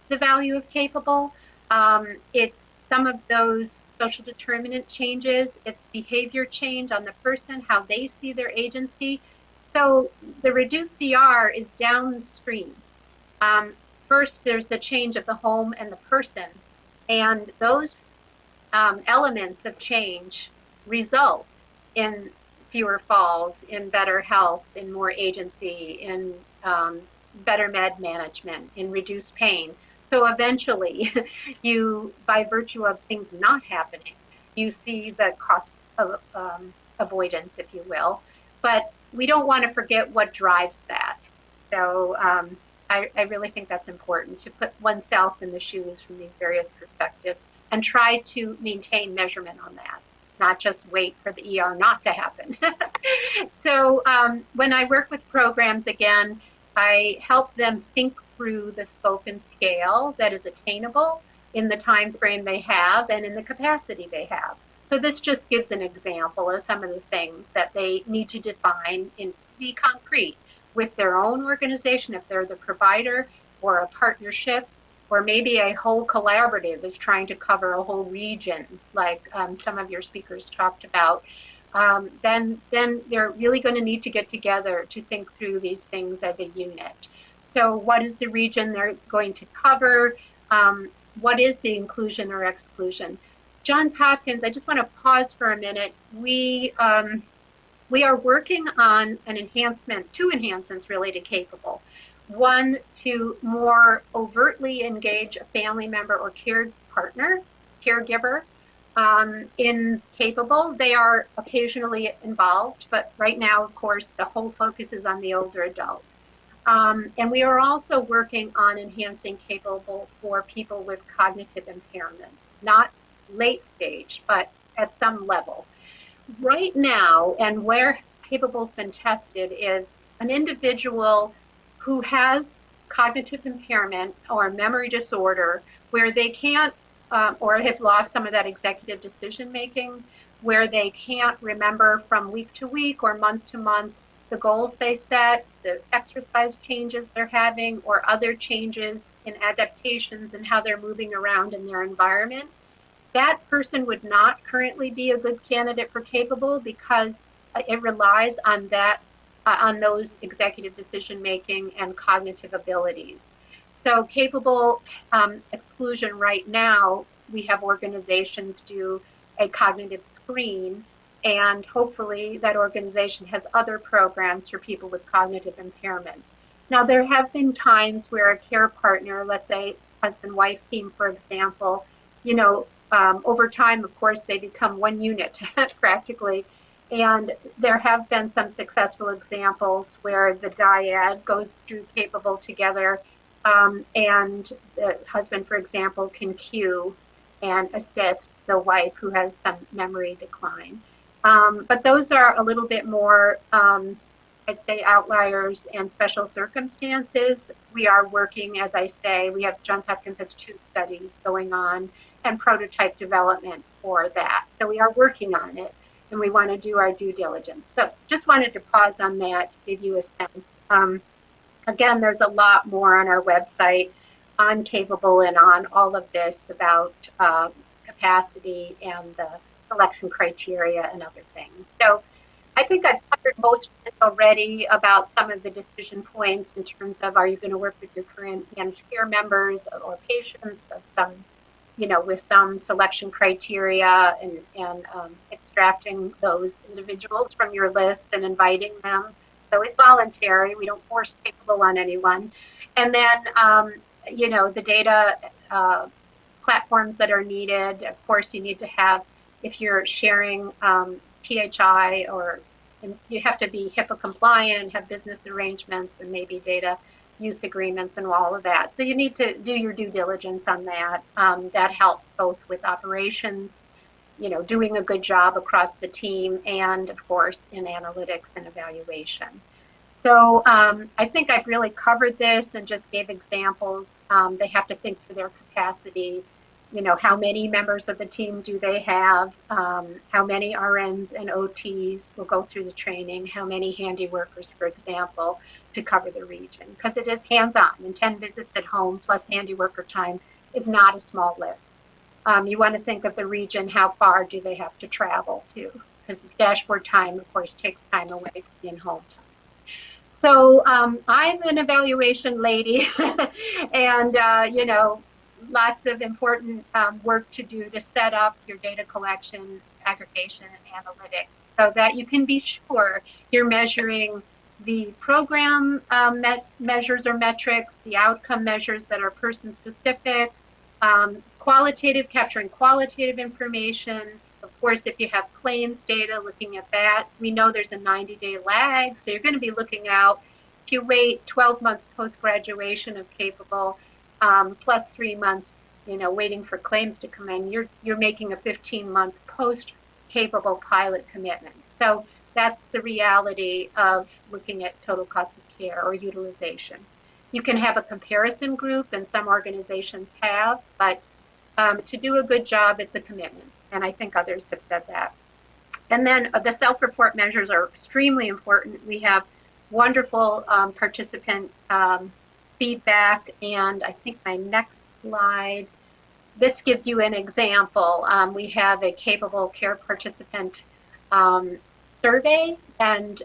the value of capable. It's some of those social determinant changes, it's behavior change on the person, how they see their agency. So the reduced DR is downstream. First, there's the change of the home and the person, and those elements of change result in fewer falls, in better health, in more agency, in better med management, in reduced pain. So eventually, you, by virtue of things not happening, you see the cost of avoidance, if you will. But we don't want to forget what drives that. So I really think that's important to put oneself in the shoes from these various perspectives and try to maintain measurement on that, not just wait for the ER not to happen. So when I work with programs, again, I help them think through the scope and scale that is attainable in the time frame they have and in the capacity they have. So this just gives an example of some of the things that they need to define and be concrete with their own organization, if they're the provider or a partnership, or maybe a whole collaborative is trying to cover a whole region, like some of your speakers talked about. Then they're really going to need to get together to think through these things as a unit. So what is the region they're going to cover? What is the inclusion or exclusion? Johns Hopkins, I just want to pause for a minute. We are working on an enhancement, two enhancements really to Capable. One, to more overtly engage a family member or care partner, caregiver in Capable. They are occasionally involved, but right now, of course, the whole focus is on the older adult. And we are also working on enhancing Capable for people with cognitive impairment, not late stage, but at some level. Right now, and where Capable's been tested, is an individual who has cognitive impairment or memory disorder where they can't or have lost some of that executive decision making, where they can't remember from week to week or month to month the goals they set, the exercise changes they're having, or other changes in adaptations and how they're moving around in their environment. That person would not currently be a good candidate for Capable because it relies on that, on those executive decision making and cognitive abilities. So Capable exclusion right now, we have organizations do a cognitive screen, and hopefully that organization has other programs for people with cognitive impairment. Now there have been times where a care partner, let's say husband-wife team, for example, you know, over time, of course, they become one unit practically. And there have been some successful examples where the dyad goes through Capable together, and the husband, for example, can cue and assist the wife who has some memory decline. But those are a little bit more, I'd say, outliers and special circumstances. We are working, as I say, we have, Johns Hopkins has 2 studies going on and prototype development for that. So we are working on it, and we want to do our due diligence. So just wanted to pause on that to give you a sense. Again, there's a lot more on our website on Capable and on all of this about capacity and the selection criteria and other things. So I think I've covered most of this already about some of the decision points in terms of, are you going to work with your current managed care members or patients, or some, you know, with some selection criteria and extracting those individuals from your list and inviting them. So it's voluntary. We don't force Capable on anyone. And then, you know, the data platforms that are needed. Of course, you need to have, if you're sharing PHI, or you have to be HIPAA compliant, have business arrangements, and maybe data use agreements and all of that. So you need to do your due diligence on that. That helps both with operations, you know, doing a good job across the team, and of course in analytics and evaluation. So I think I've really covered this and just gave examples. They have to think through their capacity. You know, how many members of the team do they have? How many RNs and OTs will go through the training? How many handy workers, for example, to cover the region? Because it is hands-on, and 10 visits at home plus handy worker time is not a small lift. You want to think of the region, how far do they have to travel to? Because dashboard time, of course, takes time away from the in-home time. So I'm an evaluation lady, and you know, lots of important work to do to set up your data collection, aggregation, and analytics so that you can be sure you're measuring the program measures or metrics, the outcome measures that are person specific, capturing qualitative information. Of course, if you have claims data, looking at that, we know there's a 90-day lag, so you're going to be looking out. If you wait 12 months post-graduation of Capable, plus 3 months, you know, waiting for claims to come in, you're making a 15-month post-Capable pilot commitment. So that's the reality of looking at total cost of care or utilization. You can have a comparison group, and some organizations have, but to do a good job, it's a commitment. And I think others have said that. And then the self-report measures are extremely important. We have wonderful participant feedback. And I think my next slide, this gives you an example. We have a capable care participant survey. And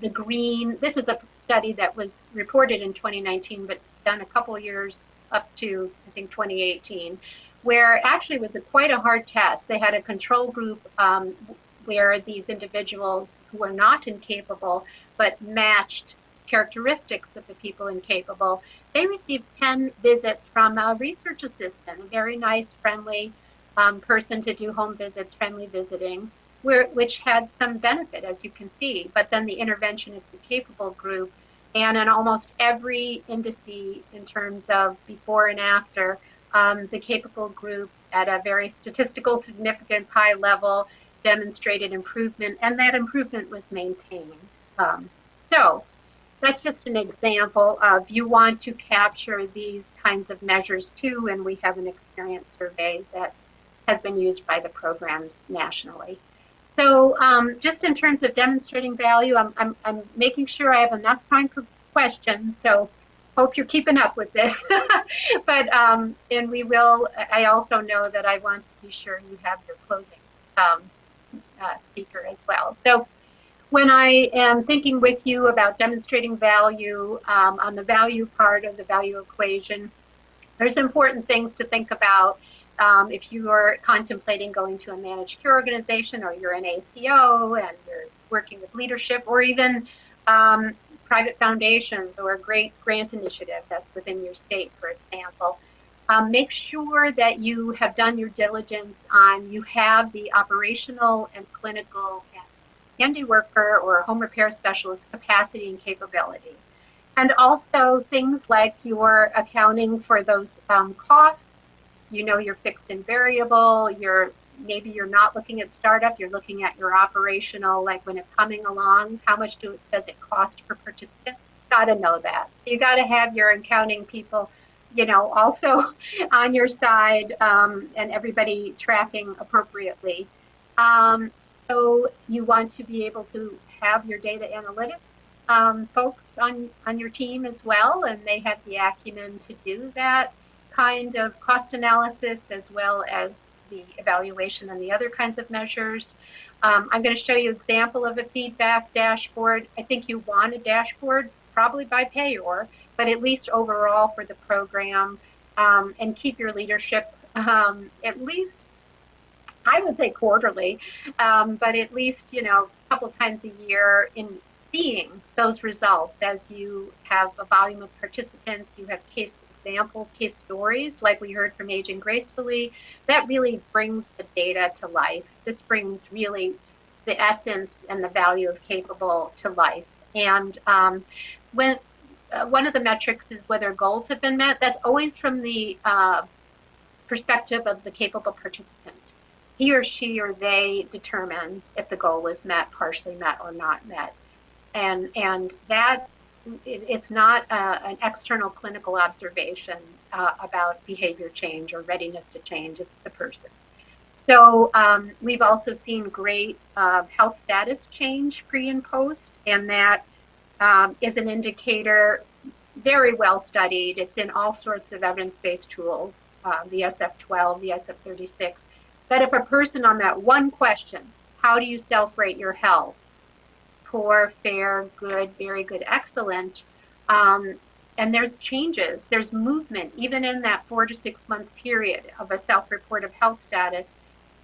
the green, this is a study that was reported in 2019, but done a couple years up to, I think, 2018. Where actually was quite a hard test. They had a control group where these individuals who were not incapable but matched characteristics of the people incapable, they received 10 visits from a research assistant, a very nice, friendly person to do home visits, friendly visiting, which had some benefit, as you can see. But then the intervention is the capable group, and in almost every indice in terms of before and after, the capable group at a very statistical significance, high level, demonstrated improvement, and that improvement was maintained. So that's just an example of, you want to capture these kinds of measures too, and we have an experience survey that has been used by the programs nationally. So just in terms of demonstrating value, I'm making sure I have enough time for questions, so hope you're keeping up with this. But, and we will, I also know that I want to be sure you have your closing speaker as well. So when I am thinking with you about demonstrating value on the value part of the value equation, there's important things to think about. If you are contemplating going to a managed care organization, or you're an ACO and you're working with leadership, or even private foundations or a great grant initiative that's within your state, for example. Make sure that you have done your diligence on, you have the operational and clinical and handy worker or home repair specialist capacity and capability. And also things like your accounting for those costs. You know, your fixed and variable, maybe you're not looking at startup, you're looking at your operational, like when it's humming along, how much does it cost per participant? Got to know that. You got to have your accounting people, you know, also on your side, and everybody tracking appropriately. So you want to be able to have your data analytics folks on your team as well, and they have the acumen to do that kind of cost analysis, as well as the evaluation and the other kinds of measures. I'm going to show you an example of a feedback dashboard. I think you want a dashboard, probably by payor, but at least overall for the program, and keep your leadership at least, I would say quarterly, but at least, you know, a couple times a year, in seeing those results as you have a volume of participants, you have case examples, case stories, like we heard from Aging Gracefully. That really brings the data to life. This brings really the essence and the value of capable to life. And when one of the metrics is whether goals have been met, that's always from the perspective of the capable participant. He or she or they determines if the goal was met, partially met, or not met. And that it's not an external clinical observation about behavior change or readiness to change. It's the person. So we've also seen great health status change pre and post, and that is an indicator very well studied. It's in all sorts of evidence-based tools, the SF-12, the SF-36, that if a person on that one question, how do you self-rate your health? Poor, fair, good, very good, excellent. And there's changes, there's movement, even in that 4 to 6 month period of a self-report of health status.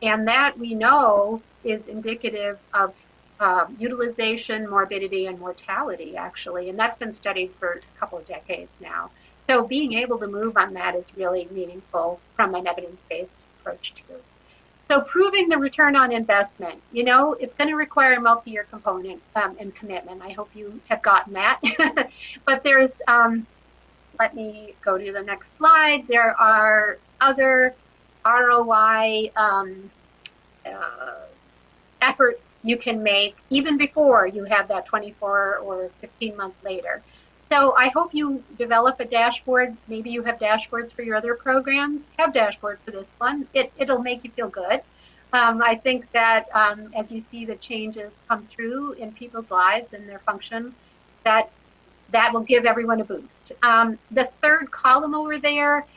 And that we know is indicative of utilization, morbidity, and mortality, actually. And that's been studied for a couple of decades now. So being able to move on that is really meaningful from an evidence-based approach to it. So proving the return on investment, it's going to require a multi-year component and commitment. I hope you have gotten that. But there's, let me go to the next slide. There are other ROI efforts you can make even before you have that 24 or 15 months later. So I hope you develop a dashboard. Maybe you have dashboards for your other programs. Have dashboard for this one. It'll make you feel good. I think that as you see the changes come through in people's lives and their function, that will give everyone a boost. The third column over there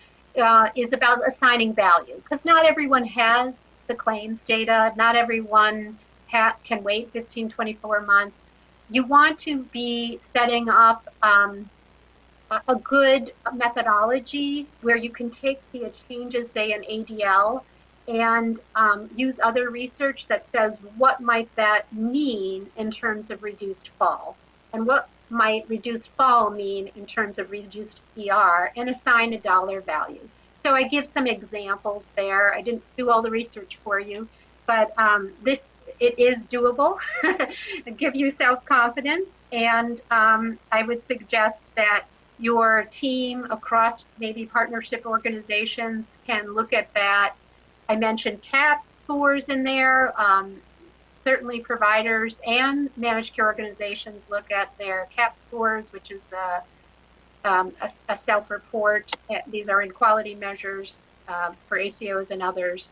is about assigning value, because not everyone has the claims data. Not everyone can wait 15, 24 months. You want to be setting up a good methodology where you can take the changes, say, in ADL, and use other research that says what might that mean in terms of reduced fall, and what might reduced fall mean in terms of reduced ER, and assign a dollar value. So I give some examples there. I didn't do all the research for you, but it is doable. Give you self-confidence, and I would suggest that your team across maybe partnership organizations can look at that. I mentioned CAHPS scores in there. Certainly providers and managed care organizations look at their CAHPS scores, which is a self-report. These are in quality measures for ACOs and others.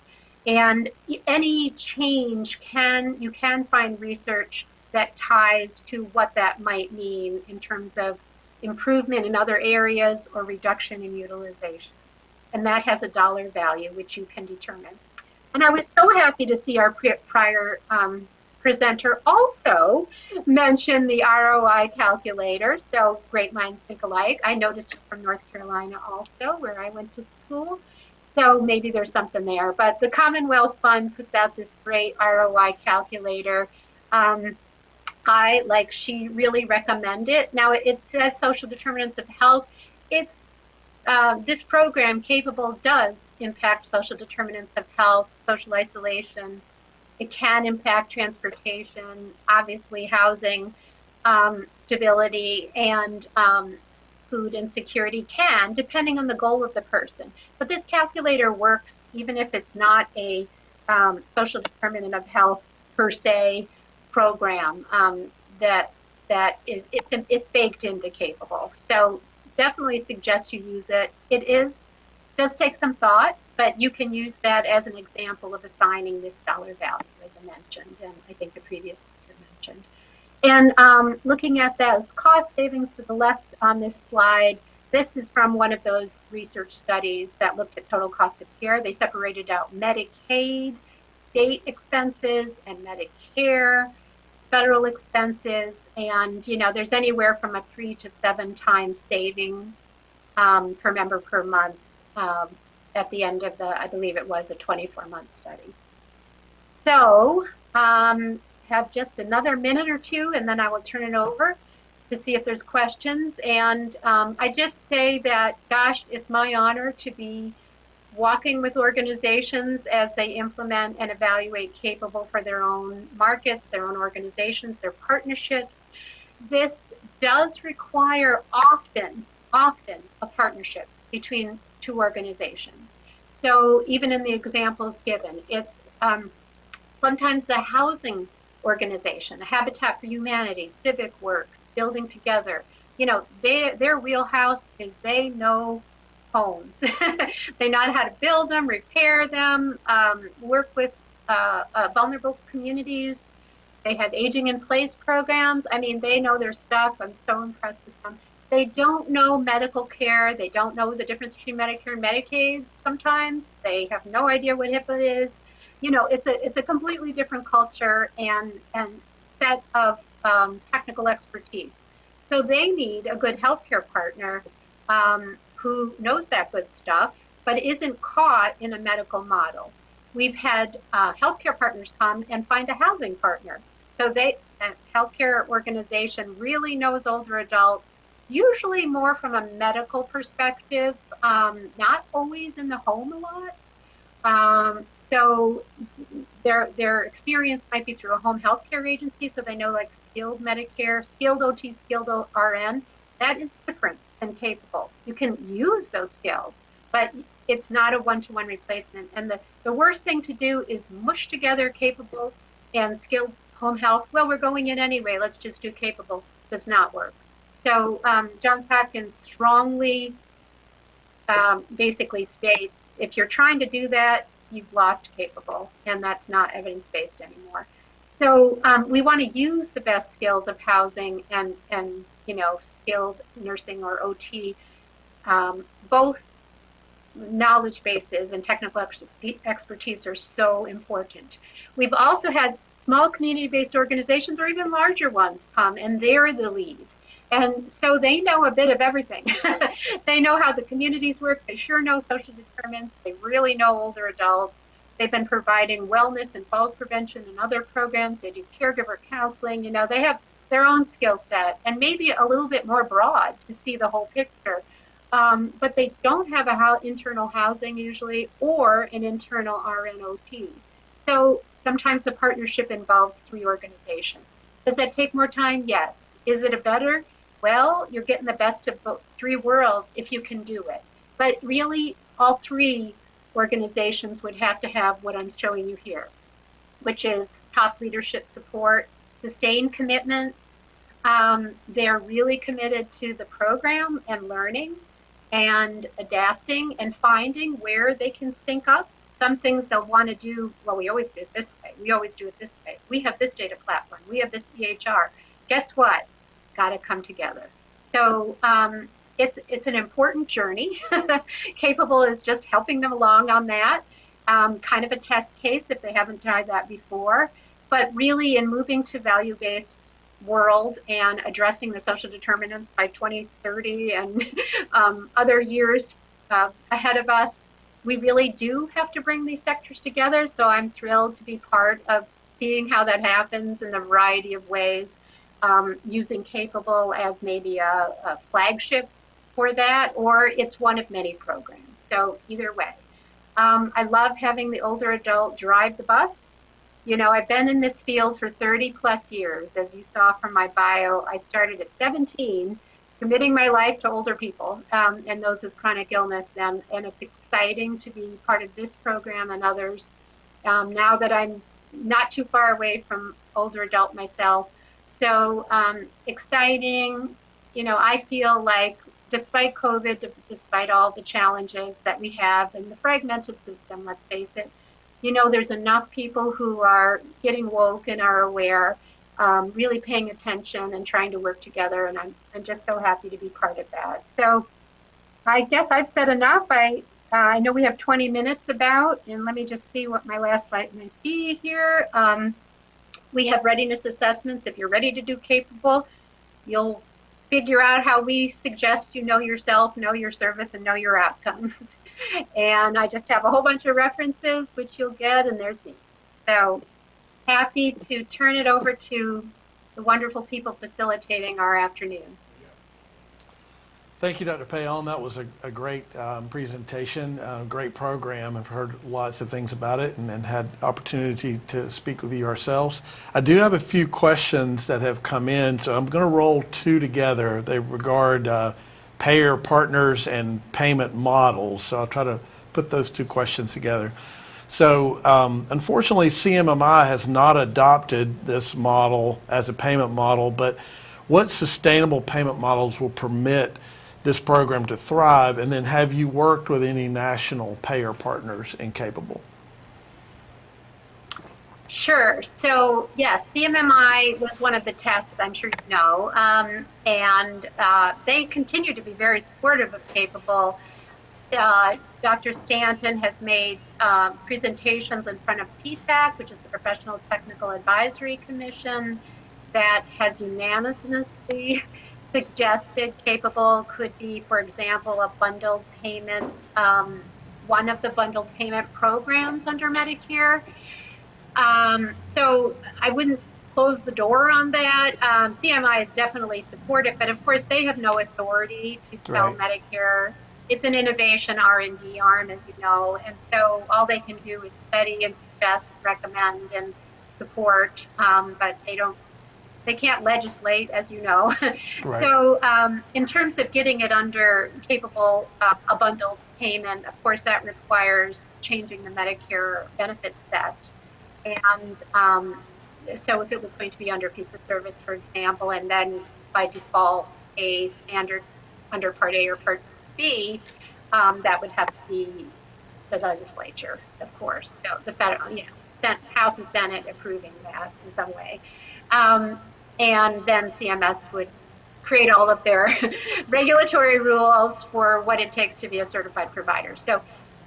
And any change you can find research that ties to what that might mean in terms of improvement in other areas or reduction in utilization. And that has a dollar value, which you can determine. And I was so happy to see our prior presenter also mention the ROI calculator. So great minds think alike. I noticed it from North Carolina also, where I went to school. So maybe there's something there. But the Commonwealth Fund puts out this great ROI calculator. She really recommend it. Now it says social determinants of health. It's this program, Capable, does impact social determinants of health, social isolation. It can impact transportation, obviously housing, stability, and food insecurity can, depending on the goal of the person. But this calculator works even if it's not a social determinant of health per se program. It's baked into Capable. So definitely suggest you use it. It does take some thought, but you can use that as an example of assigning this dollar value, as I mentioned, and I think the previous speaker mentioned. And looking at those cost savings to the left on this slide, this is from one of those research studies that looked at total cost of care. They separated out Medicaid, state expenses, and Medicare, federal expenses, and there's anywhere from a 3 to 7 times saving per member per month at the end of I believe it was a 24-month study. So have just another minute or two, and then I will turn it over to see if there's questions. And I just say that, gosh, it's my honor to be walking with organizations as they implement and evaluate Capable for their own markets, their own organizations, their partnerships. This does require often a partnership between two organizations. So even in the examples given, it's sometimes the housing organization, Habitat for Humanity, civic work, building together. You know, their wheelhouse is they know homes. They know how to build them, repair them, work with vulnerable communities. They have aging in place programs. I mean, they know their stuff. I'm so impressed with them. They don't know medical care. They don't know the difference between Medicare and Medicaid sometimes. They have no idea what HIPAA is. You know, it's a completely different culture and set of technical expertise. So they need a good healthcare partner who knows that good stuff, but isn't caught in a medical model. We've had healthcare partners come and find a housing partner. So a healthcare organization really knows older adults, usually more from a medical perspective, not always in the home a lot. So their experience might be through a home health care agency, so they know like skilled Medicare, skilled OT, skilled RN. That is different and capable. You can use those skills, but it's not a one-to-one replacement. And the worst thing to do is mush together capable and skilled home health. Well, we're going in anyway, let's just do capable. Does not work. So Johns Hopkins strongly basically states, if you're trying to do that, you've lost capable, and that's not evidence-based anymore. So we want to use the best skills of housing and you know, skilled nursing or OT, both knowledge bases and technical expertise are so important. We've also had small community-based organizations or even larger ones come, and they're the lead. And so they know a bit of everything. They know how the communities work. They sure know social determinants. They really know older adults. They've been providing wellness and falls prevention and other programs. They do caregiver counseling. You know, they have their own skill set and maybe a little bit more broad to see the whole picture. But they don't have internal housing usually or an internal RNOT. So sometimes the partnership involves 3 organizations. Does that take more time? Yes. Is it a better? Well, you're getting the best of both 3 worlds if you can do it. But really, all 3 organizations would have to have what I'm showing you here, which is top leadership support, sustained commitment. They're really committed to the program and learning and adapting and finding where they can sync up. Some things they'll want to do, well, we always do it this way. We always do it this way. We have this data platform. We have this EHR. Guess what? Got to come together. So it's an important journey. Capable is just helping them along on that, kind of a test case if they haven't tried that before. But really, in moving to value-based world and addressing the social determinants by 2030 and other years ahead of us, we really do have to bring these sectors together. So I'm thrilled to be part of seeing how that happens in a variety of ways. Using Capable as maybe a flagship for that, or it's one of many programs. So either way. I love having the older adult drive the bus. You know, I've been in this field for 30 plus years. As you saw from my bio, I started at 17, committing my life to older people and those with chronic illness. And it's exciting to be part of this program and others. Now that I'm not too far away from older adult myself, so exciting. You know, I feel like despite COVID, despite all the challenges that we have in the fragmented system, let's face it, you know, there's enough people who are getting woke and are aware, really paying attention and trying to work together. And I'm just so happy to be part of that. So I guess I've said enough. I know we have 20 minutes about, and let me just see what my last slide might be here. We have readiness assessments. If you're ready to do Capable, you'll figure out how we suggest you know yourself, know your service, and know your outcomes. And I just have a whole bunch of references, which you'll get, and there's me. So happy to turn it over to the wonderful people facilitating our afternoon. Thank you, Dr. Payon. That was a great presentation, great program. I've heard lots of things about it and had opportunity to speak with you ourselves. I do have a few questions that have come in, so I'm going to roll 2 together. They regard payer partners and payment models, so I'll try to put those 2 questions together. So unfortunately, CMMI has not adopted this model as a payment model, but what sustainable payment models will permit this program to thrive? And then have you worked with any national payer partners in Capable? Sure. So yes, CMMI was one of the tests, I'm sure you know, and they continue to be very supportive of Capable. Dr. Stanton has made presentations in front of PTAC, which is the Professional Technical Advisory Commission, that has unanimously suggested Capable could be, for example, a bundled payment, one of the bundled payment programs under Medicare. So I wouldn't close the door on that. CMI is definitely supportive, but of course they have no authority to tell Right. Medicare. It's an innovation R&D arm, as you know, and so all they can do is study and suggest, recommend, and support, but they can't legislate, as you know. Right. So in terms of getting it under Capable, a bundled payment, of course that requires changing the Medicare benefit set. And so if it was going to be under fee for service, for example, and then by default a standard under Part A or Part B, that would have to be the legislature, of course. So the federal, House and Senate approving that in some way. And then CMS would create all of their regulatory rules for what it takes to be a certified provider. So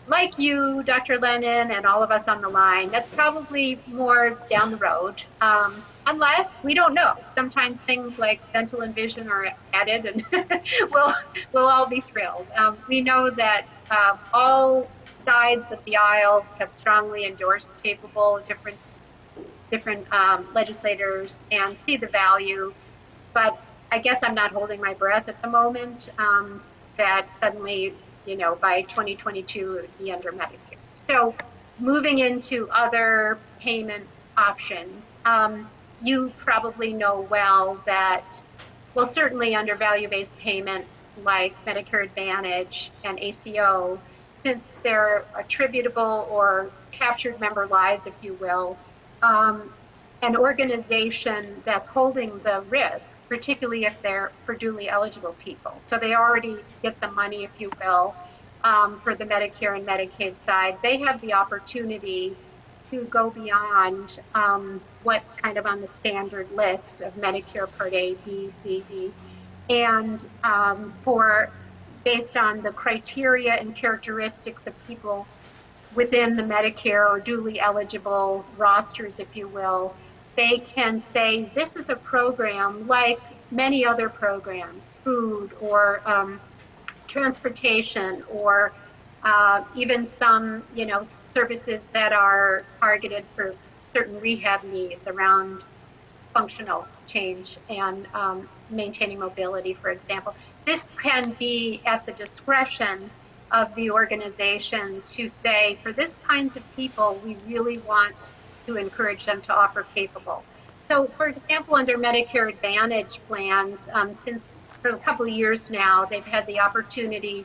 like you, Dr. Lennon, and all of us on the line, that's probably more down the road, unless we don't know. Sometimes things like dental and vision are added, and we'll all be thrilled. We know that all sides of the aisles have strongly endorsed Capable, different legislators, and see the value. But I guess I'm not holding my breath at the moment that suddenly, by 2022, it would be under Medicare. So moving into other payment options, you probably know well that, well, certainly under value-based payment like Medicare Advantage and ACO, since they're attributable or captured member lives, if you will, an organization that's holding the risk, particularly if they're for duly eligible people. So they already get the money, if you will, for the Medicare and Medicaid side. They have the opportunity to go beyond what's kind of on the standard list of Medicare Part A, B, C, D, and based on the criteria and characteristics of people within the Medicare or duly eligible rosters, if you will, they can say this is a program like many other programs, food or transportation, or even some, services that are targeted for certain rehab needs around functional change and maintaining mobility, for example. This can be at the discretion of the organization to say, for this kinds of people, we really want to encourage them to offer Capable. So, for example, under Medicare Advantage plans, since for a couple of years now, they've had the opportunity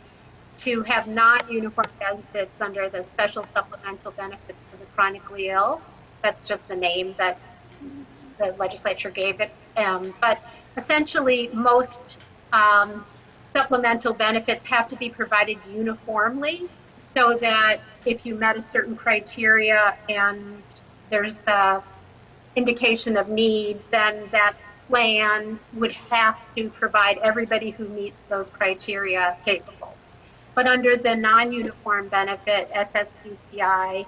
to have non-uniform benefits under the special supplemental benefits for the chronically ill. That's just the name that the legislature gave it. But essentially, most supplemental benefits have to be provided uniformly so that if you met a certain criteria and there's a indication of need, then that plan would have to provide everybody who meets those criteria Capable. But under the non-uniform benefit, SSDCI,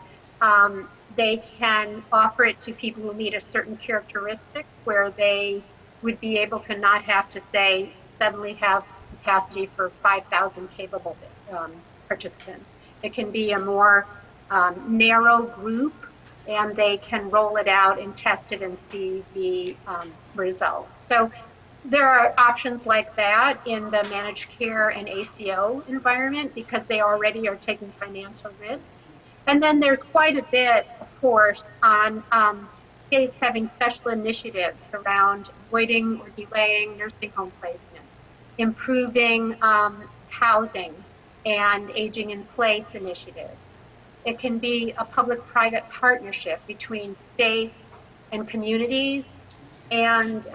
they can offer it to people who meet a certain characteristics where they would be able to not have to say suddenly have capacity for 5,000 Capable participants. It can be a more narrow group, and they can roll it out and test it and see the results. So there are options like that in the managed care and ACO environment because they already are taking financial risk. And then there's quite a bit, of course, on states having special initiatives around avoiding or delaying nursing home placement, improving housing and aging in place initiatives, It can be a public-private partnership between states and communities and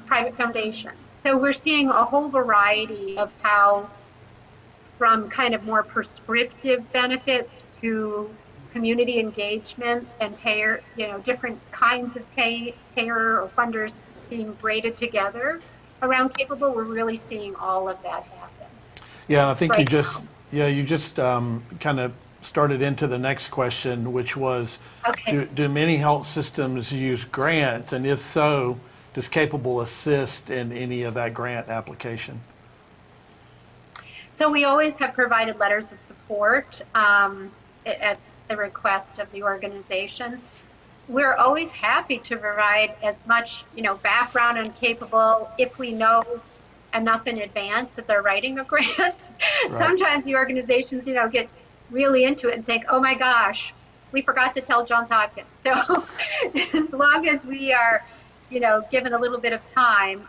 private foundations. So we're seeing a whole variety of how, from kind of more prescriptive benefits to community engagement and payer, different kinds of payer or funders being braided together around capable. We're really seeing all of that happen Yeah, I think right now. you just kind of started into the next question, which was, Okay. do many health systems use grants? And if so, does Capable assist in any of that grant application? So we always have provided letters of support at the request of the organization. We're always happy to provide as much, background on Capable if we know enough in advance that they're writing a grant. Right. Sometimes the organizations, get really into it and think, oh my gosh, we forgot to tell Johns Hopkins. So as long as we are, given a little bit of time,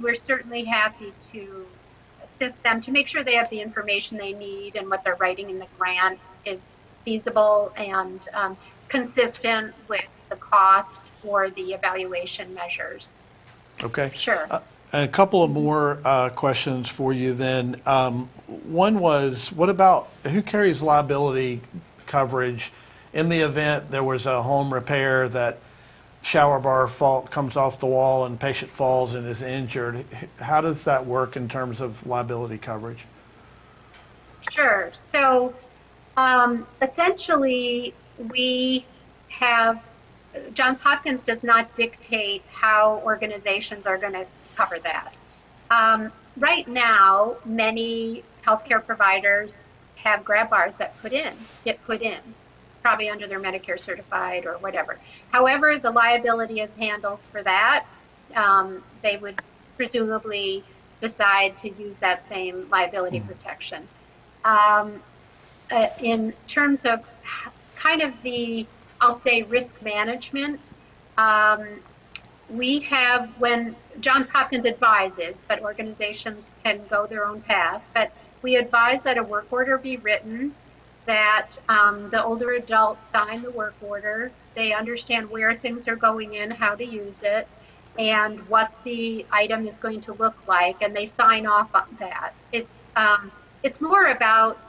we're certainly happy to assist them to make sure they have the information they need and what they're writing in the grant is feasible and consistent with the cost or the evaluation measures. Okay. Sure. And a couple of more questions for you then. One was, what about who carries liability coverage in the event there was a home repair, that shower bar comes off the wall and patient falls and is injured? How does that work in terms of liability coverage? Sure. So essentially, we have, Johns Hopkins does not dictate how organizations are going to cover that. Right now, many healthcare providers have grab bars that get put in, probably under their Medicare certified or whatever. However, the liability is handled for that. They would presumably decide to use that same liability protection. In terms of kind of I'll say risk management, we have, when Johns Hopkins advises, but organizations can go their own path, but we advise that a work order be written, that the older adults sign the work order, they understand where things are going in, how to use it, and what the item is going to look like, and they sign off on that. It's more about,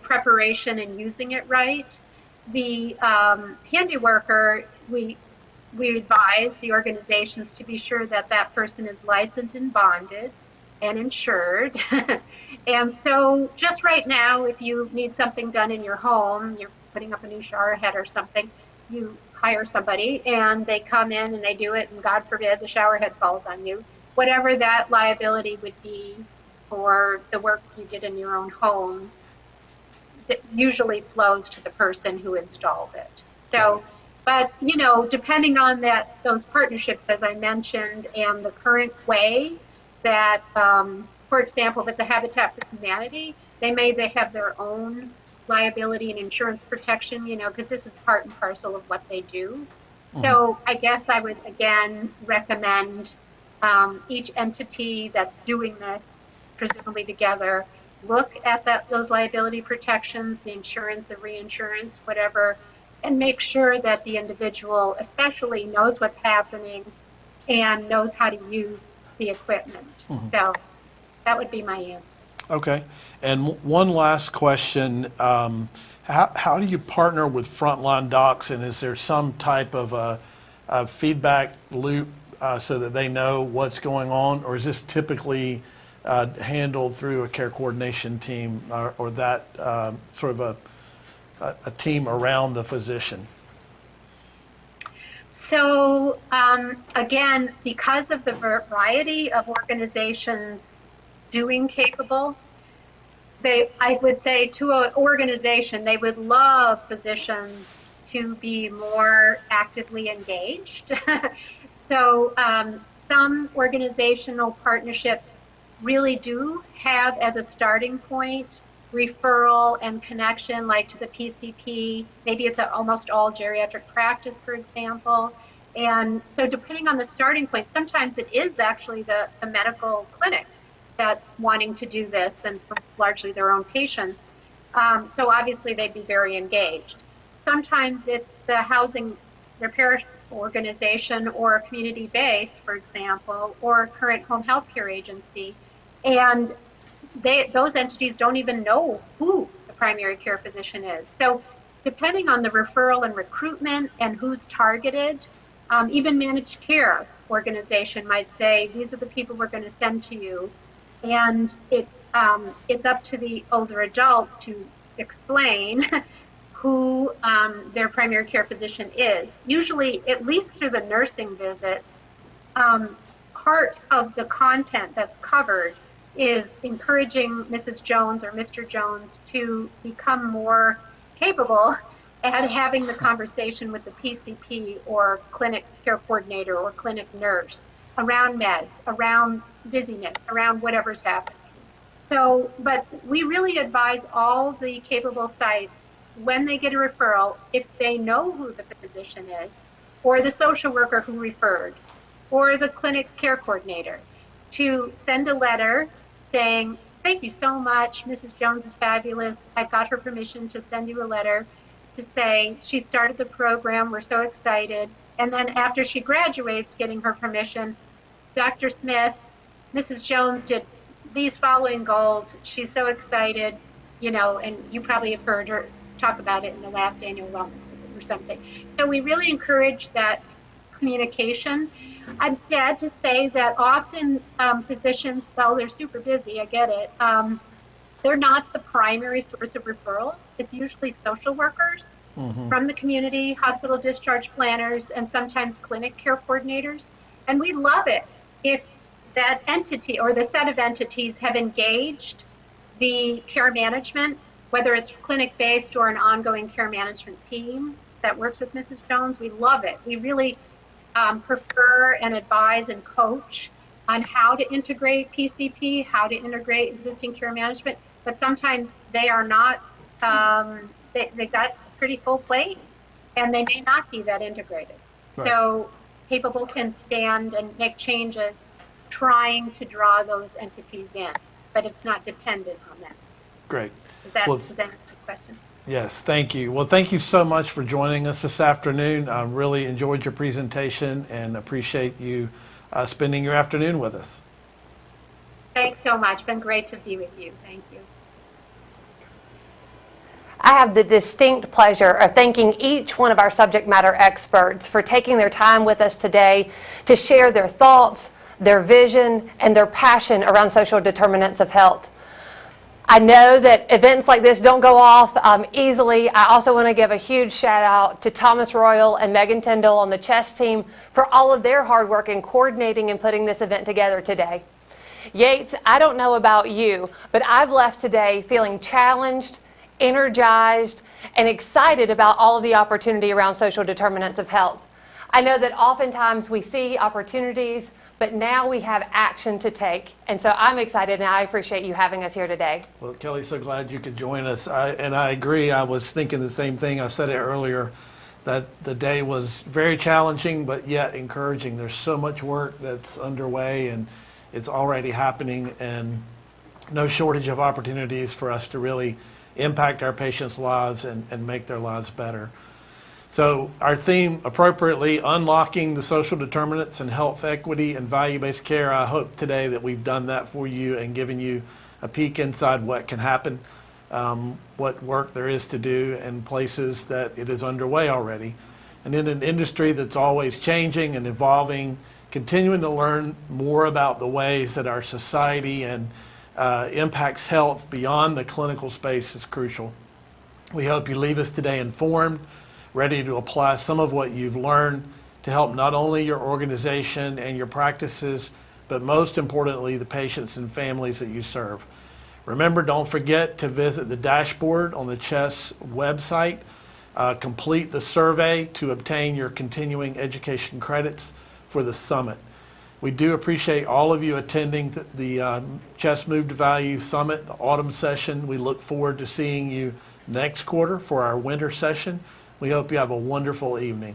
preparation and using it right. The handy worker, we advise the organizations to be sure that that person is licensed and bonded and insured. And so just right now, if you need something done in your home, you're putting up a new shower head or something, you hire somebody and they come in and they do it, and God forbid the shower head falls on you. Whatever that liability would be for the work you did in your own home, that usually flows to the person who installed it. So, but depending on those partnerships, as I mentioned, and the current way that, for example, if it's a Habitat for Humanity, they have their own liability and insurance protection, because this is part and parcel of what they do. So I guess I would again recommend each entity that's doing this, presumably together, look at those liability protections, the insurance, the reinsurance, whatever, and make sure that the individual especially knows what's happening and knows how to use the equipment. So that would be my answer. Okay. And one last question. How do you partner with frontline docs, and is there some type of a feedback loop so that they know what's going on, or is this typically handled through a care coordination team or that sort of a team around the physician? So again, because of the variety of organizations doing Capable, I would say to an organization, they would love physicians to be more actively engaged. So some organizational partnerships really do have as a starting point referral and connection, like to the PCP. Maybe it's almost all geriatric practice, for example. And so depending on the starting point, sometimes it is actually the medical clinic that's wanting to do this, and for largely their own patients. So obviously they'd be very engaged. sometimes it's the housing repair organization or community-based, for example, or current home health care agency. And those entities don't even know who the primary care physician is. So depending on the referral and recruitment and who's targeted, even managed care organization might say, these are the people we're going to send to you. And it's up to the older adult to explain who their primary care physician is. Usually, at least through the nursing visit, part of the content that's covered is encouraging Mrs. Jones or Mr. Jones to become more capable at having the conversation with the PCP or clinic care coordinator or clinic nurse around meds, around dizziness, around whatever's happening. So, but we really advise all the capable sites when they get a referral, if they know who the physician is, or the social worker who referred, or the clinic care coordinator, to send a letter saying, thank you so much, Mrs. Jones is fabulous. I got her permission to send you a letter to say she started the program, we're so excited. And then after she graduates, getting her permission, Dr. Smith, Mrs. Jones did these following goals. She's so excited, you know, and you probably have heard her talk about it in the last annual wellness visit or something. So we really encourage that communication. I'm sad to say that often physicians, well, they're super busy, I get it. They're not the primary source of referrals. It's usually social workers from the community, hospital discharge planners, and sometimes clinic care coordinators. And we love it if that entity or the set of entities have engaged the care management, whether it's clinic-based or an ongoing care management team that works with Mrs. Jones. We love it. We really prefer and advise and coach on how to integrate PCP, how to integrate existing care management, but sometimes they are not, they got a pretty full plate and they may not be that integrated. Right. So capable can stand and make changes trying to draw those entities in, but it's not dependent on them. Great. Does that answer the question? Yes, thank you. Well, thank you so much for joining us this afternoon. I really enjoyed your presentation and appreciate you spending your afternoon with us. Thanks so much. Been great to be with you. Thank you. I have the distinct pleasure of thanking each one of our subject matter experts for taking their time with us today to share their thoughts, their vision, and their passion around social determinants of health. I know that events like this don't go off easily. I also want to give a huge shout out to Thomas Royal and Megan Tyndall on the chess team for all of their hard work in coordinating and putting this event together today. Yates, I don't know about you, but I've left today feeling challenged, energized, and excited about all of the opportunity around social determinants of health. I know that oftentimes we see opportunities, but now we have action to take. And so I'm excited and I appreciate you having us here today. Well, Kelly, so glad you could join us. And I agree. I was thinking the same thing. I said it earlier, that the day was very challenging, but yet encouraging. There's so much work that's underway and it's already happening, and no shortage of opportunities for us to really impact our patients' lives and make their lives better. So our theme, appropriately, unlocking the social determinants in health equity and value-based care. I hope today that we've done that for you and given you a peek inside what can happen, what work there is to do, and places that it is underway already. And in an industry that's always changing and evolving, continuing to learn more about the ways that our society and impacts health beyond the clinical space is crucial. We hope you leave us today informed, ready to apply some of what you've learned to help not only your organization and your practices, but most importantly, the patients and families that you serve. Remember, don't forget to visit the dashboard on the CHESS website. Complete the survey to obtain your continuing education credits for the summit. We do appreciate all of you attending the CHESS Move to Value Summit, the autumn session. We look forward to seeing you next quarter for our winter session. We hope you have a wonderful evening.